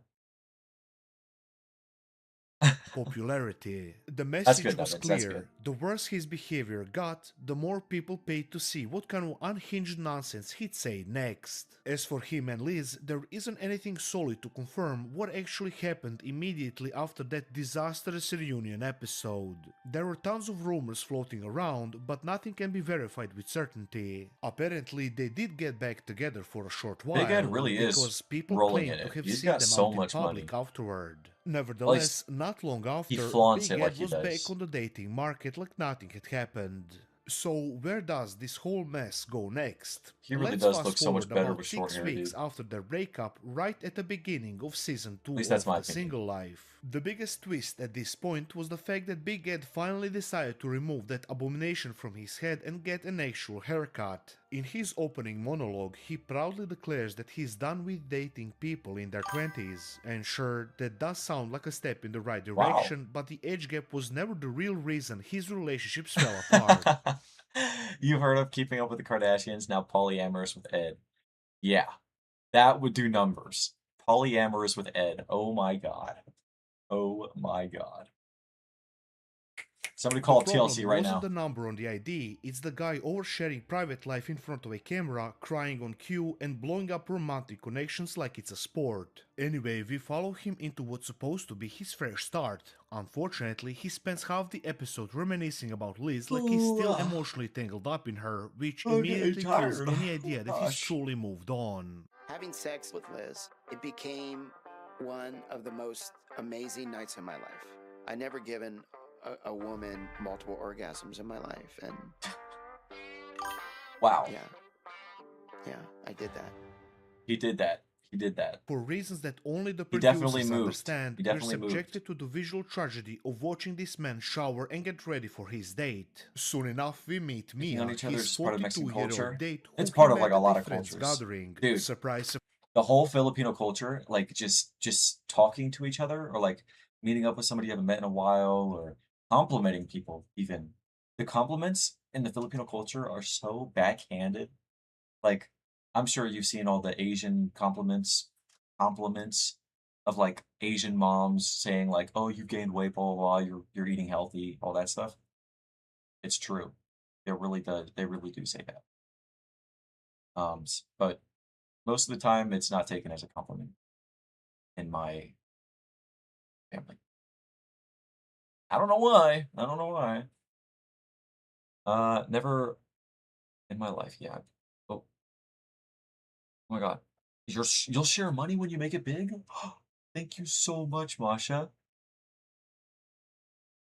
popularity. The That's message good, was Evans. That's good. clear. The worse his behavior got, the more people paid to see what kind of unhinged nonsense he'd say next. As for him and Liz, there isn't anything solid to confirm what actually happened immediately after that disastrous reunion episode. There were tons of rumors floating around, but nothing can be verified with certainty. Apparently, they did get back together for a short Big Ed while, really is because people rolling claim in to it. have He's seen got them so out in much money. public afterward. Well, Nevertheless, not long he after, flaunts Big it like Ed he was back does. on the dating market like nothing had happened. So where does this whole mess go next? He really Let's does fast look so much forward better about with short 6 hair, weeks dude. after their breakup, right at the beginning of season 2 At least that's of my The opinion. Single Life. The biggest twist at this point was the fact that Big Ed finally decided to remove that abomination from his head and get an actual haircut. In his opening monologue, he proudly declares that he's done with dating people in their 20s, and sure, that does sound like a step in the right direction, but the age gap was never the real reason his relationships fell apart. You've heard of Keeping Up with the Kardashians, now polyamorous with Ed. Yeah, that would do numbers. Polyamorous with Ed. Oh my god. Oh my god. Somebody call The TLC problem right wasn't now. the number on the ID, it's the guy oversharing private life in front of a camera, crying on cue, and blowing up romantic connections like it's a sport. Anyway, we follow him into what's supposed to be his fresh start. Unfortunately, he spends half the episode reminiscing about Liz like he's still emotionally tangled up in her, which immediately kills any idea that he's truly moved on. Having sex with Liz, it became one of the most amazing nights of my life. I never given a woman multiple orgasms in my life, and wow. Yeah, I did that. He did that. He did that. For reasons that only the He definitely producers moved. understand, He we're definitely moved. subjected to the visual tragedy of watching this man shower and get ready for his date. Soon enough, we meet Picking on Mia, each other his is part of Mexican 42-year-old culture. date, It's who part he of like met a lot at of friend's cultures. gathering. Dude, Surprise, the whole Filipino culture, like just talking to each other, or like meeting up with somebody you haven't met in a while, or complimenting people even. The compliments in the Filipino culture are so backhanded. Like, I'm sure you've seen all the Asian compliments of like Asian moms saying like, "Oh, you gained weight, blah blah blah. You're eating healthy," all that stuff. It's true. They really do say that. But most of the time, it's not taken as a compliment in my family. I don't know why. I don't know why. Never in my life. Yeah. Oh, oh my God. You'll share money when you make it big? Thank you so much, Masha.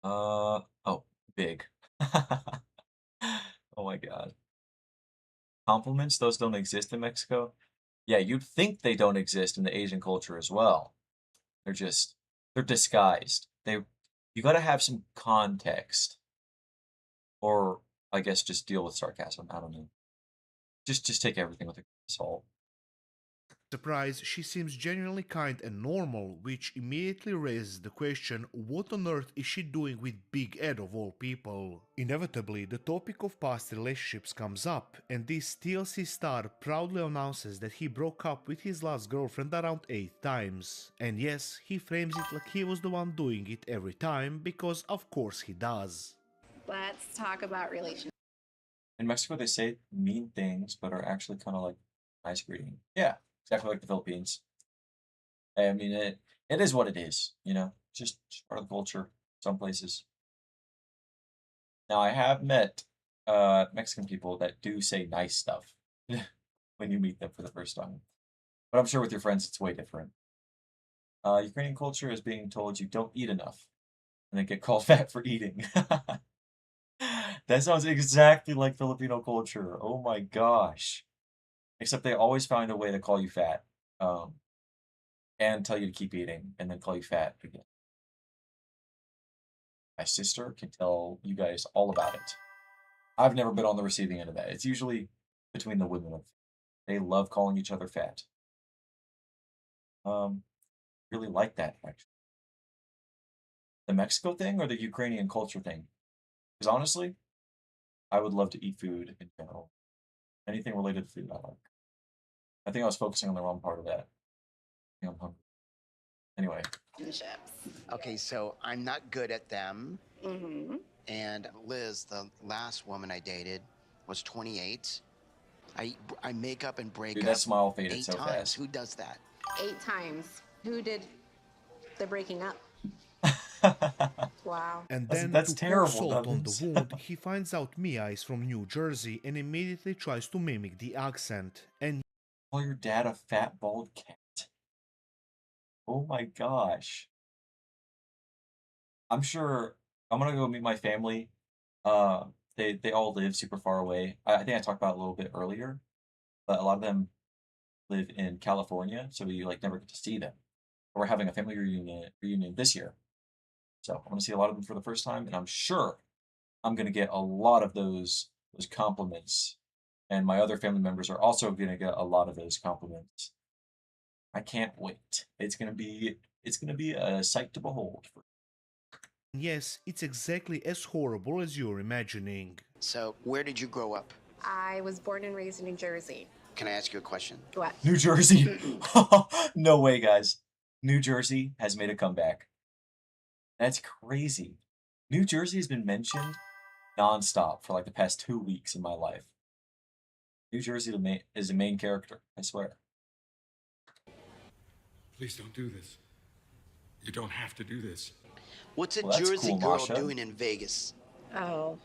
Oh, big. Oh my God. Compliments, those don't exist in Mexico? Yeah, you'd think they don't exist in the Asian culture as well. They're disguised. You gotta have some context. Or I guess just deal with sarcasm. I don't know. Just take everything with a grain of salt. Surprise, she seems genuinely kind and normal, which immediately raises the question, what on earth is she doing with Big Ed of all people? Inevitably, the topic of past relationships comes up, and this TLC star proudly announces that he broke up with his last girlfriend around 8 times. And yes, he frames it like he was the one doing it every time, because of course he does. Let's talk about relationships. In Mexico, they say mean things, but are actually kind of like nice greeting. Yeah, exactly like the Philippines. I mean, it is what it is, you know, just part of the culture, some places. Now, I have met Mexican people that do say nice stuff when you meet them for the first time. But I'm sure with your friends, it's way different. Ukrainian culture is being told you don't eat enough and then get called fat for eating. That sounds exactly like Filipino culture. Oh my gosh. Except they always find a way to call you fat. And tell you to keep eating, and then call you fat again. My sister can tell you guys all about it. I've never been on the receiving end of that. It's usually between the women. They love calling each other fat. Really like that, actually. The Mexico thing or the Ukrainian culture thing? Because honestly, I would love to eat food in general. Anything related to food, I like. I think I was focusing on the wrong part of that. I think I'm hungry. Anyway, relationships. Okay, so I'm not good at them. Mm-hmm. And Liz, the last woman I dated, was 28. I make up and break Dude, up that smile faded 8 so times. fast. Who does that? 8 times. Who did the breaking up? Wow. And That's, then, that's to pour terrible, salt on the Nubbins. wound, he finds out Mia is from New Jersey and immediately tries to mimic the accent. And Call your dad a fat, bald cat. Oh my gosh. I'm sure I'm gonna go meet my family. Uh, they all live super far away. I think I talked about it a little bit earlier, but a lot of them live in California, so we like never get to see them. But we're having a family reunion this year, so I'm gonna see a lot of them for the first time, and I'm sure I'm gonna get a lot of those compliments, and my other family members are also gonna get a lot of those compliments. I can't wait. It's gonna be a sight to behold. yes, it's exactly as horrible as you're imagining. So, where did you grow up? I was born and raised in New Jersey. Can I ask you a question? What? New Jersey. No way, guys. New Jersey has made a comeback. That's crazy. New Jersey has been mentioned nonstop for like the past 2 weeks in my life. New Jersey is the main character, I swear. Please don't do this. You don't have to do this. What's a Well, that's Jersey cool, girl Masha. doing in Vegas? Oh.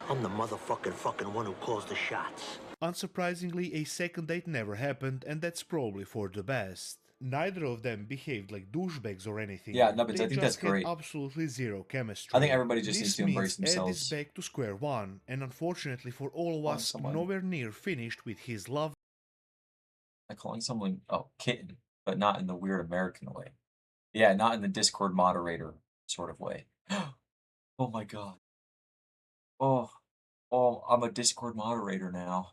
I'm the motherfucking fucking one who calls the shots. Unsurprisingly, a second date never happened, and that's probably for the best. Neither of them behaved like douchebags or anything. Yeah, Nubbins, They I think just that's great. had absolutely zero chemistry. I think everybody just needs This to embrace means Ed is themselves. back to square one, and unfortunately for all of Calling us, someone- nowhere near finished with his love. Like calling someone kitten, but not in the weird American way. Yeah, not in the Discord moderator sort of way. Oh my god. Oh, I'm a Discord moderator now.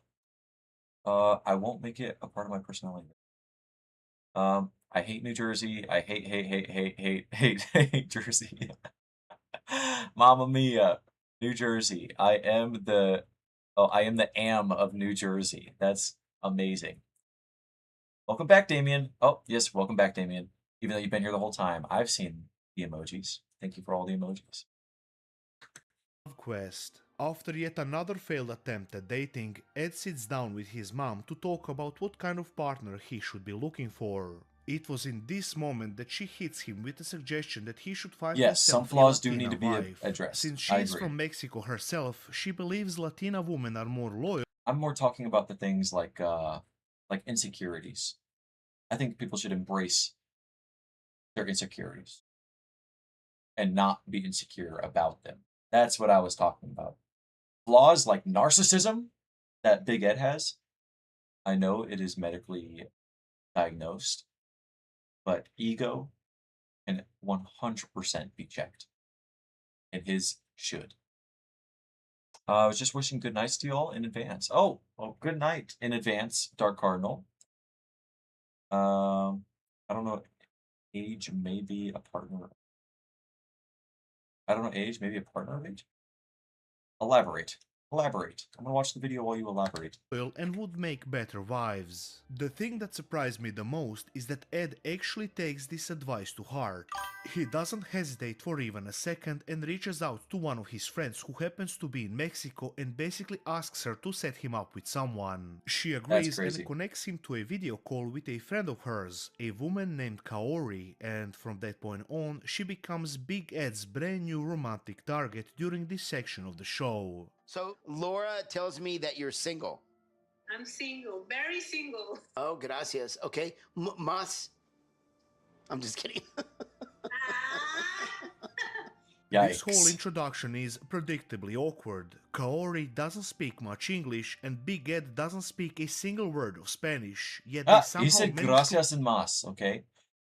I won't make it a part of my personality. I hate New Jersey. I hate Jersey. Mamma mia, New Jersey. I am the am of New Jersey. That's amazing. Welcome back, Damien. Oh, yes, welcome back, Damien. Even though you've been here the whole time, I've seen the emojis. Thank you for all the emojis. Quest. After yet another failed attempt at dating, Ed sits down with his mom to talk about what kind of partner he should be looking for. It was in this moment that she hits him with the suggestion that he should find Yes, some himself flaws a do Latina need to be wife. addressed. Since I she's agree. from Mexico herself, she believes Latina women are more loyal. I'm more talking about the things like insecurities. I think people should embrace their insecurities and not be insecure about them. That's what I was talking about. Flaws like narcissism that Big Ed has. I know it is medically diagnosed, but ego can 100% be checked. And his should. I was just wishing good nights to you all in advance. Oh, good night in advance, Dark Cardinal. I don't know. Age may be a partner. I don't know. Age may be a partner of age. Elaborate. Elaborate. I'm gonna watch the video while you elaborate. And would make better wives. The thing that surprised me the most is that Ed actually takes this advice to heart. He doesn't hesitate for even a second and reaches out to one of his friends who happens to be in Mexico and basically asks her to set him up with someone. She agrees crazy. and connects him to a video call with a friend of hers, a woman named Kaori, and from that point on, she becomes Big Ed's brand new romantic target during this section of the show. So, Laura tells me that you're single. I'm single, very single. Oh, gracias. Okay. Mas. I'm just kidding. This whole introduction is predictably awkward. Kaori doesn't speak much English and Big Ed doesn't speak a single word of Spanish, yet they He somehow said manage gracias and mas, okay?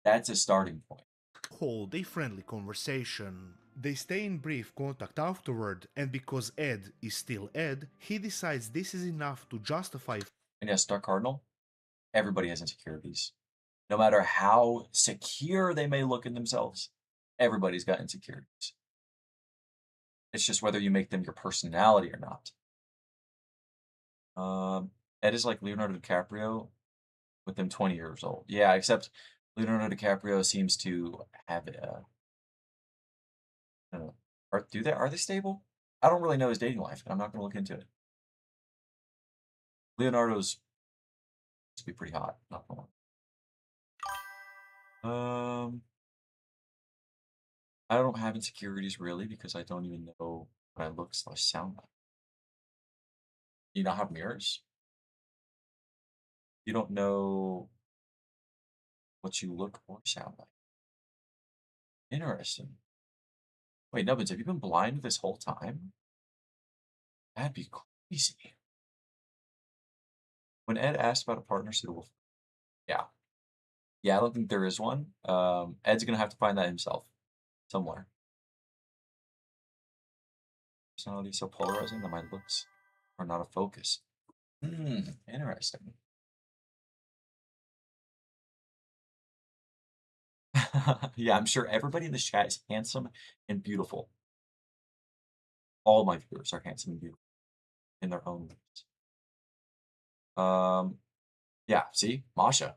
That's a starting point. to hold a friendly conversation. They stay in brief contact afterward, and because Ed is still Ed, he decides this is enough to justify. And yes, Dark Cardinal, everybody has insecurities. No matter how secure they may look in themselves, everybody's got insecurities. It's just whether you make them your personality or not. Ed is like Leonardo DiCaprio with them 20 years old. Yeah, except Leonardo DiCaprio seems to have a. I don't know. Are they stable? I don't really know his dating life, and I'm not going to look into it. Leonardo's to be pretty hot. Not gonna lie. I don't have insecurities really because I don't even know what I look/sound like. You not have mirrors? You don't know what you look or sound like. Interesting. Wait, Nubbins, have you been blind this whole time? That'd be crazy. When Ed asked about a partner suitable, yeah, I don't think there is one. Ed's gonna have to find that himself somewhere. Personality so polarizing that my looks are not a focus. Interesting. Yeah, I'm sure everybody in this chat is handsome and beautiful. All my viewers are handsome and beautiful in their own ways. Yeah, see, Masha.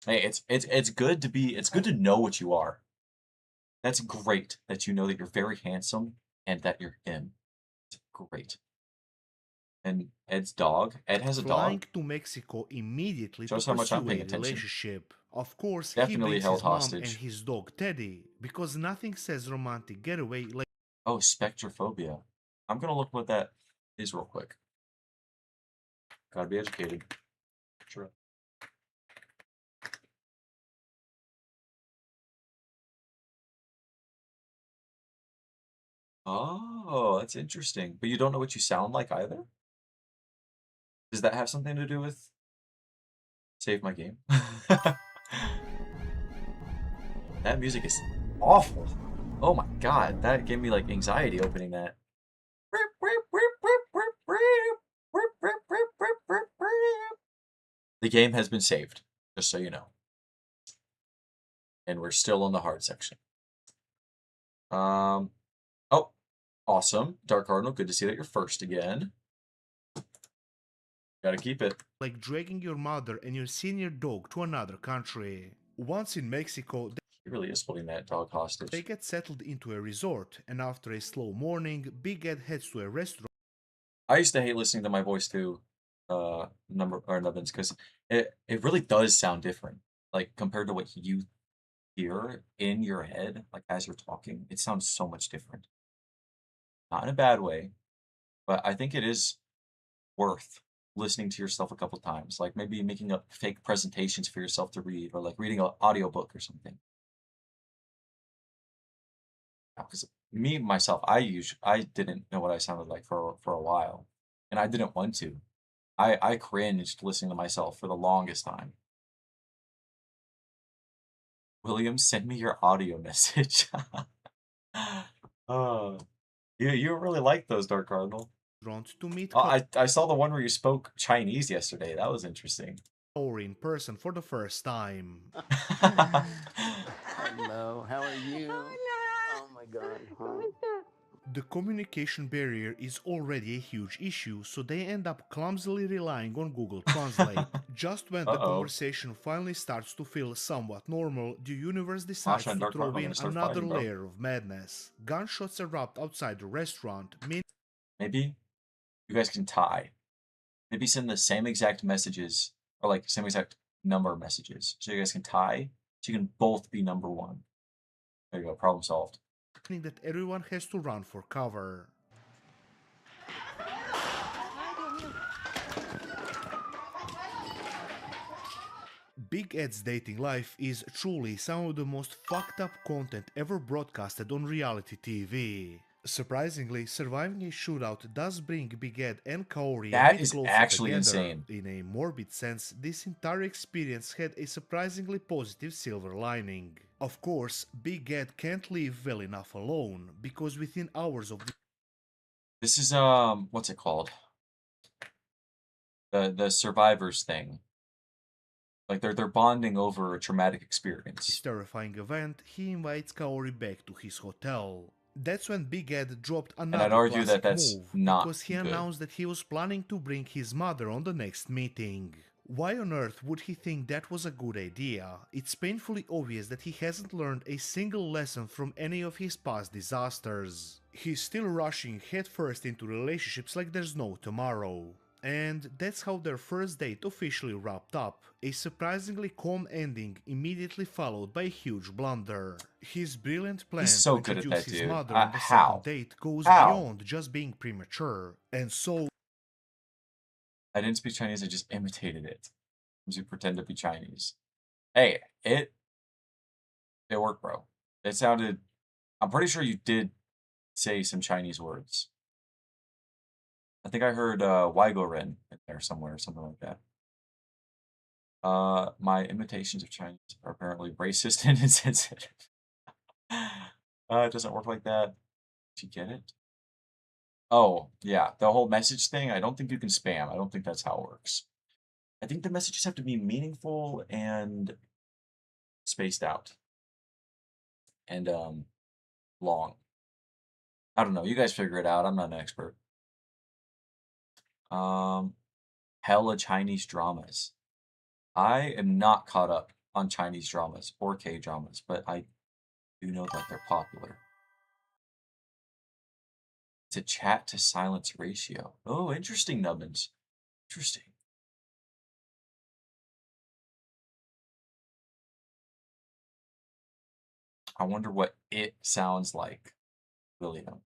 Hey, it's good to know what you are. That's great that you know that you're very handsome and that you're him. It's great. And Ed's dog. Ed has a Flying dog. to Mexico immediately to Shows how much I'm pursue paying a attention. relationship. Of course, he Definitely brings held his mom and hostage. his dog Teddy, because nothing says romantic getaway like. Oh, spectrophobia. I'm gonna look what that is real quick. Gotta be educated. Sure. Oh, that's interesting. But you don't know what you sound like either? Does that have something to do with Save My Game? That music is awful. Oh my god, that gave me like anxiety opening that. The game has been saved, just so you know. And we're still on the hard section. Oh, awesome. Dark Cardinal, good to see that you're first again. Gotta keep it. Like dragging your mother and your senior dog to another country. Once in Mexico, He really is holding that dog hostage. they get settled into a resort, and after a slow morning, Big Ed heads to a restaurant. I used to hate listening to my voice too, Nubbins, because it really does sound different. Like compared to what you hear in your head, like as you're talking, it sounds so much different. Not in a bad way, but I think it is worth listening to yourself a couple times. Like maybe making up fake presentations for yourself to read, or like reading an audiobook or something. Because me myself, I didn't know what I sounded like for a while, and I didn't want to. I cringed listening to myself for the longest time. William, send me your audio message. Oh, you really like those, Dark Cardinal. To meet Oh, I saw the one where you spoke Chinese yesterday. That was interesting. Or in person for the first time. Hello, how are you? Oh my god. Huh? The communication barrier is already a huge issue, so they end up clumsily relying on Google Translate. Just when the conversation finally starts to feel somewhat normal, the universe decides to throw in another layer of madness. Gunshots erupt outside the restaurant. Maybe you guys can tie. Maybe send the same exact messages, or like same exact number of messages, so you guys can tie, so you can both be number one. There you go, problem solved. That everyone has to run for cover. Big Ed's dating life is truly some of the most fucked up content ever broadcasted on reality TV. Surprisingly, surviving a shootout does bring Big Ed and Kaori a bit closer actually together. insane. In a morbid sense, this entire experience had a surprisingly positive silver lining. Of course, Big Ed can't leave well enough alone, because within hours of This is what's it called? The survivors thing. Like they're bonding over a traumatic experience. this terrifying event, he invites Kaori back to his hotel. That's when Big Ed dropped another I'd argue that classic that's move, not because he good. announced that he was planning to bring his mother on the next meeting. Why on earth would he think that was a good idea? It's painfully obvious that he hasn't learned a single lesson from any of his past disasters. He's still rushing headfirst into relationships like there's no tomorrow. And that's how their first date officially wrapped up, a surprisingly calm ending immediately followed by a huge blunder. His brilliant plan He's to so good at introduce that, his dude. mother on the How? second date goes How? beyond just being premature, and so I didn't speak Chinese, I just imitated it. You pretend to be Chinese. Hey, it worked, bro. It sounded... I'm pretty sure you did say some Chinese words. I think I heard Waigoren in there somewhere, something like that. My imitations of Chinese are apparently racist and insensitive. It doesn't work like that. Did you get it? Oh, yeah. The whole message thing, I don't think you can spam. I don't think that's how it works. I think the messages have to be meaningful and spaced out. And long. I don't know. You guys figure it out. I'm not an expert. Hella Chinese dramas. I am not caught up on Chinese dramas or K-dramas, but I do know that they're popular. It's a chat to silence ratio. Oh, interesting, Nubbins. Interesting. I wonder what it sounds like, William.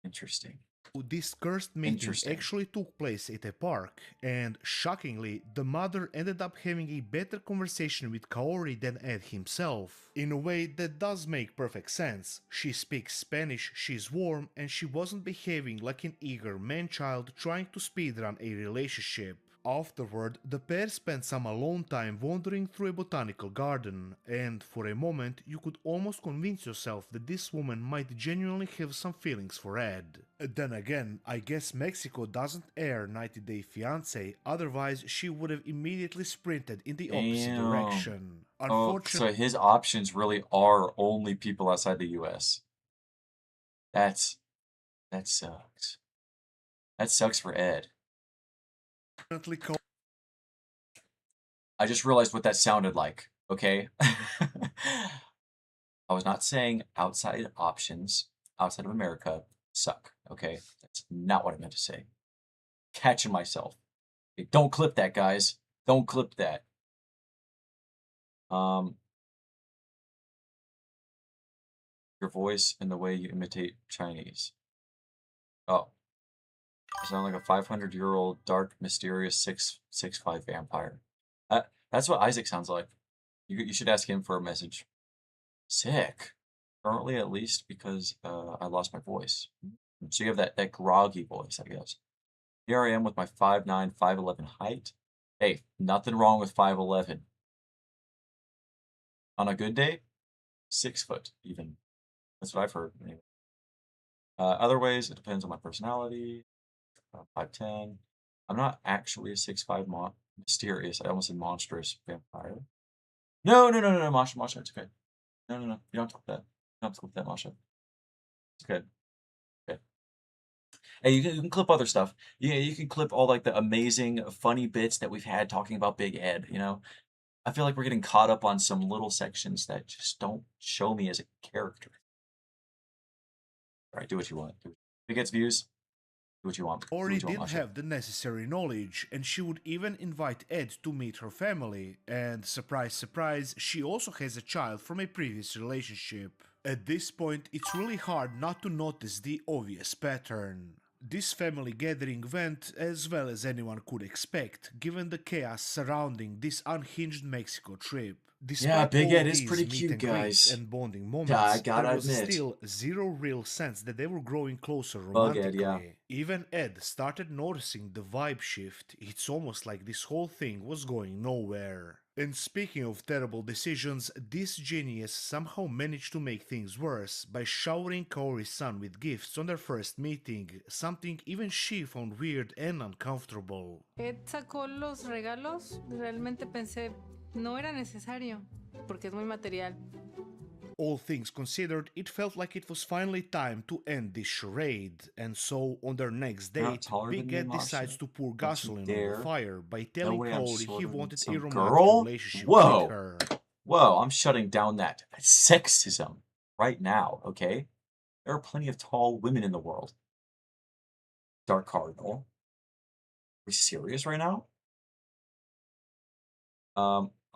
Interesting. this cursed meeting actually took place at a park, and shockingly, the mother ended up having a better conversation with Kaori than Ed himself. In a way that does make perfect sense. She speaks Spanish, she's warm, and she wasn't behaving like an eager man-child trying to speedrun a relationship. Afterward, the pair spent some alone time wandering through a botanical garden, and for a moment you could almost convince yourself that this woman might genuinely have some feelings for Ed. Then again, I guess Mexico doesn't air 90 Day Fiancé, otherwise she would have immediately sprinted in the opposite direction. Oh, so his options really are only people outside the US. That sucks. That sucks for Ed. I just realized what that sounded like, okay? I was not saying outside options, outside of America, suck, okay? That's not what I meant to say. Catching myself. Okay, don't clip that, guys. Don't clip that. Your voice and the way you imitate Chinese. Oh. You sound like a 500-year-old, dark, mysterious 6'5" vampire. That's what Isaac sounds like. You should ask him for a message. Sick. Currently, at least, because I lost my voice. So you have that groggy voice, I guess. Here I am with my 5'9", 5'11" height. Hey, nothing wrong with 5'11". On a good day, 6 foot, even. That's what I've heard. Anyway. Other ways, it depends on my personality. 5'10". I'm not actually a 6'5" mysterious. I almost said monstrous vampire. No, Masha, it's okay. No. You don't have to clip that. You don't have to clip that, Masha. It's good. Okay. Hey, you can clip other stuff. You can clip all like the amazing, funny bits that we've had talking about Big Ed, you know? I feel like we're getting caught up on some little sections that just don't show me as a character. All right, do what you want. If it gets views, do what you want. Ori didn't have the necessary knowledge, and she would even invite Ed to meet her family, and surprise surprise, she also has a child from a previous relationship. At this point, it's really hard not to notice the obvious pattern. This family gathering went as well as anyone could expect, given the chaos surrounding this unhinged Mexico trip. Despite Big all Ed is these pretty meet cute, and greets guys. and bonding I moments, gotta there was admit. still zero real sense that they were growing closer Bug Ed, romantically. yeah. Even Ed started noticing the vibe shift. It's almost like this whole thing was going nowhere. And speaking of terrible decisions, this genius somehow managed to make things worse by showering Kaori's son with gifts on their first meeting, something even she found weird and uncomfortable. Ed sacó los regalos, realmente pensé, no era necesario, porque es muy material. All things considered, it felt like it was finally time to end this charade, and so on their next You're not date, taller than Big me, Ed decides Masha. to pour Don't you gasoline on the dare. fire by No telling way I'm Cody he shorter than wanted a some romantic girl. relationship with Whoa. her. Whoa, I'm shutting down that sexism right now, okay? There are plenty of tall women in the world. Dark Cardinal. Are we serious right now?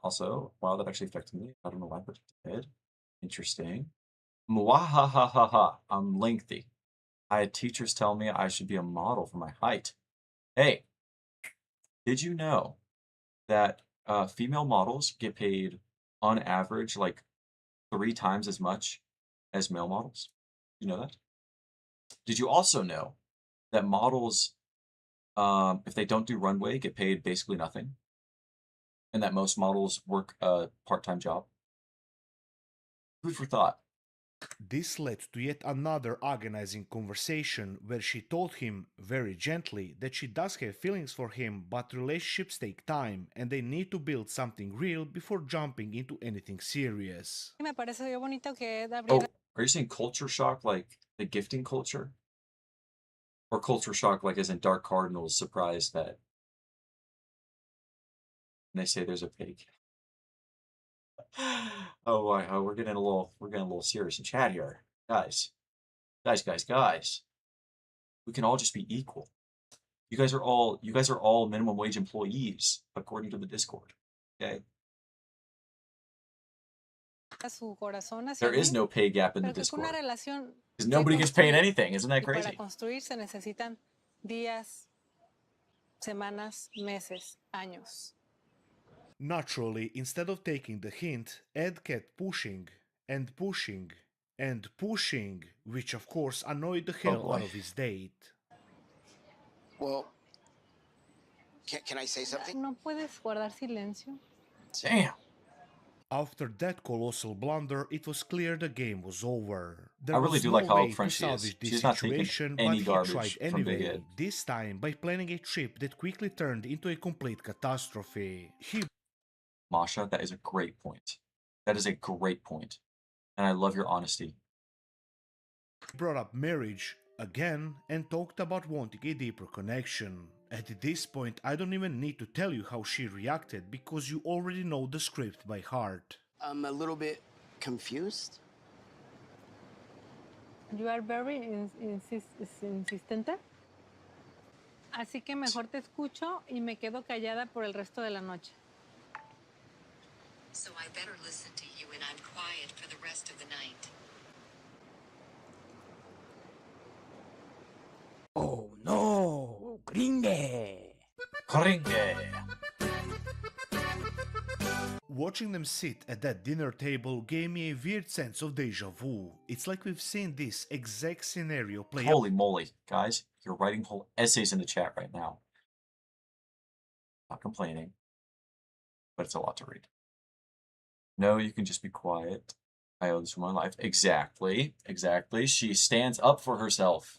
Also, wow, that actually affected me. I don't know why, but it did. Interesting. Mwahahaha. I'm lengthy. I had teachers tell me I should be a model for my height. Hey, did you know that female models get paid on average like 3 times as much as male models? You know that? Did you also know that models, if they don't do runway, get paid basically nothing? And that most models work a part-time job? Food for thought. This led to yet another agonizing conversation where she told him, very gently, that she does have feelings for him, but relationships take time and they need to build something real before jumping into anything serious. Oh, are you saying culture shock like the gifting culture? Or culture shock like as in Dark Cardinals surprised that they say there's a pig? Oh, wow, we're getting a little serious in chat here. Guys. Guys. We can all just be equal. You guys are all minimum wage employees, according to the Discord. Okay? There is no pay gap in the Discord. Because nobody gets paid anything. Isn't that crazy? Naturally, instead of taking the hint, Ed kept pushing and pushing and pushing, which of course annoyed the hell out of his date. Well, can I say something? No puedes guardar silencio. Damn. After that colossal blunder, it was clear the game was over. There I really was do no like how way to upfront she is. salvage this She's not taking situation, any but he garbage tried from Big anyway, Ed. this time by planning a trip that quickly turned into a complete catastrophe. He Masha, that is a great point. That is a great point. And I love your honesty. brought up marriage again and talked about wanting a deeper connection. At this point, I don't even need to tell you how she reacted because you already know the script by heart. I'm a little bit confused. You are very insistente. Así que mejor te escucho y me quedo callada por el resto de la noche. So I better listen to you and I'm quiet for the rest of the night. Oh no! Gringe! Watching them sit at that dinner table gave me a weird sense of deja vu. It's like we've seen this exact scenario play out. Holy moly, guys. You're writing whole essays in the chat right now. Not complaining. But it's a lot to read. No, you can just be quiet. I owe this for my life. Exactly. She stands up for herself.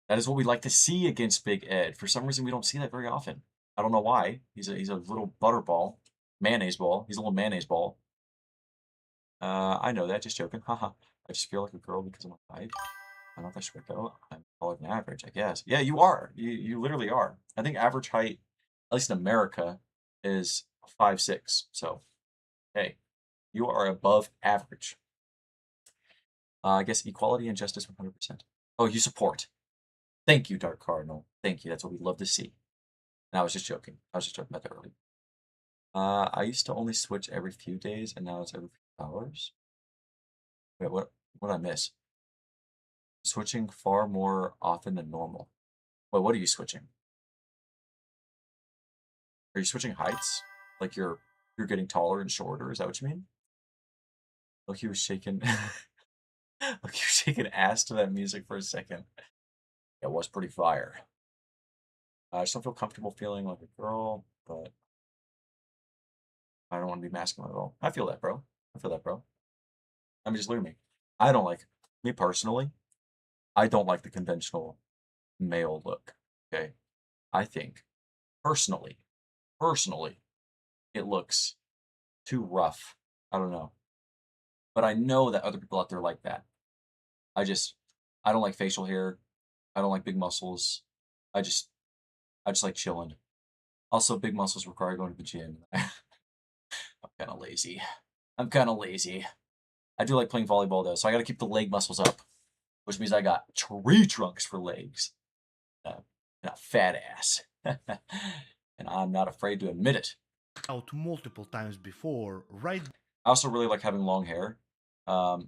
That is what we like to see against Big Ed. For some reason, we don't see that very often. I don't know why. He's a little butterball. Mayonnaise ball. He's a little mayonnaise ball. I know that. Just joking. Haha. I just feel like a girl because of my height. I'm not that short though. I'm taller than average, I guess. Yeah, you are. You literally are. I think average height, at least in America, is 5'6". So, hey, you are above average. I guess equality and justice 100%. Oh, you support. Thank you, Dark Cardinal. Thank you. That's what we love to see. And I was just joking. I was just joking about that earlier. I used to only switch every few days, and now it's every few hours. Wait, what did I miss? Switching far more often than normal. Wait, what are you switching? Are you switching heights? Like you're getting taller and shorter? Is that what you mean? Look, he was shaking. Look, he was shaking ass to that music for a second. It was pretty fire. I just don't feel comfortable feeling like a girl, but I don't want to be masculine at all. I feel that, bro. I mean, just look at me. I don't like, me personally, I don't like the conventional male look, okay? I think, personally, it looks too rough. I don't know. but I know that other people out there like that. I don't like facial hair. I don't like big muscles. I just like chilling. Also, big muscles require going to the gym. I'm kind of lazy. I do like playing volleyball though, so I got to keep the leg muscles up, which means I got tree trunks for legs, and a fat ass, and I'm not afraid to admit it. Out multiple times before, right? I also really like having long hair. More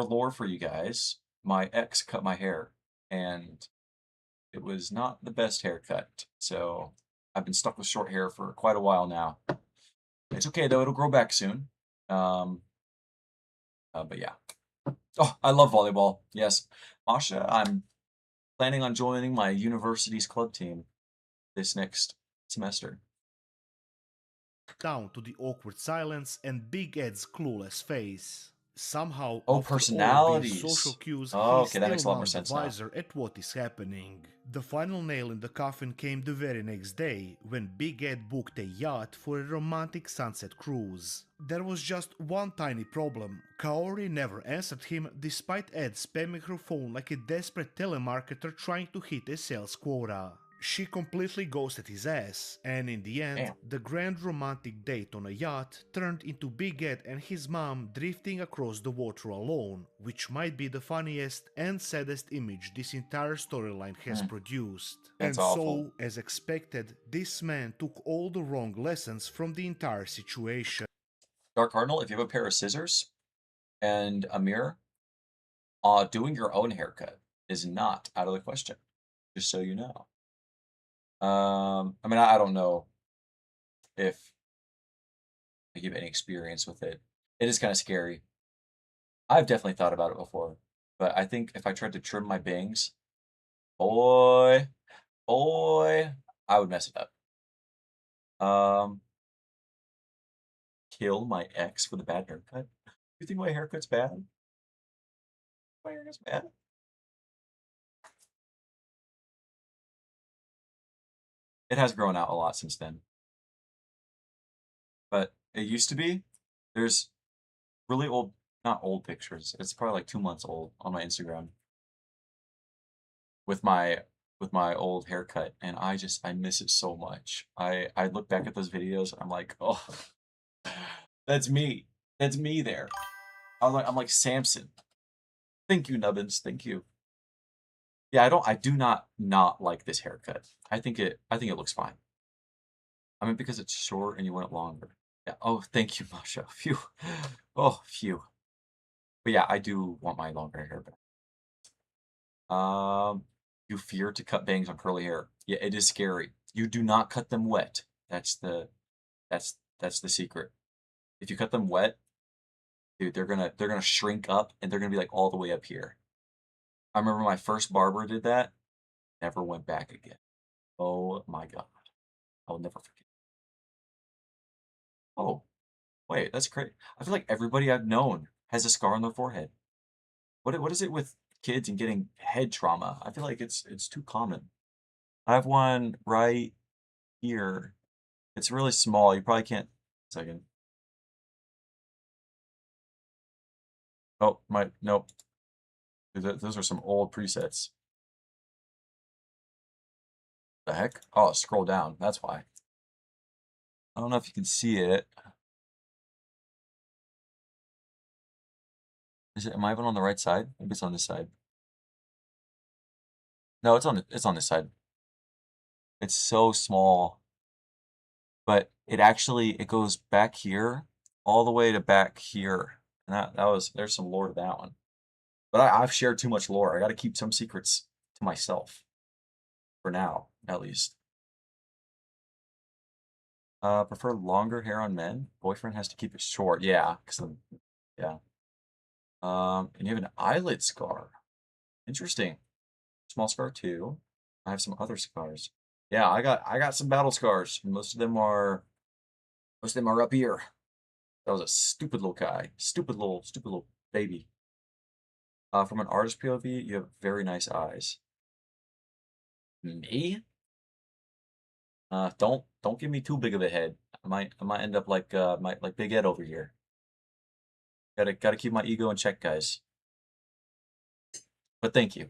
lore for you guys. My ex cut my hair, and it was not the best haircut, so I've been stuck with short hair for quite a while now. It's okay though; it'll grow back soon. But yeah. Oh, I love volleyball. Yes, Masha, I'm planning on joining my university's club team this next semester. Down to the awkward silence and Big Ed's clueless face. Somehow, Oh, after all these social personalities. cues, Oh, he's okay, that still makes a lot more none the sense now. wiser at what is happening. The final nail in the coffin came the very next day, when Big Ed booked a yacht for a romantic sunset cruise. There was just one tiny problem. Kaori never answered him, despite Ed spamming her phone like a desperate telemarketer trying to hit a sales quota. She completely ghosted his ass, and in the end, the grand romantic date on a yacht turned into Big Ed and his mom drifting across the water alone, which might be the funniest and saddest image this entire storyline has produced. That's and awful. so, as expected, this man took all the wrong lessons from the entire situation. Dark Cardinal, if you have a pair of scissors and a mirror, doing your own haircut is not out of the question. Just so you know. I mean, I don't know if I have any experience with it. It is kind of scary. I've definitely thought about it before, but I think if I tried to trim my bangs, boy, I would mess it up. Kill my ex for the bad haircut? You think my haircut's bad? My haircut's bad? It has grown out a lot since then. But it used to be. There's really old, not old pictures. It's probably like 2 months old on my Instagram with my old haircut, and I miss it so much. I look back at those videos, and I'm like, oh, that's me. That's me there. I'm like Samson. Thank you, Nubbins. Thank you. Yeah, I do not like this haircut. I think it looks fine. I mean, because it's short and you want it longer. Yeah. Oh, thank you, Masha. Phew. Oh, phew. But yeah, I do want my longer hair back. You fear to cut bangs on curly hair. Yeah, it is scary. You do not cut them wet. That's the secret. If you cut them wet, dude, they're gonna shrink up and they're gonna be like all the way up here. I remember my first barber did that. Never went back again. Oh my god. I'll never forget. Oh, wait, that's great. I feel like everybody I've known has a scar on their forehead. What is it with kids and getting head trauma? I feel like it's too common. I have one right here. It's really small. You probably can't. Second. Oh, nope. Those are some old presets. The heck? Oh, scroll down. That's why. I don't know if you can see it. Am I even on the right side? Maybe it's on this side. No, it's on this side. It's so small. But it goes back here all the way to back here. And there's some lore to that one. But I've shared too much lore. I got to keep some secrets to myself. For now, at least. Prefer longer hair on men. Boyfriend has to keep it short. Yeah, yeah. And you have an eyelid scar. Interesting. Small scar too. I have some other scars. Yeah, I got some battle scars. Most of them are up here. That was a stupid little guy. Stupid little baby. From an artist POV, you have very nice eyes. Me? Don't give me too big of a head. I might end up like Big Ed over here. Gotta keep my ego in check, guys. But thank you.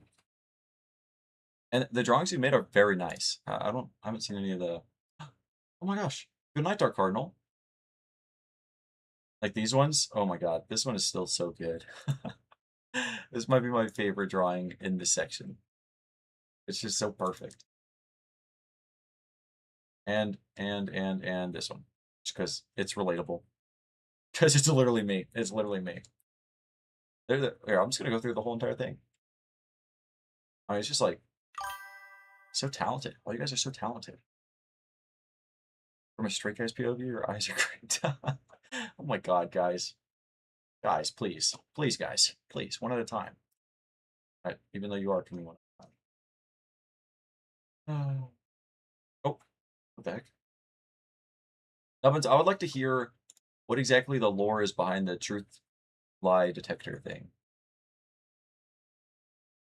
And the drawings you made are very nice. I haven't seen any of the. Oh my gosh! Good night, Dark Cardinal. Like these ones. Oh my god, this one is still so good. This might be my favorite drawing in this section. It's just so perfect. And this one, just because it's relatable. Because it's literally me. It's literally me. Here, I'm just gonna go through the whole entire thing. I mean, it's just like so talented. All you guys are so talented. From a straight guy's POV, your eyes are great. Oh my god, guys. Guys, please. Please, guys. Please, one at a time. Right, even though you are coming one at a time. Oh, what the heck? Nubbins, I would like to hear what exactly the lore is behind the truth lie detector thing.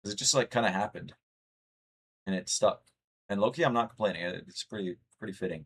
Because it just like kind of happened. And it stuck. And Loki, I'm not complaining. It's pretty fitting.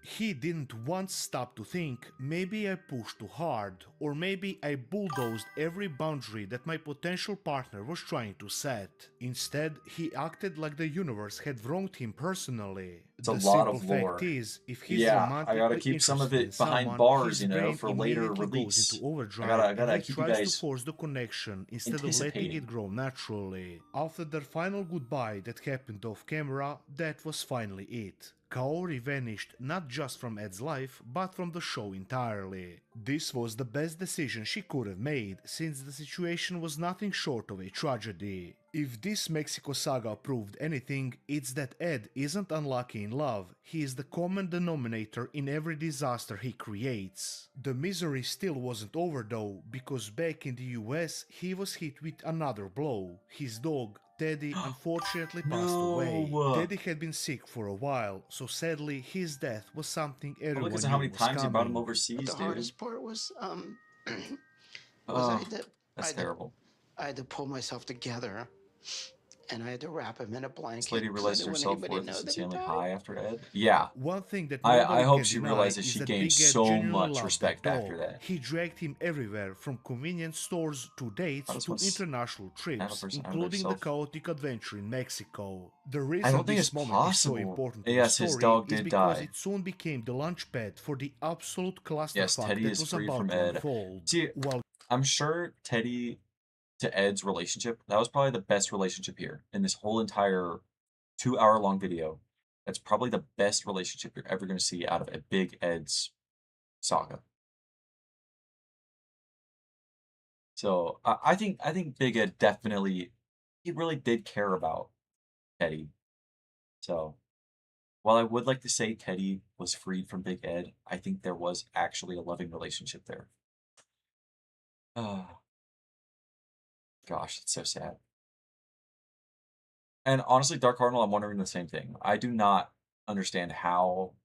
He didn't once stop to think, maybe I pushed too hard, or maybe I bulldozed every boundary that my potential partner was trying to set. Instead, he acted like the universe had wronged him personally. It's a The lot simple of lore. fact is, if he's Yeah, I romantically gotta keep some of interested in it behind someone, bars, his you know, brain for later immediately goes release. into overdrive I gotta and he keep you tries to guys force the connection instead of letting anticipating. it grow naturally. After their final goodbye that happened off camera, that was finally it. Kaori vanished not just from Ed's life, but from the show entirely. This was the best decision she could have made, since the situation was nothing short of a tragedy. If this Mexico saga proved anything, it's that Ed isn't unlucky in love, he is the common denominator in every disaster he creates. The misery still wasn't over though, because back in the US he was hit with another blow. His dog, Teddy, unfortunately passed away. Teddy had been sick for a while, so sadly his death was something Probably everyone because knew of how many was times you brought him coming. overseas, But the dude. hardest part was Oh, that's I terrible. had to pull myself together, and I had to wrap him in a blanket. This lady 'cause I realized didn't her want anybody to self-worth know is that he insanely died. high after Ed. Yeah. One thing that I nobody hope can she deny realizes is she that gained Big Ed so genuinely much loved respect that after dog. that. He dragged him everywhere, from convenience stores to dates just to want international I have a trips, person, I have including the myself. chaotic adventure in Mexico. The I reason don't think it's this moment is so possible. important to the Yes, his story dog is did because die. it soon became the launchpad for the absolute Yes, clusterfuck Teddy that is was free about from to Ed. unfold. See, While I'm sure Teddy to Ed's relationship, that was probably the best relationship here in this whole entire 2-hour-long video. That's probably the best relationship you're ever going to see out of a Big Ed's saga. So I think Big Ed definitely, he really did care about Teddy. So while I would like to say Teddy was freed from Big Ed, I think there was actually a loving relationship there. Gosh, it's so sad. And honestly, Dark Cardinal, I'm wondering the same thing. I do not understand how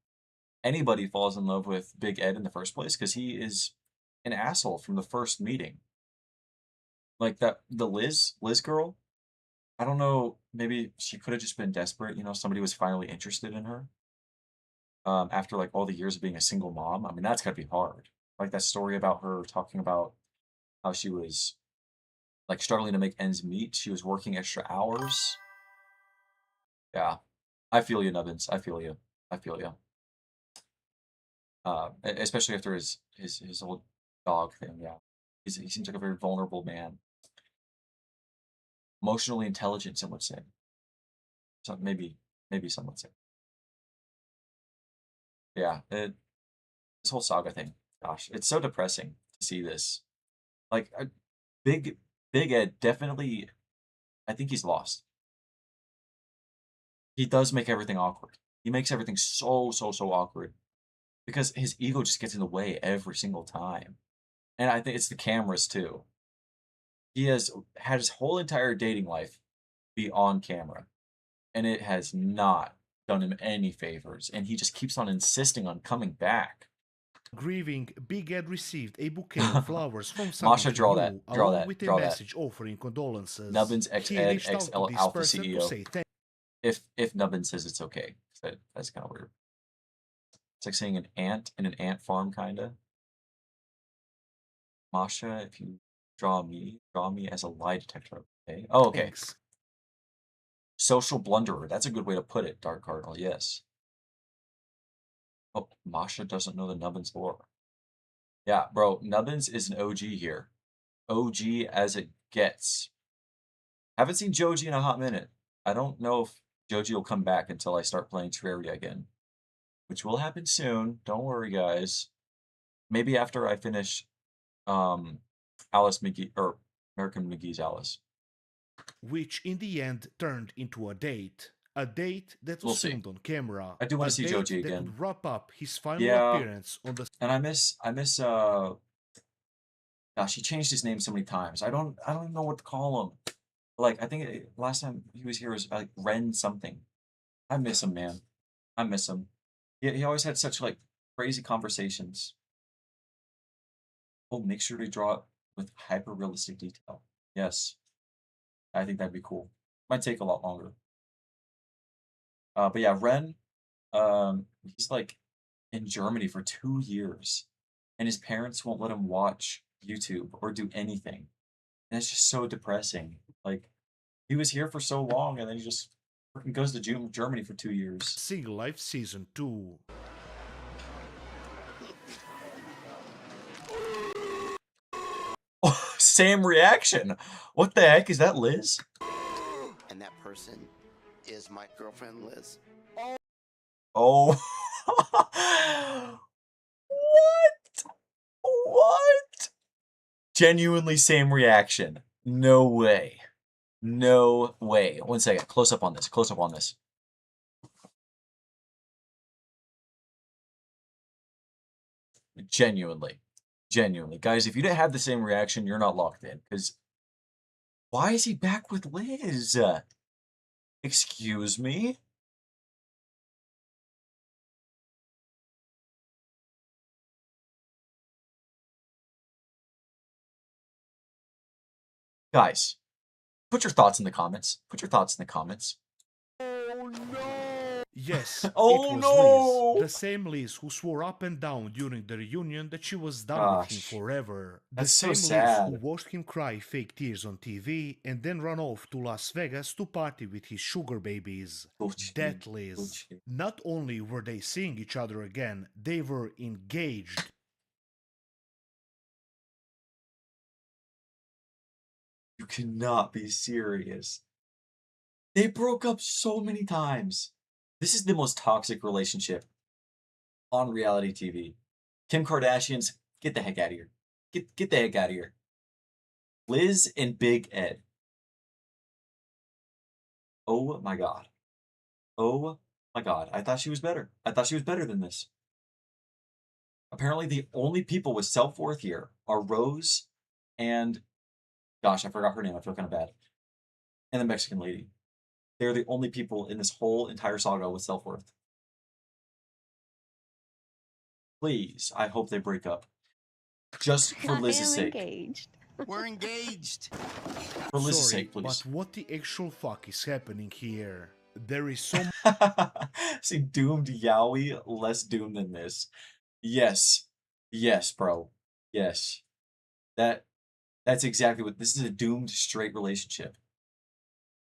anybody falls in love with Big Ed in the first place, because he is an asshole from the first meeting. Like the Liz girl, I don't know, maybe she could have just been desperate, you know, somebody was finally interested in her. After like all the years of being a single mom. I mean, that's gotta be hard. Like that story about her talking about how she was like struggling to make ends meet. She was working extra hours. Yeah. I feel you, Nubbins. I feel you. I feel you. Especially after his whole dog thing, yeah. He seems like a very vulnerable man. Emotionally intelligent, some would say. So maybe some would say. Yeah, this whole saga thing, gosh, it's so depressing to see this. Like, Big Ed definitely, I think he's lost. He does make everything awkward. He makes everything so awkward because his ego just gets in the way every single time. And I think it's the cameras too. He has had his whole entire dating life be on camera, and it has not done him any favors. And he just keeps on insisting on coming back. grieving, Big Ed received a bouquet of flowers from someone Masha, he draw knew, that. along with a Draw that. message offering condolences. Nubbins X He Ed reached X out to this Alpha person to CEO. say thank If Nubbins says it's okay, that's kind of weird. It's like saying an ant in an ant farm, kinda. Masha, if you draw me as a lie detector. Okay. Oh, okay. Thanks. Social blunderer. That's a good way to put it, Dark Cardinal. Yes. Oh, Masha doesn't know the Nubbins lore. Yeah, bro. Nubbins is an OG here. OG as it gets. Haven't seen Joji in a hot minute. I don't know if Joji will come back until I start playing Terraria again, which will happen soon. Don't worry, guys. Maybe after I finish Alice McGee or American McGee's Alice. Which in the end turned into a date. A date that We'll was see. filmed on camera. I do want A to see date Joji that again. would wrap up his final Yeah, appearance on the and I miss gosh, he changed his name so many times. I don't even know what to call him. Like I think last time he was here was like Ren something. I miss him, man. I miss him. He always had such like crazy conversations. Oh, make sure to draw it with hyper realistic detail. Yes, I think that'd be cool. Might take a lot longer. But yeah, Ren, he's like in Germany for 2 years, and his parents won't let him watch YouTube or do anything. And it's just so depressing. Like, he was here for so long, and then he just freaking goes to Germany for 2 years. Single Life Season 2. Same reaction. What the heck is that, Liz? And that person is my girlfriend, Liz. Oh. What? What? Genuinely same reaction. No way. No way. 1 second. Close up on this. Close up on this. Genuinely. Genuinely. Guys, if you didn't have the same reaction, you're not locked in. Because why is he back with Liz? Excuse me? Guys, put your thoughts in the comments. Put your thoughts in the comments. Yes, Oh, it was no! Liz. The same Liz who swore up and down during the reunion that she was done with him Gosh, forever. The that's so same Liz who sad. watched him cry fake tears on TV and then run off to Las Vegas to party with his sugar babies. That Liz. Not only were they seeing each other again, they were engaged. You cannot be serious. They broke up so many times. This is the most toxic relationship on reality TV. Kim Kardashian's, get the heck out of here. Get the heck out of here. Liz and Big Ed. Oh my god. Oh my god. I thought she was better. I thought she was better than this. Apparently the only people with self-worth here are Rose and, gosh, I forgot her name. I feel kind of bad. And the Mexican lady. They're the only people in this whole entire saga with self-worth. Please, I hope they break up. Just for Liz's sake. Engaged. We're engaged. For Liz's Sorry, sake, please. but what the actual fuck is happening here? There is so See, doomed Yowie, less doomed than this. Yes. Yes, bro. Yes. That's exactly what this is, a doomed straight relationship.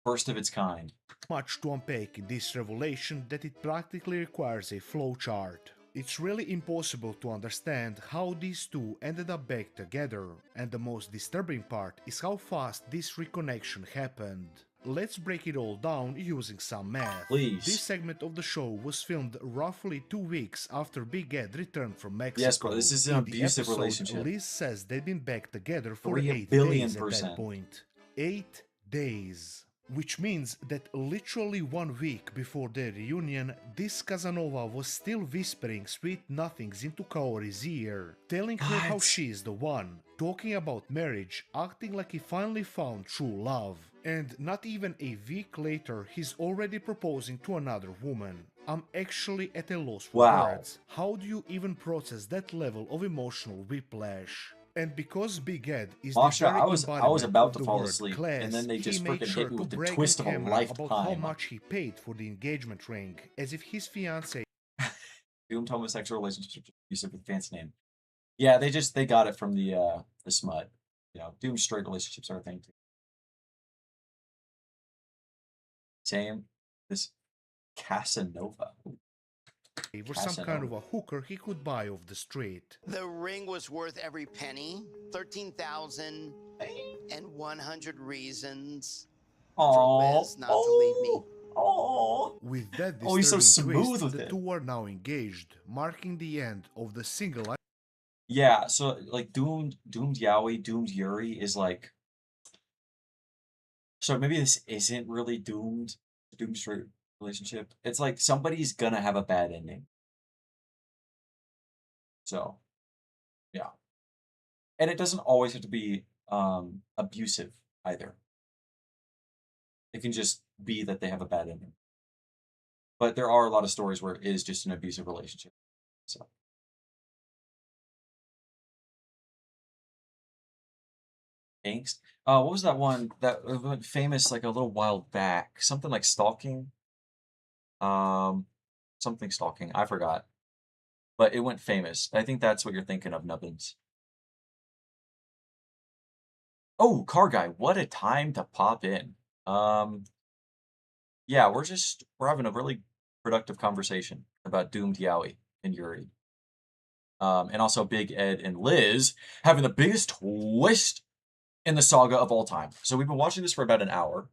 First of its kind. much to unpack in this revelation that it practically requires a flowchart. It's really impossible to understand how these two ended up back together, and the most disturbing part is how fast this reconnection happened. Let's break it all down using some math. Please. This segment of the show was filmed roughly 2 weeks after Big Ed returned from Mexico. Yes, bro, this is an In the abusive episode, relationship. Liz says they've been back together for 3 8 billion days at that %. point. 8 days. Which means that literally 1 week before their reunion, this Casanova was still whispering sweet nothings into Kaori's ear, telling her how she's the one, talking about marriage, acting like he finally found true love. And not even a week later, he's already proposing to another woman. I'm actually at a loss for Wow. words. How do you even process that level of emotional whiplash? And because Big Ed is Masha, the very I was embodiment about of to the fall word asleep, class, and then they just he made freaking sure hit me to with the brag twist on of a camera about how lifetime. much he paid for the engagement ring, as if his fiancée Doomed homosexual relationship abusive with fancy name. Yeah, they got it from the smut. You know, Doom's straight relationships are a thing too. Same. This Casanova. For some kind of a hooker he could buy off the street. The ring was worth every penny. 13,100 reasons for Liz not to leave me. With that Oh, he's so disturbing smooth twist, with the it. two are now engaged, marking the end of the single. Yeah, so like doomed Yaoi, doomed Yuri is like, so maybe this isn't really doomed straight relationship. It's like somebody's gonna have a bad ending. So yeah. And it doesn't always have to be abusive either. It can just be that they have a bad ending. But there are a lot of stories where it is just an abusive relationship. So angst. What was that one that went famous like a little while back? Something like stalking. Something stalking. I forgot. But it went famous. I think that's what you're thinking of, Nubbins. Oh, Car Guy, what a time to pop in. Yeah, we're having a really productive conversation about doomed Yaoi and Yuri. And also Big Ed and Liz having the biggest twist in the saga of all time. So we've been watching this for about an hour.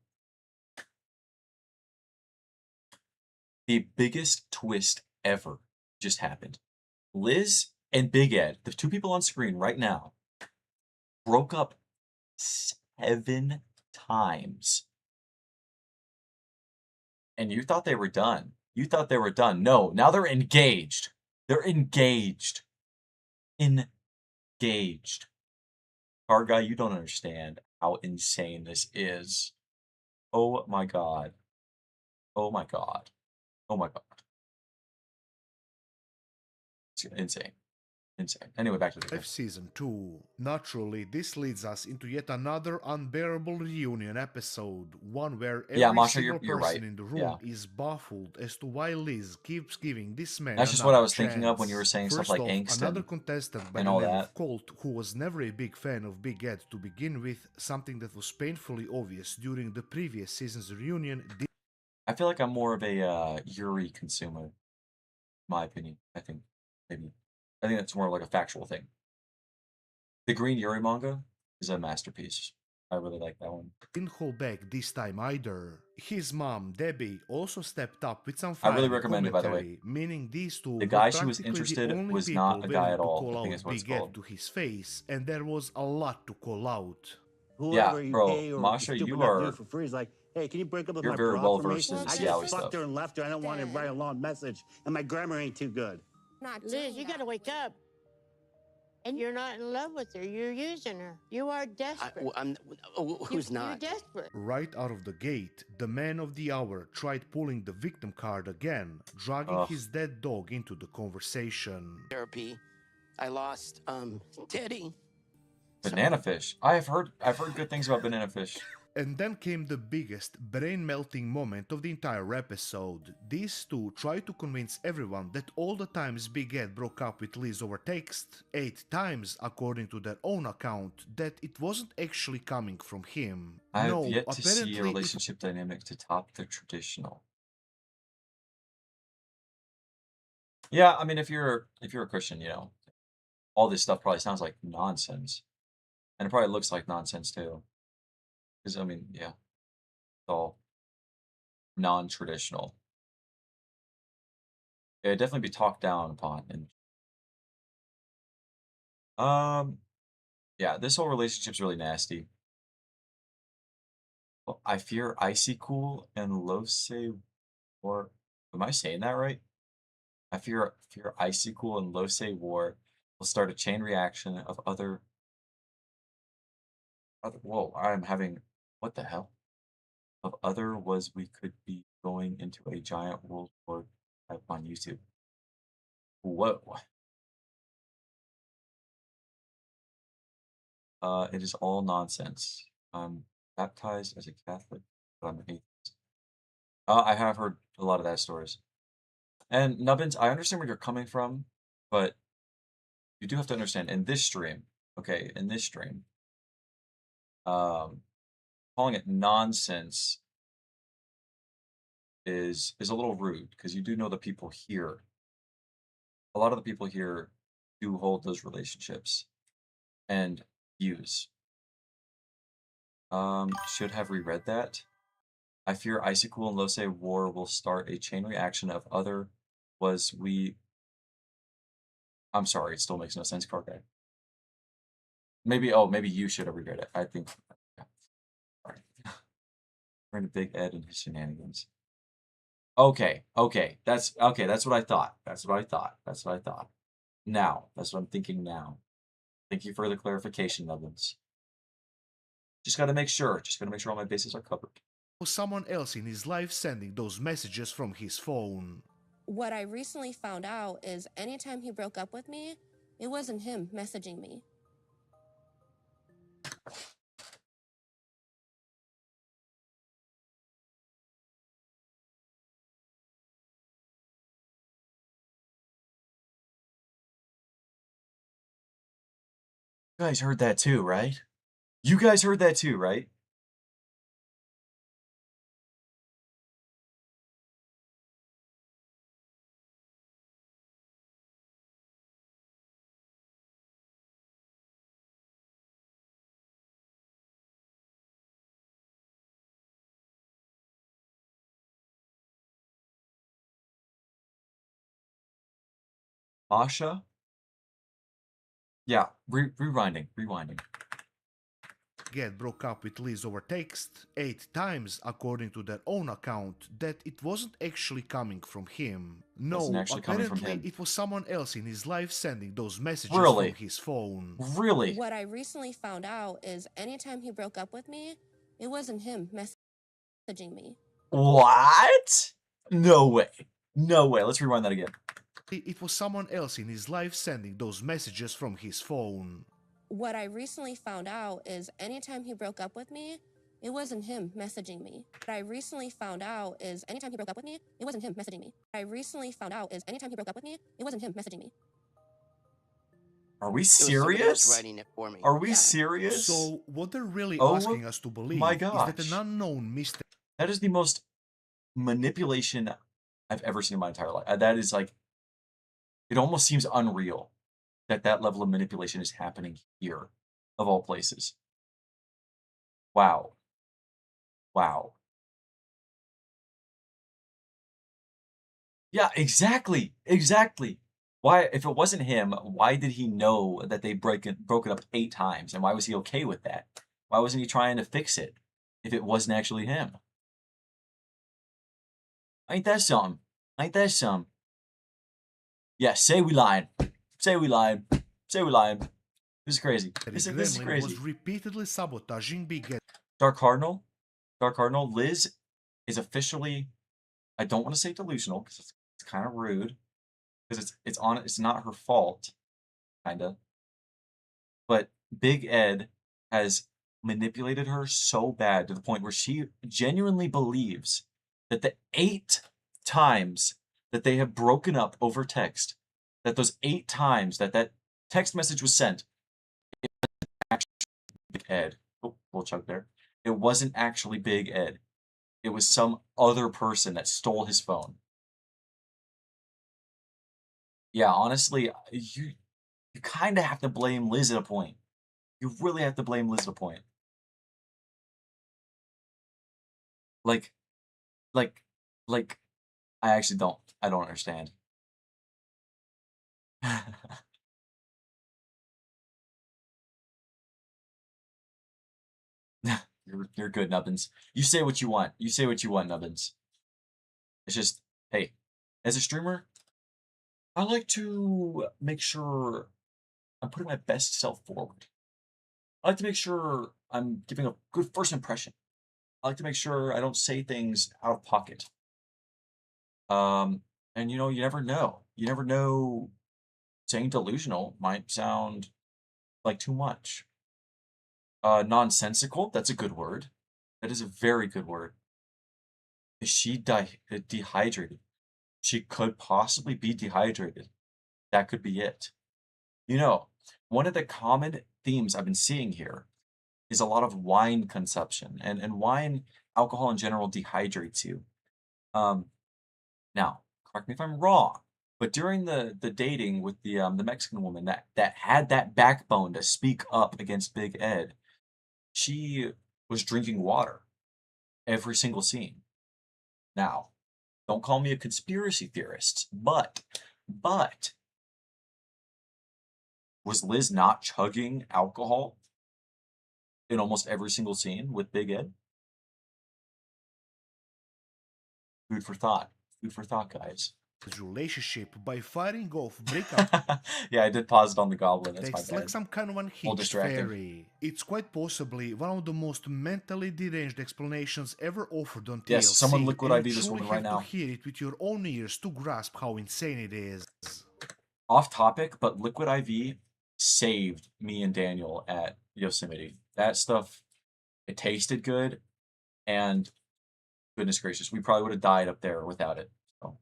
The biggest twist ever just happened. Liz and Big Ed, the two people on screen right now, broke up 7 times. And you thought they were done. You thought they were done. No, now they're engaged. They're engaged. Engaged. Car Guy, you don't understand how insane this is. Oh my god. Oh my god. Oh my god. It's insane. Insane. Anyway, back to the game. Season 2. Naturally, this leads us into yet another unbearable reunion episode, one where every Yeah, Masha, single you're person right. in the room Yeah. is baffled as to why Liz keeps giving this man That's just what I another was thinking of when you were chance. saying stuff First like off, angst another contestant by and the all name that. of Colt, who was never a big fan of Big Ed to begin with, something that was painfully obvious during the previous season's reunion. I feel like I'm more of a Yuri consumer, in my opinion. I think maybe. I think that's more like a factual thing. The Green Yuri manga is a masterpiece. I really like that one. Didn't hold back this time either. His mom, Debbie, also stepped up with some I really fiery recommend it, by the way. commentary, meaning these two The were guy she was practically the interested only was people not a guy willing at to all, call I think out is what it's Big Ed called. to his face, and there was a lot to call out. Whoever Yeah, you bro, pay or Masha, stupid you enough to do are. it for free is like, hey, can you break up with You're my very bra well for me? versed in I this just yaoi fucked stuff. her and left her. I don't want to write a long message, and my grammar ain't too good. Liz, you gotta wake up. And you're not in love with her. You're using her. You are desperate. Who's not? You're desperate. Right out of the gate, the man of the hour tried pulling the victim card again, dragging his dead dog into the conversation. Therapy. I lost, Teddy. Banana Fish. I've heard good things about Banana Fish. And then came the biggest brain-melting moment of the entire episode. These two tried to convince everyone that all the times Big Ed broke up with Liz over text, 8 times according to their own account, that it wasn't actually coming from him. I have No, yet to see a apparently relationship dynamic to top the traditional. Yeah, I mean, if you're a Christian, you know, all this stuff probably sounds like nonsense, and it probably looks like nonsense too. Because I mean, yeah, it's all non-traditional. It'd definitely be talked down upon. And yeah, this whole relationship's really nasty. Well, I fear Icy Cool and Lose, or am I saying that right? I fear Icy Cool and Lose War will start a chain reaction of other. Whoa, I'm having what the hell? Of other was we could be going into a giant world war type on YouTube. Whoa. It is all nonsense. I'm baptized as a Catholic, but I'm an atheist. I have heard a lot of that stories. And Nubbins, I understand where you're coming from, but you do have to understand in this stream, okay, in this stream, calling it nonsense is a little rude because you do know the people here. A lot of the people here do hold those relationships and views. Should have reread that. I fear Icicle and Lose War will start a chain reaction of other was we. I'm sorry, it still makes no sense, card guy. Maybe maybe you should have reread it. I think. Yeah. Sorry. We're into Big Ed and his shenanigans. Okay, that's what I thought. That's what I thought. That's what I thought. Now, that's what I'm thinking now. Thank you for the clarification, Nubbins. Just gotta make sure. Just gotta make sure all my bases are covered. Was someone else in his life sending those messages from his phone. What I recently found out is anytime he broke up with me, it wasn't him messaging me. You guys heard that too, right? You guys heard that too, right? Asha? Yeah, rewinding. Get broke up with Liz over text 8 times according to their own account that it wasn't actually coming from him. No, apparently it was someone else in his life sending those messages from his phone. Really? What I recently found out is anytime he broke up with me, it wasn't him messaging me. What? No way. No way. Let's rewind that again. It was someone else in his life sending those messages from his phone. What I recently found out is anytime he broke up with me, it wasn't him messaging me. What I recently found out is anytime he broke up with me, it wasn't him messaging me. What I recently found out is anytime he broke up with me, it wasn't him messaging me. Are we serious? Writing it for me. Are we serious? So what they're really asking us to believe is that an unknown mistake. That is the most manipulation I've ever seen in my entire life. That is like, it almost seems unreal that that level of manipulation is happening here, of all places. Wow. Wow. Yeah, exactly. Exactly. Why, if it wasn't him, why did he know that they broke it up 8 times? And why was he okay with that? Why wasn't he trying to fix it if it wasn't actually him? Ain't that something? Ain't that something? Yeah, say we lying. Say we lying. Say we lying. This is crazy. This is crazy. Was repeatedly sabotaging Big Ed. Dark Cardinal, Liz is officially, I don't want to say delusional because it's kind of rude because it's not her fault, kind of. But Big Ed has manipulated her so bad to the point where she genuinely believes that the 8 times that they have broken up over text, that those 8 times that text message was sent, it wasn't actually Big Ed. Oh, little chunk there. It wasn't actually Big Ed. It was some other person that stole his phone. Yeah, honestly, you kind of have to blame Liz at a point. You really have to blame Liz at a point. Like, I actually don't. I don't understand. You're good, Nubbins. You say what you want. You say what you want, Nubbins. It's just, hey, as a streamer, I like to make sure I'm putting my best self forward. I like to make sure I'm giving a good first impression. I like to make sure I don't say things out of pocket. And you never know. You never know. Saying delusional might sound like too much. Nonsensical, that's a good word. That is a very good word. Is she dehydrated? She could possibly be dehydrated. That could be it. You know, one of the common themes I've been seeing here is a lot of wine consumption, and wine, alcohol in general, dehydrates you. Um, Now, correct me if I'm wrong, but during the dating with the Mexican woman that had that backbone to speak up against Big Ed, she was drinking water every single scene. Now, don't call me a conspiracy theorist, but was Liz not chugging alcohol in almost every single scene with Big Ed? Food for thought. Food for thought, guys. His relationship by firing off breakup Yeah, I did pause it on the goblin. That's my texts like bad. some kind of Little unhinged distracting. fairy. It's quite possibly one of the most mentally deranged explanations ever offered on Yes, someone TLC, liquid and IV you this truly woman right have to now. hear it with your own ears to grasp how insane it is. Off topic, but liquid IV saved me and Daniel at Yosemite. That stuff, it tasted good, and goodness gracious, we probably would have died up there without it. So,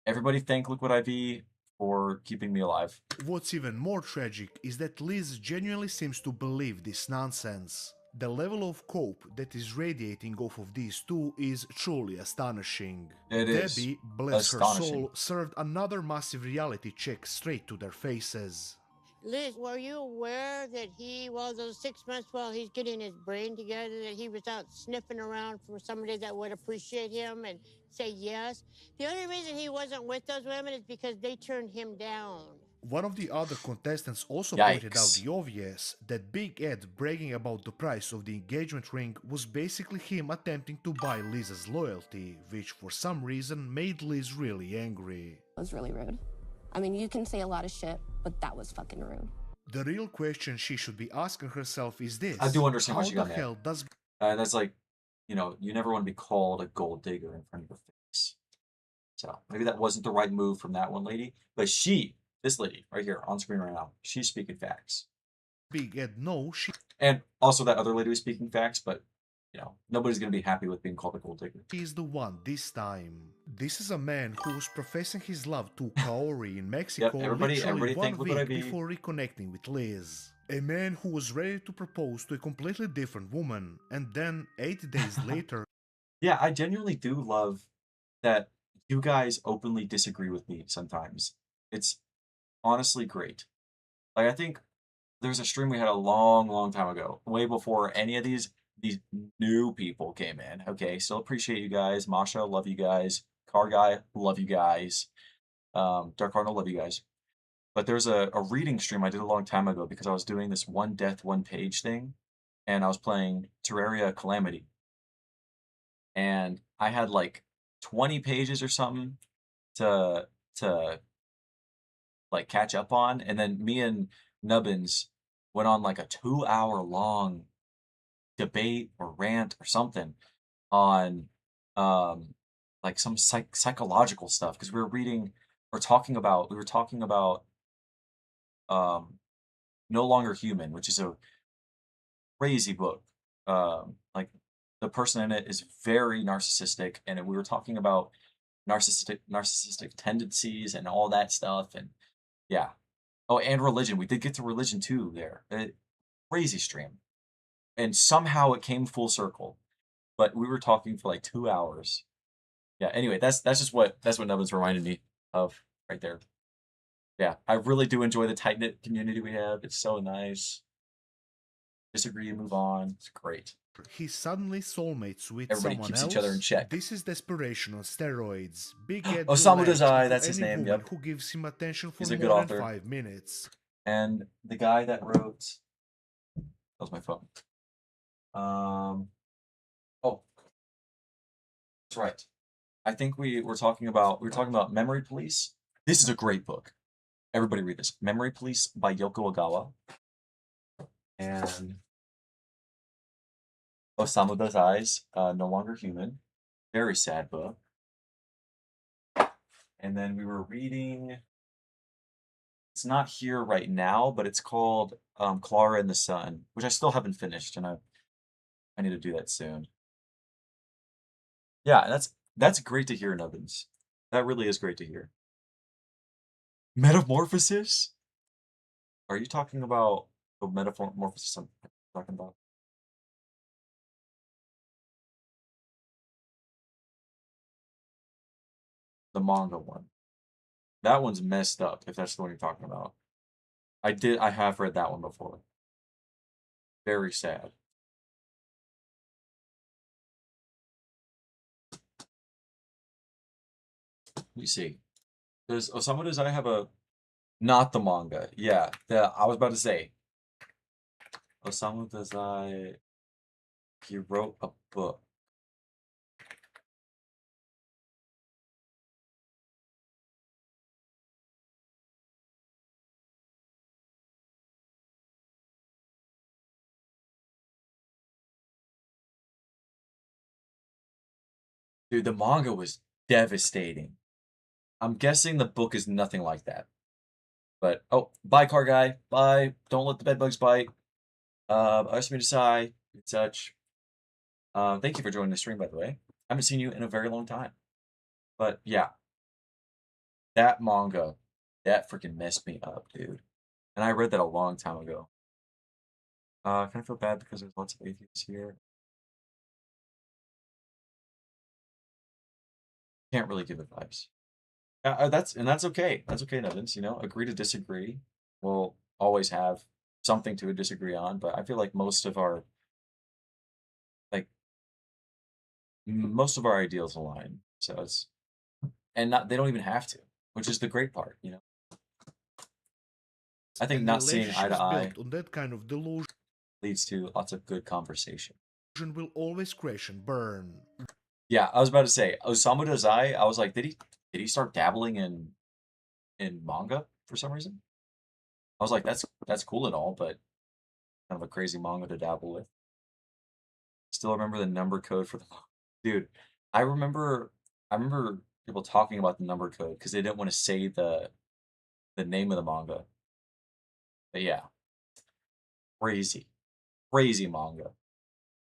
everybody thank Liquid IV for keeping me alive. What's even more tragic is that Liz genuinely seems to believe this nonsense. The level of cope that is radiating off of these two is truly astonishing. It is Debbie, bless her astonishing. soul, served another massive reality check straight to their faces. Liz, were you aware that those 6 months while he's getting his brain together, that he was out sniffing around for somebody that would appreciate him and say yes? The only reason he wasn't with those women is because they turned him down. One of the other contestants also pointed out Yikes. the obvious, that Big Ed bragging about the price of the engagement ring was basically him attempting to buy Liz's loyalty, which for some reason made Liz really angry. It was really rude. I mean, you can say a lot of shit, but that was fucking rude. The real question she should be asking herself is this: I do understand how why she the got mad. hell does That's like, you never want to be called a gold digger in front of your face. So maybe that wasn't the right move from that one lady, but this lady right here on screen right now, she's speaking facts. Big Ed know she And also that other lady was speaking facts, but nobody's gonna be happy with being called a gold digger. is the one this time? This is a man who was professing his love to Kaori in Mexico everybody literally 1 thank Liquid week IV. before reconnecting with Liz. A man who was ready to propose to a completely different woman, and then 8 days later... Yeah, I genuinely do love that you guys openly disagree with me sometimes. It's honestly great. Like, I think there's a stream we had a long, long time ago, way before any of these new people came in. Okay, still appreciate you guys. Masha, love you guys. Car Guy, love you guys. Dark Cardinal, love you guys. But there's a reading stream I did a long time ago because I was doing this one death, one page thing, and I was playing Terraria Calamity. And I had like 20 pages or something to like catch up on, and then me and Nubbins went on like a 2-hour long debate or rant or something on like some psychological stuff because we were talking about No Longer Human, which is a crazy book. Like the person in it is very narcissistic, and we were talking about narcissistic tendencies and all that stuff, and yeah. Oh, and religion. We did get to religion too there. Crazy stream. And somehow it came full circle. But we were talking for like 2 hours. Yeah, anyway, that's what Nubbins reminded me of right there. Yeah, I really do enjoy the tight-knit community we have. It's so nice. Disagree and move on. It's great. He's suddenly soulmates with Everybody someone keeps else. each other in check. This is desperation on steroids. Big Ed Osamu will latch Dazai, into that's his any name, woman yep. who gives him attention for He's a good more author. than 5 minutes. And the guy that wrote... That was my phone. Oh. That's right. I think we were talking about Memory Police. This is a great book. Everybody read this. Memory Police by Yoko Ogawa. And Osamu Dazai's No Longer Human. Very sad book. And then we were reading, it's not here right now, but it's called Clara and the Sun, which I still haven't finished, and I need to do that soon. Yeah, that's great to hear, Nubbins. That really is great to hear. Metamorphosis? Are you talking about the metamorphosis I'm talking about? The manga one. That one's messed up, if that's the one you're talking about. I have read that one before. Very sad. Let me see. Does Osamu Dezai have a... Not the manga. Yeah, I was about to say. Osamu Dezai... He wrote a book. Dude, the manga was devastating. I'm guessing the book is nothing like that. But, oh, bye, car guy. Bye. Don't let the bedbugs bite. Osamu Dezai, and such. Thank you for joining the stream, by the way. I haven't seen you in a very long time. But, yeah. That manga, that freaking messed me up, dude. And I read that a long time ago. Kind of feel bad because there's lots of atheists here. Can't really give advice. That's okay. That's okay, Nevins. You know, agree to disagree. We'll always have something to disagree on, but I feel like most of our ideals align. So it's not they don't even have to, which is the great part, you know. I think And not seeing eye to relationships eye built on that kind of delusion leads to lots of good conversation. will always crash and burn. Yeah, I was about to say Osamu Dezai. I was like, did he start dabbling in manga for some reason? I was like, that's cool and all, but kind of a crazy manga to dabble with. Still remember the number code for the dude. I remember people talking about the number code because they didn't want to say the name of the manga. But yeah, crazy, crazy manga.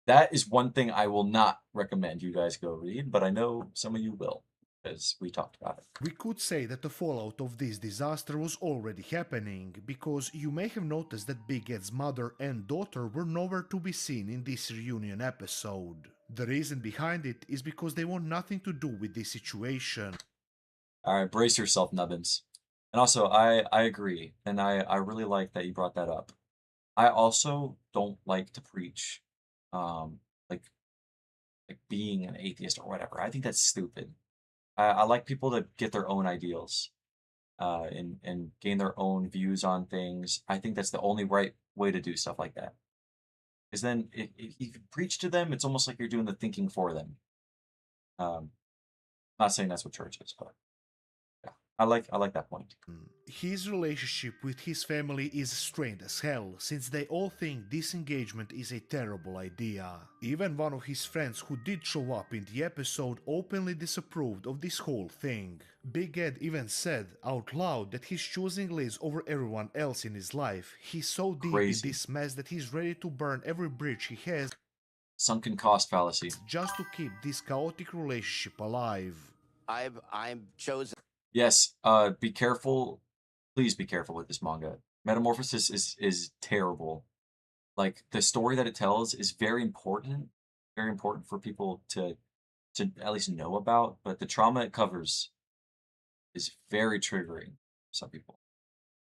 That is one thing I will not recommend you guys go read, but I know some of you will, because we talked about it. We could say that the fallout of this disaster was already happening, because you may have noticed that Big Ed's mother and daughter were nowhere to be seen in this reunion episode. The reason behind it is because they want nothing to do with this situation. Alright, brace yourself, Nubbins. And also, I agree, and I really like that you brought that up. I also don't like to preach, um, like being an atheist or whatever. I think that's stupid. I like people to get their own ideals, and gain their own views on things. I think that's the only right way to do stuff like that. Because then, if you preach to them, it's almost like you're doing the thinking for them. Not saying that's what church is, but yeah, I like that point. His relationship with his family is strained as hell, since they all think disengagement is a terrible idea. Even one of his friends who did show up in the episode openly disapproved of this whole thing. Big Ed even said out loud that he's choosing Liz over everyone else in his life. He's so deep in this mess that he's ready to burn every bridge he has. Sunken cost fallacy. Just to keep this chaotic relationship alive. I'm chosen. Yes, be careful. Please be careful with this manga. Metamorphosis is terrible. Like, the story that it tells is very important for people to at least know about, but the trauma it covers is very triggering for some people.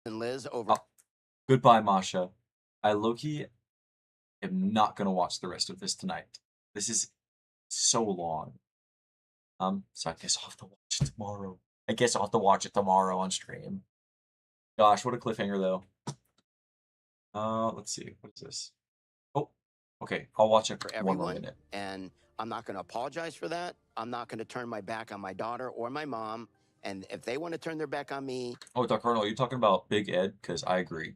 And Liz over. Goodbye, Masha. I low-key am not gonna watch the rest of this tonight. This is so long. So I guess I'll have to watch it tomorrow. I guess I'll have to watch it tomorrow on stream. Gosh, what a cliffhanger, though. Let's see. What is this? Oh, okay. I'll watch it for one more everyone, minute. and I'm not going to apologize for that. I'm not going to turn my back on my daughter or my mom. And if they want to turn their back on me, Oh, Dr. Arnold, are you talking about Big Ed? Because I agree.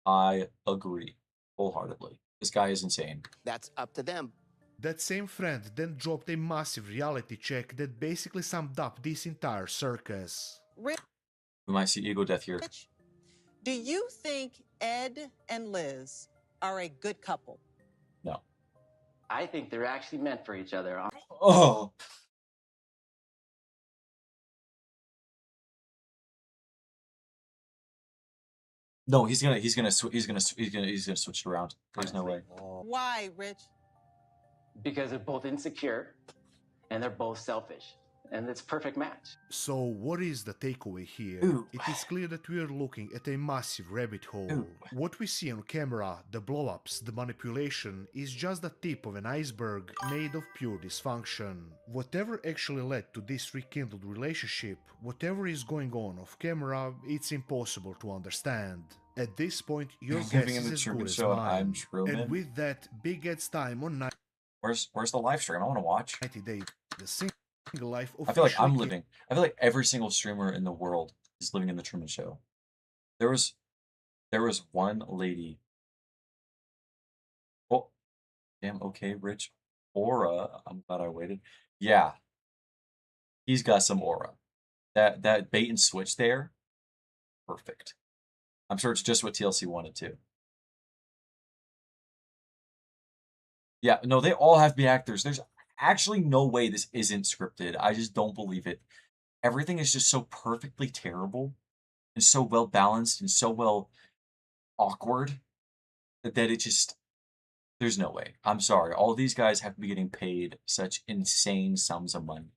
I agree wholeheartedly. This guy is insane. that's up to them. That same friend then dropped a massive reality check that basically summed up this entire circus. We might see ego death here. Do you think Ed and Liz are a good couple? No. I think they're actually meant for each other. Oh. No, he's gonna switch it around. There's no way. Why, Rich? Because they're both insecure and they're both selfish. And it's a perfect match. So what is the takeaway here? Ooh. It is clear that we are looking at a massive rabbit hole. Ooh. What we see on camera, the blow-ups, the manipulation, is just the tip of an iceberg made of pure dysfunction. Whatever actually led to this rekindled relationship, whatever is going on off camera, it's impossible to understand. At this point, your guess Living in is the as Truman good as Show and mine. I'm Truman. And with that, Big Ed's time on Where's the live stream? I want to watch. 90 Days, the single life I feel like I'm officially living. I feel like every single streamer in the world is living in the Truman Show. There was one lady. Oh, damn. Okay, Rich. Aura. I'm glad I waited. Yeah, he's got some aura. That bait and switch there, perfect. I'm sure it's just what TLC wanted to. Yeah, no, they all have to be actors. There's actually no way this isn't scripted. I just don't believe it. Everything is just so perfectly terrible and so well balanced and so well awkward that it just, there's no way. I'm sorry. All these guys have to be getting paid such insane sums of money.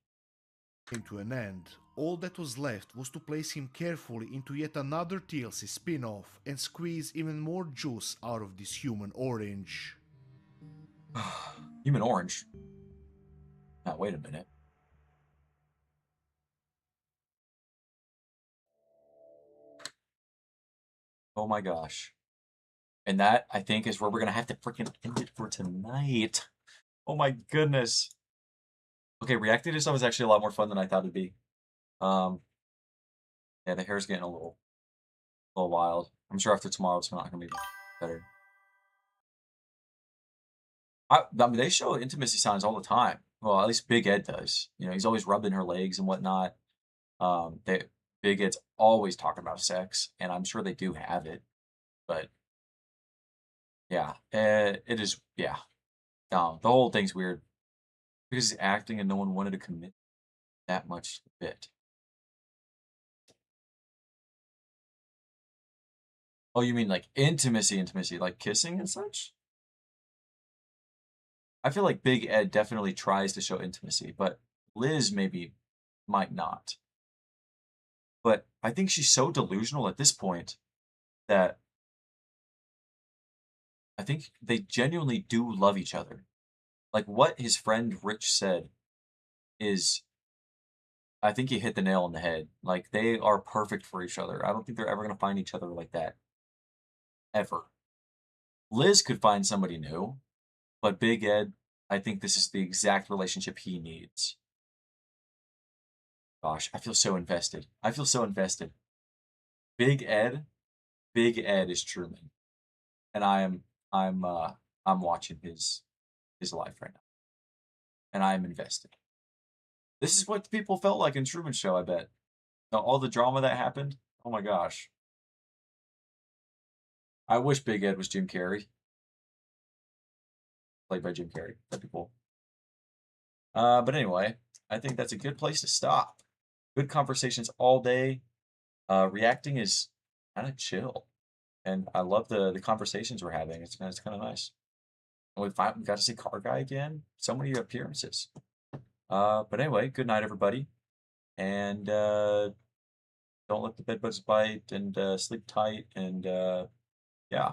came to an end. All that was left was to place him carefully into yet another TLC spin-off and squeeze even more juice out of this human orange. Human Orange. Now, wait a minute. Oh my gosh. And that, I think, is where we're going to have to freaking end it for tonight. Oh my goodness. Okay, reacting to stuff is actually a lot more fun than I thought it'd be. Yeah, the hair's getting a little wild. I'm sure after tomorrow it's not going to be better. I mean, they show intimacy signs all the time. Well, at least Big Ed does. You know, he's always rubbing her legs and whatnot. Big Ed's always talking about sex, and I'm sure they do have it. But yeah, it is. Yeah, no, the whole thing's weird because he's acting and no one wanted to commit that much to the bit. Oh, you mean like intimacy, like kissing and such? I feel like Big Ed definitely tries to show intimacy, but Liz might not. But I think she's so delusional at this point that I think they genuinely do love each other. Like what his friend Rich said is, I think he hit the nail on the head. Like they are perfect for each other. I don't think they're ever going to find each other like that. Ever. Liz could find somebody new, but Big Ed, I think this is the exact relationship he needs. Gosh, I feel so invested. I feel so invested. Big Ed is Truman, and I'm watching his life right now, and I am invested. This is what people felt like in Truman Show. I bet. Now, all the drama that happened. Oh my gosh. I wish Big Ed was Jim Carrey, played by Jim Carrey. That'd be cool. But anyway, I think that's a good place to stop. Good conversations all day. Reacting is kind of chill, and I love the conversations we're having. It's kind of nice. And we got to see Car Guy again. So many appearances. But anyway, good night, everybody, and don't let the bedbugs bite, and sleep tight, and yeah.